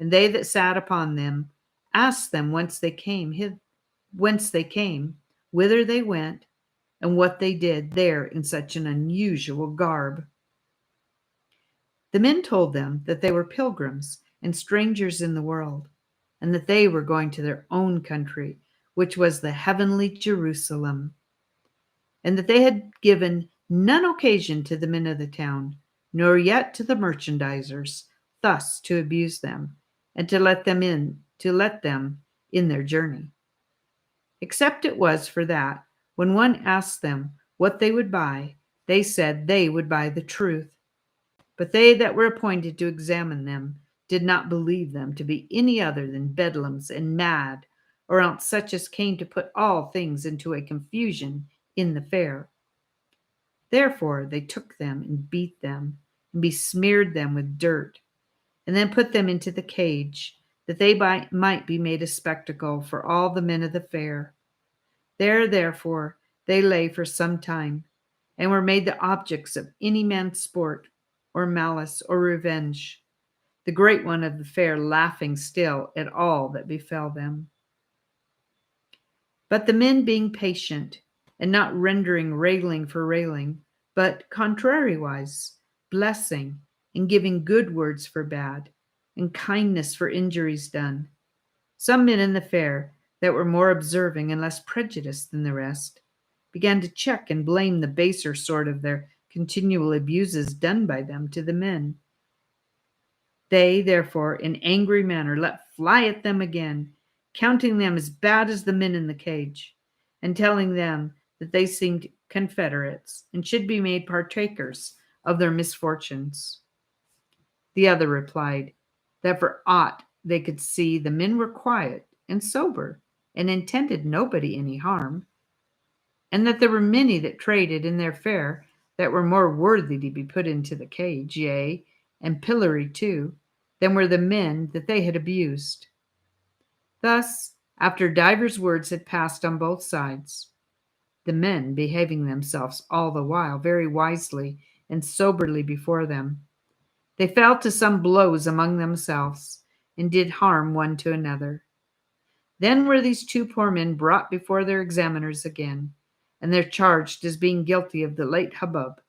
A: and they that sat upon them asked them whence they came, whither they went, and what they did there in such an unusual garb. The men told them that they were pilgrims and strangers in the world, and that they were going to their own country, which was the heavenly Jerusalem, and that they had given none occasion to the men of the town, nor yet to the merchandisers, thus to abuse them, and to let them in their journey. Except it was for that, when one asked them what they would buy, they said they would buy the truth. But they that were appointed to examine them did not believe them to be any other than bedlams and mad, or else such as came to put all things into a confusion in the fair. Therefore they took them and beat them, and besmeared them with dirt, and then put them into the cage, that they might be made a spectacle for all the men of the fair. There, therefore, they lay for some time, and were made the objects of any man's sport, or malice, or revenge, the great one of the fair laughing still at all that befell them. But the men being patient, and not rendering railing for railing, but contrariwise, blessing, and giving good words for bad, and kindness for injuries done, some men in the fair, that were more observing and less prejudiced than the rest, began to check and blame the baser sort of their continual abuses done by them to the men. They, therefore, in angry manner let fly at them again, counting them as bad as the men in the cage, and telling them that they seemed confederates, and should be made partakers of their misfortunes. The other replied, that for aught they could see, the men were quiet and sober, and intended nobody any harm, and that there were many that traded in their fair that were more worthy to be put into the cage, yea, and pilloried too, than were the men that they had abused. Thus, after divers words had passed on both sides, the men behaving themselves all the while very wisely and soberly before them, they fell to some blows among themselves, and did harm one to another. Then were these two poor men brought before their examiners again, and they're charged as being guilty of the late hubbub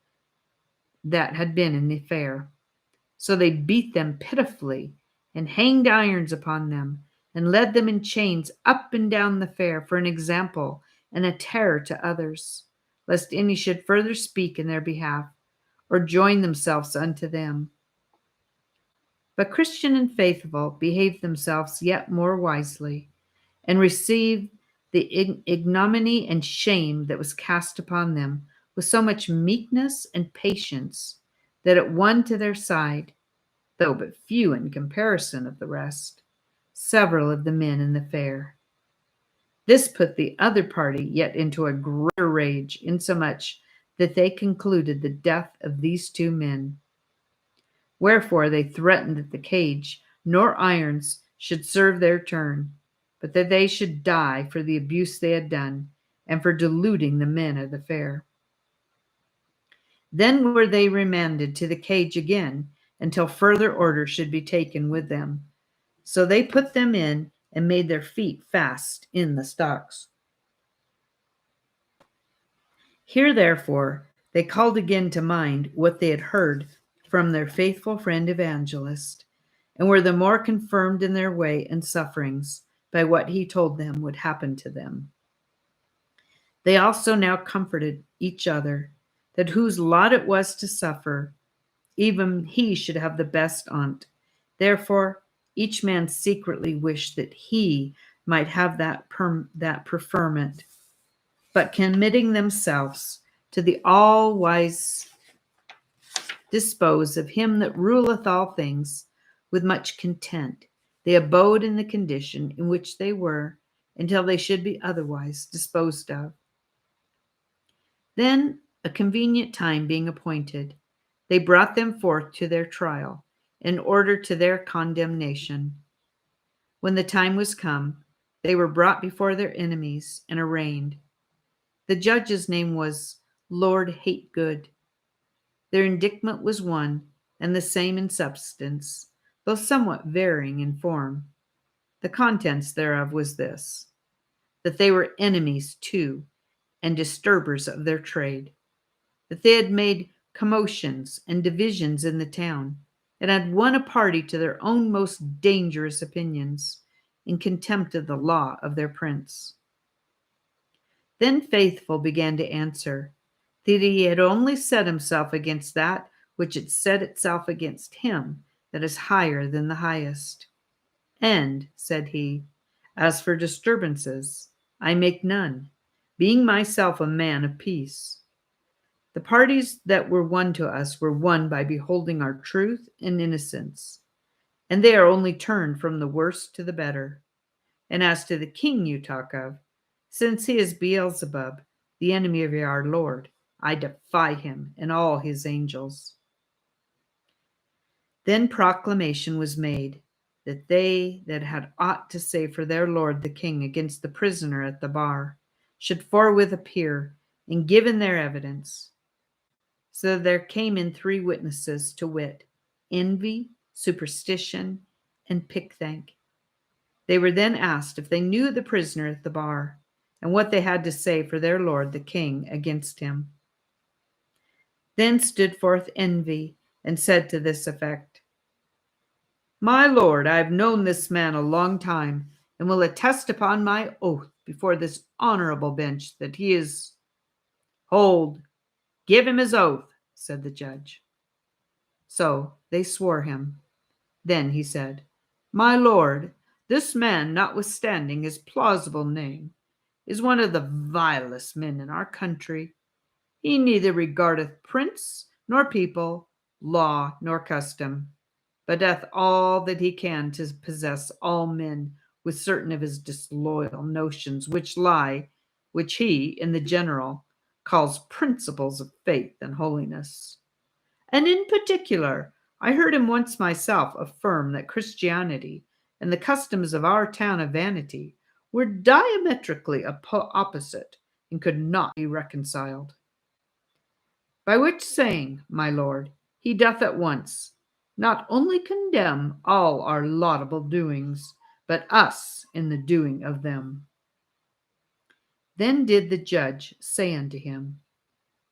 A: that had been in the fair. So they beat them pitifully, and hanged irons upon them, and led them in chains up and down the fair for an example and a terror to others, lest any should further speak in their behalf, or join themselves unto them. But Christian and Faithful behaved themselves yet more wisely, and received the ignominy and shame that was cast upon them with so much meekness and patience, that it won to their side, though but few in comparison of the rest, several of the men in the fair. This put the other party yet into a greater rage, insomuch that they concluded the death of these two men. Wherefore they threatened that the cage nor irons should serve their turn, but that they should die for the abuse they had done, and for deluding the men of the fair. Then were they remanded to the cage again, until further order should be taken with them. So they put them in, and made their feet fast in the stocks. Here, therefore, they called again to mind what they had heard from their faithful friend Evangelist, and were the more confirmed in their way and sufferings by what he told them would happen to them. They also now comforted each other, that whose lot it was to suffer, even he should have the best on't. Therefore, each man secretly wished that he might have that preferment, but committing themselves to the all-wise dispose of him that ruleth all things, with much content, they abode in the condition in which they were, until they should be otherwise disposed of. Then, a convenient time being appointed, they brought them forth to their trial, in order to their condemnation. When the time was come, they were brought before their enemies and arraigned. The judge's name was Lord hate good. Their indictment was one and the same in substance, though somewhat varying in form. The contents thereof was this, that they were enemies to and disturbers of their trade, that they had made commotions and divisions in the town, and had won a party to their own most dangerous opinions, in contempt of the law of their prince. Then Faithful began to answer that he had only set himself against that which had set itself against him that is higher than the highest. And, said he, as for disturbances, I make none, being myself a man of peace. The parties that were won to us were won by beholding our truth and innocence, and they are only turned from the worse to the better. And as to the king you talk of, since he is Beelzebub, the enemy of our Lord, I defy him and all his angels. Then proclamation was made that they that had aught to say for their lord the king against the prisoner at the bar should forthwith appear and give in their evidence. So there came in 3 witnesses, to wit, Envy, Superstition, and Pickthank. They were then asked if they knew the prisoner at the bar, and what they had to say for their lord the king against him. Then stood forth Envy, and said to this effect, My lord, I have known this man a long time, and will attest upon my oath before this honorable bench that he is— Hold, give him his oath, said the judge. So they swore him. Then he said, My lord, this man, notwithstanding his plausible name, is one of the vilest men in our country. He neither regardeth prince nor people, law nor custom, but doth all that he can to possess all men with certain of his disloyal notions, which he, in the general, calls principles of faith and holiness. And in particular, I heard him once myself affirm that Christianity and the customs of our town of Vanity were diametrically opposite and could not be reconciled. By which saying, my lord, he doth at once not only condemn all our laudable doings, but us in the doing of them. Then did the judge say unto him,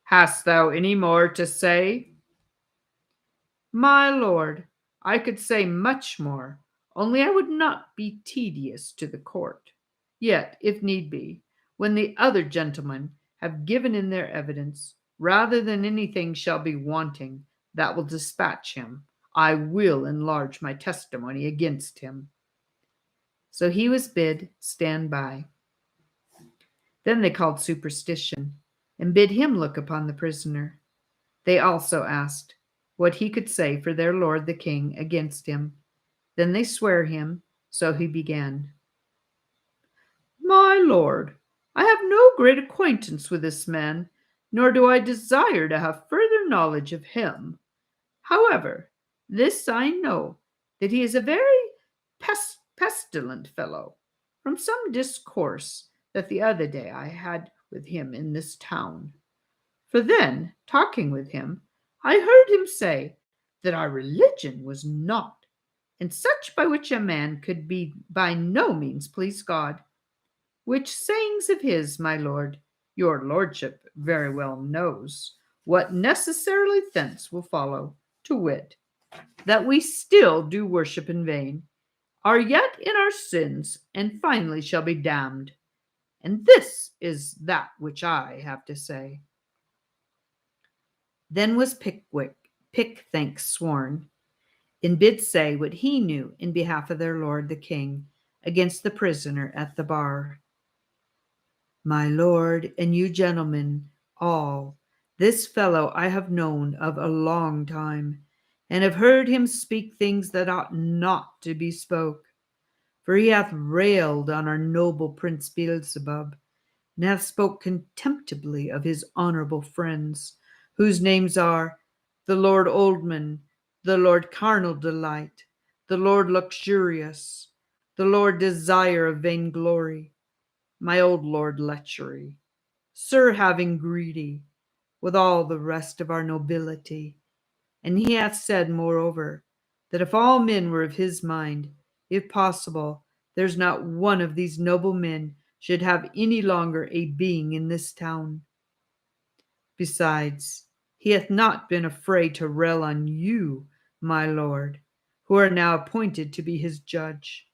A: Hast thou any more to say? My lord, I could say much more, only I would not be tedious to the court. Yet, if need be, when the other gentlemen have given in their evidence, rather than anything shall be wanting that will dispatch him, I will enlarge my testimony against him. So he was bid stand by. Then they called Superstition, and bid him look upon the prisoner. They also asked what he could say for their lord the king against him. Then they sware him, so he began. My lord, I have no great acquaintance with this man, nor do I desire to have further knowledge of him. However, this I know, that he is a very pestilent fellow, from some discourse that the other day I had with him in this town. For then, talking with him, I heard him say that our religion was naught, and such by which a man could be by no means please God. Which sayings of his, my lord, your lordship very well knows, what necessarily thence will follow, to wit, that we still do worship in vain, are yet in our sins, and finally shall be damned. And this is that which I have to say. Then was Pickthank sworn, and bid say what he knew in behalf of their lord the king against the prisoner at the bar. My lord, and you gentlemen all, this fellow I have known of a long time, and have heard him speak things that ought not to be spoke. For he hath railed on our noble Prince Beelzebub, and hath spoke contemptibly of his honorable friends, whose names are the Lord Oldman, the Lord Carnal Delight, the Lord Luxurious, the Lord Desire of Vainglory, my old Lord Lechery, Sir Having Greedy, with all the rest of our nobility. And he hath said, moreover, that if all men were of his mind, if possible, there's not one of these noble men should have any longer a being in this town. Besides, he hath not been afraid to rail on you, my lord, who are now appointed to be his judge,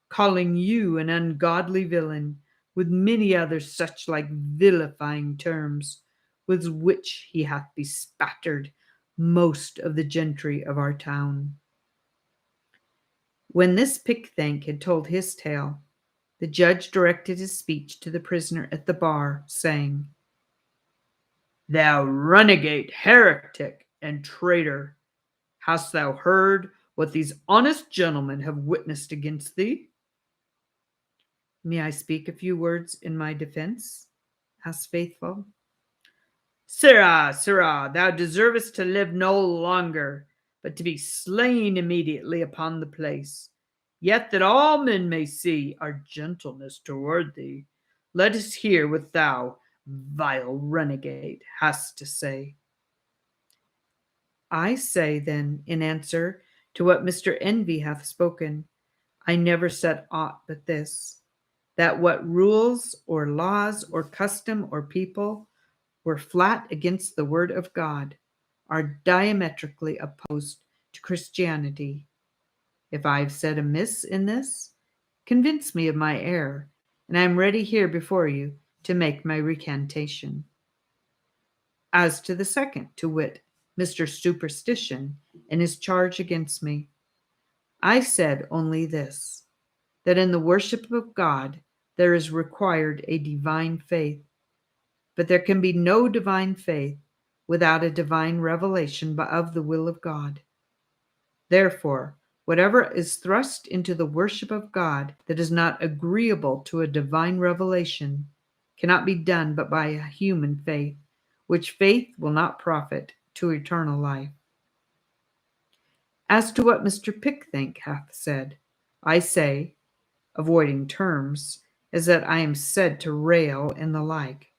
A: calling you an ungodly villain, with many other such like vilifying terms, with which he hath bespattered most of the gentry of our town. When this Pickthank had told his tale, the judge directed his speech to the prisoner at the bar, saying, Thou runagate, heretic, and traitor, hast thou heard what these honest gentlemen have witnessed against thee? May I speak a few words in my defense? Asked Faithful. Sirrah, sirrah, thou deservest to live no longer, but to be slain immediately upon the place. Yet that all men may see our gentleness toward thee, let us hear what thou, vile renegade, hast to say. I say, then, in answer to what Mr. Envy hath spoken, I never said aught but this, that what rules or laws or custom or people were flat against the word of God, are diametrically opposed to Christianity. If I have said amiss in this, convince me of my error, and I am ready here before you to make my recantation. As to the second, to wit, Mr. Superstition and his charge against me, I said only this, that in the worship of God there is required a divine faith, but there can be no divine faith without a divine revelation of the will of God. Therefore, whatever is thrust into the worship of God that is not agreeable to a divine revelation cannot be done but by a human faith, which faith will not profit to eternal life. As to what Mr. Pickthank hath said, I say, avoiding terms, as that I am said to rail and the like,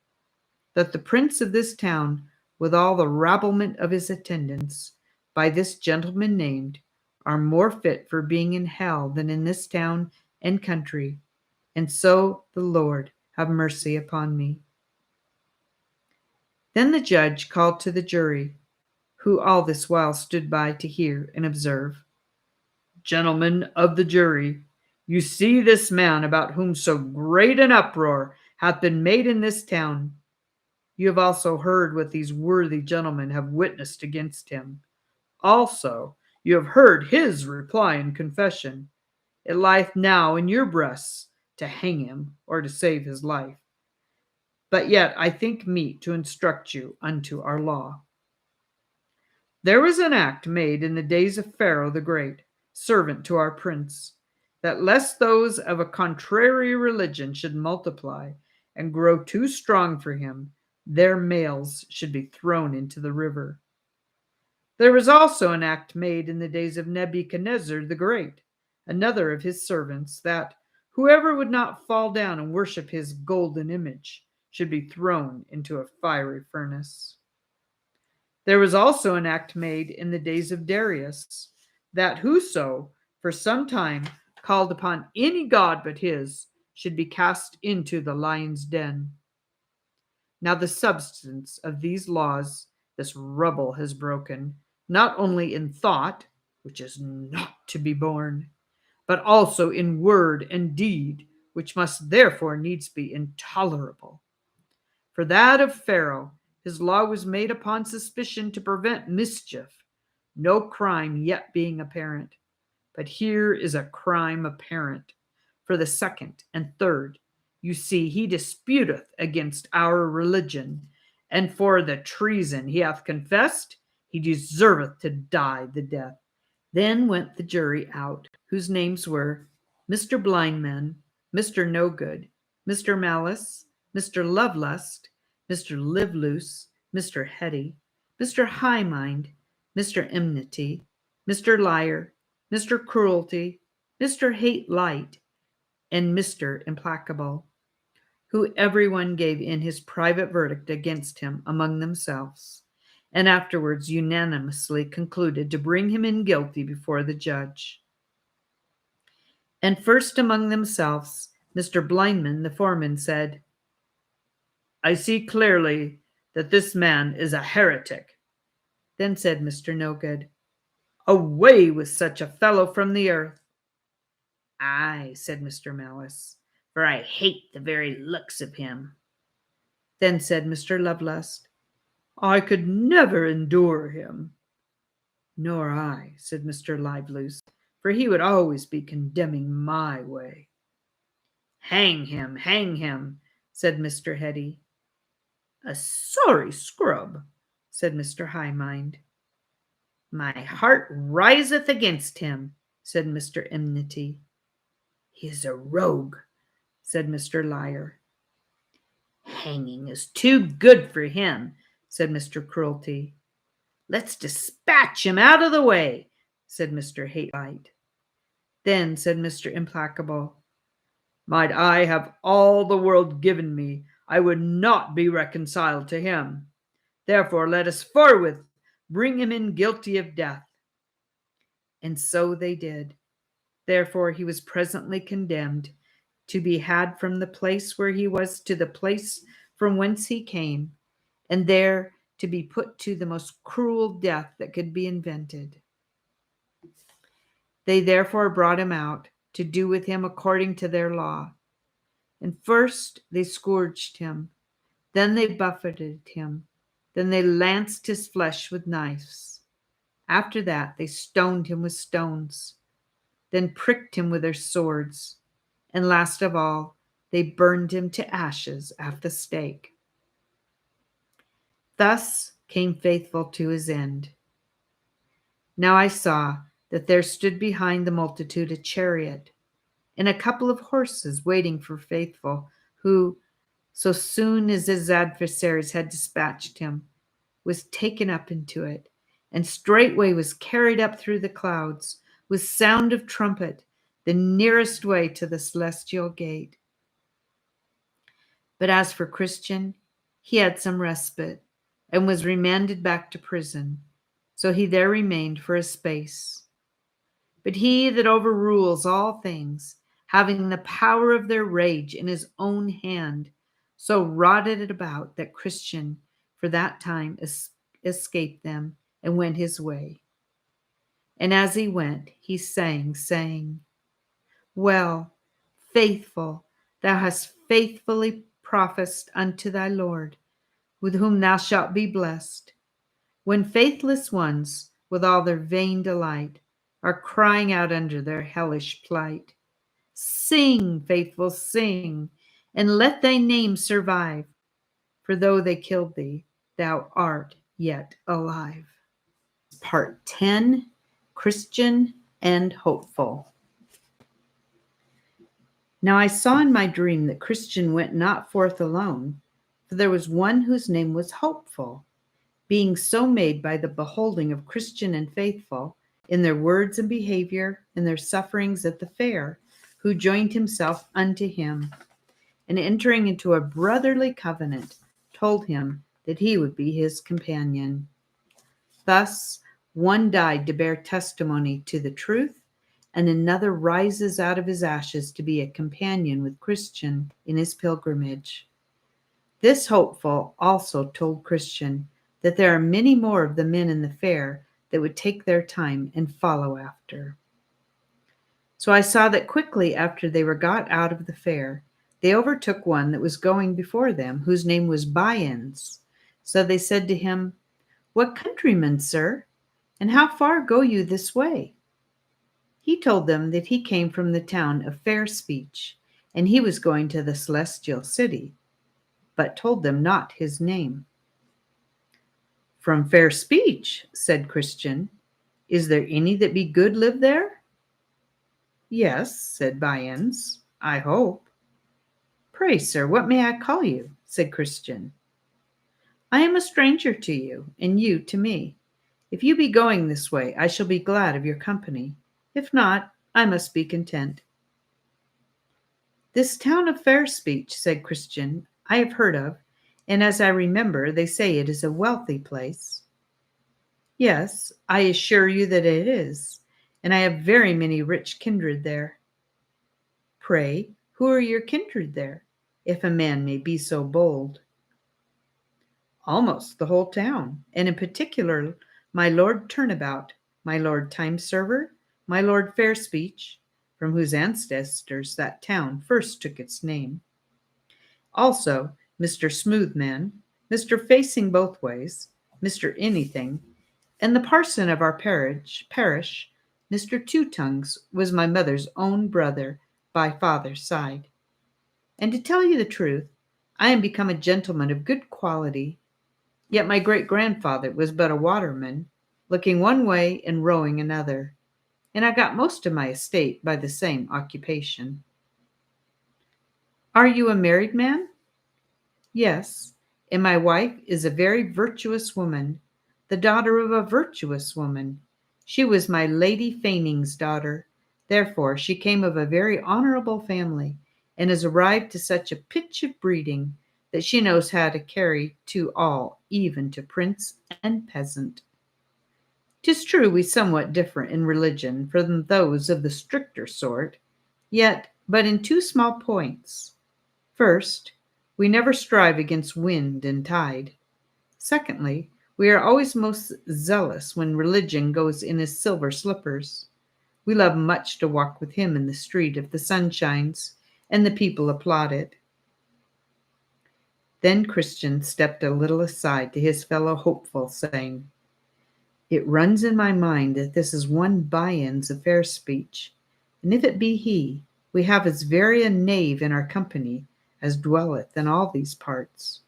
A: that the prince of this town, with all the rabblement of his attendants, by this gentleman named, are more fit for being in hell than in this town and country, and so the Lord have mercy upon me. Then the judge called to the jury, who all this while stood by to hear and observe. Gentlemen of the jury, you see this man about whom so great an uproar hath been made in this town. You have also heard what these worthy gentlemen have witnessed against him. Also, you have heard his reply and confession. It lieth now in your breasts to hang him or to save his life. But yet I think meet to instruct you unto our law. There was an act made in the days of Pharaoh the Great, servant to our prince, that lest those of a contrary religion should multiply and grow too strong for him, their males should be thrown into the river. There was also an act made in the days of Nebuchadnezzar the Great, another of his servants, that whoever would not fall down and worship his golden image should be thrown into a fiery furnace. There was also an act made in the days of Darius, that whoso for some time called upon any god but his should be cast into the lion's den. Now the substance of these laws this rebel has broken, not only in thought, which is not to be borne, but also in word and deed, which must therefore needs be intolerable. For that of Pharaoh, his law was made upon suspicion to prevent mischief, no crime yet being apparent. But here is a crime apparent. For the second and third, you see, he disputeth against our religion, and for the treason he hath confessed, he deserveth to die the death. Then went the jury out, whose names were Mr. Blindman, Mr. No Good, Mr. Malice, Mr. Lovelust, Mr. Live Loose, Mr. Heady, Mr. High Mind, Mr. Enmity, Mr. Liar, Mr. Cruelty, Mr. Hate Light, and Mr. Implacable, who everyone gave in his private verdict against him among themselves, and afterwards unanimously concluded to bring him in guilty before the judge. And first among themselves, Mr. Blindman, the foreman, said, "I see clearly that this man is a heretic." Then said Mr. No-Good, "Away with such a fellow from the earth." "Aye," said Mr. Malice, "for I hate the very looks of him." Then said Mr. Lovelust, "I could never endure him." "Nor I," said Mr. Liveloose, "for he would always be condemning my way." Hang him, said Mr. Heady. "A sorry scrub," said Mr. Highmind. "My heart riseth against him," said Mr. Enmity. "He is a rogue," said Mr. Liar. "Hanging is too good for him," said Mr. Cruelty. "Let's dispatch him out of the way," said Mr. Hatelight. Then said Mr. Implacable, "Might I have all the world given me, I would not be reconciled to him. Therefore let us forthwith bring him in guilty of death." And so they did. Therefore he was presently condemned to be had from the place where he was to the place from whence he came, and there to be put to the most cruel death that could be invented. They therefore brought him out to do with him according to their law. And first they scourged him, then they buffeted him, then they lanced his flesh with knives. After that they stoned him with stones, then pricked him with their swords, and last of all they burned him to ashes at the stake. Thus came Faithful to his end. Now I saw that there stood behind the multitude a chariot, and a couple of horses waiting for Faithful, who, so soon as his adversaries had dispatched him, was taken up into it, and straightway was carried up through the clouds, with sound of trumpet, the nearest way to the celestial gate. But as for Christian, he had some respite, and was remanded back to prison, so he there remained for a space. But he that overrules all things, having the power of their rage in his own hand, so rotted it about that Christian for that time escaped them and went his way. And as he went, he sang, saying, "Well, Faithful, thou hast faithfully prophesied unto thy Lord, with whom thou shalt be blessed, when faithless ones, with all their vain delight, are crying out under their hellish plight. Sing, Faithful, sing, and let thy name survive, for though they killed thee, thou art yet alive." Part 10, Christian and Hopeful. Now I saw in my dream that Christian went not forth alone, for there was one whose name was Hopeful, being so made by the beholding of Christian and Faithful, in their words and behavior, in their sufferings at the fair, who joined himself unto him, and entering into a brotherly covenant, told him that he would be his companion. Thus one died to bear testimony to the truth, and another rises out of his ashes to be a companion with Christian in his pilgrimage. This Hopeful also told Christian that there are many more of the men in the fair that would take their time and follow after. So I saw that quickly after they were got out of the fair, they overtook one that was going before them, whose name was Byens. So they said to him, "What countryman, sir? And how far go you this way?" He told them that he came from the town of Fair Speech, and he was going to the celestial city, but told them not his name. "From Fair Speech," said Christian. "Is there any that be good live there?" "Yes," said Byens, "I hope." "Pray, sir, what may I call you?" said Christian. "I am a stranger to you, and you to me. If you be going this way, I shall be glad of your company. If not, I must be content." This town of Fair Speech, said Christian, I have heard of, and as I remember, they say it is a wealthy place. Yes, I assure you that it is, and I have very many rich kindred there. Pray, who are your kindred there, if a man may be so bold? Almost the whole town, and in particular my Lord Turnabout, my Lord Timeserver, my Lord Fairspeech, from whose ancestors that town first took its name. Also Mr. Smoothman, Mr. Facing Both Ways, Mr. Anything, and the parson of our parish, Mr. Two Tongues, was my mother's own brother by father's side. And to tell you the truth, I am become a gentleman of good quality. Yet my great-grandfather was but a waterman, looking one way and rowing another, and I got most of my estate by the same occupation. Are you a married man? Yes, and my wife is a very virtuous woman, the daughter of a virtuous woman. She was my Lady Faining's daughter. Therefore she came of a very honorable family, and has arrived to such a pitch of breeding that she knows how to carry to all, even to prince and peasant. 'Tis true we somewhat differ in religion from those of the stricter sort, yet but in two small points. First, we never strive against wind and tide. Secondly, we are always most zealous when religion goes in his silver slippers. We love much to walk with him in the street if the sun shines and the people applaud it. Then Christian stepped a little aside to his fellow hopeful, saying, It runs in my mind that this is one Bunyan's of fair speech, and if it be he, we have as very a knave in our company as dwelleth in all these parts.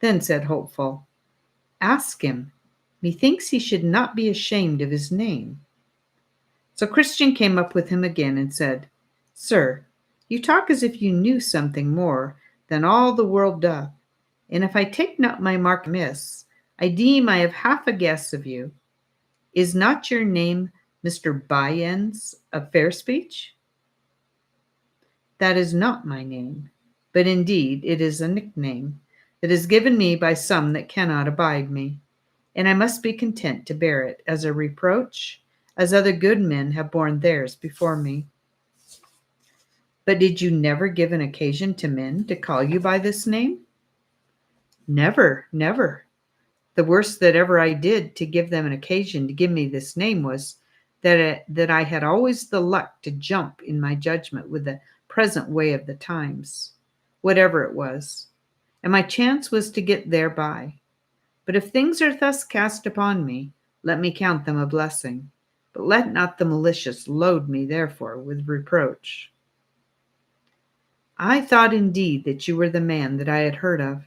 A: Then said Hopeful, Ask him. Methinks he should not be ashamed of his name. So Christian came up with him again and said, Sir, you talk as if you knew something more than all the world doth, and if I take not my mark amiss, I deem I have half a guess of you. Is not your name Mr. Bunyan's of fair speech? That is not my name, but indeed it is a nickname that is given me by some that cannot abide me, and I must be content to bear it as a reproach, as other good men have borne theirs before me. But did you never give an occasion to men to call you by this name? Never, never. The worst that ever I did to give them an occasion to give me this name was that I had always the luck to jump in my judgment with the present way of the times, whatever it was, and my chance was to get thereby. But if things are thus cast upon me, let me count them a blessing, but let not the malicious load me therefore with reproach. I thought indeed that you were the man that I had heard of,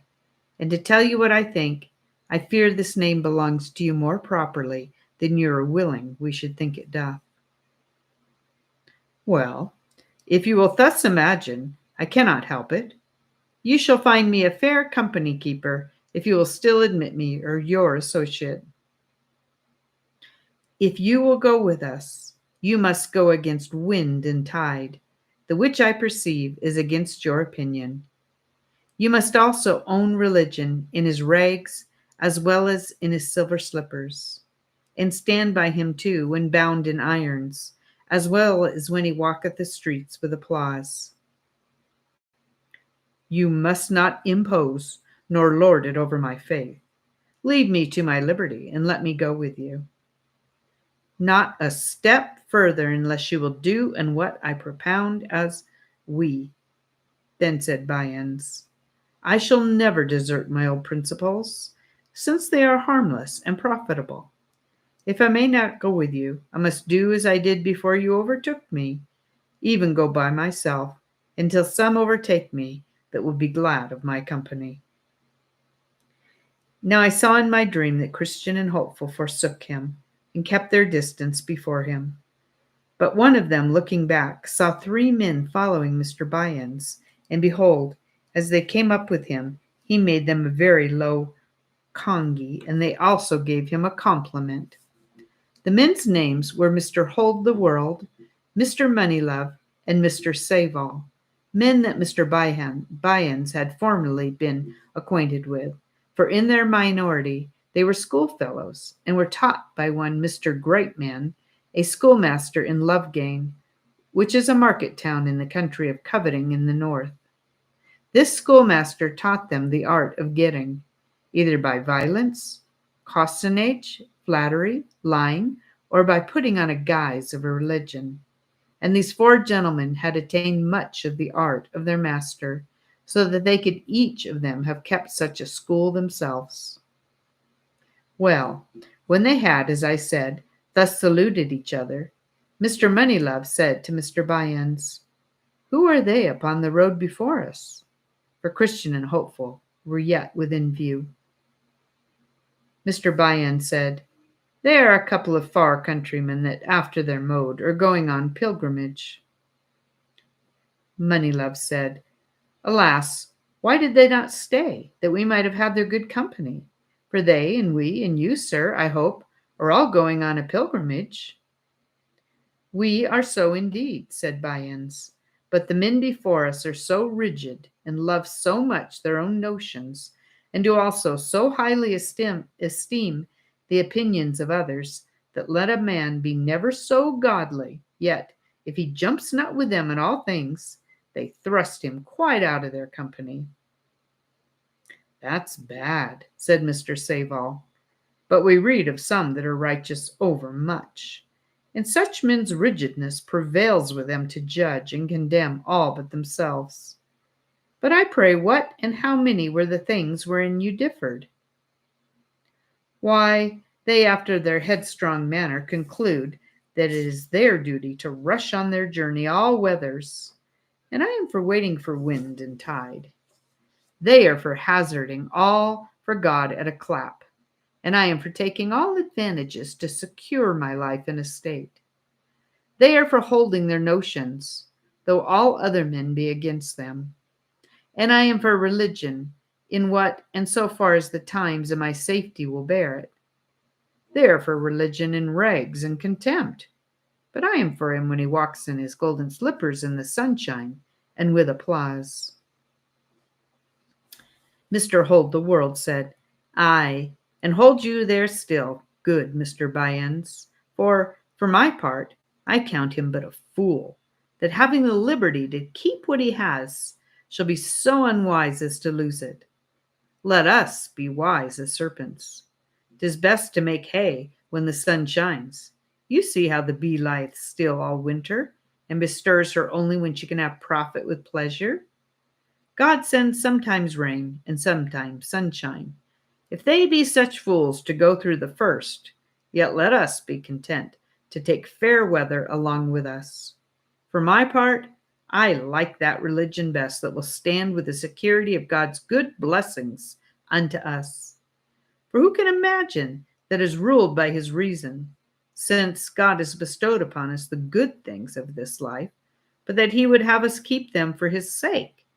A: and to tell you what I think, I fear this name belongs to you more properly than you are willing we should think it doth. Well, if you will thus imagine, I cannot help it. You shall find me a fair company keeper, if you will still admit me or your associate. If you will go with us, you must go against wind and tide, the which I perceive is against your opinion. You must also own religion in his rags as well as in his silver slippers, and stand by him too when bound in irons, as well as when he walketh the streets with applause. You must not impose nor lord it over my faith. Leave me to my liberty, and let me go with you. Not a step further unless you will do and what I propound as we. Then said Bunyan's, I shall never desert my old principles, since they are harmless and profitable. If I may not go with you, I must do as I did before you overtook me, even go by myself, until some overtake me that will be glad of my company. Now I saw in my dream that Christian and Hopeful forsook him, and kept their distance before him. But one of them, looking back, saw 3 men following Mr. Bunyan's, and behold, as they came up with him, he made them a very low conge, and they also gave him a compliment. The men's names were Mr. Hold the World, Mr. Moneylove, and Mr. Savall, men that Mr. Byans had formerly been acquainted with, for in their minority they were schoolfellows, and were taught by one Mr. Greatman, a schoolmaster in Lovegain, which is a market town in the country of coveting in the north. This schoolmaster taught them the art of getting, either by violence, costinage, flattery, lying, or by putting on a guise of a religion. And these four gentlemen had attained much of the art of their master, so that they could each of them have kept such a school themselves. Well, when they had, as I said, thus saluted each other, Mr. Moneylove said to Mr. Byans, "Who are they upon the road before us?" For Christian and Hopeful were yet within view. Mr. Byans said, "They are a couple of far countrymen that, after their mode, are going on pilgrimage." Moneylove said, "Alas, why did they not stay, that we might have had their good company? For they and we and you, sir, I hope, are all going on a pilgrimage." "We are so indeed," said Byans, "but the men before us are so rigid, and love so much their own notions, and do also so highly esteem the opinions of others, that let a man be never so godly, yet, if he jumps not with them in all things, they thrust him quite out of their company." "That's bad," said Mr. Savall, "but we read of some that are righteous overmuch. And such men's rigidness prevails with them to judge and condemn all but themselves. But I pray what and how many were the things wherein you differed?" "Why, they after their headstrong manner conclude that it is their duty to rush on their journey all weathers, and I am for waiting for wind and tide. They are for hazarding all for God at a clap, and I am for taking all advantages to secure my life and estate. They are for holding their notions, though all other men be against them. And I am for religion, in what and so far as the times and my safety will bear it. They are for religion in rags and contempt, but I am for him when he walks in his golden slippers in the sunshine and with applause." Mr. Hold the World said, "Aye, and hold you there still, good Mr. Byans, for my part, I count him but a fool, that having the liberty to keep what he has, shall be so unwise as to lose it. Let us be wise as serpents. 'Tis best to make hay when the sun shines. You see how the bee lieth still all winter, and bestirs her only when she can have profit with pleasure. God sends sometimes rain and sometimes sunshine. If they be such fools to go through the first, yet let us be content to take fair weather along with us. For my part, I like that religion best that will stand with the security of God's good blessings unto us. For who can imagine that is ruled by his reason, since God has bestowed upon us the good things of this life, but that he would have us keep them for his sake?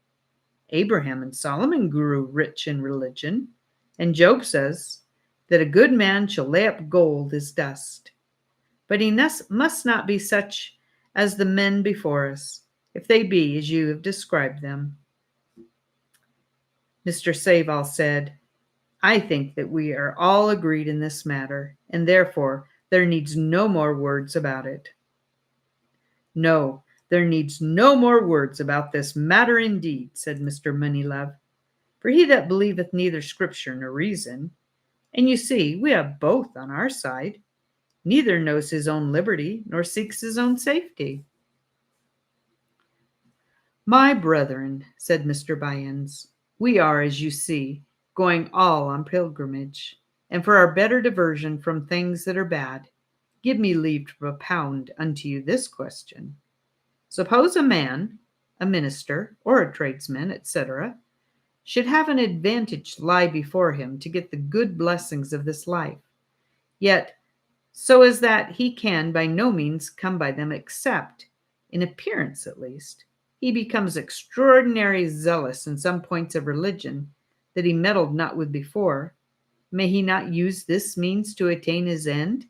A: Abraham and Solomon grew rich in religion, and Job says that a good man shall lay up gold as dust. But he must not be such as the men before us, if they be as you have described them." Mr. Savall said, "I think that we are all agreed in this matter, and therefore there needs no more words about it." "No, there needs no more words about this matter indeed," said Mr. Moneylove, "for he that believeth neither scripture nor reason, and you see we have both on our side, neither knows his own liberty nor seeks his own safety." "My brethren," said Mr. Byans, "we are, as you see, going all on pilgrimage, and for our better diversion from things that are bad, give me leave to propound unto you this question. Suppose a man, a minister, or a tradesman, etc., should have an advantage lie before him to get the good blessings of this life, yet so as that he can by no means come by them except, in appearance at least, he becomes extraordinary zealous in some points of religion that he meddled not with before. May he not use this means to attain his end,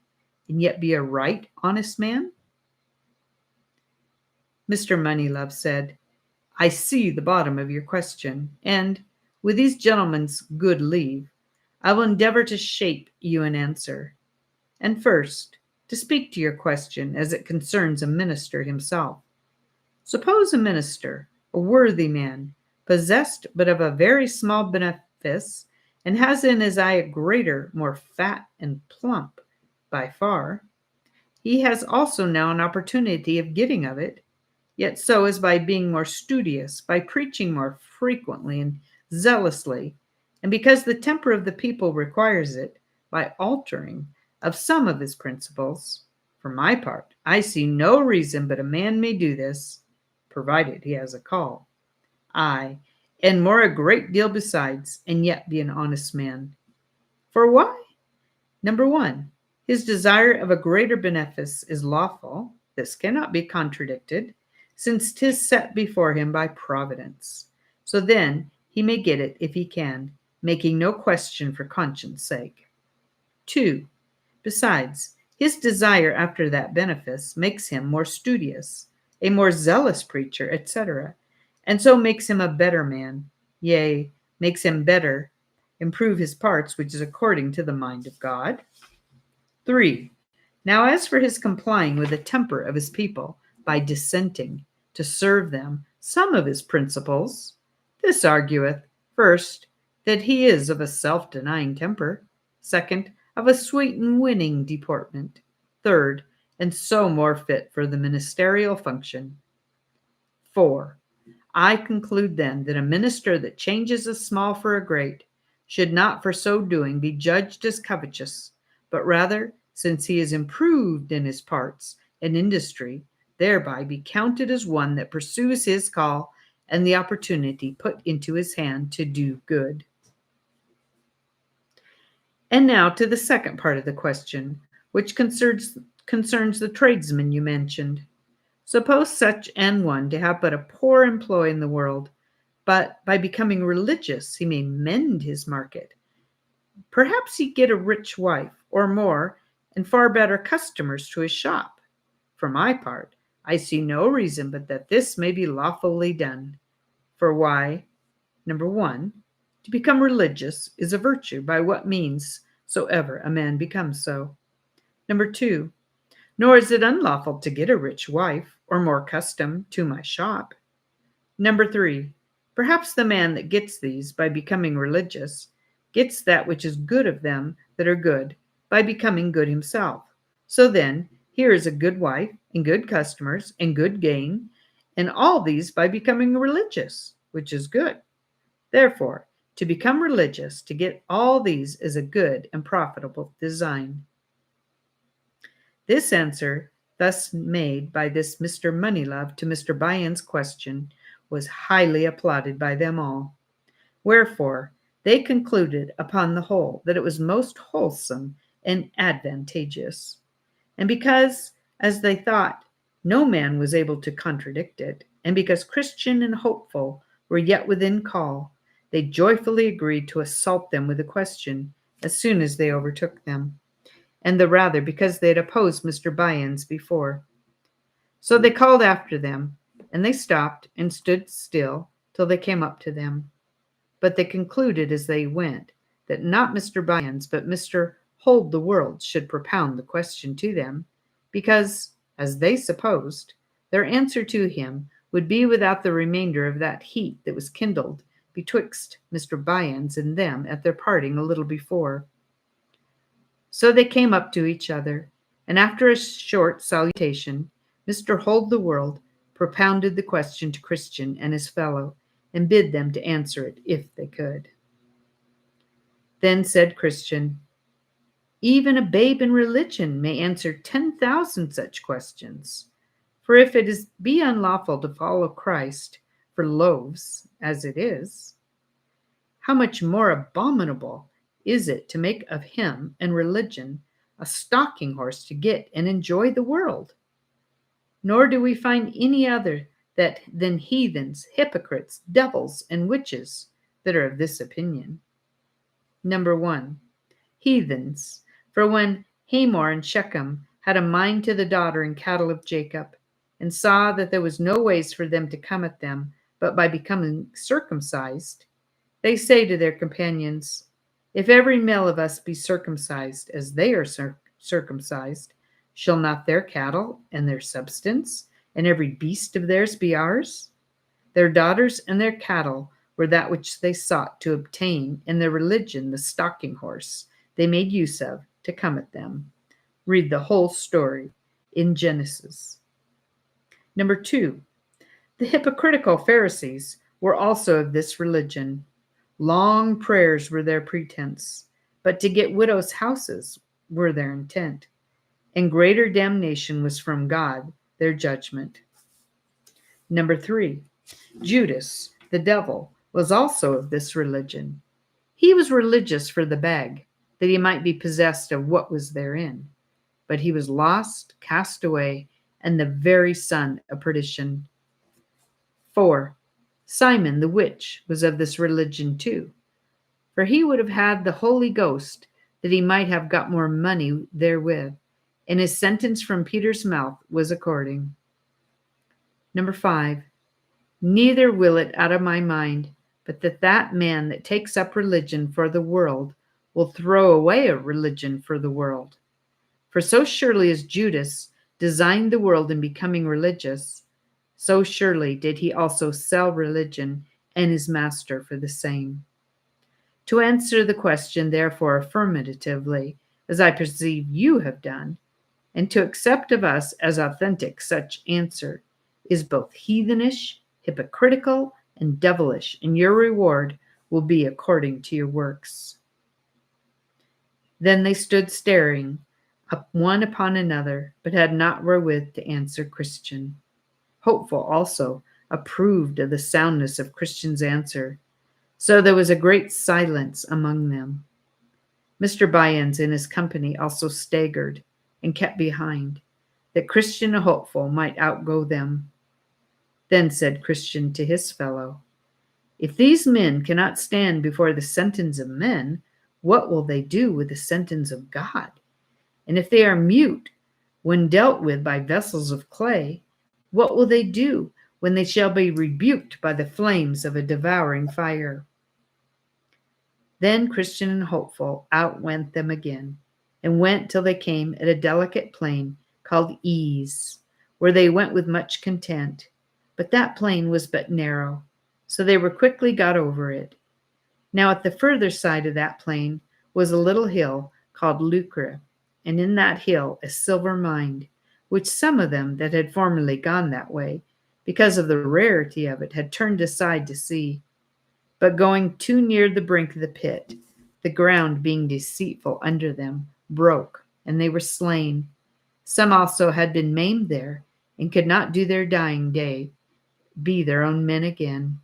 A: and yet be a right honest man?" Mr. Moneylove said, I see the bottom of your question, and, with these gentlemen's good leave, I will endeavor to shape you an answer. And first, to speak to your question as it concerns a minister himself. Suppose a minister, a worthy man, possessed but of a very small benefice, and has in his eye a greater, more fat and plump, by far. He has also now an opportunity of getting of it, yet so as by being more studious, by preaching more frequently and zealously, and because the temper of the people requires it, by altering of some of his principles. For my part, I see no reason but a man may do this, provided he has a call. Aye, and more a great deal besides, and yet be an honest man. For why? Number 1, his desire of a greater benefice is lawful. This cannot be contradicted, since 'tis set before him by providence. So then he may get it if he can, making no question for conscience sake. 2. Besides, his desire after that benefice makes him more studious, a more zealous preacher, etc., and so makes him a better man, yea, makes him better, improve his parts, which is according to the mind of God. 3. Now as for his complying with the temper of his people by dissenting to serve them some of his principles, this argueth, first, that he is of a self-denying temper, second, of a sweet and winning deportment, third, and so more fit for the ministerial function. 4. I conclude then that a minister that changes a small for a great should not for so doing be judged as covetous, but rather, since he is improved in his parts and industry, thereby be counted as one that pursues his call and the opportunity put into his hand to do good. And now to the second part of the question, which concerns the tradesman you mentioned. Suppose such an one to have but a poor employ in the world, but by becoming religious he may mend his market. Perhaps he get a rich wife, or more, and far better customers to his shop. For my part, I see no reason but that this may be lawfully done. For why? Number 1, to become religious is a virtue by what means soever a man becomes so. Number 2, nor is it unlawful to get a rich wife, or more custom, to my shop. Number 3, perhaps the man that gets these by becoming religious gets that which is good of them that are good by becoming good himself. So then, here is a good wife, and good customers, and good gain, and all these by becoming religious, which is good. Therefore, to become religious, to get all these, is a good and profitable design. This answer, thus made by this Mr. Moneylove to Mr. Bunyan's question, was highly applauded by them all. Wherefore, they concluded upon the whole that it was most wholesome and advantageous. And because, as they thought, no man was able to contradict it, and because Christian and Hopeful were yet within call, they joyfully agreed to assault them with a question as soon as they overtook them, and the rather because they had opposed Mr. Bunyan's before. So they called after them, and they stopped and stood still till they came up to them. But they concluded as they went that not Mr. Bunyan's but Mr. Hold the World should propound the question to them, because, as they supposed, their answer to him would be without the remainder of that heat that was kindled betwixt Mr. Bunyan's and them at their parting a little before. So they came up to each other, and after a short salutation, Mr. Hold the World propounded the question to Christian and his fellow, and bid them to answer it if they could. Then said Christian, even a babe in religion may answer 10,000 such questions. For if it be unlawful to follow Christ for loaves, as it is, how much more abominable is it to make of him and religion a stalking horse to get and enjoy the world? Nor do we find any other than heathens, hypocrites, devils, and witches that are of this opinion. Number 1, heathens. For when Hamor and Shechem had a mind to the daughter and cattle of Jacob, and saw that there was no ways for them to come at them but by becoming circumcised, they say to their companions, "If every male of us be circumcised as they are circumcised, shall not their cattle and their substance and every beast of theirs be ours?" Their daughters and their cattle were that which they sought to obtain, and their religion the stalking horse they made use of to come at them. Read the whole story in Genesis. Number 2, the hypocritical Pharisees were also of this religion. Long prayers were their pretense, but to get widows' houses were their intent, and greater damnation was from God, their judgment. Number 3, Judas, the devil, was also of this religion. He was religious for the bag, that he might be possessed of what was therein. But he was lost, cast away, and the very son of perdition. 4, Simon the witch was of this religion too, for he would have had the Holy Ghost, that he might have got more money therewith, and his sentence from Peter's mouth was according. Number 5, neither will it out of my mind, but that man that takes up religion for the world will throw away a religion for the world. For so surely as Judas designed the world in becoming religious, so surely did he also sell religion and his master for the same. To answer the question, therefore, affirmatively, as I perceive you have done, and to accept of us as authentic such answer, is both heathenish, hypocritical, and devilish, and your reward will be according to your works. Then they stood staring, up one upon another, but had not wherewith to answer Christian. Hopeful also approved of the soundness of Christian's answer, so there was a great silence among them. Mr. Byans and his company also staggered and kept behind, that Christian and Hopeful might outgo them. Then said Christian to his fellow, "If these men cannot stand before the sentence of men, what will they do with the sentence of God? And if they are mute when dealt with by vessels of clay, what will they do when they shall be rebuked by the flames of a devouring fire?" Then Christian and Hopeful outwent them again, and went till they came at a delicate plain called Ease, where they went with much content. But that plain was but narrow, so they were quickly got over it. Now at the further side of that plain was a little hill called Lucre, and in that hill a silver mine, which some of them that had formerly gone that way, because of the rarity of it, had turned aside to see. But going too near the brink of the pit, the ground being deceitful under them, broke, and they were slain. Some also had been maimed there, and could not do their dying day be their own men again.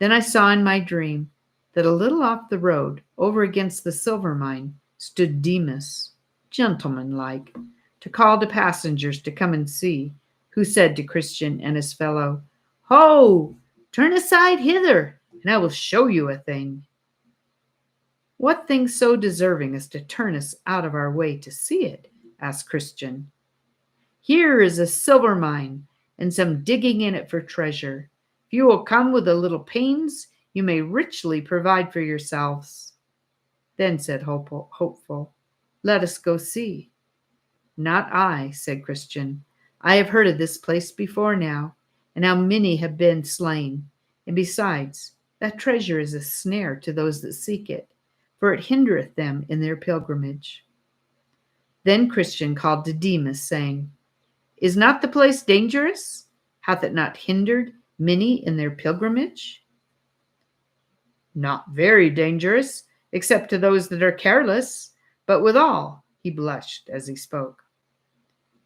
A: Then I saw in my dream that a little off the road, over against the silver mine, stood Demas, gentleman-like, to call to passengers to come and see, who said to Christian and his fellow, "Ho! Turn aside hither, and I will show you a thing." "What thing so deserving as to turn us out of our way to see it?" asked Christian. "Here is a silver mine, and some digging in it for treasure. If you will come with a little pains, you may richly provide for yourselves." Then said Hopeful, "Let us go see." "Not I," said Christian. "I have heard of this place before now, and how many have been slain. And besides, that treasure is a snare to those that seek it, for it hindereth them in their pilgrimage." Then Christian called to Demas, saying, "Is not the place dangerous? Hath it not hindered many in their pilgrimage?" "Not very dangerous, except to those that are careless, but withal," he blushed as he spoke.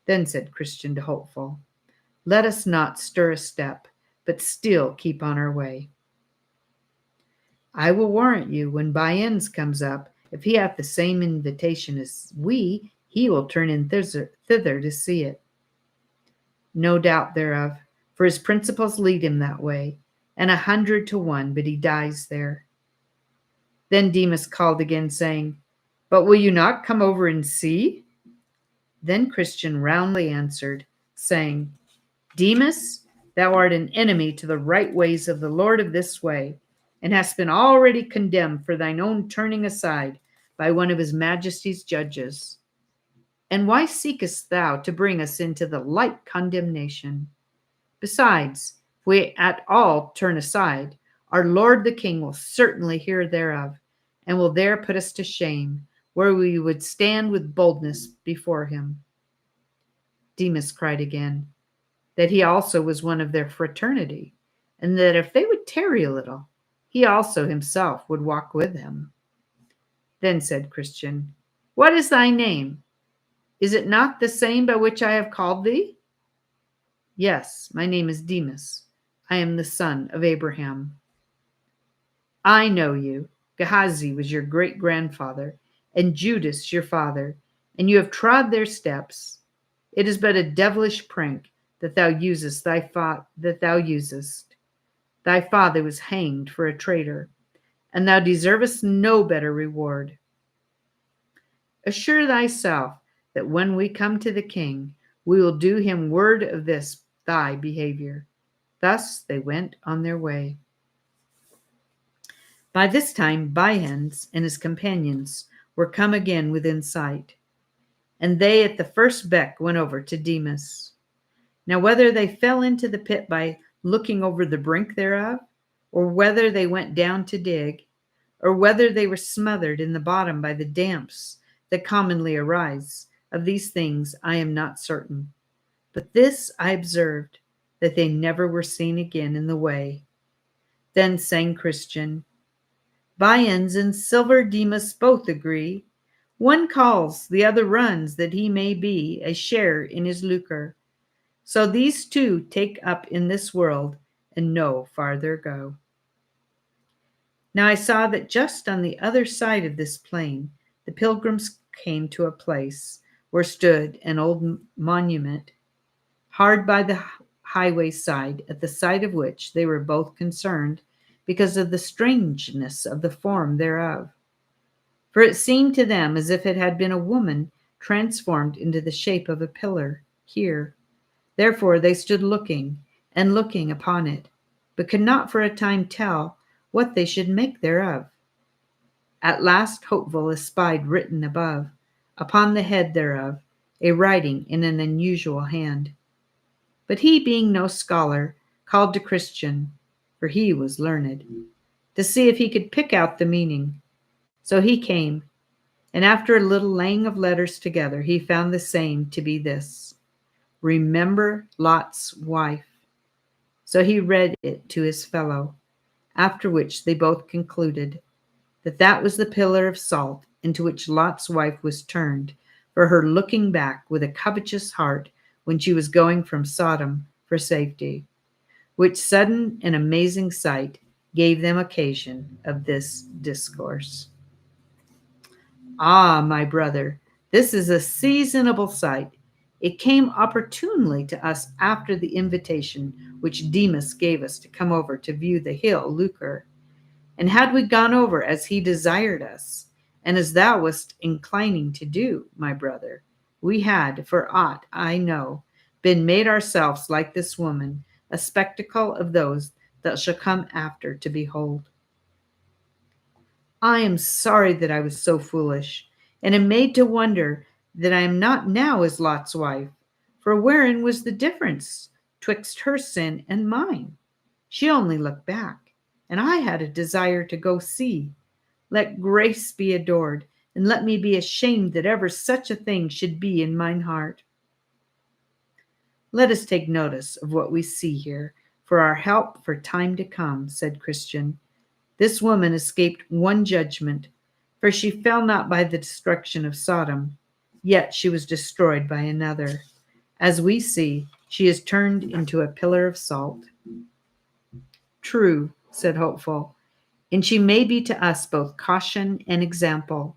A: Then said Christian to Hopeful, "Let us not stir a step, but still keep on our way. I will warrant you, when Byans comes up, if he hath the same invitation as we, he will turn in thither to see it." "No doubt thereof, for his principles lead him that way, and 100 to 1, but he dies there." Then Demas called again, saying, "But will you not come over and see?" Then Christian roundly answered, saying, Demas, thou art an enemy to the right ways of the Lord of this way, and hast been already condemned for thine own turning aside by one of his majesty's judges. And why seekest thou to bring us into the like condemnation? Besides, if we at all turn aside, our lord the king will certainly hear thereof, and will there put us to shame, where we would stand with boldness before him. Demas cried again, that he also was one of their fraternity, and that if they would tarry a little, he also himself would walk with them. Then said Christian, What is thy name? Is it not the same by which I have called thee? Yes, my name is Demas. I am the son of Abraham. I know you. Gehazi was your great-grandfather, and Judas your father, and you have trod their steps. It is but a devilish prank that thou usest. Thy father was hanged for a traitor, and thou deservest no better reward. Assure thyself that when we come to the king, we will do him word of this thy behavior. Thus they went on their way. By this time Biens and his companions were come again within sight, and they at the first beck went over to Demas. Now whether they fell into the pit by looking over the brink thereof, or whether they went down to dig, or whether they were smothered in the bottom by the damps that commonly arise, of these things I am not certain. But this I observed, that they never were seen again in the way. Then sang Christian, Biens and Silver Demas both agree. One calls, the other runs, that he may be a share in his lucre. So these two take up in this world, and no farther go. Now I saw that just on the other side of this plain, the pilgrims came to a place where stood an old monument, hard by the highway side, at the sight of which they were both concerned, because of the strangeness of the form thereof. For it seemed to them as if it had been a woman transformed into the shape of a pillar here. Therefore they stood looking and looking upon it, but could not for a time tell what they should make thereof. At last Hopeful espied written above, upon the head thereof, a writing in an unusual hand. But he, being no scholar, called to Christian, for he was learned, to see if he could pick out the meaning. So he came, and after a little laying of letters together, he found the same to be this: Remember Lot's wife. So he read it to his fellow, after which they both concluded that that was the pillar of salt into which Lot's wife was turned, for her looking back with a covetous heart when she was going from Sodom for safety, which sudden and amazing sight gave them occasion of this discourse. Ah, my brother, this is a seasonable sight. It came opportunely to us after the invitation which Demas gave us to come over to view the hill lucre. And had we gone over as he desired us, and as thou wast inclining to do, my brother, we had, for aught I know, been made ourselves like this woman, a spectacle of those that shall come after to behold. I am sorry that I was so foolish, and am made to wonder that I am not now as Lot's wife, for wherein was the difference twixt her sin and mine? She only looked back, and I had a desire to go see. Let grace be adored, and let me be ashamed that ever such a thing should be in mine heart. Let us take notice of what we see here, for our help for time to come, said Christian. This woman escaped one judgment, for she fell not by the destruction of Sodom, yet she was destroyed by another. As we see, she is turned into a pillar of salt. True, said Hopeful, and she may be to us both caution and example.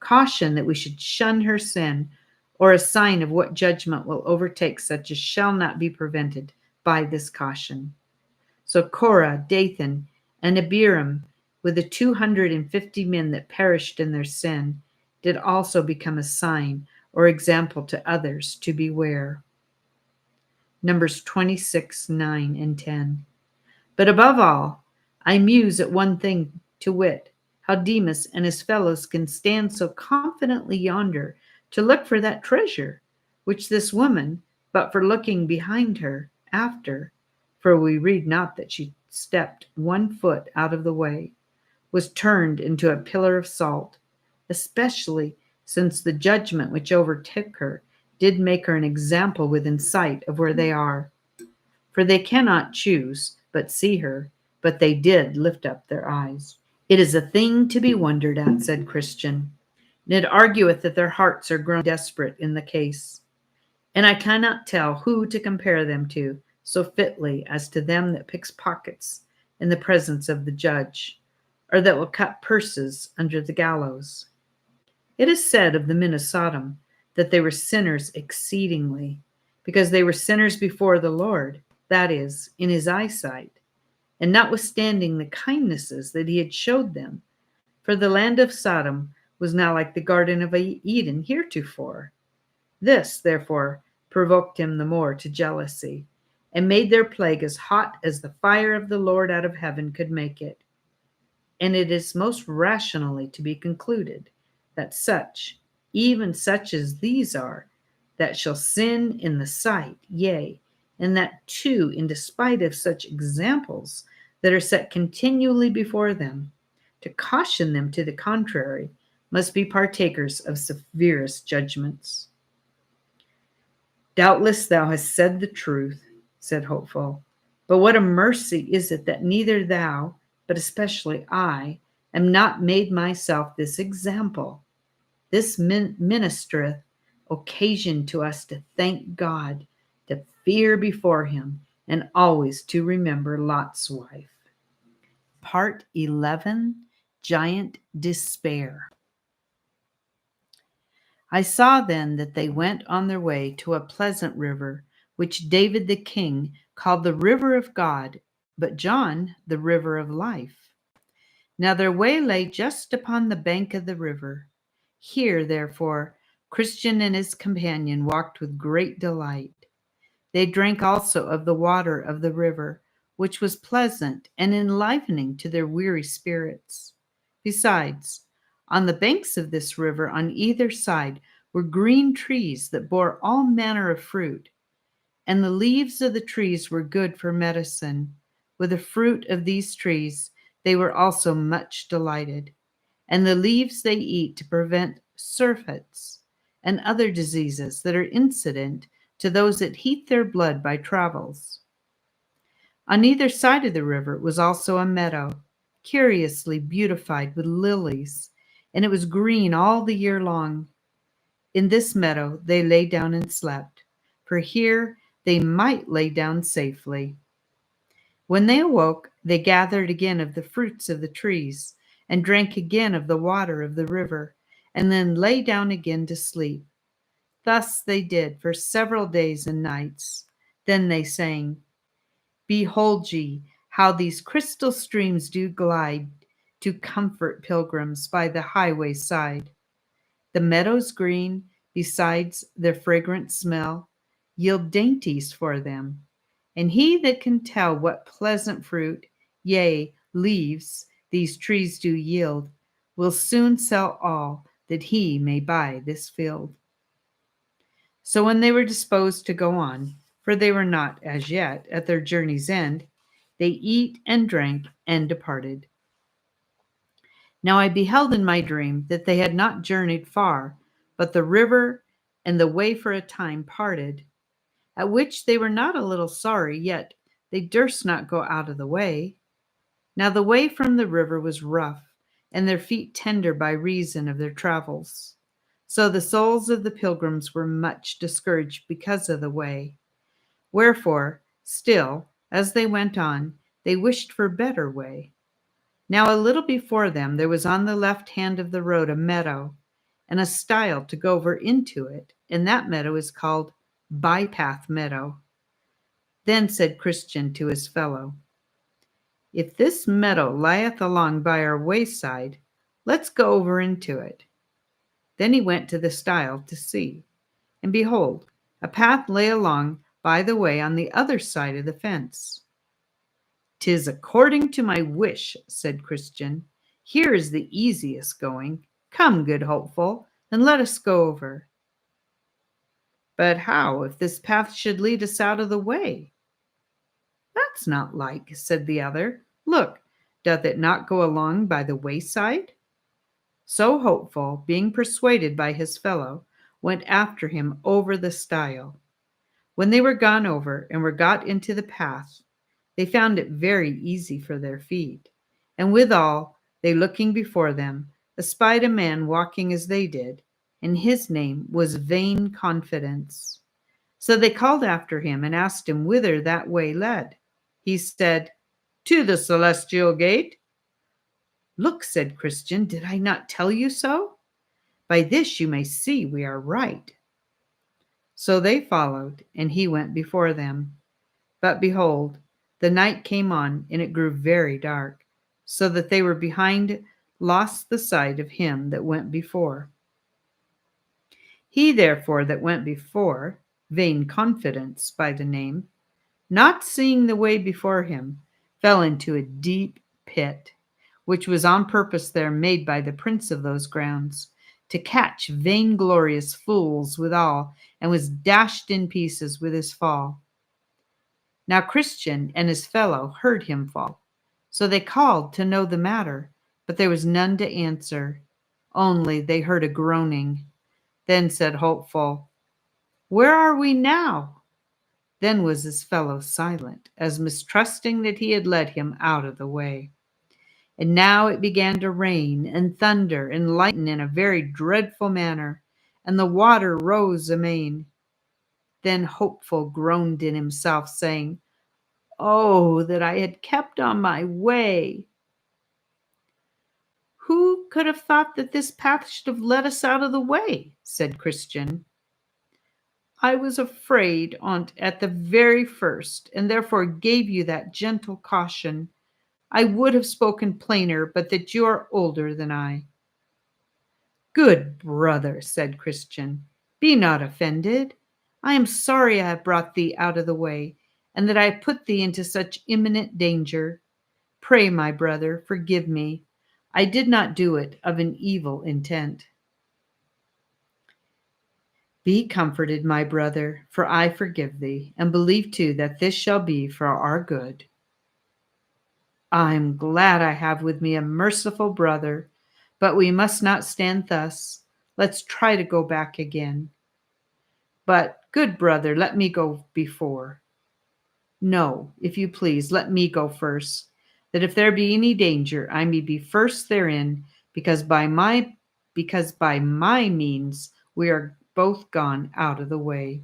A: Caution that we should shun her sin, or a sign of what judgment will overtake such as shall not be prevented by this caution. So Korah, Dathan, and Abiram, with the 250 men that perished in their sin, did also become a sign or example to others to beware. Numbers 26, 9, and 10. But above all, I muse at one thing, to wit, how Demas and his fellows can stand so confidently yonder to look for that treasure, which this woman, but for looking behind her, after, for we read not that she stepped 1 foot out of the way, was turned into a pillar of salt, especially since the judgment which overtook her did make her an example within sight of where they are. For they cannot choose but see her, but they did lift up their eyes. It is a thing to be wondered at, said Christian, and it argueth that their hearts are grown desperate in the case. And I cannot tell who to compare them to so fitly as to them that picks pockets in the presence of the judge, or that will cut purses under the gallows. It is said of the men of Sodom that they were sinners exceedingly, because they were sinners before the Lord, that is, in his eyesight, and notwithstanding the kindnesses that he had showed them. For the land of Sodom was now like the Garden of Eden heretofore. This, therefore, provoked him the more to jealousy, and made their plague as hot as the fire of the Lord out of heaven could make it. And it is most rationally to be concluded that such, even such as these are, that shall sin in the sight, yea, and that too in despite of such examples that are set continually before them, to caution them to the contrary, must be partakers of severest judgments. Doubtless thou hast said the truth, said Hopeful, but what a mercy is it that neither thou, but especially I, am not made myself this example. This ministereth occasion to us to thank God, to fear before him, and always to remember Lot's wife. Part 11, Giant Despair. I saw then that they went on their way to a pleasant river, which David the king called the river of God, but John the river of life. Now their way lay just upon the bank of the river. Here, therefore, Christian and his companion walked with great delight. They drank also of the water of the river, which was pleasant and enlivening to their weary spirits. Besides, on the banks of this river on either side were green trees that bore all manner of fruit, and the leaves of the trees were good for medicine. With the fruit of these trees they were also much delighted, and the leaves they eat to prevent surfeits and other diseases that are incident to those that heat their blood by travels. On either side of the river was also a meadow, curiously beautified with lilies, and it was green all the year long. In this meadow they lay down and slept, for here they might lay down safely. When they awoke, they gathered again of the fruits of the trees, and drank again of the water of the river, and then lay down again to sleep. Thus they did for several days and nights. Then they sang, Behold ye, how these crystal streams do glide to comfort pilgrims by the highway side. The meadows green, besides their fragrant smell, yield dainties for them. And he that can tell what pleasant fruit, yea, leaves, these trees do yield, will soon sell all that he may buy this field. So when they were disposed to go on, for they were not as yet at their journey's end, they eat and drank and departed. Now I beheld in my dream that they had not journeyed far, but the river and the way for a time parted, at which they were not a little sorry, yet they durst not go out of the way. Now the way from the river was rough, and their feet tender by reason of their travels. So the souls of the pilgrims were much discouraged because of the way. Wherefore, still, as they went on, they wished for better way. Now a little before them there was on the left hand of the road a meadow, and a stile to go over into it, and that meadow is called Bypath Meadow. Then said Christian to his fellow, If this meadow lieth along by our wayside, let's go over into it. Then he went to the stile to see, and behold, a path lay along by the way on the other side of the fence. "'Tis according to my wish," said Christian. "Here is the easiest going. Come, good hopeful, and let us go over." "But how if this path should lead us out of the way?" "That's not like," said the other. "Look, doth it not go along by the wayside?" So Hopeful, being persuaded by his fellow, went after him over the stile. When they were gone over, and were got into the path, they found it very easy for their feet. And withal, they looking before them, espied a man walking as they did, and his name was Vain Confidence. So they called after him, and asked him whither that way led. He said, "To the celestial gate." "Look," said Christian, "did I not tell you so? By this you may see we are right." So they followed, and he went before them. But behold, the night came on, and it grew very dark, so that they were behind lost the sight of him that went before. He therefore that went before, Vain Confidence by the name, not seeing the way before him, fell into a deep pit, which was on purpose there made by the prince of those grounds, to catch vainglorious fools withal, and was dashed in pieces with his fall. Now Christian and his fellow heard him fall, so they called to know the matter, but there was none to answer, only they heard a groaning. Then said Hopeful, "Where are we now?" Then was his fellow silent, as mistrusting that he had led him out of the way. And now it began to rain and thunder and lighten in a very dreadful manner, and the water rose amain. Then Hopeful groaned in himself, saying, "Oh, that I had kept on my way!" "Who could have thought that this path should have led us out of the way?" said Christian. "I was afraid on't at the very first, and therefore gave you that gentle caution. I would have spoken plainer, but that you are older than I." "Good brother," said Christian, "be not offended. I am sorry I have brought thee out of the way, and that I have put thee into such imminent danger. Pray, my brother, forgive me. I did not do it of an evil intent." "Be comforted, my brother, for I forgive thee, and believe too that this shall be for our good." "I'm glad I have with me a merciful brother, but we must not stand thus. Let's try to go back again." "But, good brother, let me go before." "No, if you please, let me go first, that if there be any danger, I may be first therein, because by my means we are both gone out of the way."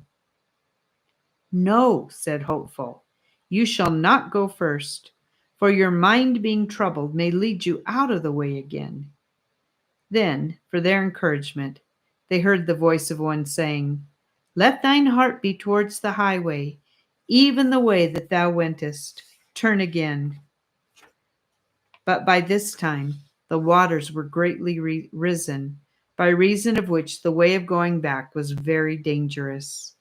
A: "No," said Hopeful, "you shall not go first, for your mind being troubled may lead you out of the way again." Then, for their encouragement, they heard the voice of one saying, "Let thine heart be towards the highway, even the way that thou wentest. Turn again." But by this time the waters were greatly risen, by reason of which the way of going back was very dangerous.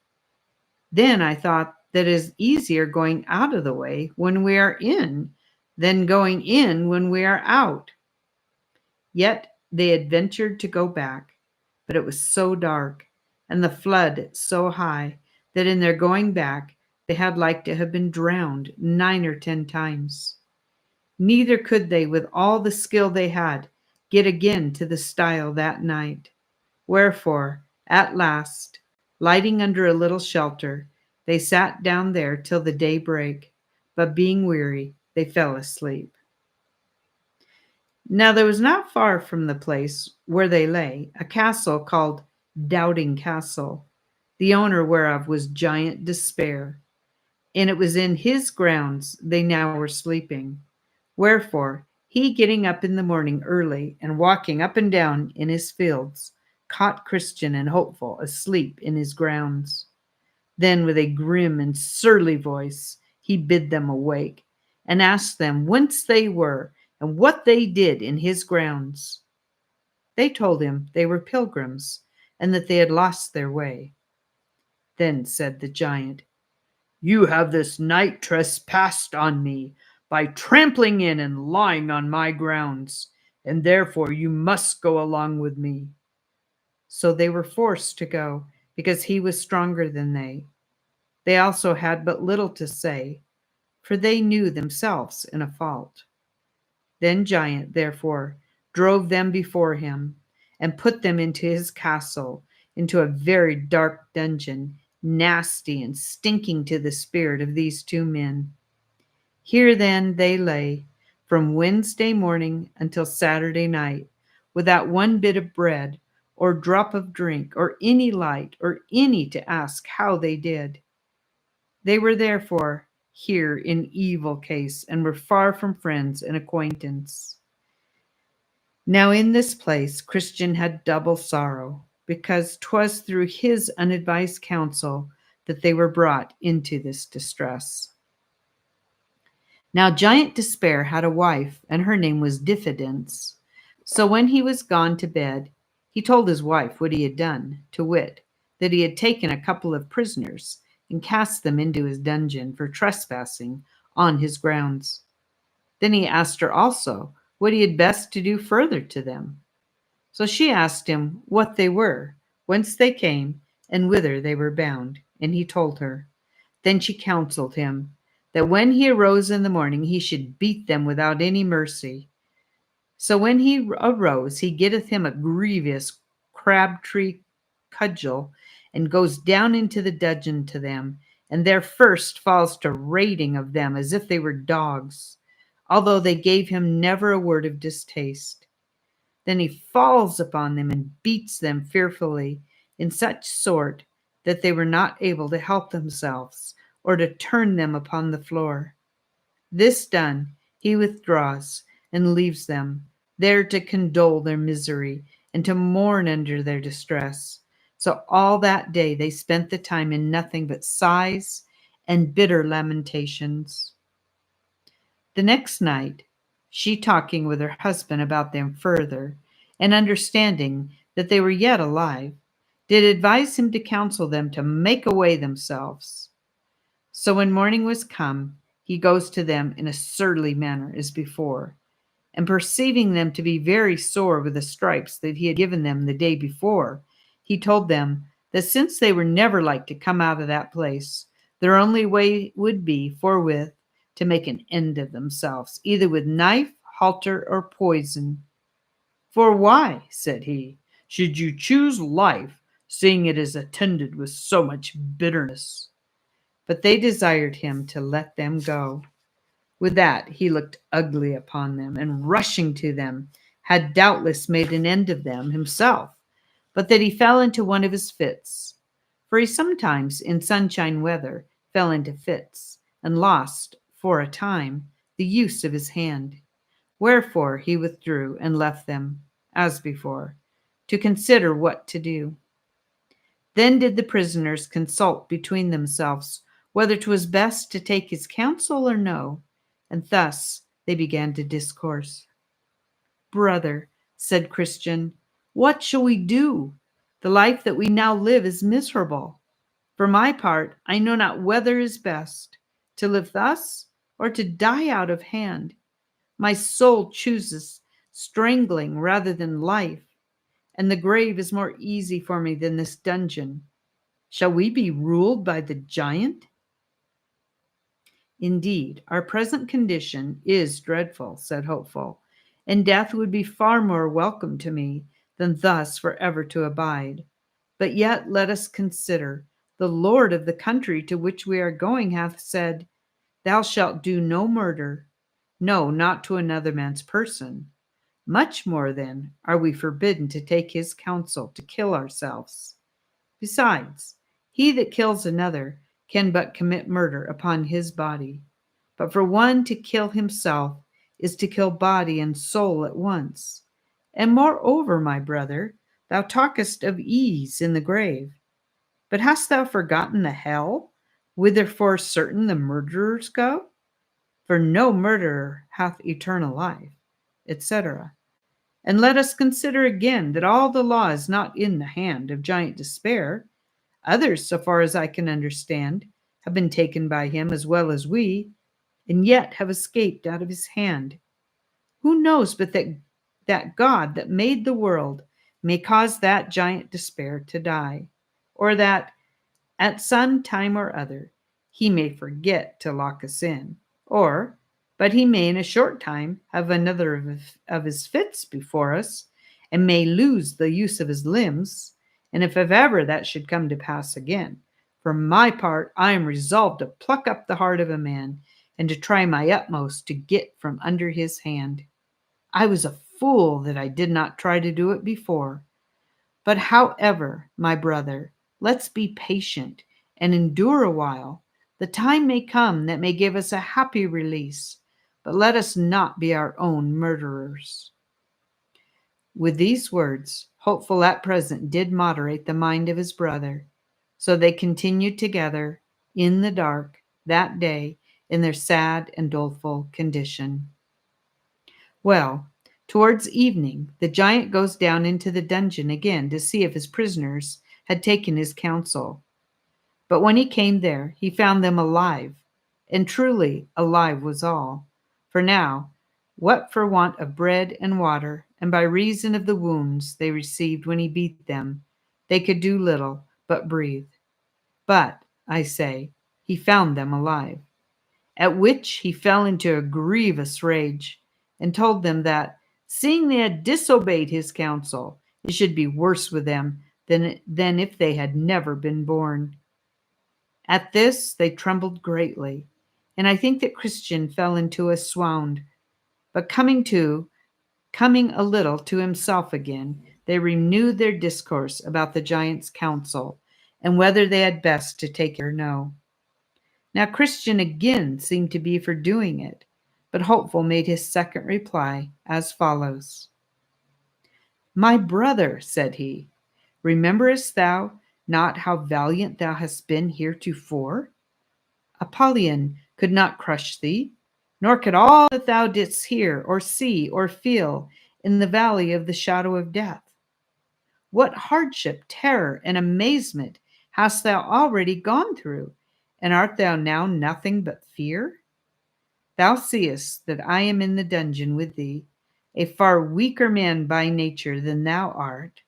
A: Then I thought that it is easier going out of the way when we are in than going in when we are out. Yet they had ventured to go back, but it was so dark, and the flood so high, that in their going back they had like to have been drowned 9 or 10 times. Neither could they, with all the skill they had, get again to the stile that night. Wherefore, at last, lighting under a little shelter, they sat down there till the day brake, but being weary, they fell asleep. Now there was not far from the place where they lay a castle called Doubting Castle, the owner whereof was Giant Despair, and it was in his grounds they now were sleeping. Wherefore, he getting up in the morning early, and walking up and down in his fields, caught Christian and Hopeful asleep in his grounds. Then with a grim and surly voice he bid them awake, and asked them whence they were, and what they did in his grounds. They told him they were pilgrims, and that they had lost their way. Then said the giant, You have this night trespassed on me by trampling in and lying on my grounds, and therefore you must go along with me. So they were forced to go, because he was stronger than they. They also had but little to say, for they knew themselves in a fault. Then Giant, therefore, drove them before him, and put them into his castle, into a very dark dungeon, nasty and stinking to the spirit of these two men. Here then they lay, from Wednesday morning until Saturday night, without one bit of bread, or drop of drink, or any light, or any to ask how they did. They were therefore here in evil case, and were far from friends and acquaintance. Now in this place Christian had double sorrow, because 'twas through his unadvised counsel that they were brought into this distress. Now Giant Despair had a wife, and her name was Diffidence. So when he was gone to bed, he told his wife what he had done, to wit, that he had taken a couple of prisoners, and cast them into his dungeon for trespassing on his grounds. Then he asked her also what he had best to do further to them. So she asked him what they were, whence they came, and whither they were bound, and he told her. Then she counselled him that when he arose in the morning he should beat them without any mercy. So when he arose, he getteth him a grievous crabtree cudgel, and goes down into the dungeon to them, and there first falls to rating of them as if they were dogs, although they gave him never a word of distaste. Then he falls upon them and beats them fearfully, in such sort that they were not able to help themselves, or to turn them upon the floor. This done, he withdraws, and leaves them, there to condole their misery, and to mourn under their distress. So all that day they spent the time in nothing but sighs and bitter lamentations. The next night, she talking with her husband about them further, and understanding that they were yet alive, did advise him to counsel them to make away themselves. So when morning was come, he goes to them in a surly manner as before, and perceiving them to be very sore with the stripes that he had given them the day before, he told them that since they were never like to come out of that place, their only way would be forthwith to make an end of themselves, either with knife, halter, or poison. For why, said he, should you choose life, seeing it is attended with so much bitterness? But they desired him to let them go. With that he looked ugly upon them, and rushing to them, had doubtless made an end of them himself, but that he fell into one of his fits. For he sometimes, in sunshine weather, fell into fits, and lost, for a time, the use of his hand. Wherefore he withdrew and left them, as before, to consider what to do. Then did the prisoners consult between themselves whether 'twas best to take his counsel or no, and thus they began to discourse. Brother, said Christian, what shall we do? The life that we now live is miserable. For my part, I know not whether is best, to live thus or to die out of hand. My soul chooses strangling rather than life, and the grave is more easy for me than this dungeon. Shall we be ruled by the giant? Indeed, our present condition is dreadful, said Hopeful, and death would be far more welcome to me than thus forever to abide. But yet let us consider, the Lord of the country to which we are going hath said, Thou shalt do no murder, no, not to another man's person. Much more, then, are we forbidden to take his counsel to kill ourselves. Besides, he that kills another can but commit murder upon his body. But for one to kill himself is to kill body and soul at once. And moreover, my brother, thou talkest of ease in the grave. But hast thou forgotten the hell, whither for certain the murderers go? For no murderer hath eternal life, etc. And let us consider again that all the law is not in the hand of Giant Despair. Others, so far as I can understand, have been taken by him as well as we, and yet have escaped out of his hand. Who knows but that God that made the world may cause that giant despair to die, or that at some time or other he may forget to lock us in, but he may in a short time have another of his fits before us, and may lose the use of his limbs, and if ever that should come to pass again, for my part I am resolved to pluck up the heart of a man, and to try my utmost to get from under his hand. I was a fool that I did not try to do it before. But however, my brother, let's be patient and endure a while. The time may come that may give us a happy release, but let us not be our own murderers. With these words, Hopeful at present did moderate the mind of his brother. So they continued together in the dark that day in their sad and doleful condition. Well, towards evening, the giant goes down into the dungeon again to see if his prisoners had taken his counsel. But when he came there, he found them alive, and truly alive was all. For now, what for want of bread and water, and by reason of the wounds they received when he beat them, they could do little but breathe. But, I say, he found them alive. At which he fell into a grievous rage, and told them that, seeing they had disobeyed his counsel, it should be worse with them than if they had never been born. At this they trembled greatly, and I think that Christian fell into a swound. But coming a little to himself again, they renewed their discourse about the giant's counsel, and whether they had best to take it or no. Now Christian again seemed to be for doing it, but Hopeful made his second reply as follows. My brother, said he, rememberest thou not how valiant thou hast been heretofore? Apollyon could not crush thee, nor could all that thou didst hear or see or feel in the valley of the shadow of death. What hardship, terror, and amazement hast thou already gone through, and art thou now nothing but fear? Thou seest that I am in the dungeon with thee, a far weaker man by nature than thou art.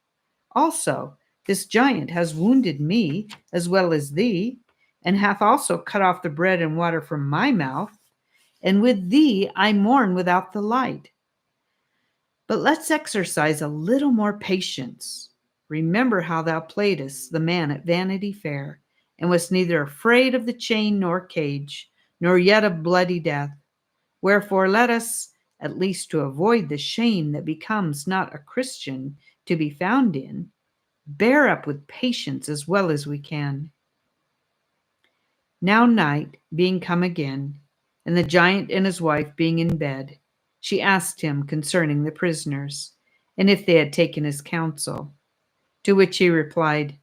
A: Also, this giant has wounded me as well as thee, and hath also cut off the bread and water from my mouth, and with thee I mourn without the light. But let's exercise a little more patience. Remember how thou playedst the man at Vanity Fair, and wast neither afraid of the chain nor cage, nor yet of bloody death. Wherefore let us, at least to avoid the shame that becomes not a Christian to be found in, bear up with patience as well as we can. Now night being come again, and the giant and his wife being in bed, she asked him concerning the prisoners, and if they had taken his counsel. To which he replied,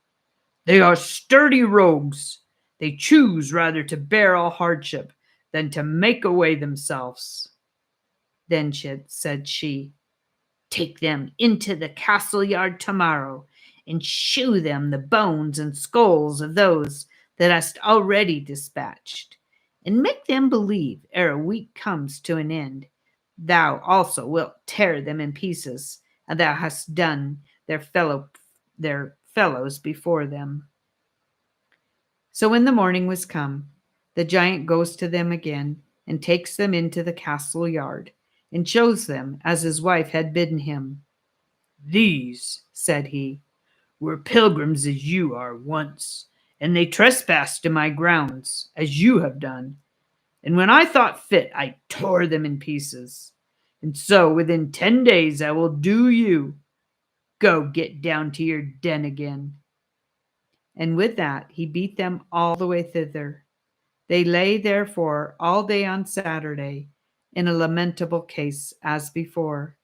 A: They are sturdy rogues. They choose rather to bear all hardship than to make away themselves. Then said she, Take them into the castle yard tomorrow, and shew them the bones and skulls of those that hast already dispatched, and make them believe, ere a week comes to an end, thou also wilt tear them in pieces, and thou hast done their fellows before them. So when the morning was come, the giant goes to them again, and takes them into the castle yard, and shows them as his wife had bidden him. These, said he, were pilgrims as you are once, and they trespassed in my grounds, as you have done. And when I thought fit, I tore them in pieces. And so within 10 days I will do you. Go get down to your den again. And with that he beat them all the way thither. They lay therefore all day on Saturday in a lamentable case as before.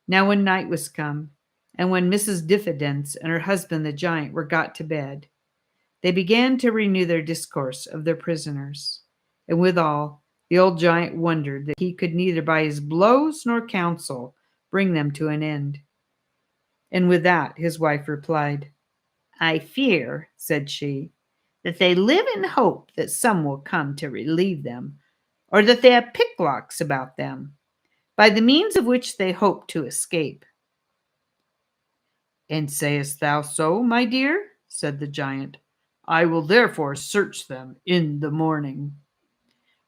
A: Now when night was come, and when Mrs. Diffidence and her husband the giant were got to bed, they began to renew their discourse of their prisoners. And withal, the old giant wondered that he could neither by his blows nor counsel bring them to an end. And with that his wife replied, I fear, said she, that they live in hope that some will come to relieve them, or that they have picklocks about them, by the means of which they hope to escape. And sayest thou so, my dear? Said the giant. I will therefore search them in the morning.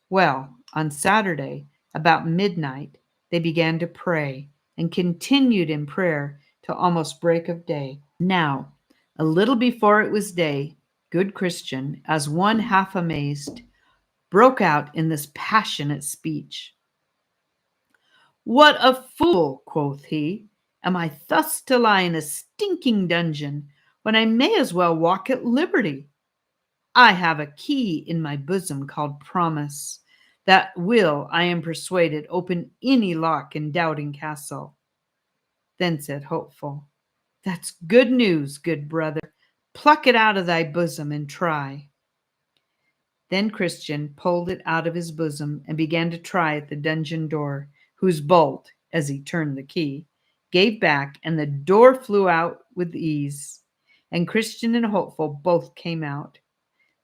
A: Well, on Saturday, about midnight, they began to pray, and continued in prayer till almost break of day. Now, a little before it was day, good Christian, as one half amazed, broke out in this passionate speech. What a fool, quoth he, am I thus to lie in a stinking dungeon, when I may as well walk at liberty? I have a key in my bosom called Promise, that will, I am persuaded, open any lock in Doubting Castle. Then said Hopeful, That's good news, good brother. Pluck it out of thy bosom and try. Then Christian pulled it out of his bosom and began to try at the dungeon door, whose bolt, as he turned the key, gave back, and the door flew out with ease, and Christian and Hopeful both came out.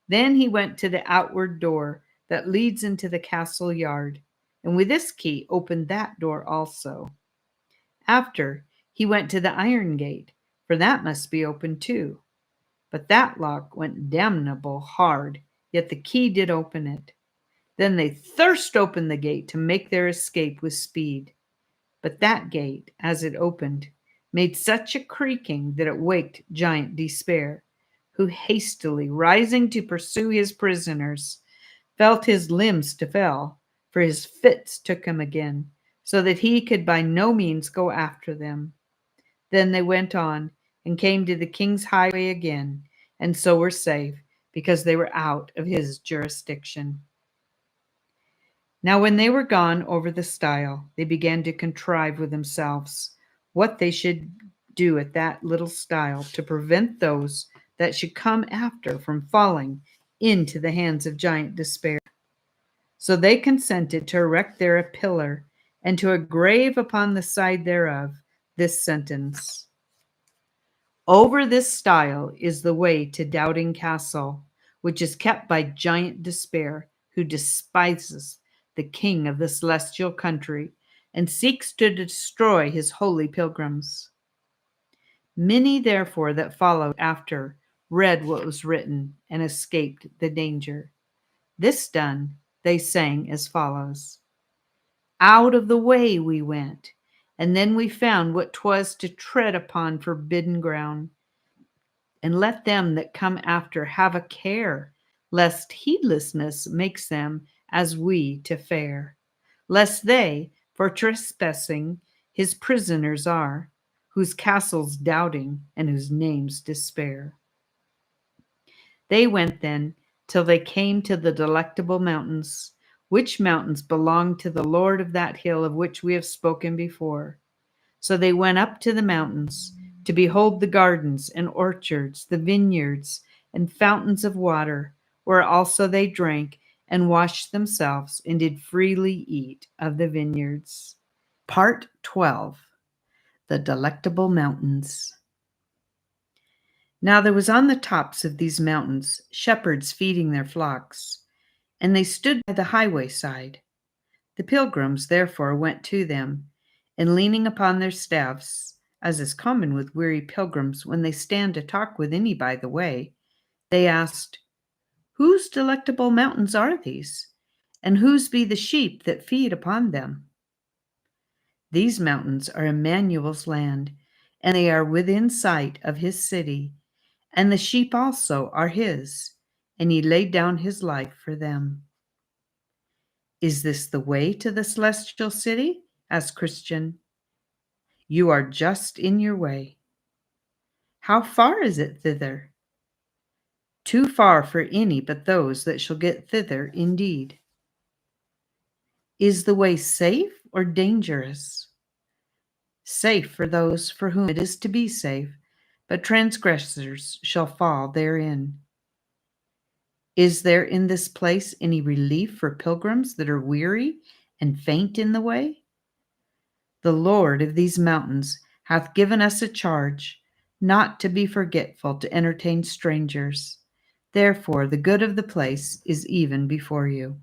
A: Then he went to the outward door that leads into the castle yard, and with this key opened that door also. After, he went to the iron gate, for that must be opened too. But that lock went damnable hard, yet the key did open it. Then they thirst open the gate to make their escape with speed. But that gate, as it opened, made such a creaking that it waked Giant Despair, who hastily rising to pursue his prisoners, felt his limbs to fail, for his fits took him again, so that he could by no means go after them. Then they went on, and came to the king's highway again, and so were safe, because they were out of his jurisdiction. Now when they were gone over the stile, they began to contrive with themselves what they should do at that little stile to prevent those that should come after from falling into the hands of Giant Despair. So they consented to erect there a pillar, and to engrave upon the side thereof this sentence: Over this stile is the way to Doubting Castle, which is kept by Giant Despair, who despises the king of the celestial country, and seeks to destroy his holy pilgrims. Many, therefore, that followed after read what was written, and escaped the danger. This done, they sang as follows: Out of the way we went, and then we found what 'twas to tread upon forbidden ground. And let them that come after have a care, lest heedlessness makes them as we to fare, lest they, for trespassing, his prisoners are, whose castle's Doubting, and whose name's Despair. They went then till they came to the Delectable Mountains, which mountains belong to the Lord of that hill of which we have spoken before. So they went up to the mountains, to behold the gardens and orchards, the vineyards and fountains of water, where also they drank and washed themselves, and did freely eat of the vineyards. Part 12. The Delectable Mountains. Now there was on the tops of these mountains shepherds feeding their flocks, and they stood by the highway side. The pilgrims therefore went to them, and leaning upon their staffs, as is common with weary pilgrims when they stand to talk with any by the way, they asked, Whose delectable mountains are these? And whose be the sheep that feed upon them? These mountains are Emmanuel's land, and they are within sight of his city, and the sheep also are his, and he laid down his life for them. Is this the way to the celestial city? Asked Christian. You are just in your way. How far is it thither? Too far for any but those that shall get thither indeed. Is the way safe or dangerous? Safe for those for whom it is to be safe, but transgressors shall fall therein. Is there in this place any relief for pilgrims that are weary and faint in the way? The Lord of these mountains hath given us a charge, not to be forgetful to entertain strangers, Therefore, the good of the place is even before you.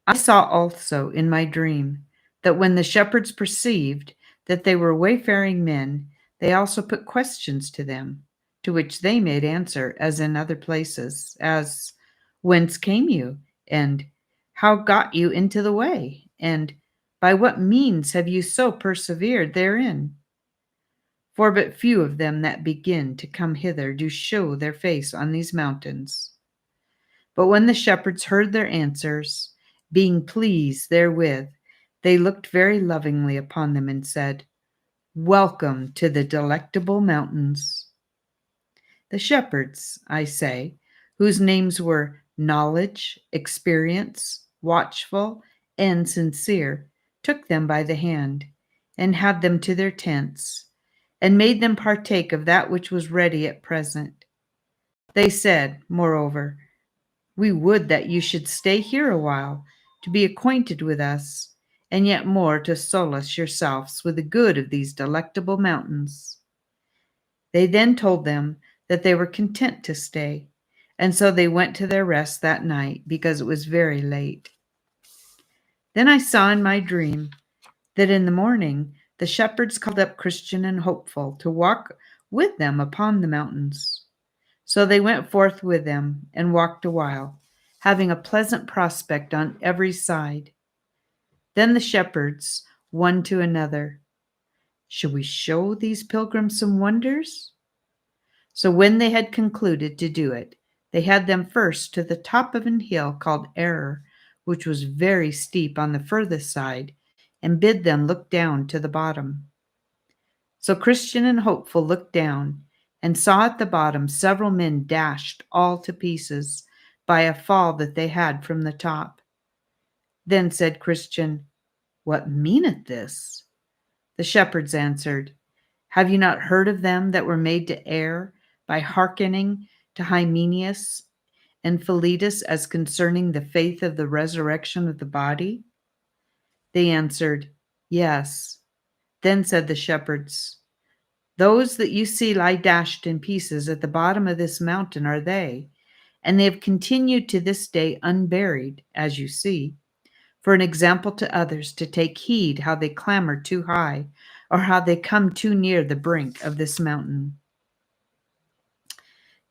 A: I saw also in my dream that when the shepherds perceived that they were wayfaring men, they also put questions to them, to which they made answer, as in other places, as, Whence came you? And how got you into the way? And by what means have you so persevered therein? For but few of them that begin to come hither do show their face on these mountains. But when the shepherds heard their answers, being pleased therewith, they looked very lovingly upon them and said, Welcome to the Delectable Mountains. The shepherds, I say, whose names were Knowledge, Experience, Watchful, and Sincere, took them by the hand, and had them to their tents, and made them partake of that which was ready at present. They said, moreover, We would that you should stay here a while, to be acquainted with us, and yet more to solace yourselves with the good of these delectable mountains. They then told them that they were content to stay, and so they went to their rest that night, because it was very late. Then I saw in my dream that in the morning the shepherds called up Christian and Hopeful to walk with them upon the mountains. So they went forth with them and walked a while, having a pleasant prospect on every side. Then the shepherds, one to another, Should we show these pilgrims some wonders? So when they had concluded to do it, they had them first to the top of an hill called Error, which was very steep on the furthest side, and bid them look down to the bottom. So Christian and Hopeful looked down, and saw at the bottom several men dashed all to pieces by a fall that they had from the top. Then said Christian, What meaneth this? The shepherds answered, Have you not heard of them that were made to err by hearkening to Hymenaeus and Philetus as concerning the faith of the resurrection of the body? They answered, Yes. Then said the shepherds, Those that you see lie dashed in pieces at the bottom of this mountain are they, and they have continued to this day unburied, as you see, for an example to others to take heed how they clamber too high, or how they come too near the brink of this mountain.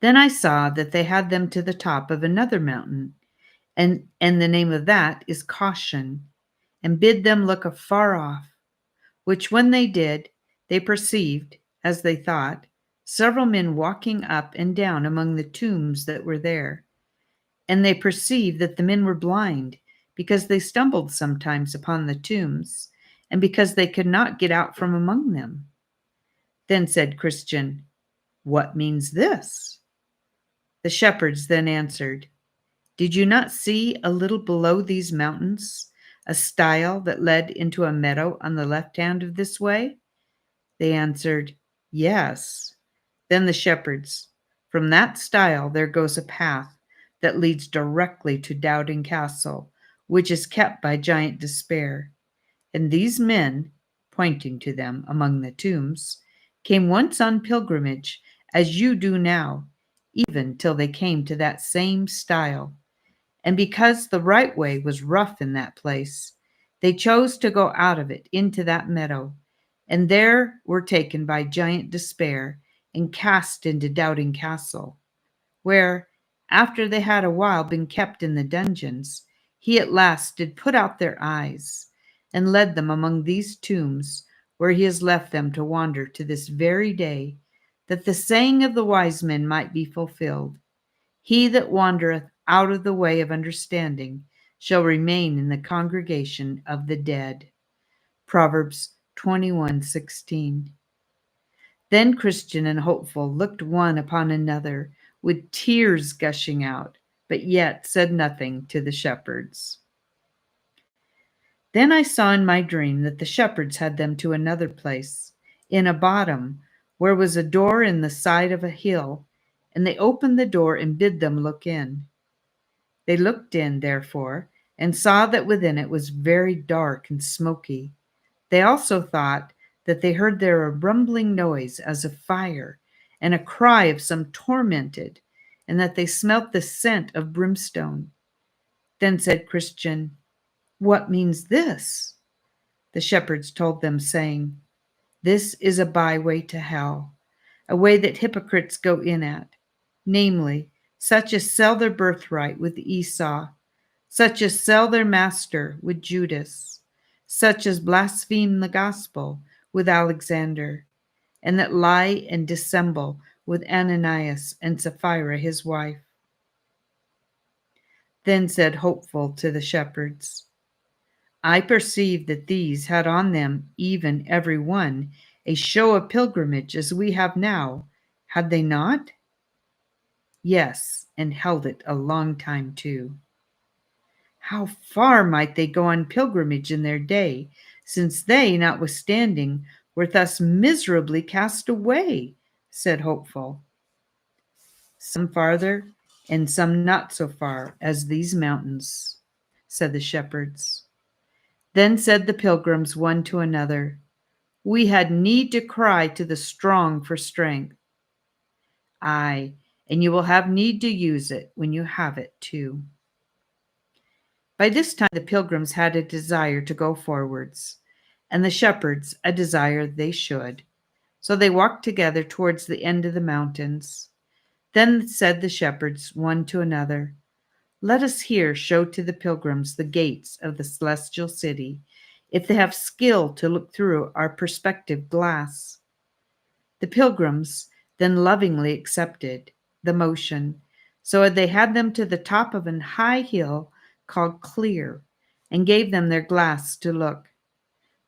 A: Then I saw that they had them to the top of another mountain, and the name of that is Caution, and bid them look afar off, which when they did, they perceived, as they thought, several men walking up and down among the tombs that were there. And they perceived that the men were blind, because they stumbled sometimes upon the tombs, and because they could not get out from among them. Then said Christian, What means this? The shepherds then answered, Did you not see a little below these mountains a stile that led into a meadow on the left hand of this way? They answered, Yes. Then the shepherds, From that stile there goes a path that leads directly to Doubting Castle, which is kept by Giant Despair. And these men, pointing to them among the tombs, came once on pilgrimage, as you do now, even till they came to that same stile. And because the right way was rough in that place, they chose to go out of it into that meadow, and there were taken by Giant Despair and cast into Doubting Castle, where, after they had a while been kept in the dungeons, he at last did put out their eyes, and led them among these tombs, where he has left them to wander to this very day, that the saying of the Wisemen might be fulfilled, He that wandereth out of the way of understanding shall remain in the congregation of the dead. Proverbs 21:16. Then Christian and Hopeful looked one upon another, with tears gushing out, but yet said nothing to the shepherds. Then I saw in my dream that the shepherds had them to another place, in a bottom, where was a door in the side of a hill, and they opened the door and bid them look in. They looked in, therefore, and saw that within it was very dark and smoky. They also thought that they heard there a rumbling noise as of fire, and a cry of some tormented, and that they smelt the scent of brimstone. Then said Christian, "What means this?" The shepherds told them, saying, "This is a byway to hell, a way that hypocrites go in at, namely, such as sell their birthright with Esau, such as sell their master with Judas, such as blaspheme the gospel with Alexander, and that lie and dissemble with Ananias and Sapphira his wife." Then said Hopeful to the shepherds, "I perceive that these had on them, even every one, a show of pilgrimage as we have now. Had they not?" "Yes, and held it a long time too." "How far might they go on pilgrimage in their day, since they, notwithstanding, were thus miserably cast away?" said Hopeful. "Some farther, and some not so far as these mountains," said the shepherds. Then said the pilgrims one to another, "We had need to cry to the strong for strength." "Aye, and you will have need to use it when you have it too." By this time the pilgrims had a desire to go forwards, and the shepherds a desire they should. So they walked together towards the end of the mountains. Then said the shepherds one to another, "Let us here show to the pilgrims the gates of the celestial city, if they have skill to look through our perspective glass." The pilgrims then lovingly accepted the motion, so they had them to the top of an high hill called Clear, and gave them their glass to look.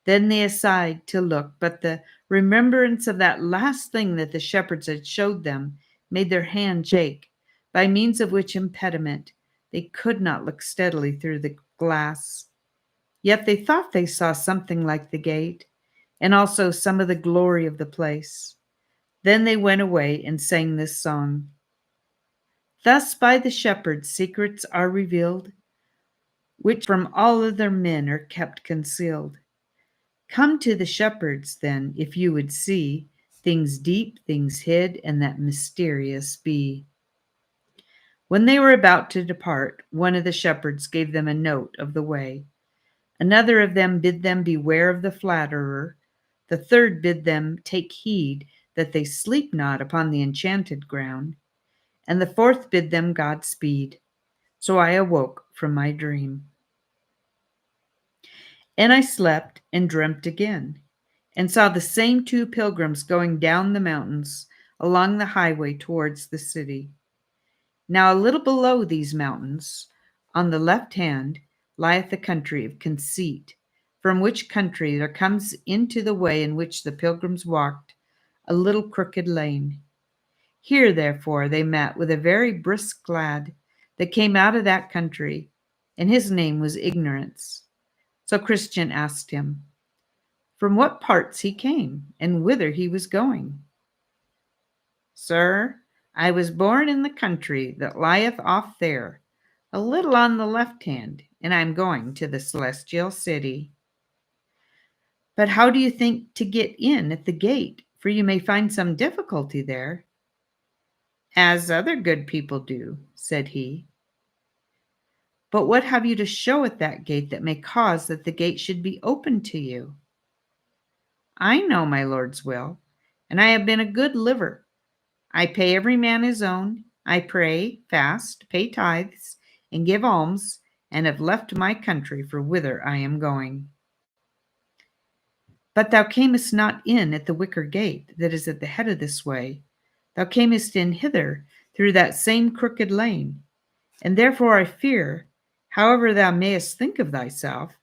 A: Then they essayed to look, but the remembrance of that last thing that the shepherds had showed them made their hand shake, by means of which impediment they could not look steadily through the glass. Yet they thought they saw something like the gate, and also some of the glory of the place. Then they went away and sang this song: "Thus by the shepherds secrets are revealed, which from all other men are kept concealed. Come to the shepherds, then, if you would see things deep, things hid, and that mysterious be." When they were about to depart, one of the shepherds gave them a note of the way. Another of them bid them beware of the flatterer. The third bid them take heed that they sleep not upon the enchanted ground. And the fourth bid them Godspeed. So I awoke from my dream. And I slept and dreamt again, and saw the same two pilgrims going down the mountains along the highway towards the city. Now a little below these mountains, on the left hand, lieth the country of Conceit, from which country there comes into the way in which the pilgrims walked a little crooked lane. Here, therefore, they met with a very brisk lad that came out of that country, and his name was Ignorance. So Christian asked him from what parts he came, and whither he was going. "Sir, I was born in the country that lieth off there, a little on the left hand, and I am going to the celestial city." "But how do you think to get in at the gate? For you may find some difficulty there." "As other good people do," said he. "But what have you to show at that gate that may cause that the gate should be opened to you?" "I know my Lord's will, and I have been a good liver. I pay every man his own. I pray, fast, pay tithes, and give alms, and have left my country for whither I am going." "But thou camest not in at the wicker gate that is at the head of this way. Thou camest in hither through that same crooked lane. And therefore I fear, however thou mayest think of thyself,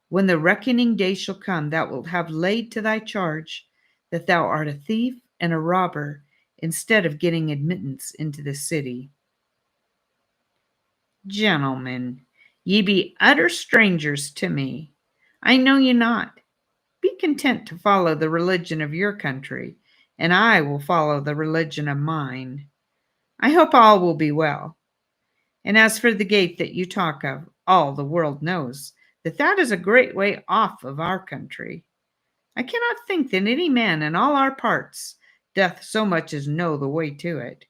A: when the reckoning day shall come, thou wilt have laid to thy charge that thou art a thief and a robber, instead of getting admittance into the city." "Gentlemen, ye be utter strangers to me. I know ye not. Be content to follow the religion of your country, and I will follow the religion of mine. I hope all will be well. And as for the gate that you talk of, all the world knows that that is a great way off of our country. I cannot think that any man in all our parts doth so much as know the way to it.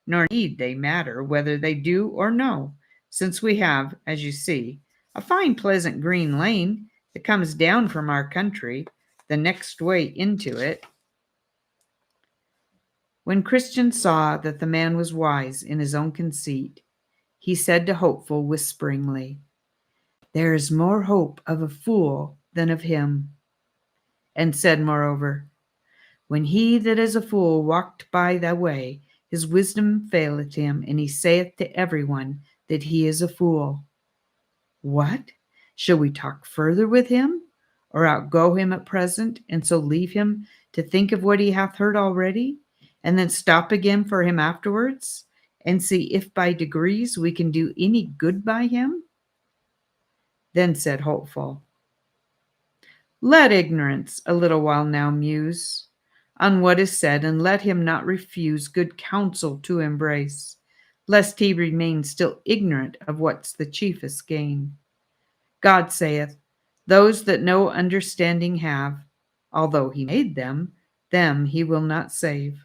A: nor need they matter whether they do or no, since we have, as you see, a fine pleasant green lane that comes down from our country, the next way into it. When Christian saw that the man was wise in his own conceit, he said to Hopeful whisperingly, "There is more hope of a fool than of him," and said moreover, "When he that is a fool walked by the way, his wisdom faileth him, and he saith to every one that he is a fool." What? Shall we talk further with him, or outgo him at present, and so leave him to think of what he hath heard already, and then stop again for him afterwards, and see if by degrees we can do any good by him? Then said Hopeful, "Let ignorance a little while now muse on what is said, and let him not refuse good counsel to embrace, lest he remain still ignorant of what's the chiefest gain. God saith, those that no understanding have, although he made them he will not save."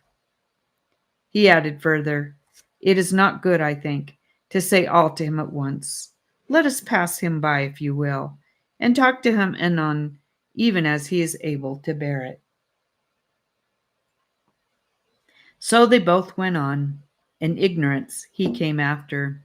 A: He added further, "It is not good, I think, to say all to him at once. Let us pass him by, if you will, and talk to him anon, even as he is able to bear it." So they both went on, and Ignorance he came after.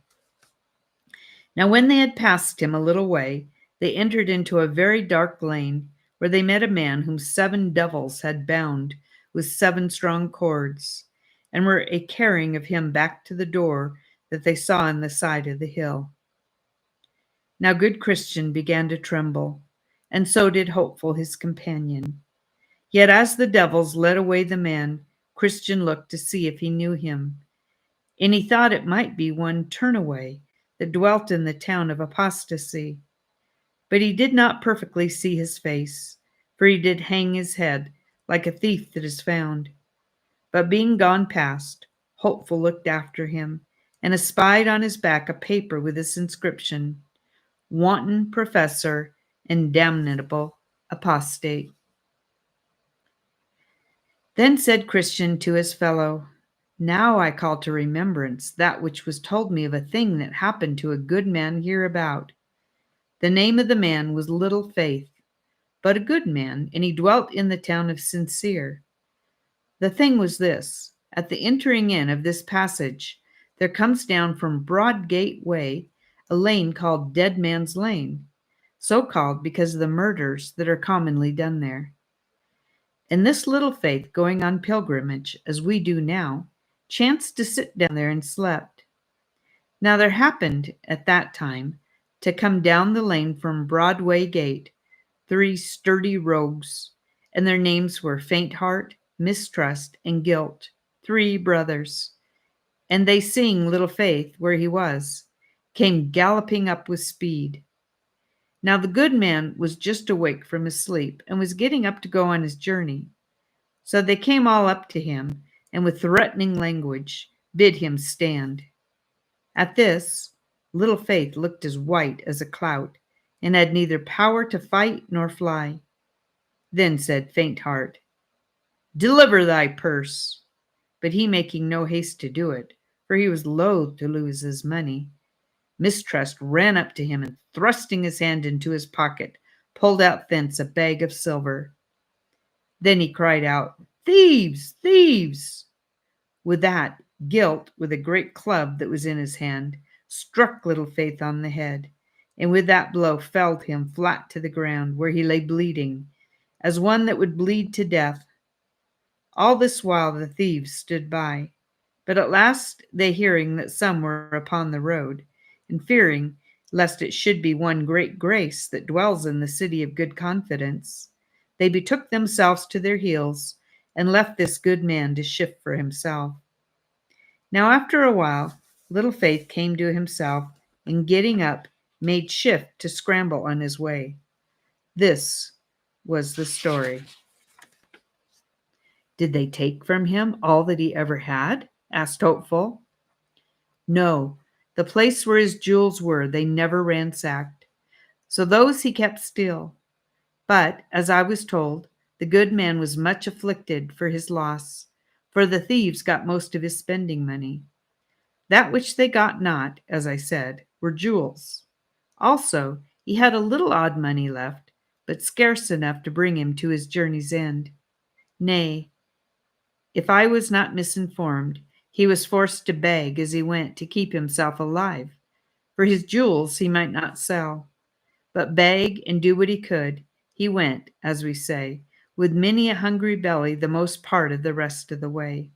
A: Now when they had passed him a little way, they entered into a very dark lane, where they met a man whom 7 devils had bound with 7 strong cords, and were a carrying of him back to the door that they saw in the side of the hill. Now good Christian began to tremble, and so did Hopeful his companion. Yet as the devils led away the man, Christian looked to see if he knew him, and he thought it might be one Turnaway that dwelt in the town of Apostasy. But he did not perfectly see his face, for he did hang his head like a thief that is found. But being gone past, Hopeful looked after him, and espied on his back a paper with this inscription, "Wanton professor and damnable apostate." Then said Christian to his fellow, "Now I call to remembrance that which was told me of a thing that happened to a good man hereabout. The name of the man was Little Faith, but a good man, and he dwelt in the town of Sincere. The thing was this: at the entering in of this passage, there comes down from Broadgate Way a lane called Dead Man's Lane, so called because of the murders that are commonly done there. And this Little Faith, going on pilgrimage, as we do now, chanced to sit down there and slept. Now there happened at that time to come down the lane from Broadway Gate 3 sturdy rogues, and their names were Faint Heart, Mistrust, and Guilt, 3 brothers. And they seeing Little Faith where he was, came galloping up with speed. Now the good man was just awake from his sleep, and was getting up to go on his journey. So they came all up to him, and with threatening language bid him stand. At this, Little Faith looked as white as a clout, and had neither power to fight nor fly. Then said Faint Heart, "Deliver thy purse." But he making no haste to do it, for he was loath to lose his money, Mistrust ran up to him, and thrusting his hand into his pocket, pulled out thence a bag of silver. Then he cried out, "Thieves! Thieves!" With that, Guilt, with a great club that was in his hand, struck Little Faith on the head, and with that blow felled him flat to the ground, where he lay bleeding, as one that would bleed to death. All this while the thieves stood by, but at last they hearing that some were upon the road, and fearing lest it should be one great Grace that dwells in the city of good confidence, they betook themselves to their heels, and left this good man to shift for himself. Now after a while, Little Faith came to himself, and getting up, made shift to scramble on his way. This was the story. "Did they take from him all that he ever had?" asked Hopeful. "No, the place where his jewels were they never ransacked, so those he kept still. But, as I was told, the good man was much afflicted for his loss, for the thieves got most of his spending money. That which they got not, as I said, were jewels. Also, he had a little odd money left, but scarce enough to bring him to his journey's end. Nay, if I was not misinformed, he was forced to beg as he went to keep himself alive, for his jewels he might not sell. But beg and do what he could, he went, as we say, with many a hungry belly the most part of the rest of the way.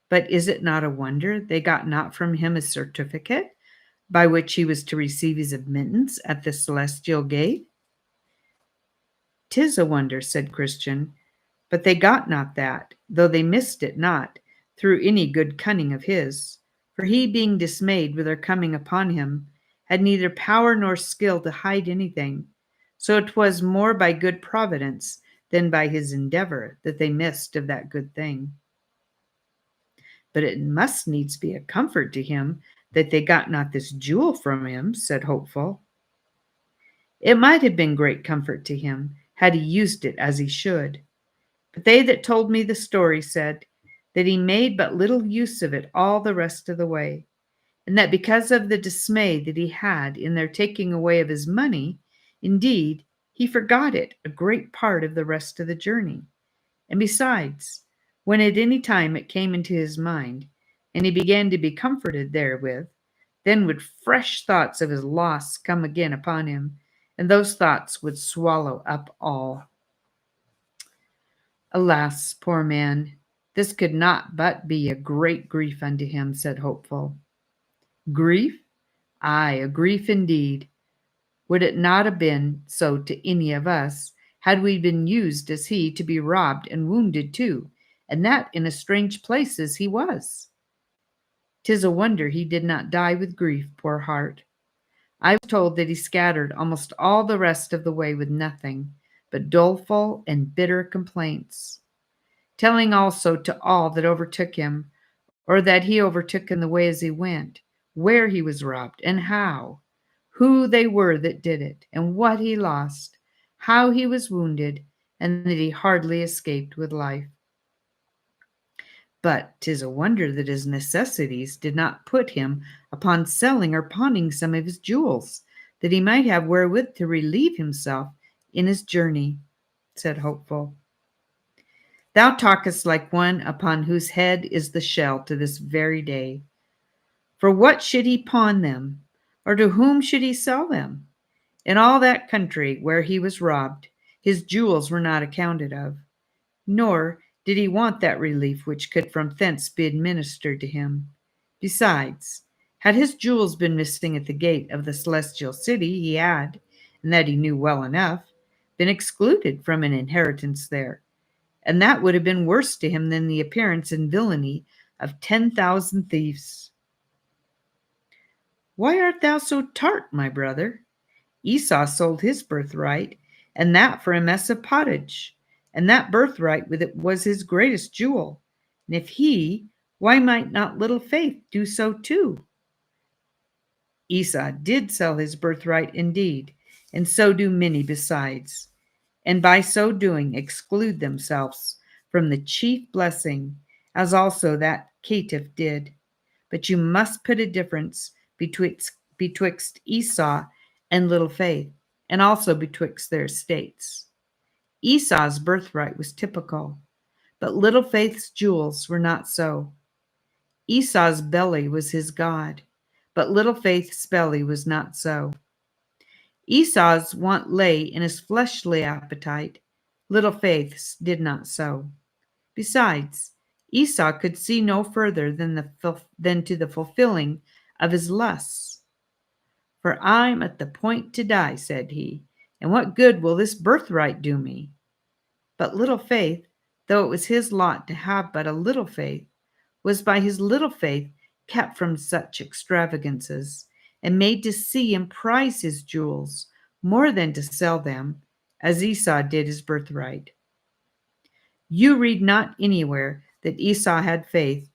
A: But is it not a wonder they got not from him a certificate by which he was to receive his admittance at the celestial gate? 'Tis a wonder, said Christian, but they got not that, though they missed it not, through any good cunning of his. For he, being dismayed with their coming upon him, had neither power nor skill to hide anything. So it was more by good providence than by his endeavor that they missed of that good thing. But it must needs be a comfort to him that they got not this jewel from him, said Hopeful. It might have been great comfort to him, had he used it as he should. But they that told me the story said that he made but little use of it all the rest of the way, and that because of the dismay that he had in their taking away of his money, indeed, he forgot it a great part of the rest of the journey. And besides, when at any time it came into his mind, and he began to be comforted therewith, then would fresh thoughts of his loss come again upon him, and those thoughts would swallow up all. Alas, poor man, this could not but be a great grief unto him, said Hopeful. Grief? Ay, a grief indeed. Would it not have been so to any of us, had we been used as he to be robbed and wounded too, and that in a strange place as he was? 'Tis a wonder he did not die with grief, poor heart. I was told that he scattered almost all the rest of the way with nothing but doleful and bitter complaints, telling also to all that overtook him, or that he overtook in the way as he went, where he was robbed and how, who they were that did it, and what he lost, how he was wounded, and that he hardly escaped with life. But 'tis a wonder that his necessities did not put him upon selling or pawning some of his jewels, that he might have wherewith to relieve himself in his journey, said Hopeful. Thou talkest like one upon whose head is the shell to this very day. For what should he pawn them, or to whom should he sell them? In all that country where he was robbed, his jewels were not accounted of, nor did he want that relief which could from thence be administered to him. Besides, had his jewels been missing at the gate of the celestial city, he had, and that he knew well enough, been excluded from an inheritance there, and that would have been worse to him than the appearance and villainy of 10,000 thieves. Why art thou so tart, my brother? Esau sold his birthright, and that for a mess of pottage, and that birthright with it was his greatest jewel. And if he, why might not little Faith do so too? Esau did sell his birthright indeed, and so do many besides, and by so doing exclude themselves from the chief blessing, as also that caitiff did. But you must put a difference betwixt Esau and little Faith, and also betwixt their estates. Esau's birthright was typical, but little Faith's jewels were not so. Esau's belly was his God, but little Faith's belly was not so. Esau's want lay in his fleshly appetite, little Faith's did not so. Besides, Esau could see no further than to the fulfilling of his lusts. For I'm at the point to die, said he, and what good will this birthright do me? But little Faith, though it was his lot to have but a little faith, was by his little faith kept from such extravagances, and made to see and prize his jewels more than to sell them, as Esau did his birthright. You read not anywhere that Esau had faith,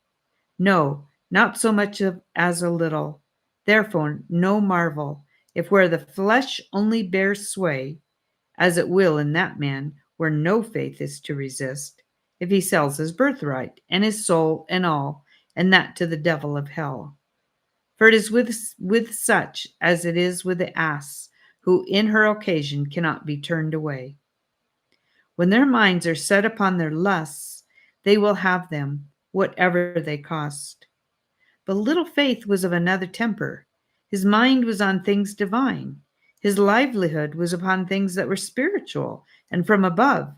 A: no, not so much as a little. Therefore, no marvel, if where the flesh only bears sway, as it will in that man where no faith is to resist, if he sells his birthright and his soul and all, and that to the devil of hell. For it is with such as it is with the ass, who in her occasion cannot be turned away. When their minds are set upon their lusts, they will have them, whatever they cost. But little Faith was of another temper. His mind was on things divine. His livelihood was upon things that were spiritual and from above.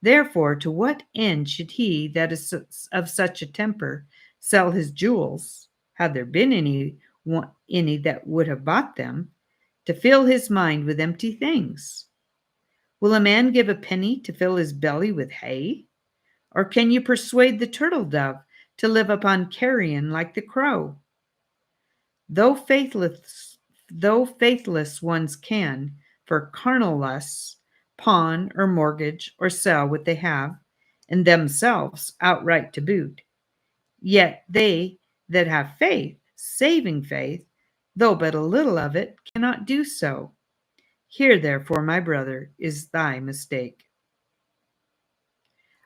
A: Therefore, to what end should he that is of such a temper sell his jewels, had there been any that would have bought them, to fill his mind with empty things? Will a man give a penny to fill his belly with hay? Or can you persuade the turtle dove to live upon carrion like the crow? Though faithless ones can, for carnal lusts, pawn or mortgage or sell what they have, and themselves outright to boot, yet they that have faith, saving faith, though but a little of it, cannot do so. Here, therefore, my brother, is thy mistake.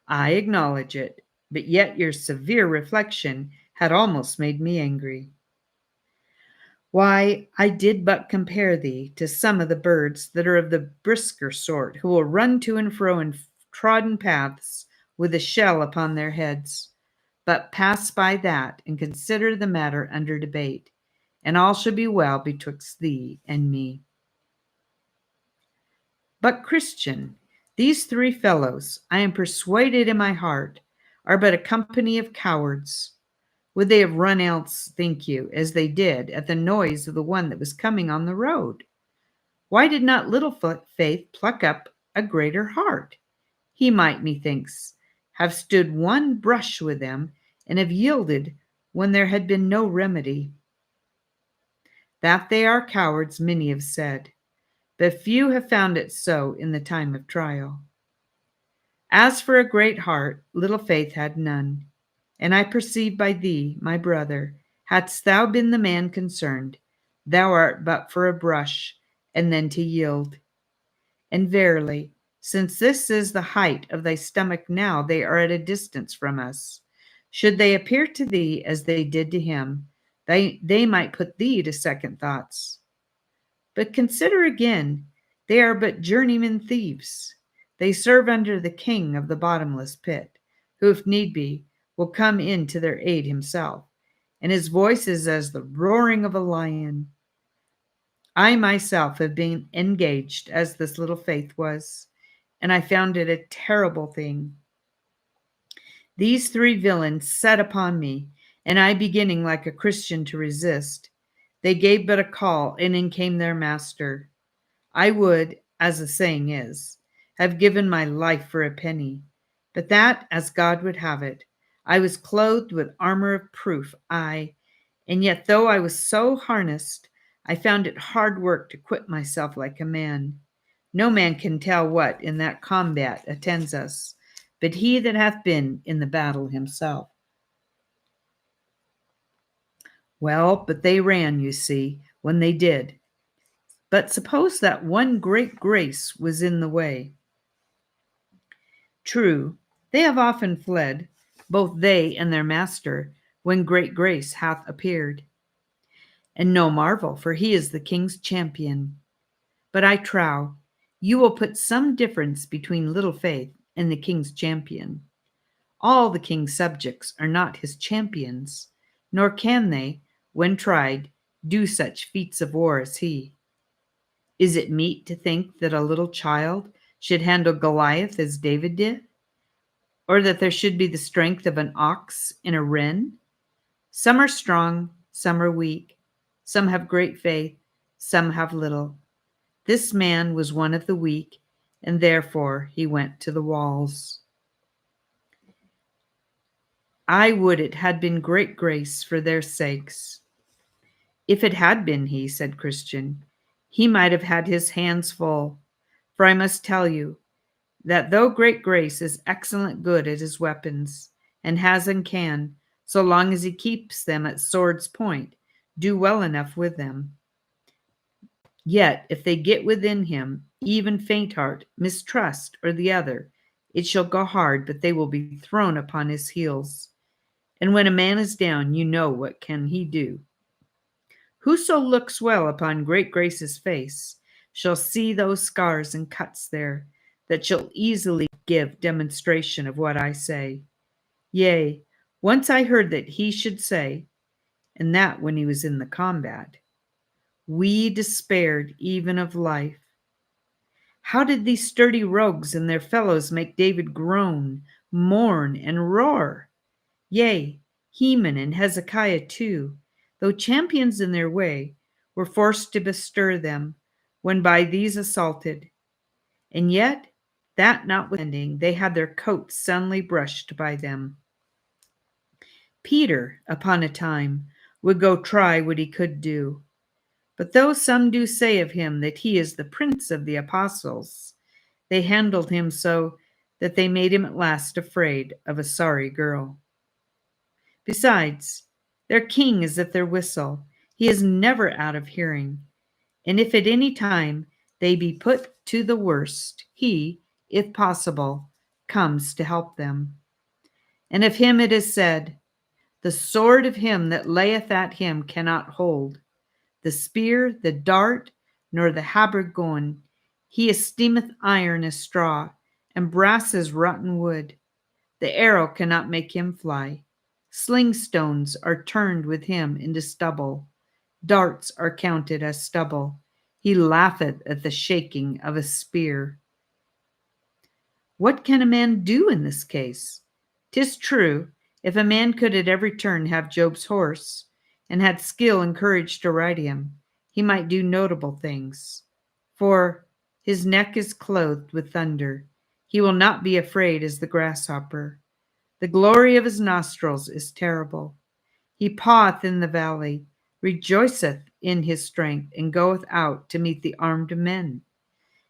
A: I acknowledge it, but yet your severe reflection had almost made me angry. Why, I did but compare thee to some of the birds that are of the brisker sort, who will run to and fro in trodden paths with a shell upon their heads. But pass by that, and consider the matter under debate, and all shall be well betwixt thee and me. But, Christian, these three fellows, I am persuaded in my heart, are but a company of cowards. Would they have run else, think you, as they did, at the noise of the one that was coming on the road? Why did not little Faith pluck up a greater heart? He might, methinks, have stood one brush with them, and have yielded when there had been no remedy. That they are cowards, many have said, but few have found it so in the time of trial. As for a great heart, little Faith had none. And I perceive by thee, my brother, hadst thou been the man concerned, thou art but for a brush, and then to yield. And verily, since this is the height of thy stomach now, they are at a distance from us. Should they appear to thee as they did to him, they might put thee to second thoughts. But consider again, they are but journeyman thieves. They serve under the king of the bottomless pit, who, if need be, will come in to their aid himself, and his voice is as the roaring of a lion. I myself have been engaged as this little Faith was, and I found it a terrible thing. These three villains set upon me, and I beginning like a Christian to resist, they gave but a call, and in came their master. I would, as the saying is, have given my life for a penny, but that, as God would have it, I was clothed with armor of proof, and yet though I was so harnessed, I found it hard work to quit myself like a man. No man can tell what in that combat attends us, but he that hath been in the battle himself. Well, but they ran, you see, when they did. But suppose that one great grace was in the way. True, they have often fled, both they and their master, when great grace hath appeared. And no marvel, for he is the king's champion. But I trow you will put some difference between little Faith and the king's champion. All the king's subjects are not his champions, nor can they, when tried, do such feats of war as he. Is it meet to think that a little child should handle Goliath as David did? Or that there should be the strength of an ox in a wren? Some are strong, some are weak, some have great faith, some have little. This man was one of the weak, and therefore he went to the walls. I would it had been great grace for their sakes. If it had been he, said Christian, he might have had his hands full, for I must tell you, that though great grace is excellent good at his weapons, and has and can, so long as he keeps them at sword's point, do well enough with them. Yet if they get within him, even faint heart, mistrust, or the other, it shall go hard, but they will be thrown upon his heels. And when a man is down, you know what can he do. Whoso looks well upon great Grace's face shall see those scars and cuts there that shall easily give demonstration of what I say. Yea, once I heard that he should say, and that when he was in the combat, we despaired even of life. How did these sturdy rogues and their fellows make David groan, mourn, and roar? Yea, Heman and Hezekiah too, though champions in their way, were forced to bestir them when by these assaulted. And yet, that notwithstanding, they had their coats soundly brushed by them. Peter, upon a time, would go try what he could do. But though some do say of him that he is the prince of the apostles, they handled him so that they made him at last afraid of a sorry girl. Besides, their king is at their whistle. He is never out of hearing. And if at any time they be put to the worst, he, if possible, comes to help them. And of him it is said, the sword of him that layeth at him cannot hold, the spear, the dart, nor the habergeon. He esteemeth iron as straw, and brass as rotten wood. The arrow cannot make him fly. Sling stones are turned with him into stubble. Darts are counted as stubble. He laugheth at the shaking of a spear. What can a man do in this case? 'Tis true, if a man could at every turn have Job's horse, and had skill and courage to ride him, he might do notable things. For his neck is clothed with thunder. He will not be afraid as the grasshopper. The glory of his nostrils is terrible. He paweth in the valley, rejoiceth in his strength, and goeth out to meet the armed men.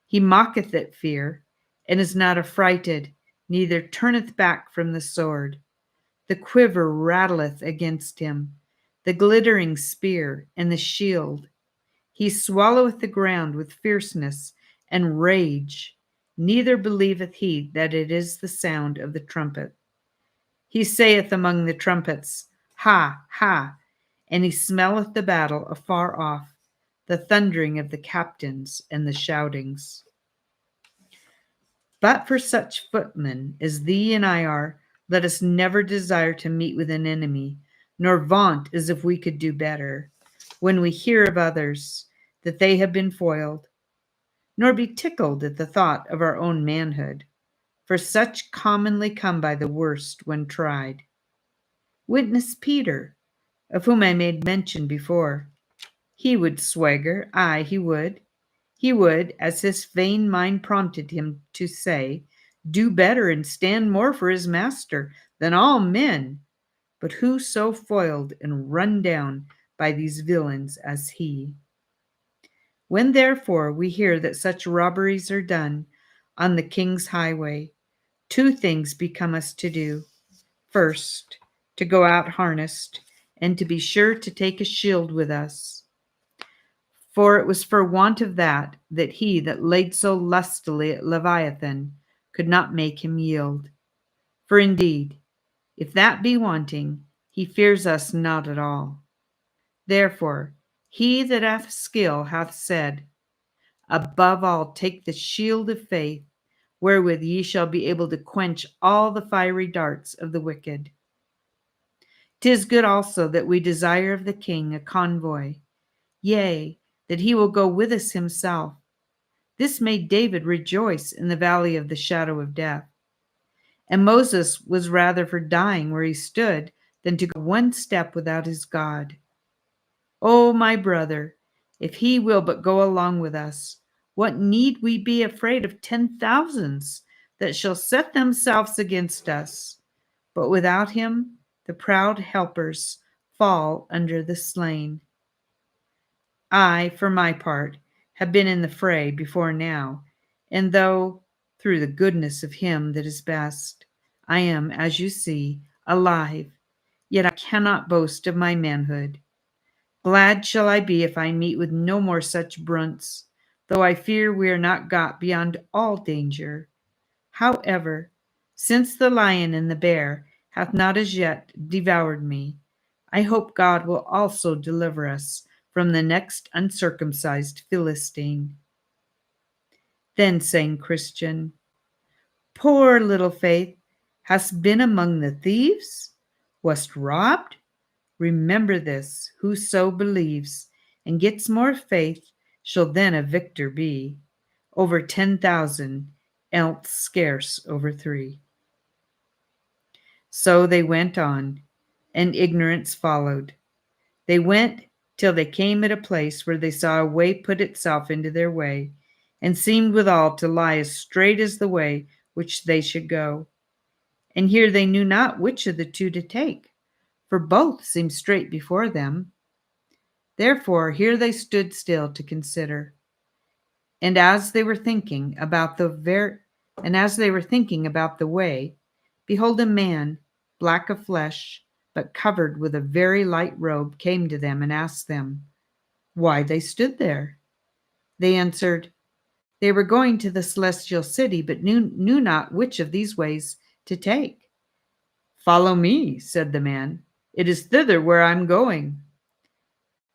A: He mocketh at fear, and is not affrighted, neither turneth back from the sword. The quiver rattleth against him, the glittering spear, and the shield. He swalloweth the ground with fierceness and rage, neither believeth he that it is the sound of the trumpet. He saith among the trumpets, Ha, ha, and he smelleth the battle afar off, the thundering of the captains and the shoutings. But for such footmen as thee and I are, let us never desire to meet with an enemy, nor vaunt as if we could do better, when we hear of others that they have been foiled, nor be tickled at the thought of our own manhood, for such commonly come by the worst when tried. Witness Peter, of whom I made mention before. He would swagger, aye, he would, as his vain mind prompted him to say, do better and stand more for his master than all men. But who so foiled and run down by these villains as he? When therefore we hear that such robberies are done on the king's highway, two things become us to do. First, to go out harnessed, and to be sure to take a shield with us. For it was for want of that he that laid so lustily at Leviathan could not make him yield. For indeed, if that be wanting, he fears us not at all. Therefore, he that hath skill hath said, above all take the shield of faith, wherewith ye shall be able to quench all the fiery darts of the wicked. 'Tis good also that we desire of the king a convoy, yea, that he will go with us himself. This made David rejoice in the valley of the shadow of death. And Moses was rather for dying where he stood than to go one step without his God. O my brother, if he will but go along with us, what need we be afraid of 10,000s that shall set themselves against us? But without him, the proud helpers fall under the slain. I, for my part, have been in the fray before now, and though, through the goodness of him that is best, I am, as you see, alive, yet I cannot boast of my manhood. Glad shall I be if I meet with no more such brunts, though I fear we are not got beyond all danger. However, since the lion and the bear hath not as yet devoured me. I hope God will also deliver us from the next uncircumcised Philistine. Then sang Christian, Poor little Faith, hast been among the thieves? Wast robbed? Remember this, whoso believes and gets more faith shall then a victor be, over 10,000, else scarce over 3. So they went on, and ignorance followed. They went till they came at a place where they saw a way put itself into their way, and seemed withal to lie as straight as the way which they should go. And here they knew not which of the two to take, for both seemed straight before them. Therefore here they stood still to consider. And as they were thinking about the way, behold, a man, black of flesh, but covered with a very light robe, came to them and asked them why they stood there. They answered, they were going to the celestial city, but knew not which of these ways to take. Follow me, said the man. It is thither where I am going.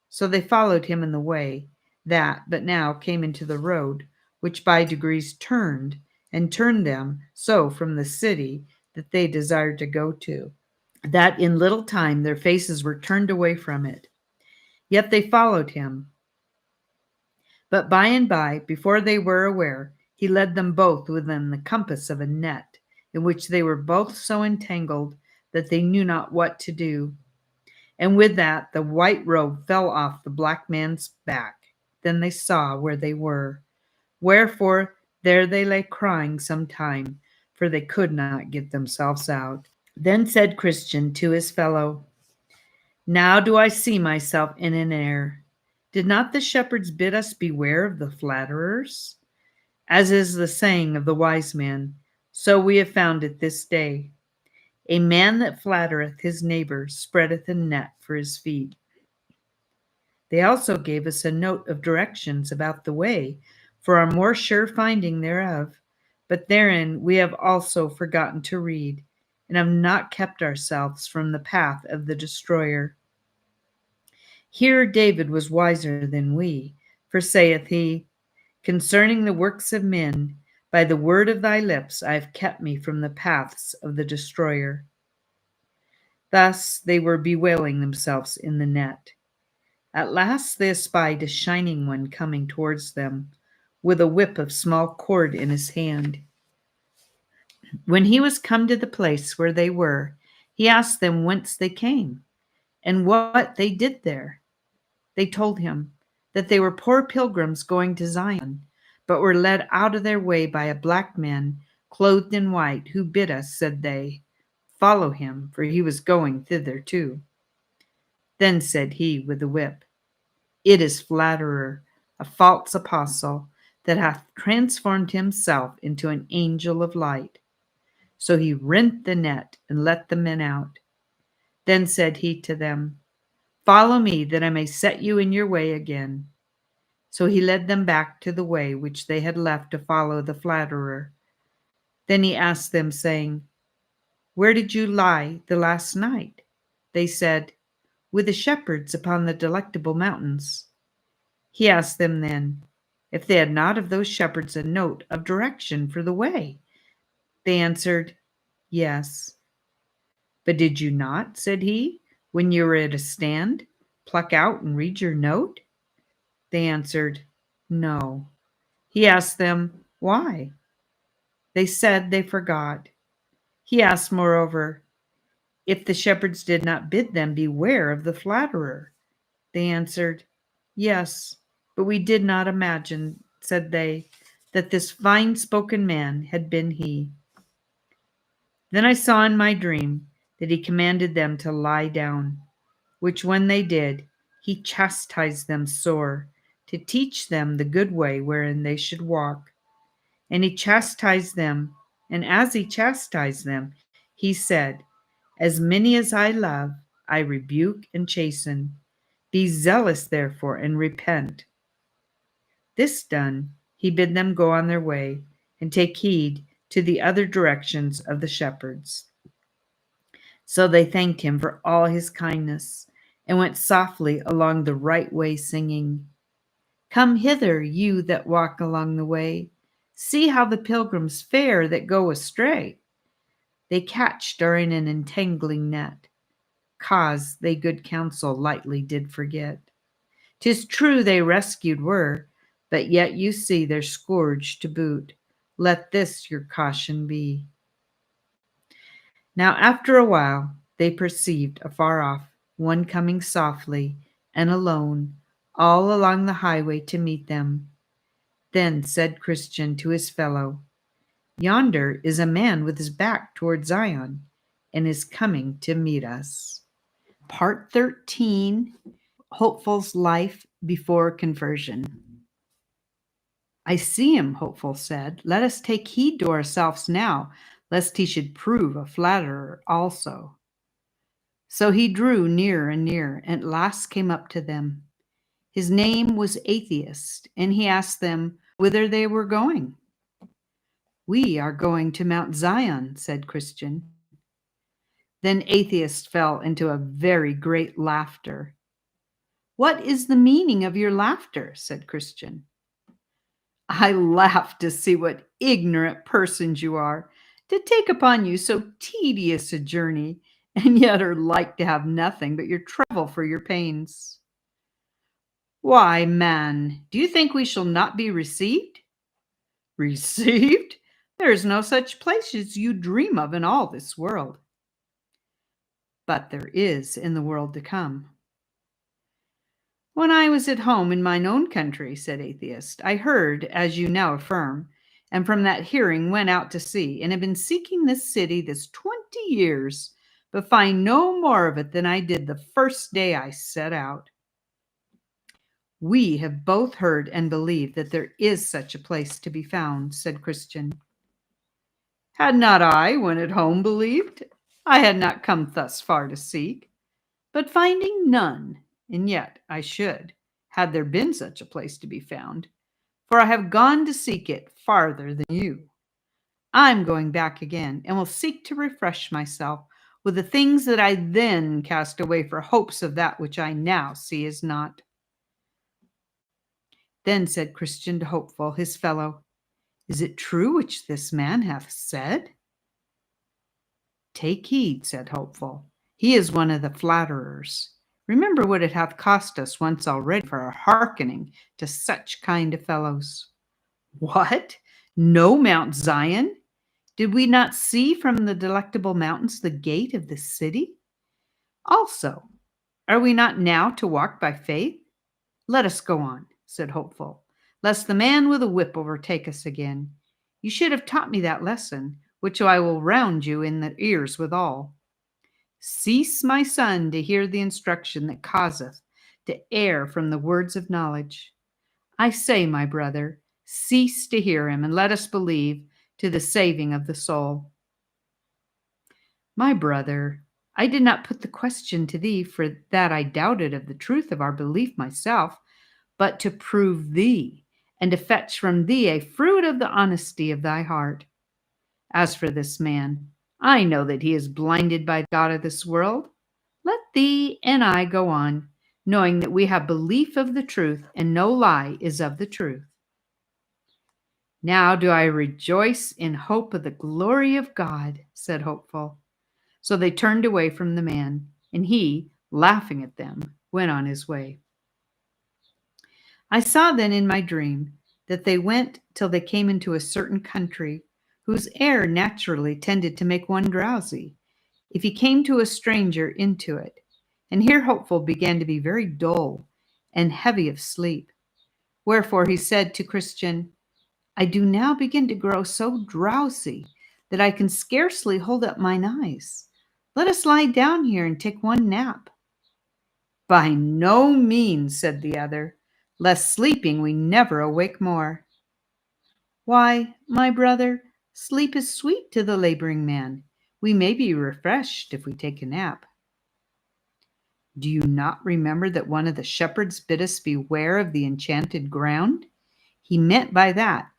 A: So they followed him in the way that but now came into the road, which by degrees turned them so from the city that they desired to go to, that in little time their faces were turned away from it. Yet they followed him. But by and by, before they were aware, he led them both within the compass of a net, in which they were both so entangled that they knew not what to do. And with that, the white robe fell off the black man's back. Then they saw where they were. Wherefore there they lay crying some time, for they could not get themselves out. Then said Christian to his fellow, Now do I see myself in an error. Did not the shepherds bid us beware of the flatterers? As is the saying of the wise man, so we have found it this day. A man that flattereth his neighbor spreadeth a net for his feet. They also gave us a note of directions about the way, for our more sure finding thereof, but therein we have also forgotten to read, and have not kept ourselves from the path of the destroyer. Here David was wiser than we, for saith he, Concerning the works of men, by the word of thy lips I have kept me from the paths of the destroyer. Thus they were bewailing themselves in the net. At last they espied a shining one coming towards them, with a whip of small cord in his hand. When he was come to the place where they were, he asked them whence they came, and what they did there. They told him that they were poor pilgrims going to Zion, but were led out of their way by a black man, clothed in white, who bid us, said they, follow him, for he was going thither too. Then said he with the whip, It is flatterer, a false apostle, that hath transformed himself into an angel of light. So he rent the net and let the men out. Then said he to them, Follow me, that I may set you in your way again. So he led them back to the way which they had left to follow the flatterer. Then he asked them, saying, Where did you lie the last night? They said, With the shepherds upon the Delectable mountains. He asked them then, if they had not of those shepherds a note of direction for the way. They answered, Yes. But did you not, said he, when you were at a stand, pluck out and read your note? They answered, No. He asked them, Why? They said they forgot. He asked, moreover, if the shepherds did not bid them beware of the flatterer. They answered, Yes, but we did not imagine, said they, that this fine-spoken man had been he. Then I saw in my dream that he commanded them to lie down, which when they did, he chastised them sore, to teach them the good way wherein they should walk. And he chastised them, and as he chastised them, he said, As many as I love, I rebuke and chasten. Be zealous, therefore, and repent. This done, he bid them go on their way, and take heed to the other directions of the shepherds. So they thanked him for all his kindness and went softly along the right way, singing, "Come hither, you that walk along the way. See how the pilgrims fare that go astray. They catched are in an entangling net, 'cause they good counsel lightly did forget. 'Tis true they rescued were, but yet you see they're scourged to boot. Let this your caution be." Now after a while they perceived afar off one coming softly and alone all along the highway to meet them. Then said Christian to his fellow, "Yonder is a man with his back toward Zion, and is coming to meet us." Part 13, Hopeful's Life Before Conversion. "I see him," Hopeful said. "Let us take heed to ourselves now, lest he should prove a flatterer also." So he drew near and near, and at last came up to them. His name was Atheist, and he asked them whither they were going. "We are going to Mount Zion," said Christian. Then Atheist fell into a very great laughter. "What is the meaning of your laughter?" said Christian. "I laugh to see what ignorant persons you are, to take upon you so tedious a journey, and yet are like to have nothing but your trouble for your pains. Why, man, do you think we shall not be received?" "Received? There is no such place as you dream of in all this world." "But there is in the world to come." "When I was at home in mine own country," said Atheist, "I heard, as you now affirm, and from that hearing went out to see, and have been seeking this city this 20 years, but find no more of it than I did the first day I set out." "We have both heard and believed that there is such a place to be found," said Christian. "Had not I, when at home, believed? I had not come thus far to seek. But finding none, and yet I should, had there been such a place to be found, for I have gone to seek it farther than you. I'm going back again, and will seek to refresh myself with the things that I then cast away for hopes of that which I now see is not." Then said Christian to Hopeful, his fellow, "Is it true which this man hath said?" "Take heed," said Hopeful. "He is one of the flatterers. Remember what it hath cost us once already for our hearkening to such kind of fellows." "What? No Mount Zion? Did we not see from the Delectable Mountains the gate of the city? Also, are we not now to walk by faith? Let us go on," said Hopeful, "lest the man with a whip overtake us again. You should have taught me that lesson, which I will round you in the ears withal. Cease, my son, to hear the instruction that causeth to err from the words of knowledge. I say, my brother, cease to hear him, and let us believe to the saving of the soul." "My brother, I did not put the question to thee for that I doubted of the truth of our belief myself, but to prove thee, and to fetch from thee a fruit of the honesty of thy heart. As for this man, I know that he is blinded by the God of this world. Let thee and I go on, knowing that we have belief of the truth, and no lie is of the truth. Now do I rejoice in hope of the glory of God," said Hopeful. So they turned away from the man, and he, laughing at them, went on his way. I saw then in my dream that they went till they came into a certain country, whose air naturally tended to make one drowsy, if he came to a stranger into it. And here Hopeful began to be very dull and heavy of sleep. Wherefore he said to Christian, "I do now begin to grow so drowsy that I can scarcely hold up mine eyes. Let us lie down here and take one nap." "By no means," said the other, "lest sleeping we never awake more." "Why, my brother, sleep is sweet to the laboring man. We may be refreshed if we take a nap." "Do you not remember that one of the shepherds bid us beware of the enchanted ground? He meant by that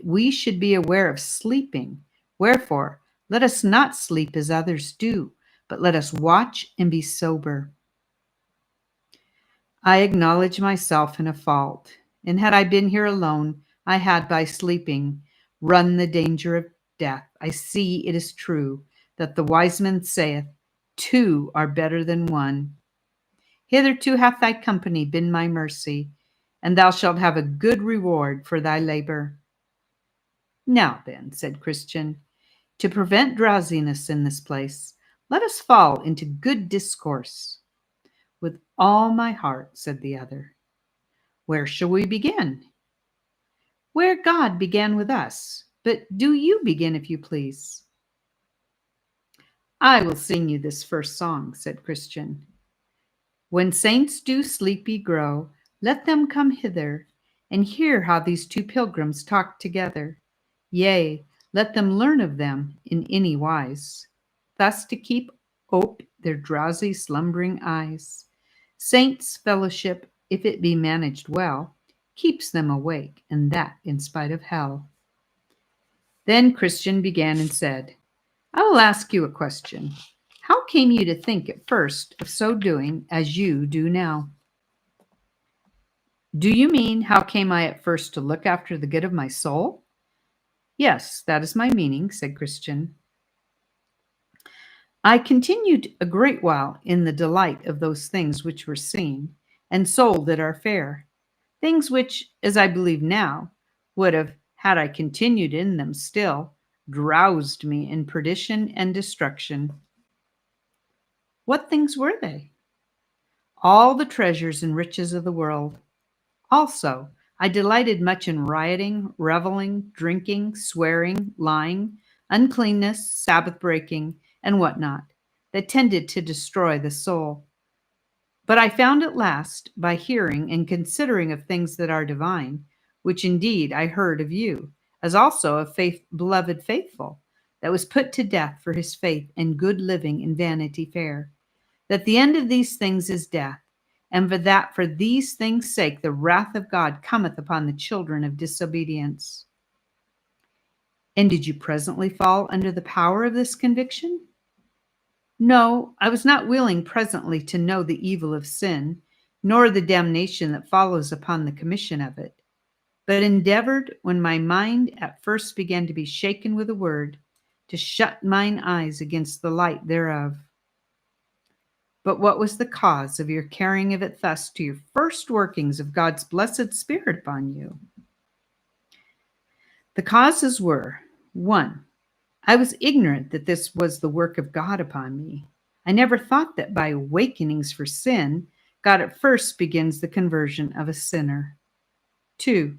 A: we should be aware of sleeping. Wherefore, let us not sleep as others do, but let us watch and be sober. I acknowledge myself in a fault, and had I been here alone, I had by sleeping run the danger of death. I see it is true that the Wiseman saith, 2 are better than 1. Hitherto hath thy company been my mercy, and thou shalt have a good reward for thy labor. Now then, said Christian, to prevent drowsiness in this place, let us fall into good discourse. With all my heart, said the other. Where shall we begin? Where God began with us. But do you begin, if you please. I will sing you this first song, said Christian. When saints do sleepy grow, let them come hither, and hear how these 2 pilgrims talk together. Yea, let them learn of them in any wise, thus to keep ope their drowsy slumbering eyes. Saints' fellowship, if it be managed well, keeps them awake, and that in spite of hell. Then Christian began and said, I will ask you a question. How came you to think at first of so doing as you do now? Do you mean, how came I at first to look after the good of my soul? Yes, that is my meaning, said Christian. I continued a great while in the delight of those things which were seen, and sold that are fair, things which, as I believe now, would have, had I continued in them still, drowsed me in perdition and destruction. What things were they? All the treasures and riches of the world. Also, I delighted much in rioting, reveling, drinking, swearing, lying, uncleanness, Sabbath breaking, and what not, that tended to destroy the soul. But I found at last, by hearing and considering of things that are divine, which indeed I heard of you, as also of beloved faithful, that was put to death for his faith and good living in Vanity Fair, that the end of these things is death, and for these things' sake the wrath of God cometh upon the children of disobedience. And did you presently fall under the power of this conviction? No, I was not willing presently to know the evil of sin, nor the damnation that follows upon the commission of it, but endeavored, when my mind at first began to be shaken with a word, to shut mine eyes against the light thereof. But what was the cause of your carrying of it thus to your first workings of God's blessed Spirit upon you? The causes were, 1. I was ignorant that this was the work of God upon me. I never thought that by awakenings for sin, God at first begins the conversion of a sinner. 2.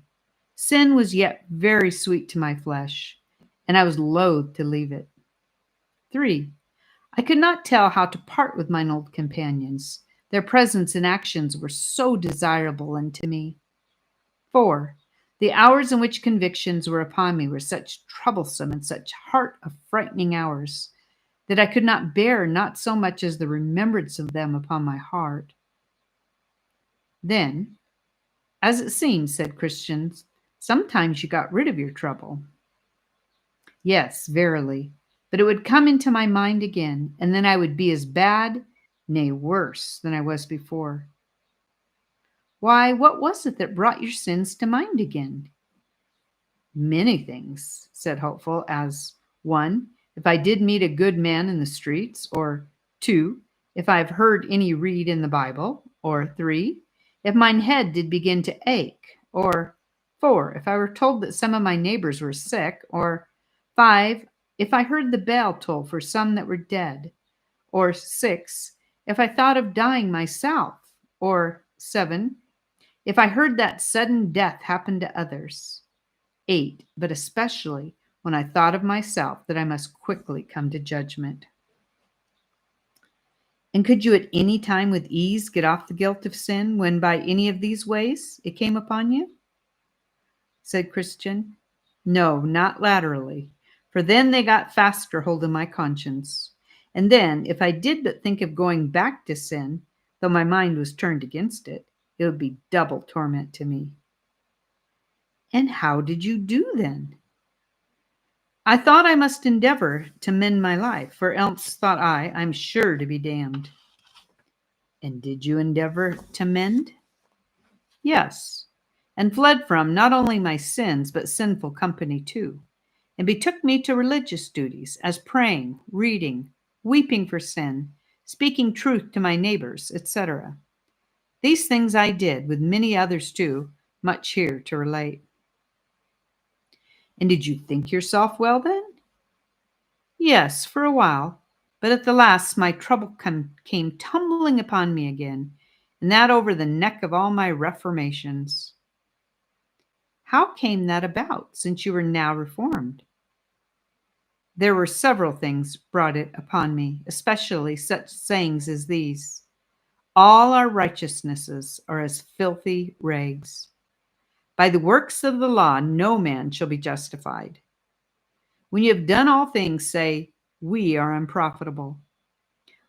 A: Sin was yet very sweet to my flesh, and I was loath to leave it. 3. I could not tell how to part with mine old companions. Their presence and actions were so desirable unto me. 4. The hours in which convictions were upon me were such troublesome and such heart-affrightening hours that I could not bear not so much as the remembrance of them upon my heart. Then, as it seems, said Christian, sometimes you got rid of your trouble. Yes, verily. But it would come into my mind again, and then I would be as bad, nay, worse, than I was before. Why, what was it that brought your sins to mind again? Many things, said Hopeful, as 1, if I did meet a good man in the streets, or 2, if I have heard any read in the Bible, or 3, if mine head did begin to ache, or 4, if I were told that some of my neighbors were sick, or 5, if I heard the bell toll for some that were dead, or 6, if I thought of dying myself, or 7, if I heard that sudden death happen to others, 8, but especially when I thought of myself that I must quickly come to judgment. And could you at any time with ease get off the guilt of sin when by any of these ways it came upon you? Said Christian. No, not laterally, for then they got faster hold of my conscience. And then, if I did but think of going back to sin, though my mind was turned against it, it would be double torment to me. And how did you do then? I thought I must endeavor to mend my life, for else, thought I'm sure to be damned. And did you endeavor to mend? Yes, and fled from not only my sins, but sinful company too, and betook me to religious duties, as praying, reading, weeping for sin, speaking truth to my neighbors, etc. These things I did, with many others too, much here to relate. And did you think yourself well then? Yes, for a while, but at the last my trouble came tumbling upon me again, and that over the neck of all my reformations. How came that about, since you were now reformed? There were several things brought it upon me, especially such sayings as these: all our righteousnesses are as filthy rags. By the works of the law no man shall be justified. When you have done all things, say, we are unprofitable,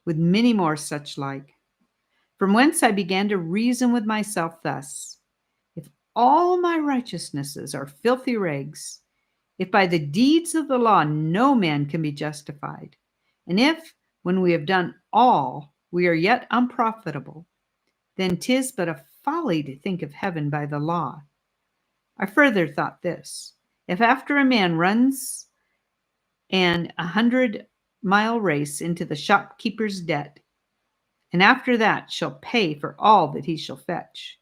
A: with many more such like. From whence I began to reason with myself thus: if all my righteousnesses are filthy rags, if by the deeds of the law no man can be justified, and if, when we have done all, we are yet unprofitable, then 'tis but a folly to think of heaven by the law. I further thought this: if after a man runs an 100-mile race into the shopkeeper's debt, and after that shall pay for all that he shall fetch,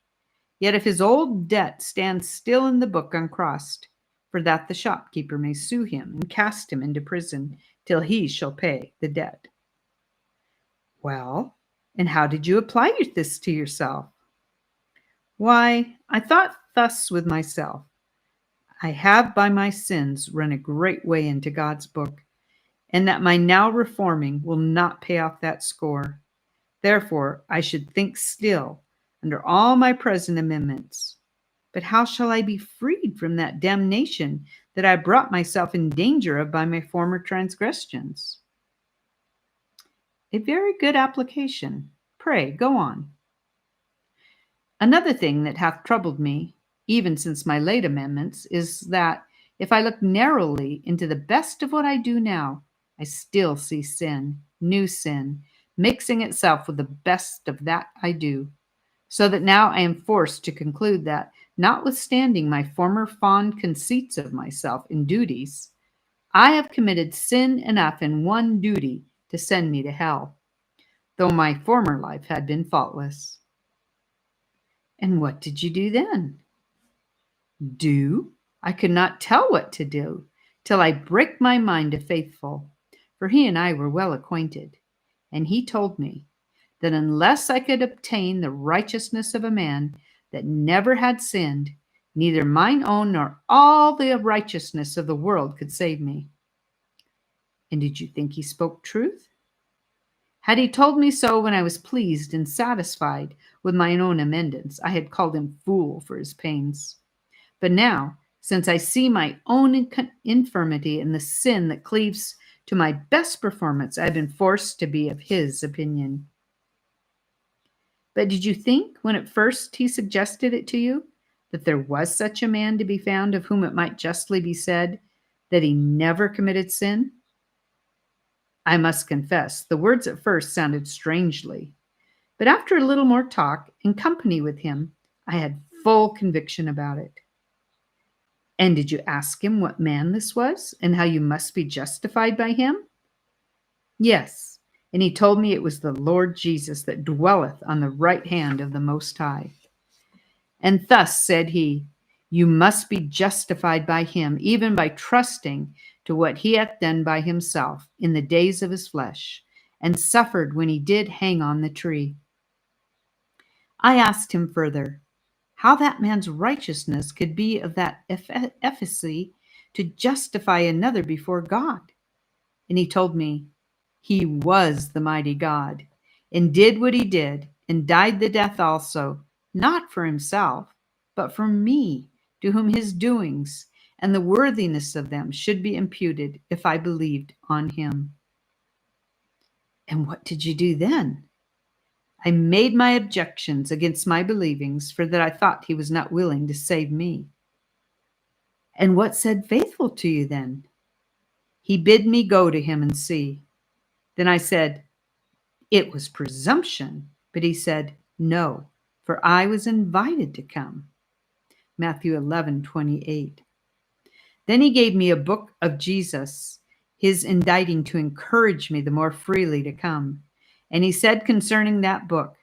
A: yet if his old debt stands still in the book uncrossed, for that the shopkeeper may sue him and cast him into prison till he shall pay the debt. Well, and how did you apply this to yourself? Why, I thought thus with myself: I have by my sins run a great way into God's book, and that my now reforming will not pay off that score. Therefore, I should think still, under all my present amendments. But how shall I be freed from that damnation that I brought myself in danger of by my former transgressions? A very good application. Pray, go on. Another thing that hath troubled me, even since my late amendments, is that, if I look narrowly into the best of what I do now, I still see sin, new sin, mixing itself with the best of that I do, so that now I am forced to conclude that, notwithstanding my former fond conceits of myself in duties, I have committed sin enough in one duty to send me to hell, though my former life had been faultless. And what did you do then? Do? I could not tell what to do, till I brake my mind to Faithful, for he and I were well acquainted, and he told me that unless I could obtain the righteousness of a man that never had sinned, neither mine own nor all the righteousness of the world could save me. And did you think he spoke truth? Had he told me so when I was pleased and satisfied with mine own amendments, I had called him fool for his pains. But now, since I see my own infirmity and the sin that cleaves to my best performance, I have been forced to be of his opinion. But did you think, when at first he suggested it to you, that there was such a man to be found of whom it might justly be said that he never committed sin? I must confess, the words at first sounded strangely, but after a little more talk and company with him, I had full conviction about it. And did you ask him what man this was, and how you must be justified by him? Yes, and he told me it was the Lord Jesus that dwelleth on the right hand of the Most High. And thus, said he, you must be justified by him, even by trusting to what he hath done by himself in the days of his flesh, and suffered when he did hang on the tree. I asked him further, how that man's righteousness could be of that efficacy to justify another before God. And he told me, he was the mighty God, and did what he did, and died the death also, not for himself, but for me, to whom his doings and the worthiness of them should be imputed if I believed on him. And what did you do then? I made my objections against my believings, for that I thought he was not willing to save me. And what said Faithful to you then? He bid me go to him and see. Then I said, it was presumption. But he said, no, for I was invited to come. Matthew 11:28. Then he gave me a book of Jesus, his inditing to encourage me the more freely to come. And he said concerning that book,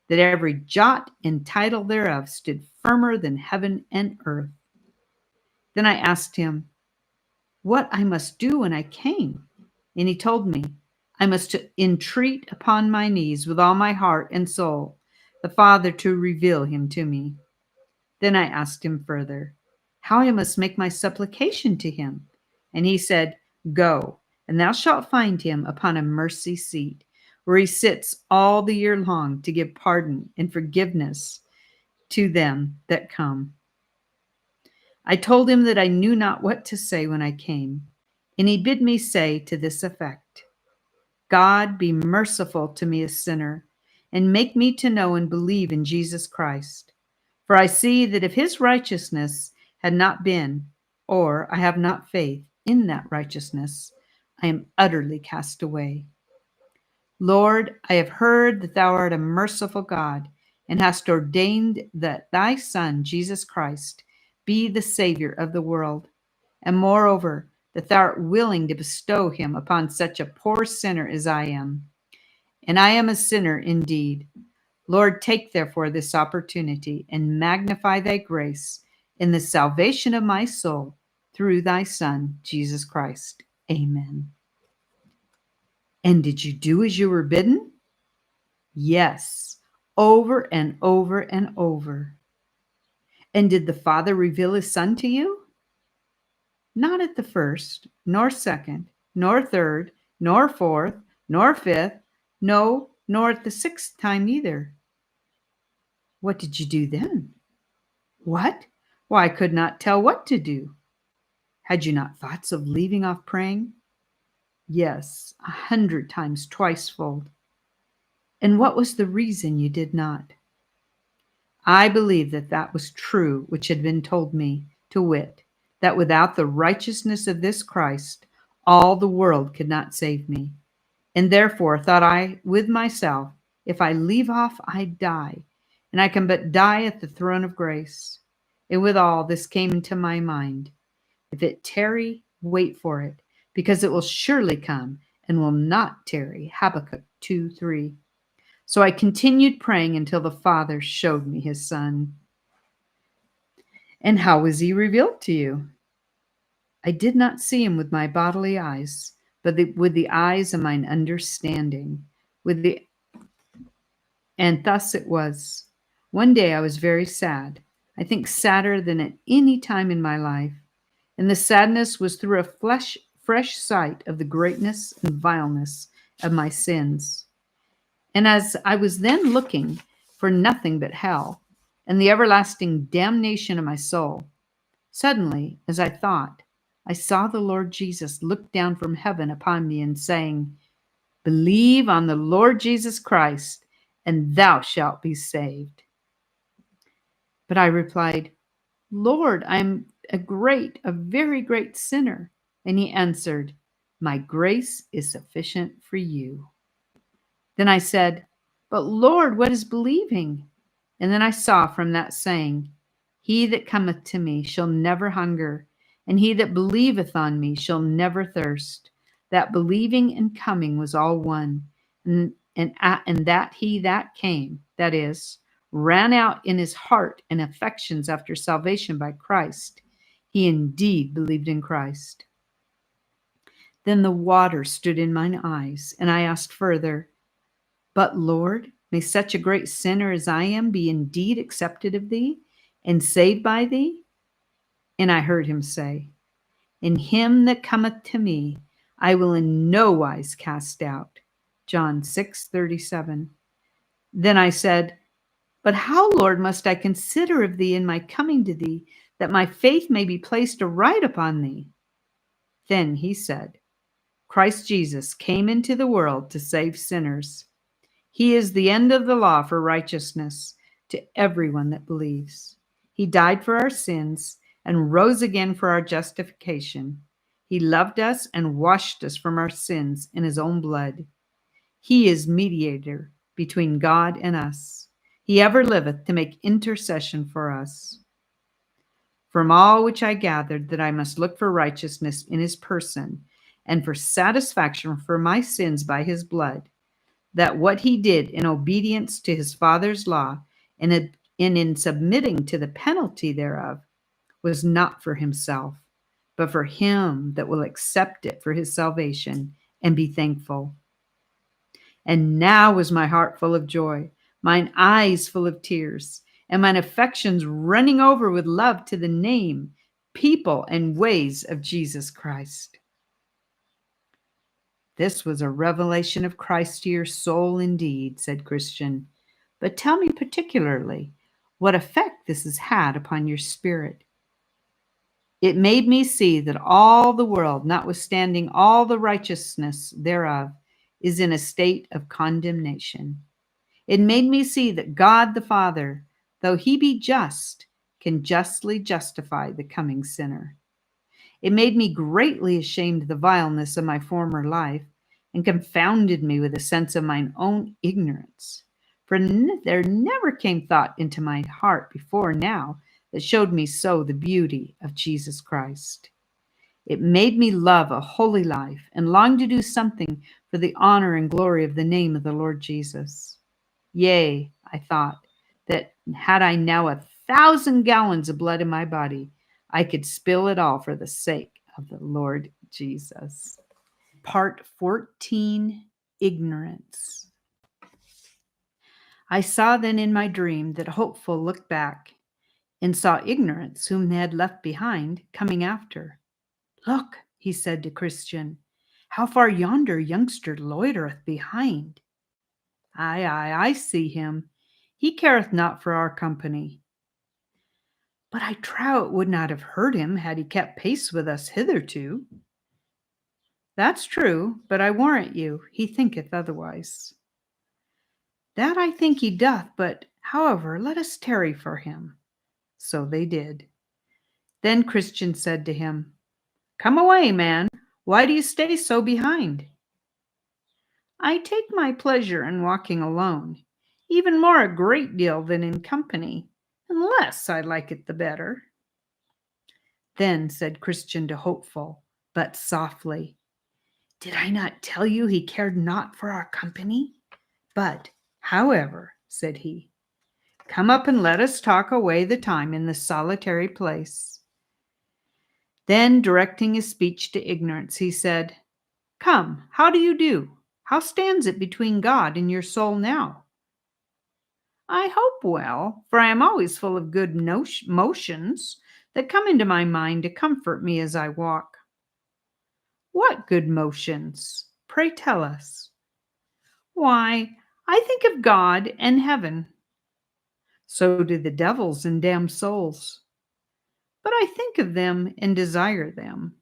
A: that every jot and title thereof stood firmer than heaven and earth. Then I asked him what I must do when I came. And he told me, I must entreat upon my knees with all my heart and soul the Father to reveal him to me. Then I asked him further, how I must make my supplication to him. And he said, go, and thou shalt find him upon a mercy seat, where he sits all the year long to give pardon and forgiveness to them that come. I told him that I knew not what to say when I came, and he bid me say to this effect, God be merciful to me a sinner, and make me to know and believe in Jesus Christ. For I see that if his righteousness had not been, or I have not faith in that righteousness, I am utterly cast away. Lord, I have heard that thou art a merciful God, and hast ordained that thy Son, Jesus Christ, be the Savior of the world, and moreover, that thou art willing to bestow him upon such a poor sinner as I am. And I am a sinner indeed. Lord, take therefore this opportunity and magnify thy grace in the salvation of my soul through thy Son, Jesus Christ. Amen. And did you do as you were bidden? Yes, over and over and over. And did the Father reveal his Son to you? Not at the first, nor second, nor third, nor fourth, nor fifth, no, nor at the sixth time either. What did you do then? What? Why, I could not tell what to do. Had you not thoughts of leaving off praying? Yes, 100 times twicefold. And what was the reason you did not? I believe that that was true which had been told me, to wit, that without the righteousness of this Christ, all the world could not save me. And therefore thought I with myself, if I leave off, I die, and I can but die at the throne of grace. And withal this came into my mind, if it tarry, wait for it, because it will surely come, and will not tarry. Habakkuk 2:3. So I continued praying until the Father showed me his Son. And how was he revealed to you? I did not see him with my bodily eyes, but with the eyes of mine understanding. And thus it was. One day I was very sad, I think sadder than at any time in my life. And the sadness was through a fresh sight of the greatness and vileness of my sins. And as I was then looking for nothing but hell and the everlasting damnation of my soul, suddenly, as I thought, I saw the Lord Jesus look down from heaven upon me and saying, believe on the Lord Jesus Christ, and thou shalt be saved. But I replied, Lord, I am a very great sinner. And he answered, my grace is sufficient for you. Then I said, but Lord, what is believing? And then I saw from that saying, he that cometh to me shall never hunger, and he that believeth on me shall never thirst. That believing and coming was all one, and that he that came, that is, ran out in his heart and affections after salvation by Christ, he indeed believed in Christ. Then the water stood in mine eyes, and I asked further, but Lord, may such a great sinner as I am be indeed accepted of thee and saved by thee? And I heard him say, in him that cometh to me, I will in no wise cast out. John 6:37. Then I said, but how, Lord, must I consider of thee in my coming to thee, that my faith may be placed aright upon thee? Then he said, Christ Jesus came into the world to save sinners. He is the end of the law for righteousness to everyone that believes. He died for our sins and rose again for our justification. He loved us and washed us from our sins in his own blood. He is mediator between God and us. He ever liveth to make intercession for us. From all which I gathered that I must look for righteousness in his person, and for satisfaction for my sins by his blood, that what he did in obedience to his Father's law, and in submitting to the penalty thereof, was not for himself, but for him that will accept it for his salvation and be thankful. And now was my heart full of joy, mine eyes full of tears, and mine affections running over with love to the name, people, and ways of Jesus Christ. This was a revelation of Christ to your soul indeed, said Christian. But tell me particularly what effect this has had upon your spirit. It made me see that all the world, notwithstanding all the righteousness thereof, is in a state of condemnation. It made me see that God the Father, though he be just, can justly justify the coming sinner. It made me greatly ashamed of the vileness of my former life, and confounded me with a sense of mine own ignorance. For there never came thought into my heart before now that showed me so the beauty of Jesus Christ. It made me love a holy life and long to do something for the honor and glory of the name of the Lord Jesus. Yea, I thought that had I now 1,000 gallons of blood in my body, I could spill it all for the sake of the Lord Jesus. Part 14, Ignorance. I saw then in my dream that Hopeful looked back and saw Ignorance, whom they had left behind, coming after. Look, he said to Christian, how far yonder youngster loitereth behind. Aye, I see him. He careth not for our company. But I trow it would not have hurt him had he kept pace with us hitherto. That's true, but I warrant you, he thinketh otherwise. That I think he doth, but however, let us tarry for him. So they did. Then Christian said to him, Come away, man. Why do you stay so behind? I take my pleasure in walking alone, even more a great deal than in company, unless I like it the better. Then said Christian to Hopeful, but softly, Did I not tell you he cared not for our company? But, however, said he, come up and let us talk away the time in this solitary place. Then, directing his speech to Ignorance, he said, Come, how do you do? How stands it between God and your soul now? I hope well, for I am always full of good motions that come into my mind to comfort me as I walk. What good motions? Pray tell us. Why, I think of God and heaven. So do the devils and damned souls. But I think of them and desire them.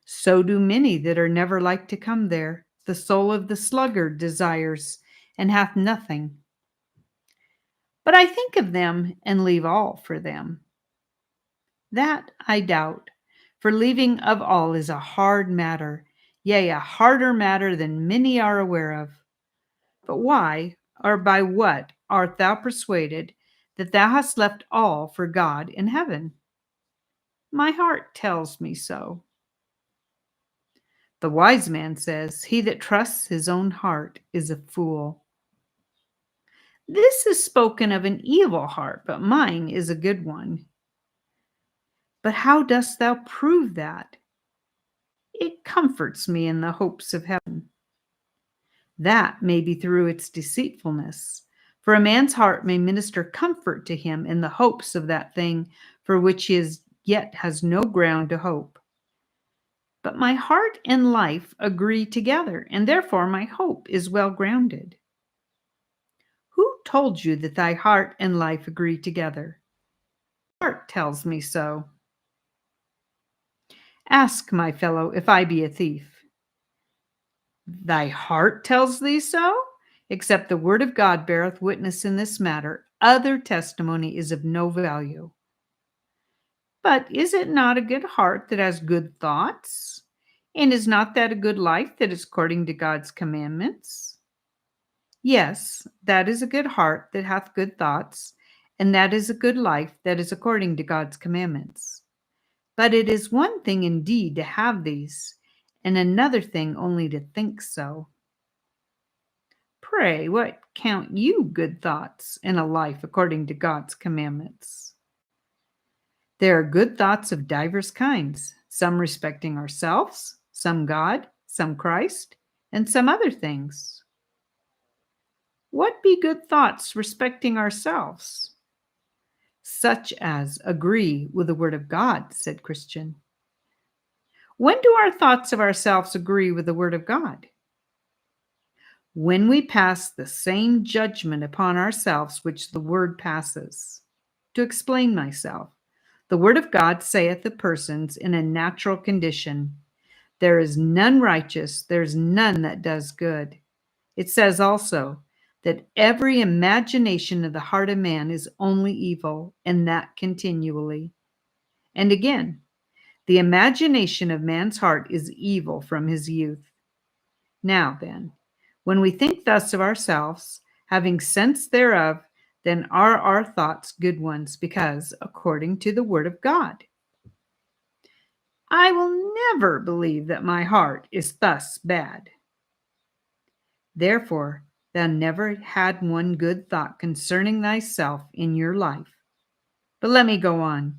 A: So do many that are never like to come there. The soul of the sluggard desires and hath nothing. But I think of them and leave all for them. That I doubt, for leaving of all is a hard matter, yea, a harder matter than many are aware of. But why, or by what, art thou persuaded that thou hast left all for God in heaven? My heart tells me so. The wise man says, He that trusts his own heart is a fool. This is spoken of an evil heart, but mine is a good one. But how dost thou prove that? It comforts me in the hopes of heaven. That may be through its deceitfulness, for a man's heart may minister comfort to him in the hopes of that thing for which he yet has no ground to hope. But my heart and life agree together, and therefore my hope is well grounded. Who told you that thy heart and life agree together? Heart tells me so. Ask, my fellow, if I be a thief. Thy heart tells thee so? Except the word of God beareth witness in this matter, other testimony is of no value. But is it not a good heart that has good thoughts? And is not that a good life that is according to God's commandments? Yes, that is a good heart that hath good thoughts, and that is a good life that is according to God's commandments. But it is one thing indeed to have these, and another thing only to think so. Pray, what count you good thoughts in a life according to God's commandments? There are good thoughts of divers kinds, some respecting ourselves, some God, some Christ, and some other things. What be good thoughts respecting ourselves? Such as agree with the word of God, said Christian. When do our thoughts of ourselves agree with the word of God? When we pass the same judgment upon ourselves which the word passes. To explain myself, the word of God saith of persons in a natural condition, there is none righteous, there is none that does good. It says also that every imagination of the heart of man is only evil, and that continually. And again, the imagination of man's heart is evil from his youth. Now then, when we think thus of ourselves, having sense thereof, then are our thoughts good ones, because according to the word of God. I will never believe that my heart is thus bad. Therefore, thou never had one good thought concerning thyself in your life. But let me go on.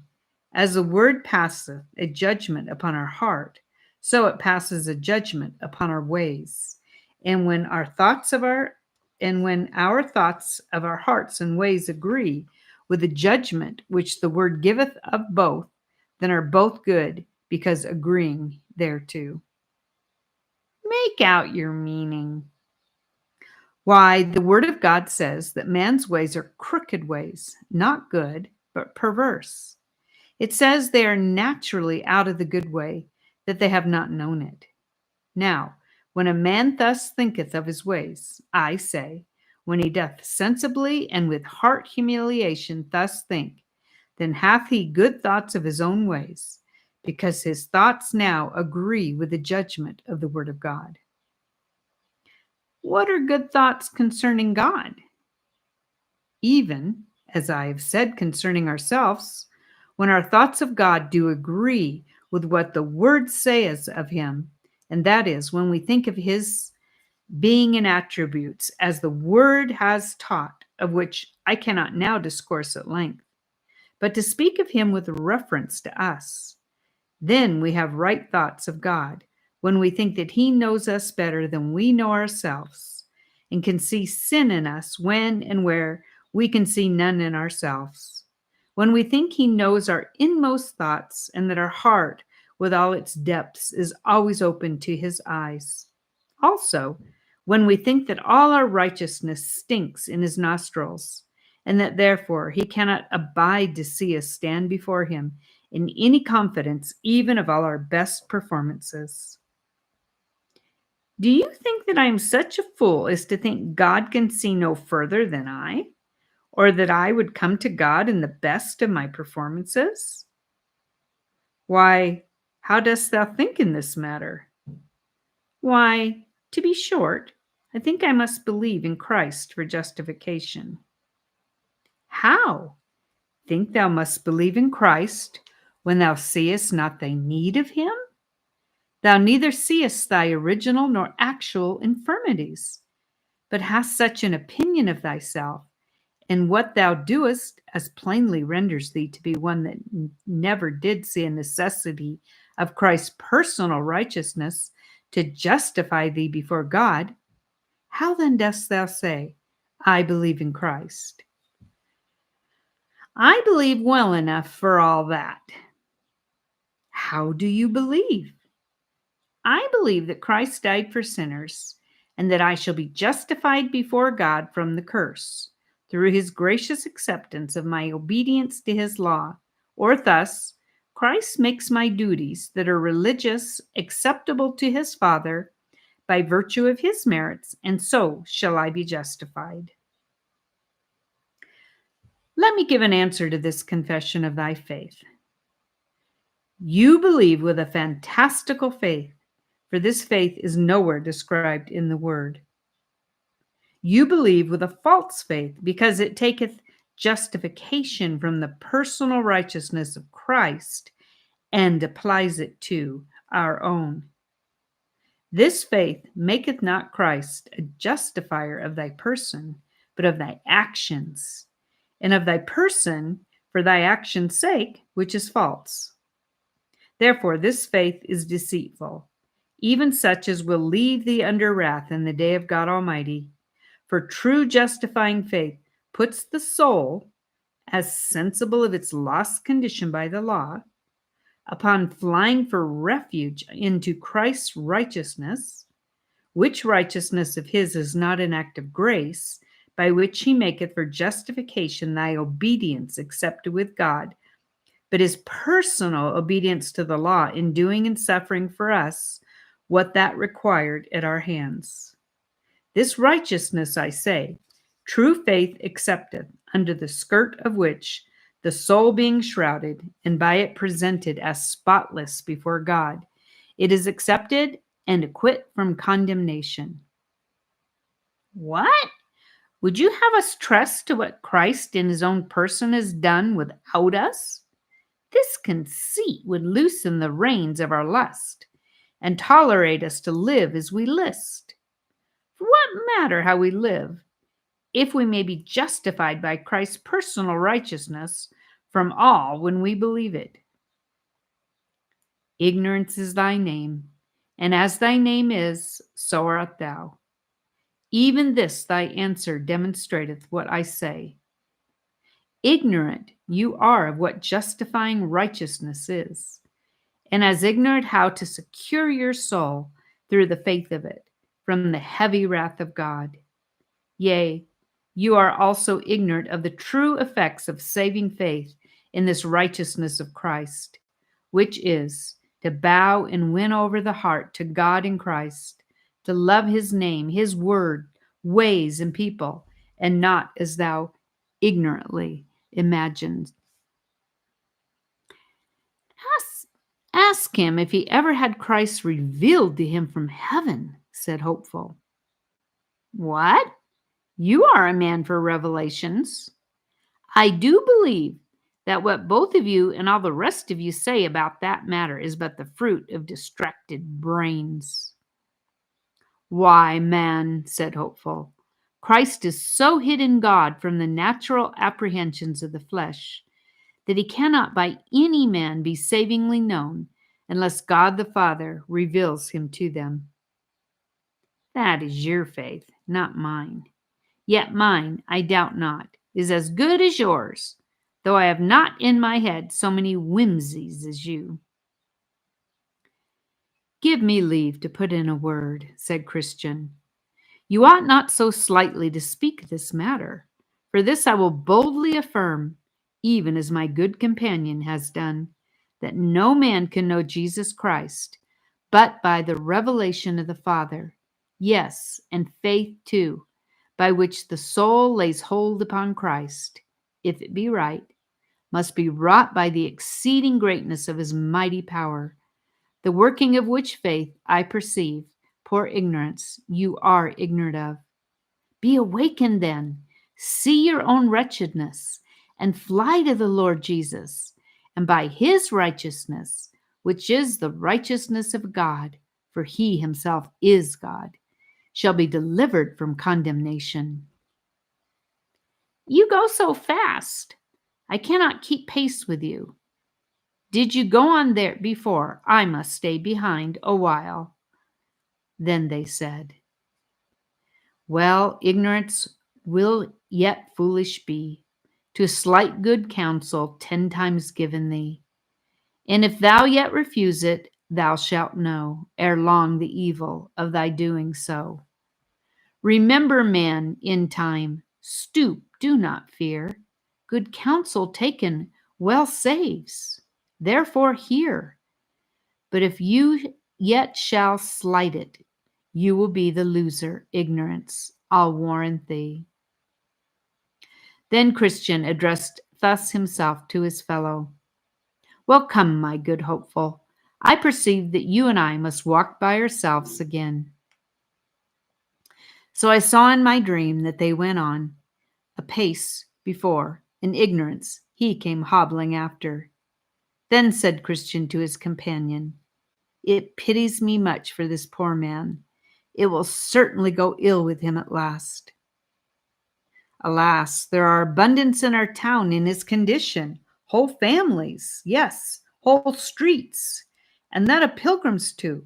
A: As the word passeth a judgment upon our heart, so it passes a judgment upon our ways. And when our thoughts of our hearts and ways agree with the judgment which the word giveth of both, then are both good, because agreeing thereto. Make out your meaning. Why, the word of God says that man's ways are crooked ways, not good, but perverse. It says they are naturally out of the good way, that they have not known it. Now, when a man thus thinketh of his ways, I say, when he doth sensibly and with heart humiliation thus think, then hath he good thoughts of his own ways, because his thoughts now agree with the judgment of the word of God. What are good thoughts concerning God? Even, as I have said concerning ourselves, when our thoughts of God do agree with what the word says of him, and that is, when we think of his being and attributes as the word has taught, of which I cannot now discourse at length, but to speak of him with reference to us, then we have right thoughts of God, when we think that he knows us better than we know ourselves, and can see sin in us when and where we can see none in ourselves. When we think he knows our inmost thoughts, and that our heart, with all its depths, is always open to his eyes. Also, when we think that all our righteousness stinks in his nostrils, and that therefore he cannot abide to see us stand before him in any confidence, even of all our best performances. Do you think that I am such a fool as to think God can see no further than I, or that I would come to God in the best of my performances? Why, how dost thou think in this matter? Why, to be short, I think I must believe in Christ for justification. How? Think thou must believe in Christ when thou seest not thy need of him? Thou neither seest thy original nor actual infirmities, but hast such an opinion of thyself, and what thou doest as plainly renders thee to be one that never did see a necessity of Christ's personal righteousness to justify thee before God. How then dost thou say, I believe in Christ? I believe well enough for all that. How do you believe? I believe that Christ died for sinners, and that I shall be justified before God from the curse, through his gracious acceptance of my obedience to his law. Or thus, Christ makes my duties that are religious acceptable to his Father by virtue of his merits, and so shall I be justified. Let me give an answer to this confession of thy faith. You believe with a fantastical faith, for this faith is nowhere described in the word. You believe with a false faith, because it taketh justification from the personal righteousness of Christ and applies it to our own. This faith maketh not Christ a justifier of thy person, but of thy actions, and of thy person for thy action's sake, which is false. Therefore, this faith is deceitful, even such as will leave thee under wrath in the day of God Almighty. For true justifying faith puts the soul, as sensible of its lost condition by the law, upon flying for refuge into Christ's righteousness, which righteousness of his is not an act of grace, by which he maketh for justification thy obedience accepted with God, but is personal obedience to the law in doing and suffering for us what that required at our hands. This righteousness, I say, true faith accepteth, under the skirt of which the soul being shrouded, and by it presented as spotless before God, it is accepted and acquit from condemnation. What? Would you have us trust to what Christ in his own person has done without us? This conceit would loosen the reins of our lust, and tolerate us to live as we list. For what matter how we live, if we may be justified by Christ's personal righteousness from all when we believe it? Ignorance is thy name, and as thy name is, so art thou. Even this thy answer demonstrateth what I say. Ignorant you are of what justifying righteousness is, and as ignorant how to secure your soul through the faith of it from the heavy wrath of God. Yea, you are also ignorant of the true effects of saving faith in this righteousness of Christ, which is to bow and win over the heart to God in Christ, to love his name, his word, ways, and people, and not as thou ignorantly imagined. Ask him if he ever had Christ revealed to him from heaven, said Hopeful. What? You are a man for revelations. I do believe that what both of you and all the rest of you say about that matter is but the fruit of distracted brains. Why, man, said Hopeful, Christ is so hid in God from the natural apprehensions of the flesh that he cannot by any man be savingly known unless God the Father reveals him to them. That is your faith, not mine. Yet mine, I doubt not, is as good as yours, though I have not in my head so many whimsies as you. Give me leave to put in a word, said Christian. You ought not so slightly to speak this matter. For this I will boldly affirm, even as my good companion has done, that no man can know Jesus Christ but by the revelation of the Father, yes, and faith too, by which the soul lays hold upon Christ, if it be right, must be wrought by the exceeding greatness of his mighty power, the working of which faith I perceive, poor ignorance, you are ignorant of. Be awakened then, see your own wretchedness, and fly to the Lord Jesus, and by his righteousness, which is the righteousness of God, for he himself is God, shall be delivered from condemnation. You go so fast, I cannot keep pace with you. Did you go on there before? I must stay behind a while. Then they said, Well, ignorance will yet foolish be, to slight good counsel 10 times given thee. And if thou yet refuse it, thou shalt know ere long the evil of thy doing so. Remember, man, in time, stoop, do not fear. Good counsel taken well saves. Therefore hear. But if you yet shall slight it, you will be the loser, ignorance, I'll warrant thee. Then Christian addressed thus himself to his fellow. Well, come, my good hopeful. I perceive that you and I must walk by ourselves again. So I saw in my dream that they went on, a pace before, in ignorance he came hobbling after. Then said Christian to his companion, It pities me much for this poor man. It will certainly go ill with him at last. Alas, there are abundance in our town in his condition, whole families, yes, whole streets, and that of pilgrims too.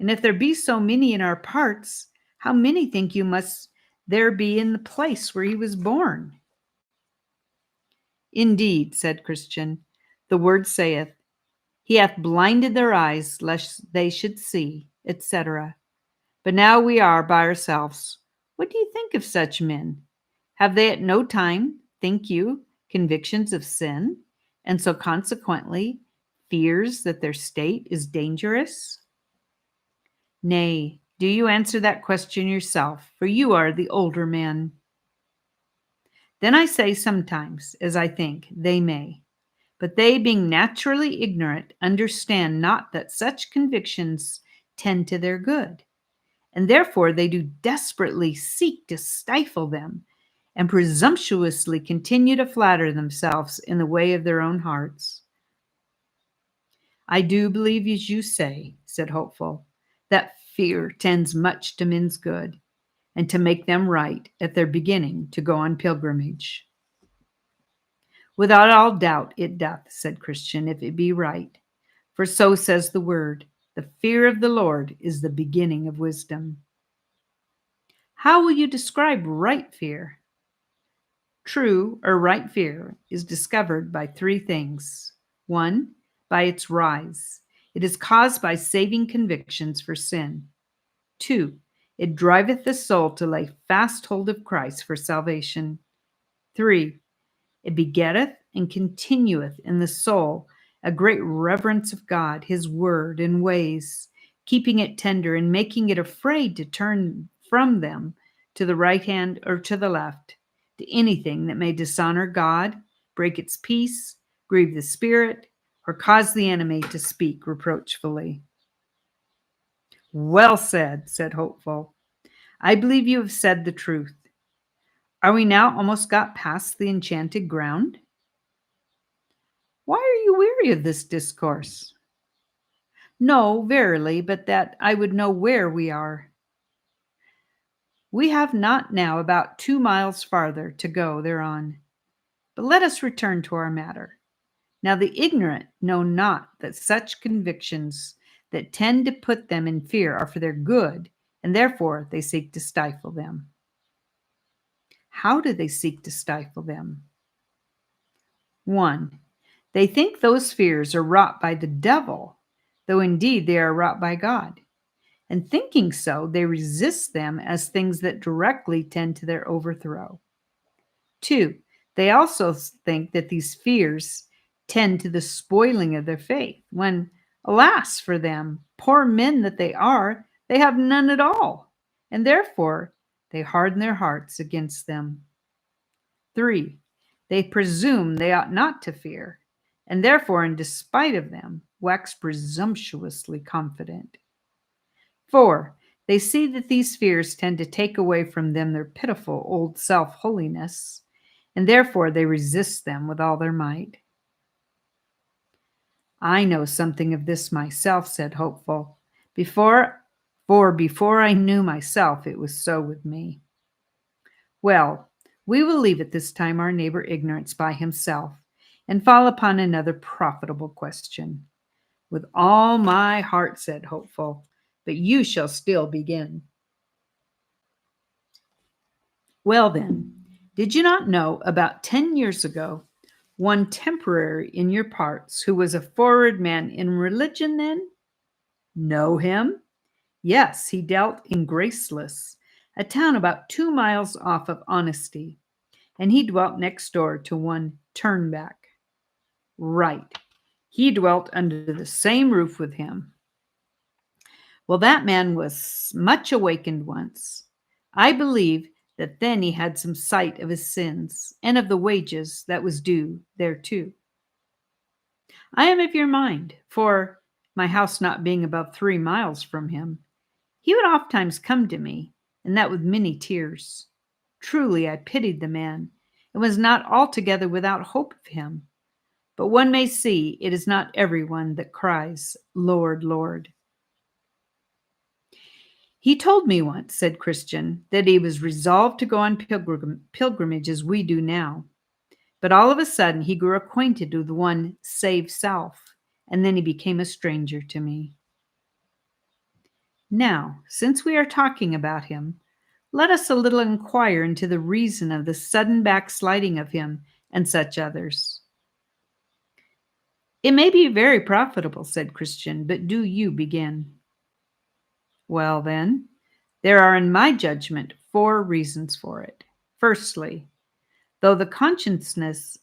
A: And if there be so many in our parts, how many think you must there be in the place where he was born? Indeed, said Christian, the word saith, He hath blinded their eyes, lest they should see, etc. But now we are by ourselves. What do you think of such men? Have they at no time, think you, convictions of sin, and so consequently fears that their state is dangerous? Nay, do you answer that question yourself, for you are the older man. Then I say sometimes, as I think, they may. But they, being naturally ignorant, understand not that such convictions tend to their good, and therefore they do desperately seek to stifle them, and presumptuously continue to flatter themselves in the way of their own hearts. I do believe, as you say, said Hopeful, that fear tends much to men's good, and to make them right at their beginning to go on pilgrimage. Without all doubt it doth, said Christian, if it be right. For so says the word, the fear of the Lord is the beginning of wisdom. How will you describe right fear? True or right fear is discovered by three things. 1, by its rise. It is caused by saving convictions for sin. 2, it driveth the soul to lay fast hold of Christ for salvation. 3, it begetteth and continueth in the soul a great reverence of God, his word and ways, keeping it tender and making it afraid to turn from them to the right hand or to the left, to anything that may dishonor God, break its peace, grieve the Spirit, or cause the enemy to speak reproachfully. Well said Hopeful. I believe you have said the truth. Are we now almost got past the enchanted ground? Why are you weary of this discourse? No, verily, but that I would know where we are. We have not now about 2 miles farther to go thereon. But let us return to our matter. Now the ignorant know not that such convictions that tend to put them in fear are for their good, and therefore they seek to stifle them. How do they seek to stifle them? 1, they think those fears are wrought by the devil, though indeed they are wrought by God. And thinking so, they resist them as things that directly tend to their overthrow. 2, they also think that these fears tend to the spoiling of their faith, when, alas for them, poor men that they are, they have none at all, and therefore they harden their hearts against them. 3, they presume they ought not to fear, and therefore, in despite of them, wax presumptuously confident. 4, they see that these fears tend to take away from them their pitiful old self-holiness, and therefore they resist them with all their might. I know something of this myself, said Hopeful. Before I knew myself, it was so with me. Well, we will leave at this time our neighbor Ignorance by himself, and fall upon another profitable question. With all my heart, said Hopeful, but you shall still begin. Well then, did you not know about 10 years ago, one temporary in your parts who was a forward man in religion then? Know him? Yes, he dealt in Graceless, a town about 2 miles off of Honesty, and he dwelt next door to one Turnback. Right. He dwelt under the same roof with him. Well, that man was much awakened once. I believe that then he had some sight of his sins and of the wages that was due thereto. I am of your mind, for, my house not being above 3 miles from him, he would ofttimes come to me, and that with many tears. Truly I pitied the man, and was not altogether without hope of him. But one may see it is not every one that cries, Lord, Lord. He told me once, said Christian, that he was resolved to go on pilgrimage as we do now. But all of a sudden he grew acquainted with one save self, and then he became a stranger to me. Now, since we are talking about him, let us a little inquire into the reason of the sudden backsliding of him and such others. It may be very profitable, said Christian, but do you begin. Well, then, there are, in my judgment, 4 reasons for it. Firstly, though the consciences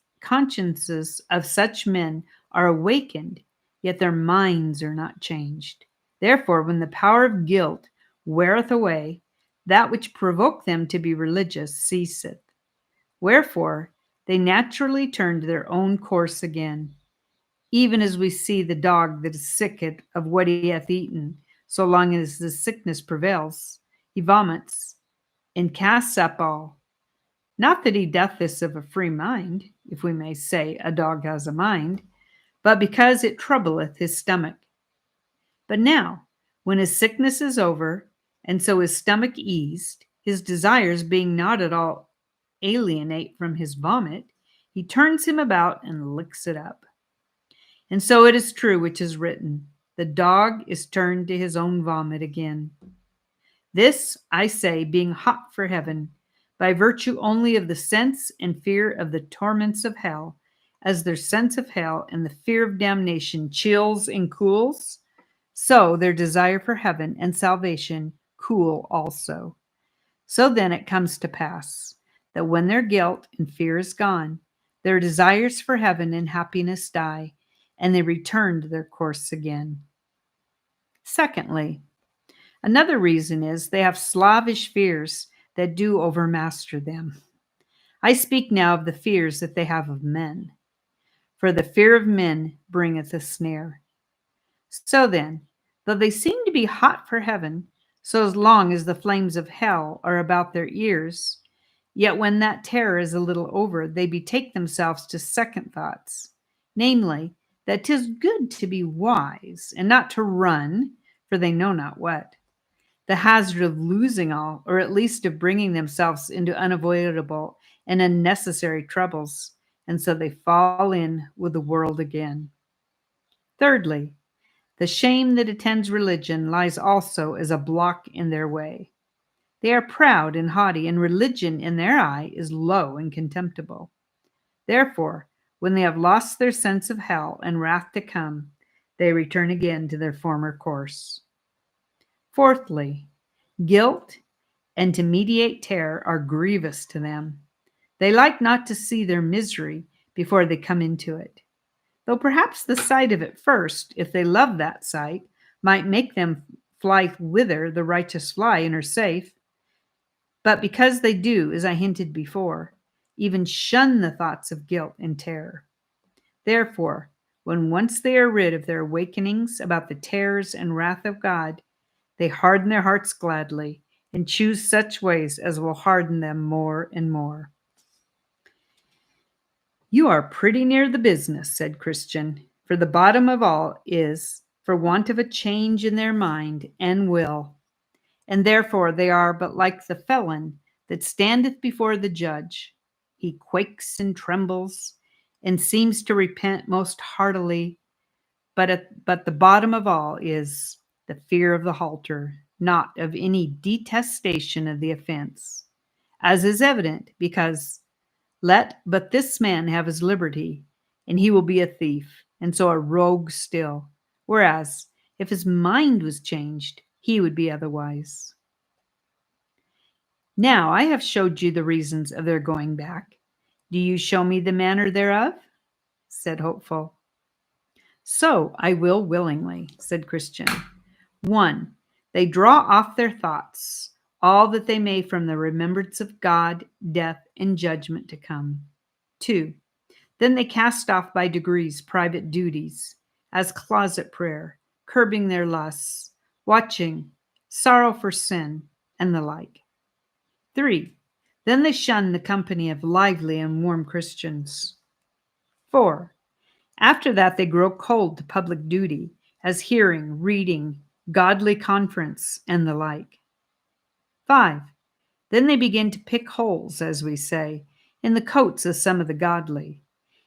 A: of such men are awakened, yet their minds are not changed. Therefore, when the power of guilt weareth away, that which provoked them to be religious ceaseth. Wherefore, they naturally turn to their own course again. Even as we see the dog that is sick of what he hath eaten, so long as the sickness prevails, he vomits and casts up all. Not that he doth this of a free mind, if we may say a dog has a mind, but because it troubleth his stomach. But now, when his sickness is over, and so his stomach eased, his desires being not at all alienate from his vomit, he turns him about and licks it up. And so it is true which is written, the dog is turned to his own vomit again. This, I say, being hot for heaven, by virtue only of the sense and fear of the torments of hell, as their sense of hell and the fear of damnation chills and cools, so their desire for heaven and salvation cool also. So then it comes to pass that when their guilt and fear is gone, their desires for heaven and happiness die, and they return to their course again. Secondly, another reason is they have slavish fears that do overmaster them. I speak now of the fears that they have of men, for the fear of men bringeth a snare. So then, though they seem to be hot for heaven, so as long as the flames of hell are about their ears, yet when that terror is a little over, they betake themselves to second thoughts, namely, that 'tis good to be wise, and not to run, for they know not what, the hazard of losing all, or at least of bringing themselves into unavoidable and unnecessary troubles, and so they fall in with the world again. Thirdly, the shame that attends religion lies also as a block in their way. They are proud and haughty, and religion in their eye is low and contemptible. Therefore, when they have lost their sense of hell and wrath to come, they return again to their former course. Fourthly, guilt and to mediate terror are grievous to them. They like not to see their misery before they come into it. Though perhaps the sight of it first, if they love that sight, might make them fly whither the righteous fly and are safe. But because they do, as I hinted before, even shun the thoughts of guilt and terror. Therefore, when once they are rid of their awakenings about the terrors and wrath of God, they harden their hearts gladly and choose such ways as will harden them more and more. You are pretty near the business, said Christian, for the bottom of all is for want of a change in their mind and will, and therefore they are but like the felon that standeth before the judge. He quakes and trembles, and seems to repent most heartily, but the bottom of all is the fear of the halter, not of any detestation of the offense, as is evident, because let but this man have his liberty, and he will be a thief, and so a rogue still, whereas if his mind was changed, he would be otherwise. Now I have showed you the reasons of their going back. Do you show me the manner thereof? Said Hopeful. So I will willingly, said Christian. 1. They draw off their thoughts, all that they may from the remembrance of God, death, and judgment to come. 2. Then they cast off by degrees private duties, as closet prayer, curbing their lusts, watching, sorrow for sin, and the like. 3. Then they shun the company of lively and warm Christians. 4. After that, they grow cold to public duty, as hearing, reading, godly conference, and the like. 5. Then they begin to pick holes, as we say, in the coats of some of the godly,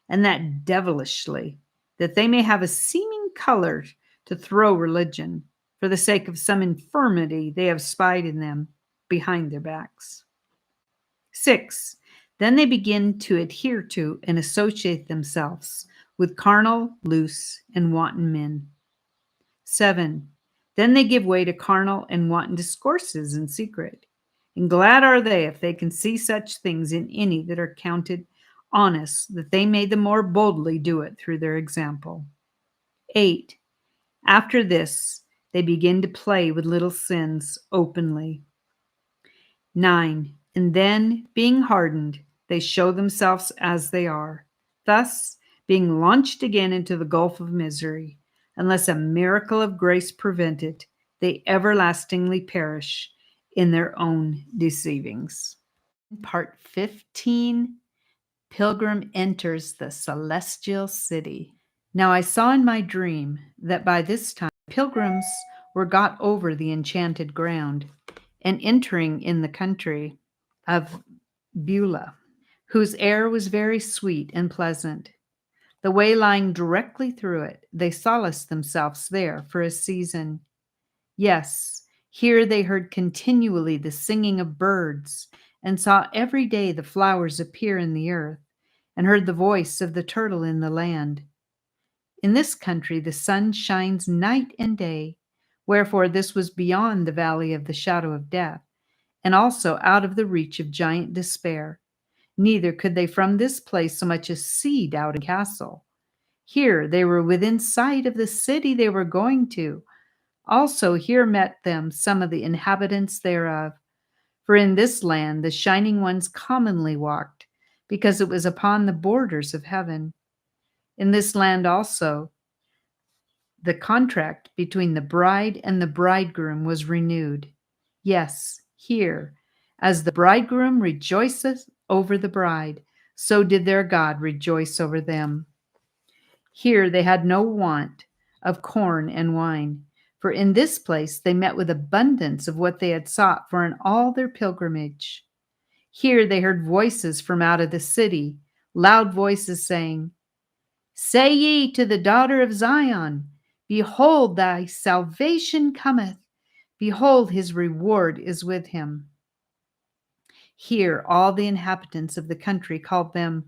A: and that devilishly, that they may have a seeming color to throw religion, for the sake of some infirmity they have spied in them behind their backs. 6. Then they begin to adhere to and associate themselves with carnal, loose, and wanton men. 7. Then they give way to carnal and wanton discourses in secret. And glad are they if they can see such things in any that are counted honest, that they may the more boldly do it through their example. 8. After this, they begin to play with little sins openly. 9. And then, being hardened, they show themselves as they are, thus being launched again into the gulf of misery. Unless a miracle of grace prevent it, they everlastingly perish in their own deceivings. Part 15. Pilgrim enters the celestial city. Now I saw in my dream that by this time pilgrims were got over the enchanted ground, and entering in the country of Beulah, whose air was very sweet and pleasant. The way lying directly through it, they solaced themselves there for a season. Yes, here they heard continually the singing of birds, and saw every day the flowers appear in the earth, and heard the voice of the turtle in the land. In this country the sun shines night and day, wherefore this was beyond the valley of the shadow of death, and also out of the reach of giant despair. Neither could they from this place so much as see Doubting Castle. Here they were within sight of the city they were going to. Also here met them some of the inhabitants thereof. For in this land the shining ones commonly walked, because it was upon the borders of heaven. In this land also the contract between the bride and the bridegroom was renewed. Yes, here, as the bridegroom rejoiceth over the bride, so did their God rejoice over them. Here they had no want of corn and wine, for in this place they met with abundance of what they had sought for in all their pilgrimage. Here they heard voices from out of the city, loud voices saying, Say ye to the daughter of Zion, Behold, thy salvation cometh. Behold, his reward is with him. Here all the inhabitants of the country called them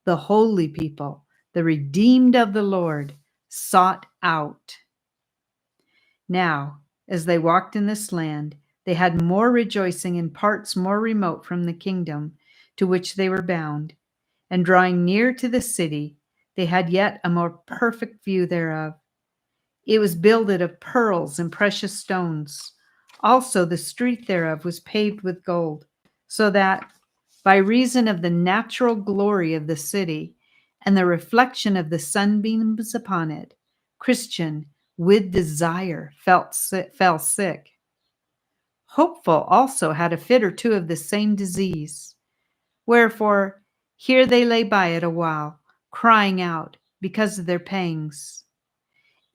A: the holy people, the redeemed of the Lord, sought out. Now, as they walked in this land, they had more rejoicing in parts more remote from the kingdom to which they were bound, and drawing near to the city, they had yet a more perfect view thereof. It was builded of pearls and precious stones. Also the street thereof was paved with gold, so that, by reason of the natural glory of the city and the reflection of the sunbeams upon it, Christian, with desire, fell sick. Hopeful also had a fit or two of the same disease. Wherefore, here they lay by it a while, crying out because of their pangs.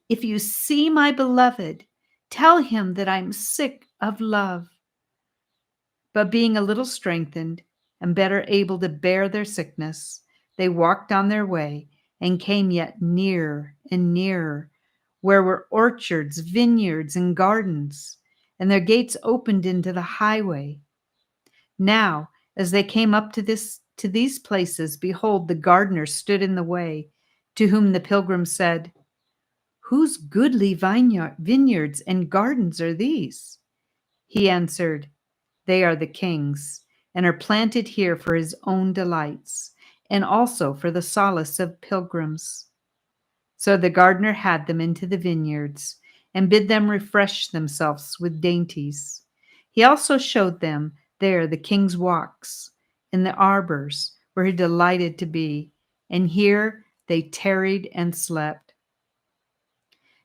A: If you see my beloved, tell him that I'm sick of love. But being a little strengthened and better able to bear their sickness, they walked on their way and came yet nearer and nearer, where were orchards, vineyards, and gardens, and their gates opened into the highway. Now, as they came up to these places, behold, the gardener stood in the way, to whom the pilgrim said, Whose goodly vineyards and gardens are these? He answered, They are the king's, and are planted here for his own delights, and also for the solace of pilgrims. So the gardener had them into the vineyards, and bid them refresh themselves with dainties. He also showed them there the king's walks, in the arbors, where he delighted to be, and here they tarried and slept.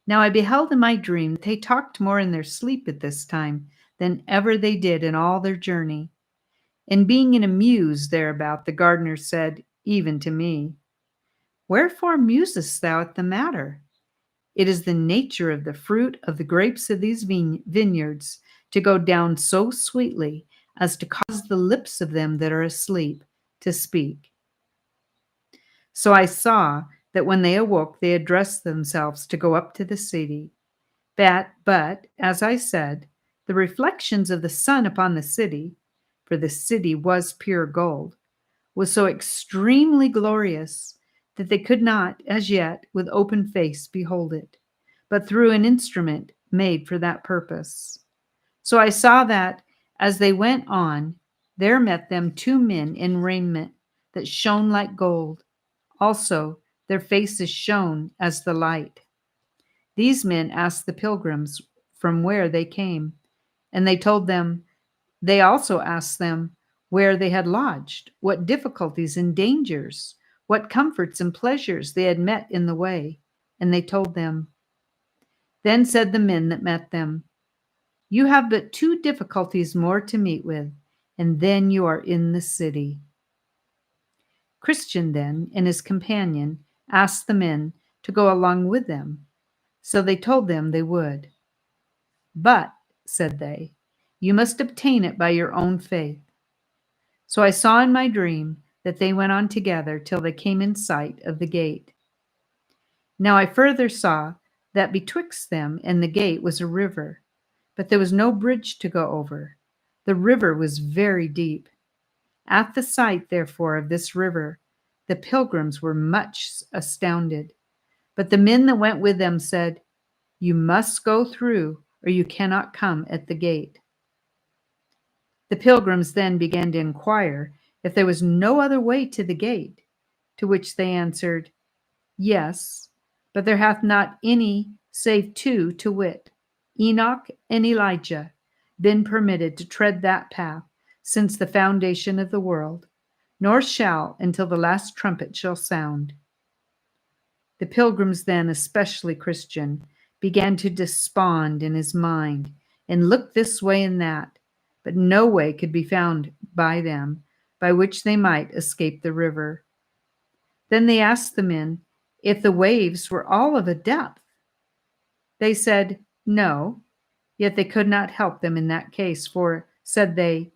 A: Now I beheld in my dream that they talked more in their sleep at this time than ever they did in all their journey. And being in a muse thereabout, the gardener said, even to me, Wherefore musest thou at the matter? It is the nature of the fruit of the grapes of these vineyards to go down so sweetly as to cause the lips of them that are asleep to speak. So I saw that when they awoke, they addressed themselves to go up to the city. But, as I said, the reflections of the sun upon the city, for the city was pure gold, was so extremely glorious that they could not, as yet, with open face behold it, but through an instrument made for that purpose. So I saw that, as they went on, there met them 2 men in raiment that shone like gold. Also, their faces shone as the light. These men asked the pilgrims from where they came, and they also asked them where they had lodged, what difficulties and dangers, what comforts and pleasures they had met in the way, and they told them. Then said the men that met them, You have but 2 difficulties more to meet with, and then you are in the city. Christian then and his companion asked the men to go along with them, so they told them they would. But, said they, you must obtain it by your own faith. So I saw in my dream that they went on together till they came in sight of the gate. Now I further saw that betwixt them and the gate was a river, but there was no bridge to go over. The river was very deep. At the sight, therefore, of this river, the pilgrims were much astounded. But the men that went with them said, You must go through, or you cannot come at the gate. The pilgrims then began to inquire if there was no other way to the gate, to which they answered, Yes, but there hath not any save 2, to wit, Enoch and Elijah, been permitted to tread that path since the foundation of the world, nor shall until the last trumpet shall sound. The pilgrims then, especially Christian, began to despond in his mind and look this way and that, but no way could be found by them by which they might escape the river. Then they asked the men if the waves were all of a depth. They said, No, yet they could not help them in that case, for, said they,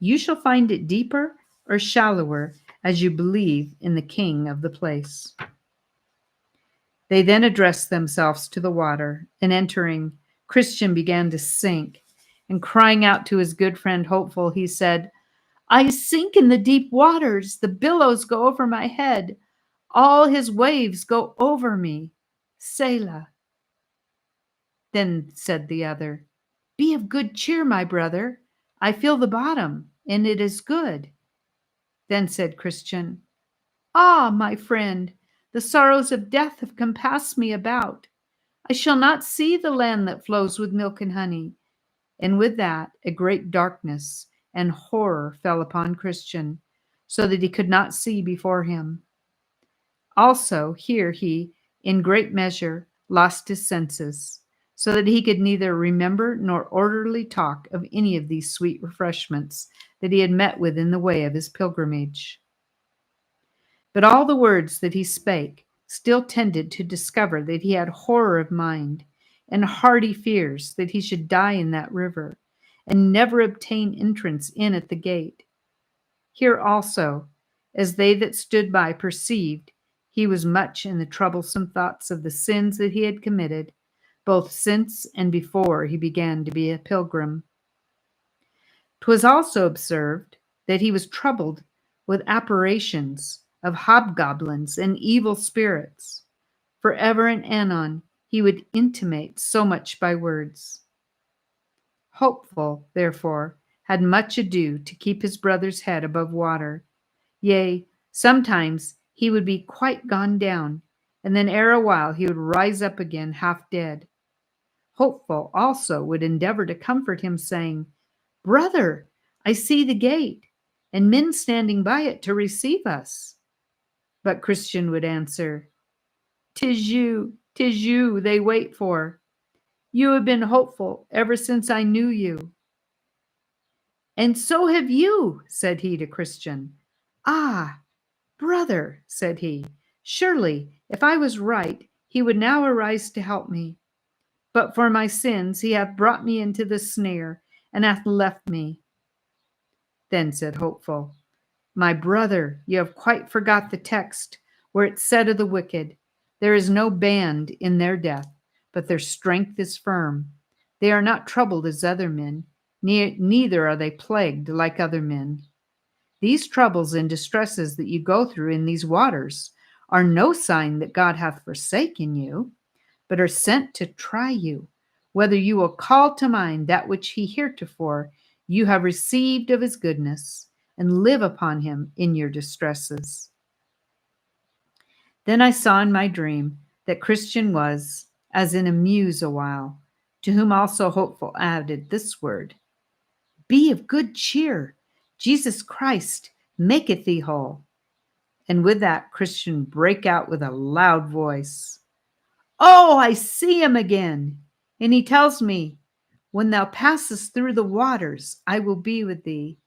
A: You shall find it deeper or shallower as you believe in the king of the place. They then addressed themselves to the water, and entering, Christian began to sink, and crying out to his good friend Hopeful, he said, I sink in the deep waters, the billows go over my head, all his waves go over me. Selah. Then said the other, Be of good cheer, my brother, I feel the bottom, and it is good. Then said Christian, Ah, my friend, the sorrows of death have compassed me about. I shall not see the land that flows with milk and honey. And with that, a great darkness and horror fell upon Christian, so that he could not see before him. Also, here he, in great measure, lost his senses, so that he could neither remember nor orderly talk of any of these sweet refreshments that he had met with in the way of his pilgrimage. But all the words that he spake still tended to discover that he had horror of mind and hearty fears that he should die in that river, and never obtain entrance in at the gate. Here also, as they that stood by perceived, he was much in the troublesome thoughts of the sins that he had committed, both since and before he began to be a pilgrim. 'Twas also observed that he was troubled with apparitions of hobgoblins and evil spirits. For ever and anon he would intimate so much by words. Hopeful, therefore, had much ado to keep his brother's head above water. Yea, sometimes he would be quite gone down, and then ere a while he would rise up again half dead. Hopeful also would endeavor to comfort him, saying, Brother, I see the gate, and men standing by it to receive us. But Christian would answer, tis you they wait for. You have been hopeful ever since I knew you. And so have you, said he to Christian. Ah, brother, said he, surely if I was right, he would now arise to help me. But for my sins he hath brought me into the snare, and hath left me. Then said Hopeful, my brother, you have quite forgot the text, where it said of the wicked, there is no band in their death, but their strength is firm. They are not troubled as other men, neither are they plagued like other men. These troubles and distresses that you go through in these waters are no sign that God hath forsaken you, but are sent to try you, whether you will call to mind that which he heretofore you have received of his goodness, and live upon him in your distresses. Then I saw in my dream that Christian was, as in a muse a while, to whom also Hopeful added this word, be of good cheer, Jesus Christ maketh thee whole. And with that Christian brake out with a loud voice, oh, I see him again. And he tells me, when thou passest through the waters, I will be with thee,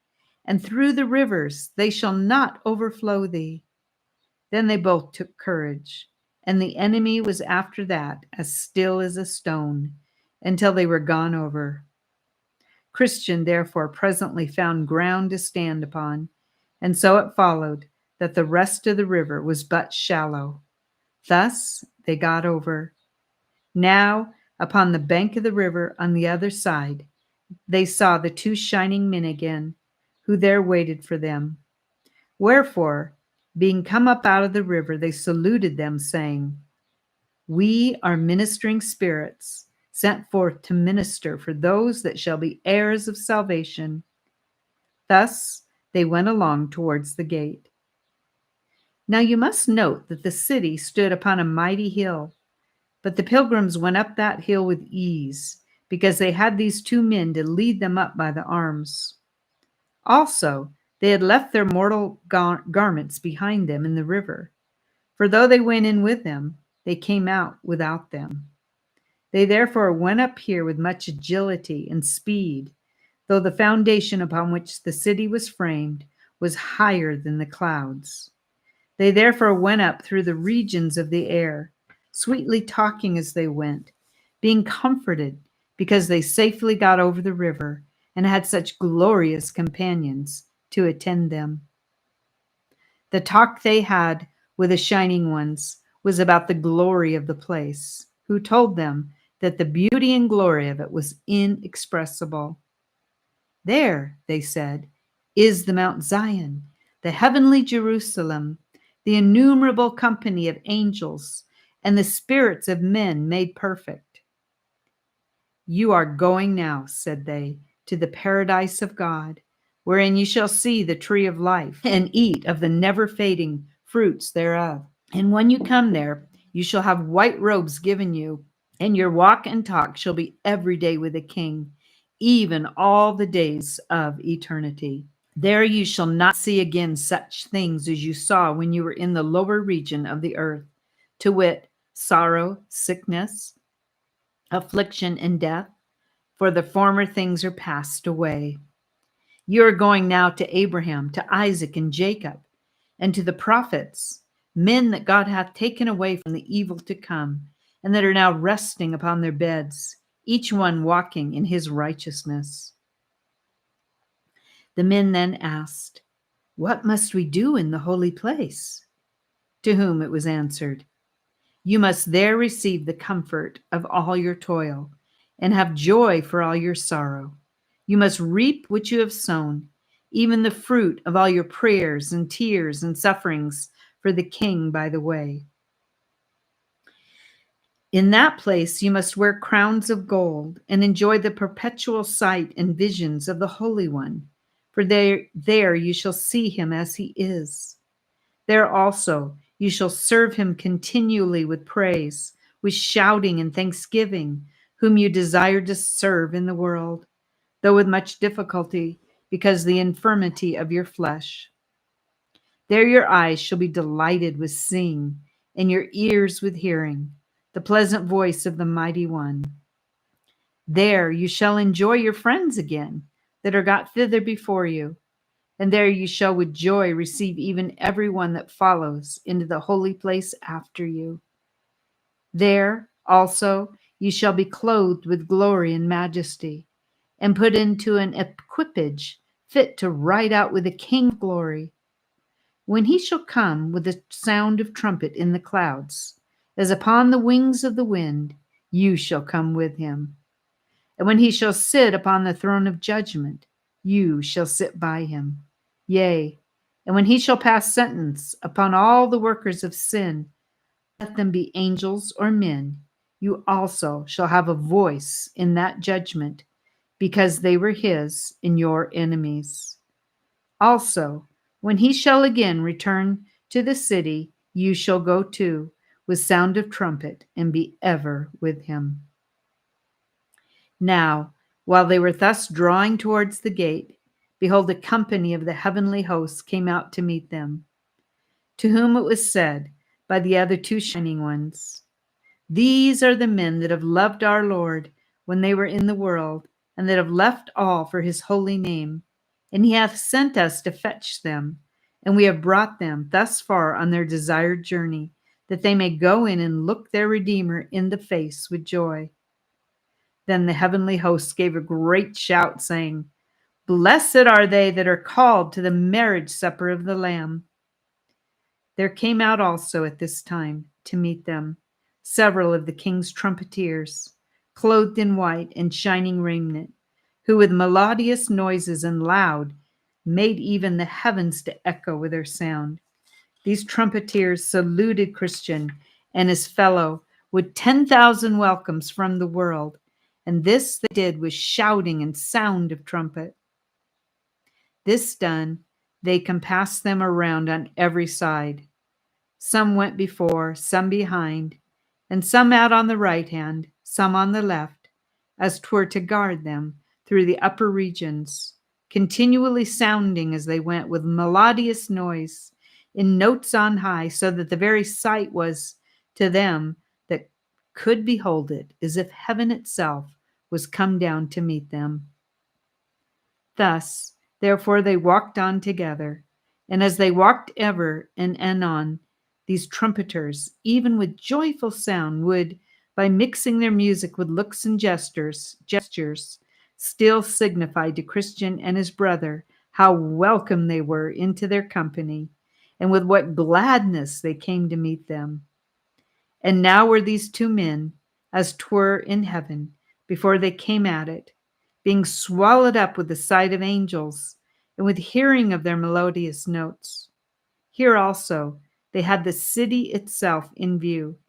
A: and through the rivers, they shall not overflow thee. Then they both took courage, and the enemy was after that as still as a stone, until they were gone over. Christian therefore presently found ground to stand upon, and so it followed that the rest of the river was but shallow. Thus they got over. Now, upon the bank of the river on the other side, they saw the two shining men again, who there waited for them. Wherefore, being come up out of the river, they saluted them, saying, we are ministering spirits, sent forth to minister for those that shall be heirs of salvation. Thus they went along towards the gate. Now you must note that the city stood upon a mighty hill, but the pilgrims went up that hill with ease, because they had these two men to lead them up by the arms. Also, they had left their mortal garments behind them in the river, for though they went in with them, they came out without them. They therefore went up here with much agility and speed, though the foundation upon which the city was framed was higher than the clouds. They therefore went up through the regions of the air, sweetly talking as they went, being comforted because they safely got over the river and had such glorious companions to attend them. The talk they had with the shining ones was about the glory of the place, who told them that the beauty and glory of it was inexpressible. There, they said, is the Mount Zion, the heavenly Jerusalem, the innumerable company of angels, and the spirits of men made perfect. You are going now, said they, to the paradise of God, wherein you shall see the tree of life, and eat of the never-fading fruits thereof. And when you come there, you shall have white robes given you, and your walk and talk shall be every day with the King, even all the days of eternity. There you shall not see again such things as you saw when you were in the lower region of the earth, to wit, sorrow, sickness, affliction, and death, for the former things are passed away. You are going now to Abraham, to Isaac, and Jacob, and to the prophets, men that God hath taken away from the evil to come, and that are now resting upon their beds, each one walking in his righteousness. The men then asked, what must we do in the holy place? To whom it was answered, you must there receive the comfort of all your toil, and have joy for all your sorrow. You must reap what you have sown, even the fruit of all your prayers and tears and sufferings for the King by the way. In that place you must wear crowns of gold and enjoy the perpetual sight and visions of the Holy One, for there you shall see him as he is. There also you shall serve him continually with praise, with shouting and thanksgiving, whom you desire to serve in the world, though with much difficulty, because the infirmity of your flesh. There your eyes shall be delighted with seeing, and your ears with hearing the pleasant voice of the Mighty One. There you shall enjoy your friends again that are got thither before you, and there you shall with joy receive even every one that follows into the holy place after you. There also you shall be clothed with glory and majesty, and put into an equipage fit to ride out with the King of glory. When he shall come with the sound of trumpet in the clouds, as upon the wings of the wind, you shall come with him. And when he shall sit upon the throne of judgment, you shall sit by him. Yea, and when he shall pass sentence upon all the workers of sin, let them be angels or men, you also shall have a voice in that judgment, because they were his and your enemies. Also, when he shall again return to the city, you shall go to with sound of trumpet and be ever with him. Now, while they were thus drawing towards the gate, behold, a company of the heavenly hosts came out to meet them, to whom it was said by the other two shining ones, These are the men that have loved our Lord when they were in the world, and that have left all for his holy name. And he hath sent us to fetch them, and we have brought them thus far on their desired journey, that they may go in and look their Redeemer in the face with joy. Then the heavenly hosts gave a great shout, saying, Blessed are they that are called to the marriage supper of the Lamb. There came out also at this time to meet them several of the king's trumpeters, clothed in white and shining raiment, who with melodious noises and loud made even the heavens to echo with their sound. These trumpeters saluted Christian and his fellow with 10,000 welcomes from the world, and this they did with shouting and sound of trumpet. This done, they compassed them around on every side. Some went before, some behind, and some out on the right hand, some on the left, as 'twere to guard them through the upper regions, continually sounding as they went with melodious noise, in notes on high, so that the very sight was to them that could behold it, as if heaven itself was come down to meet them. Thus, therefore, they walked on together, and as they walked ever and anon, these trumpeters, even with joyful sound, would, by mixing their music with looks and gestures, still signify to Christian and his brother how welcome they were into their company, and with what gladness they came to meet them. And now were these two men, as 'twere in heaven, before they came at it, being swallowed up with the sight of angels, and with hearing of their melodious notes. Here also they had the city itself in view,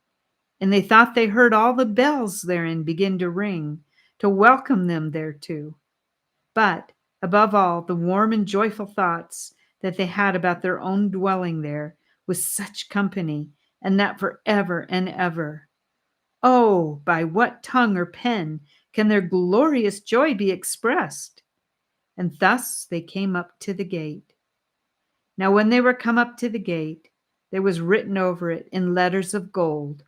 A: and they thought they heard all the bells therein begin to ring, to welcome them thereto. But, above all, the warm and joyful thoughts that they had about their own dwelling there with such company, and that for ever and ever. Oh, by what tongue or pen can their glorious joy be expressed? And thus they came up to the gate. Now when they were come up to the gate, there was written over it in letters of gold,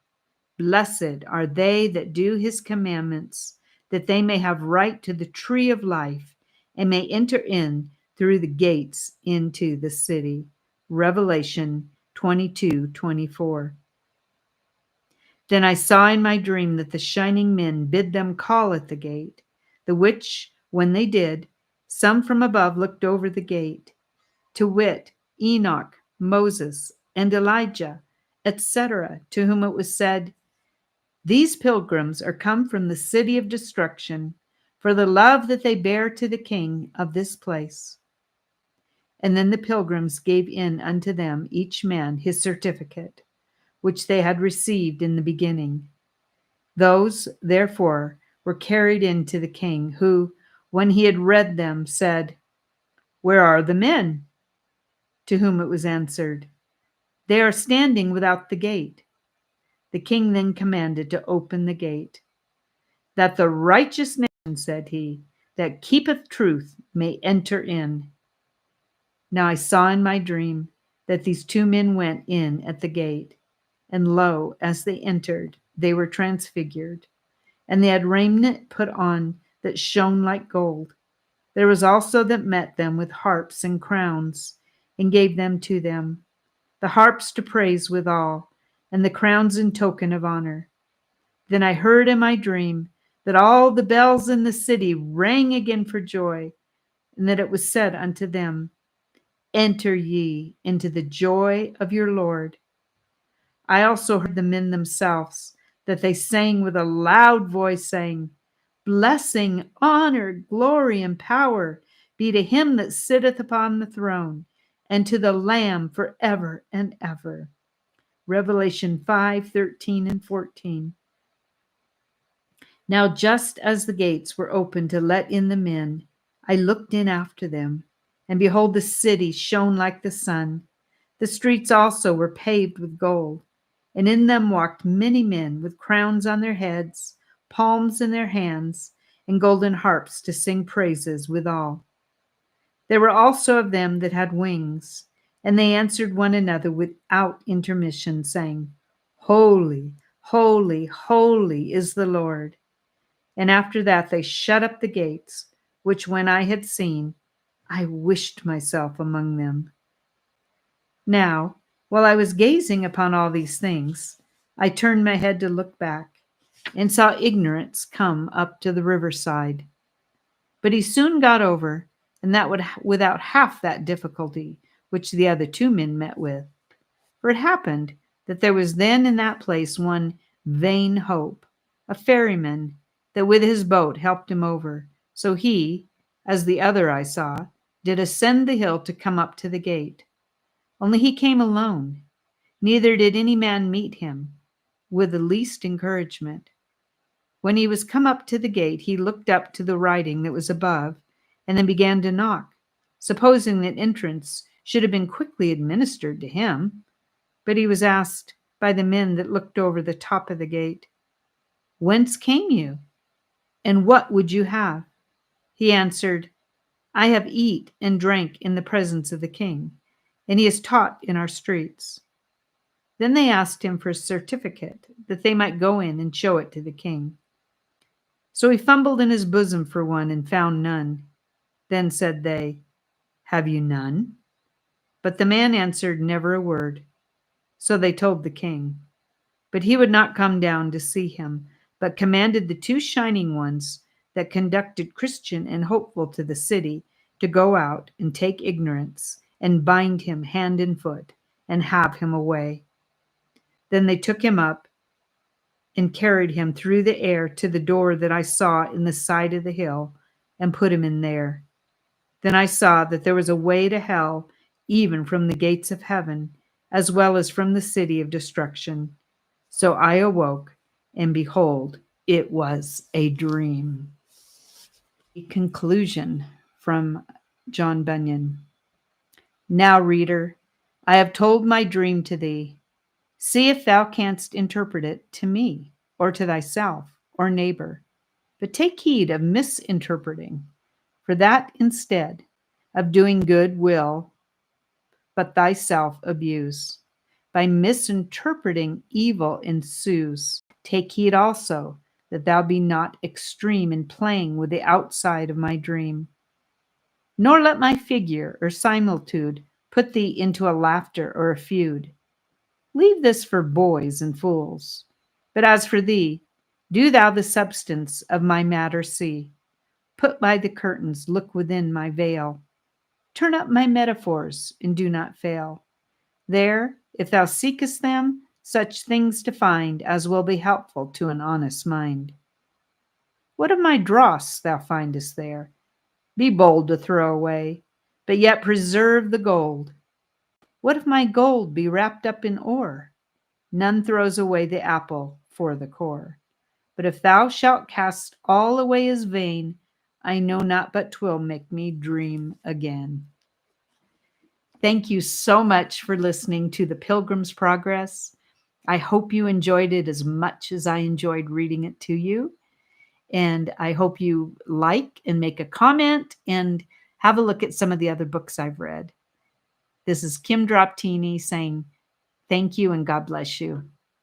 A: Blessed are they that do his commandments, that they may have right to the tree of life, and may enter in through the gates into the city. Revelation 22:24. Then I saw in my dream that the shining men bid them call at the gate, the which, when they did, some from above looked over the gate, to wit, Enoch, Moses, and Elijah, etc., to whom it was said, These pilgrims are come from the city of destruction, for the love that they bear to the king of this place. And then the pilgrims gave in unto them each man his certificate, which they had received in the beginning. Those, therefore, were carried in to the king, who, when he had read them, said, Where are the men? To whom it was answered, They are standing without the gate. The king then commanded to open the gate, that the righteous nation, said he, that keepeth truth may enter in. Now I saw in my dream that these two men went in at the gate, and lo, as they entered, they were transfigured, and they had raiment put on that shone like gold. There was also that met them with harps and crowns, and gave them to them, the harps to praise withal, and the crowns in token of honor. Then I heard in my dream that all the bells in the city rang again for joy, and that it was said unto them, Enter ye into the joy of your Lord. I also heard the men themselves, that they sang with a loud voice, saying, Blessing, honor, glory, and power be to him that sitteth upon the throne, and to the Lamb forever and ever. Revelation 5:13 and 14. Now just as the gates were opened to let in the men, I looked in after them, and behold, the city shone like the sun. The streets also were paved with gold, and in them walked many men with crowns on their heads, palms in their hands, and golden harps to sing praises withal. There were also of them that had wings, and they answered one another without intermission, saying, Holy, holy, holy is the Lord. And after that they shut up the gates, which when I had seen, I wished myself among them. Now, while I was gazing upon all these things, I turned my head to look back, and saw Ignorance come up to the riverside. But he soon got over, and that without half that difficulty which the other two men met with. For it happened that there was then in that place one Vain Hope, a ferryman, that with his boat helped him over. So he, as the other I saw, did ascend the hill to come up to the gate. Only he came alone, neither did any man meet him, with the least encouragement. When he was come up to the gate, he looked up to the writing that was above, and then began to knock, supposing that entrance should have been quickly administered to him. But he was asked by the men that looked over the top of the gate, Whence came you? And what would you have? He answered, I have eat and drank in the presence of the king, and he is taught in our streets. Then they asked him for a certificate, that they might go in and show it to the king. So he fumbled in his bosom for one, and found none. Then said they, Have you none? But the man answered never a word. So they told the king. But he would not come down to see him, but commanded the two shining ones that conducted Christian and Hopeful to the city to go out and take Ignorance, and bind him hand and foot, and have him away. Then they took him up, and carried him through the air to the door that I saw in the side of the hill, and put him in there. Then I saw that there was a way to hell, even from the gates of heaven, as well as from the city of destruction. So I awoke, and behold, it was a dream. Conclusion from John Bunyan. Now, reader, I have told my dream to thee. See if thou canst interpret it to me, or to thyself, or neighbor. But take heed of misinterpreting, for that instead of doing good will but thyself abuse. By misinterpreting, evil ensues. Take heed also that thou be not extreme in playing with the outside of my dream. Nor let my figure or similitude put thee into a laughter or a feud. Leave this for boys and fools. But as for thee, do thou the substance of my matter see. Put by the curtains, look within my veil. Turn up my metaphors, and do not fail. There, if thou seekest them, such things to find as will be helpful to an honest mind. What of my dross thou findest there? Be bold to throw away, but yet preserve the gold. What if my gold be wrapped up in ore? None throws away the apple for the core. But if thou shalt cast all away as vain, I know not but 'twill make me dream again. Thank you so much for listening to The Pilgrim's Progress. I hope you enjoyed it as much as I enjoyed reading it to you. And I hope you like and make a comment and have a look at some of the other books I've read. This is Kim Droptiny saying thank you and God bless you.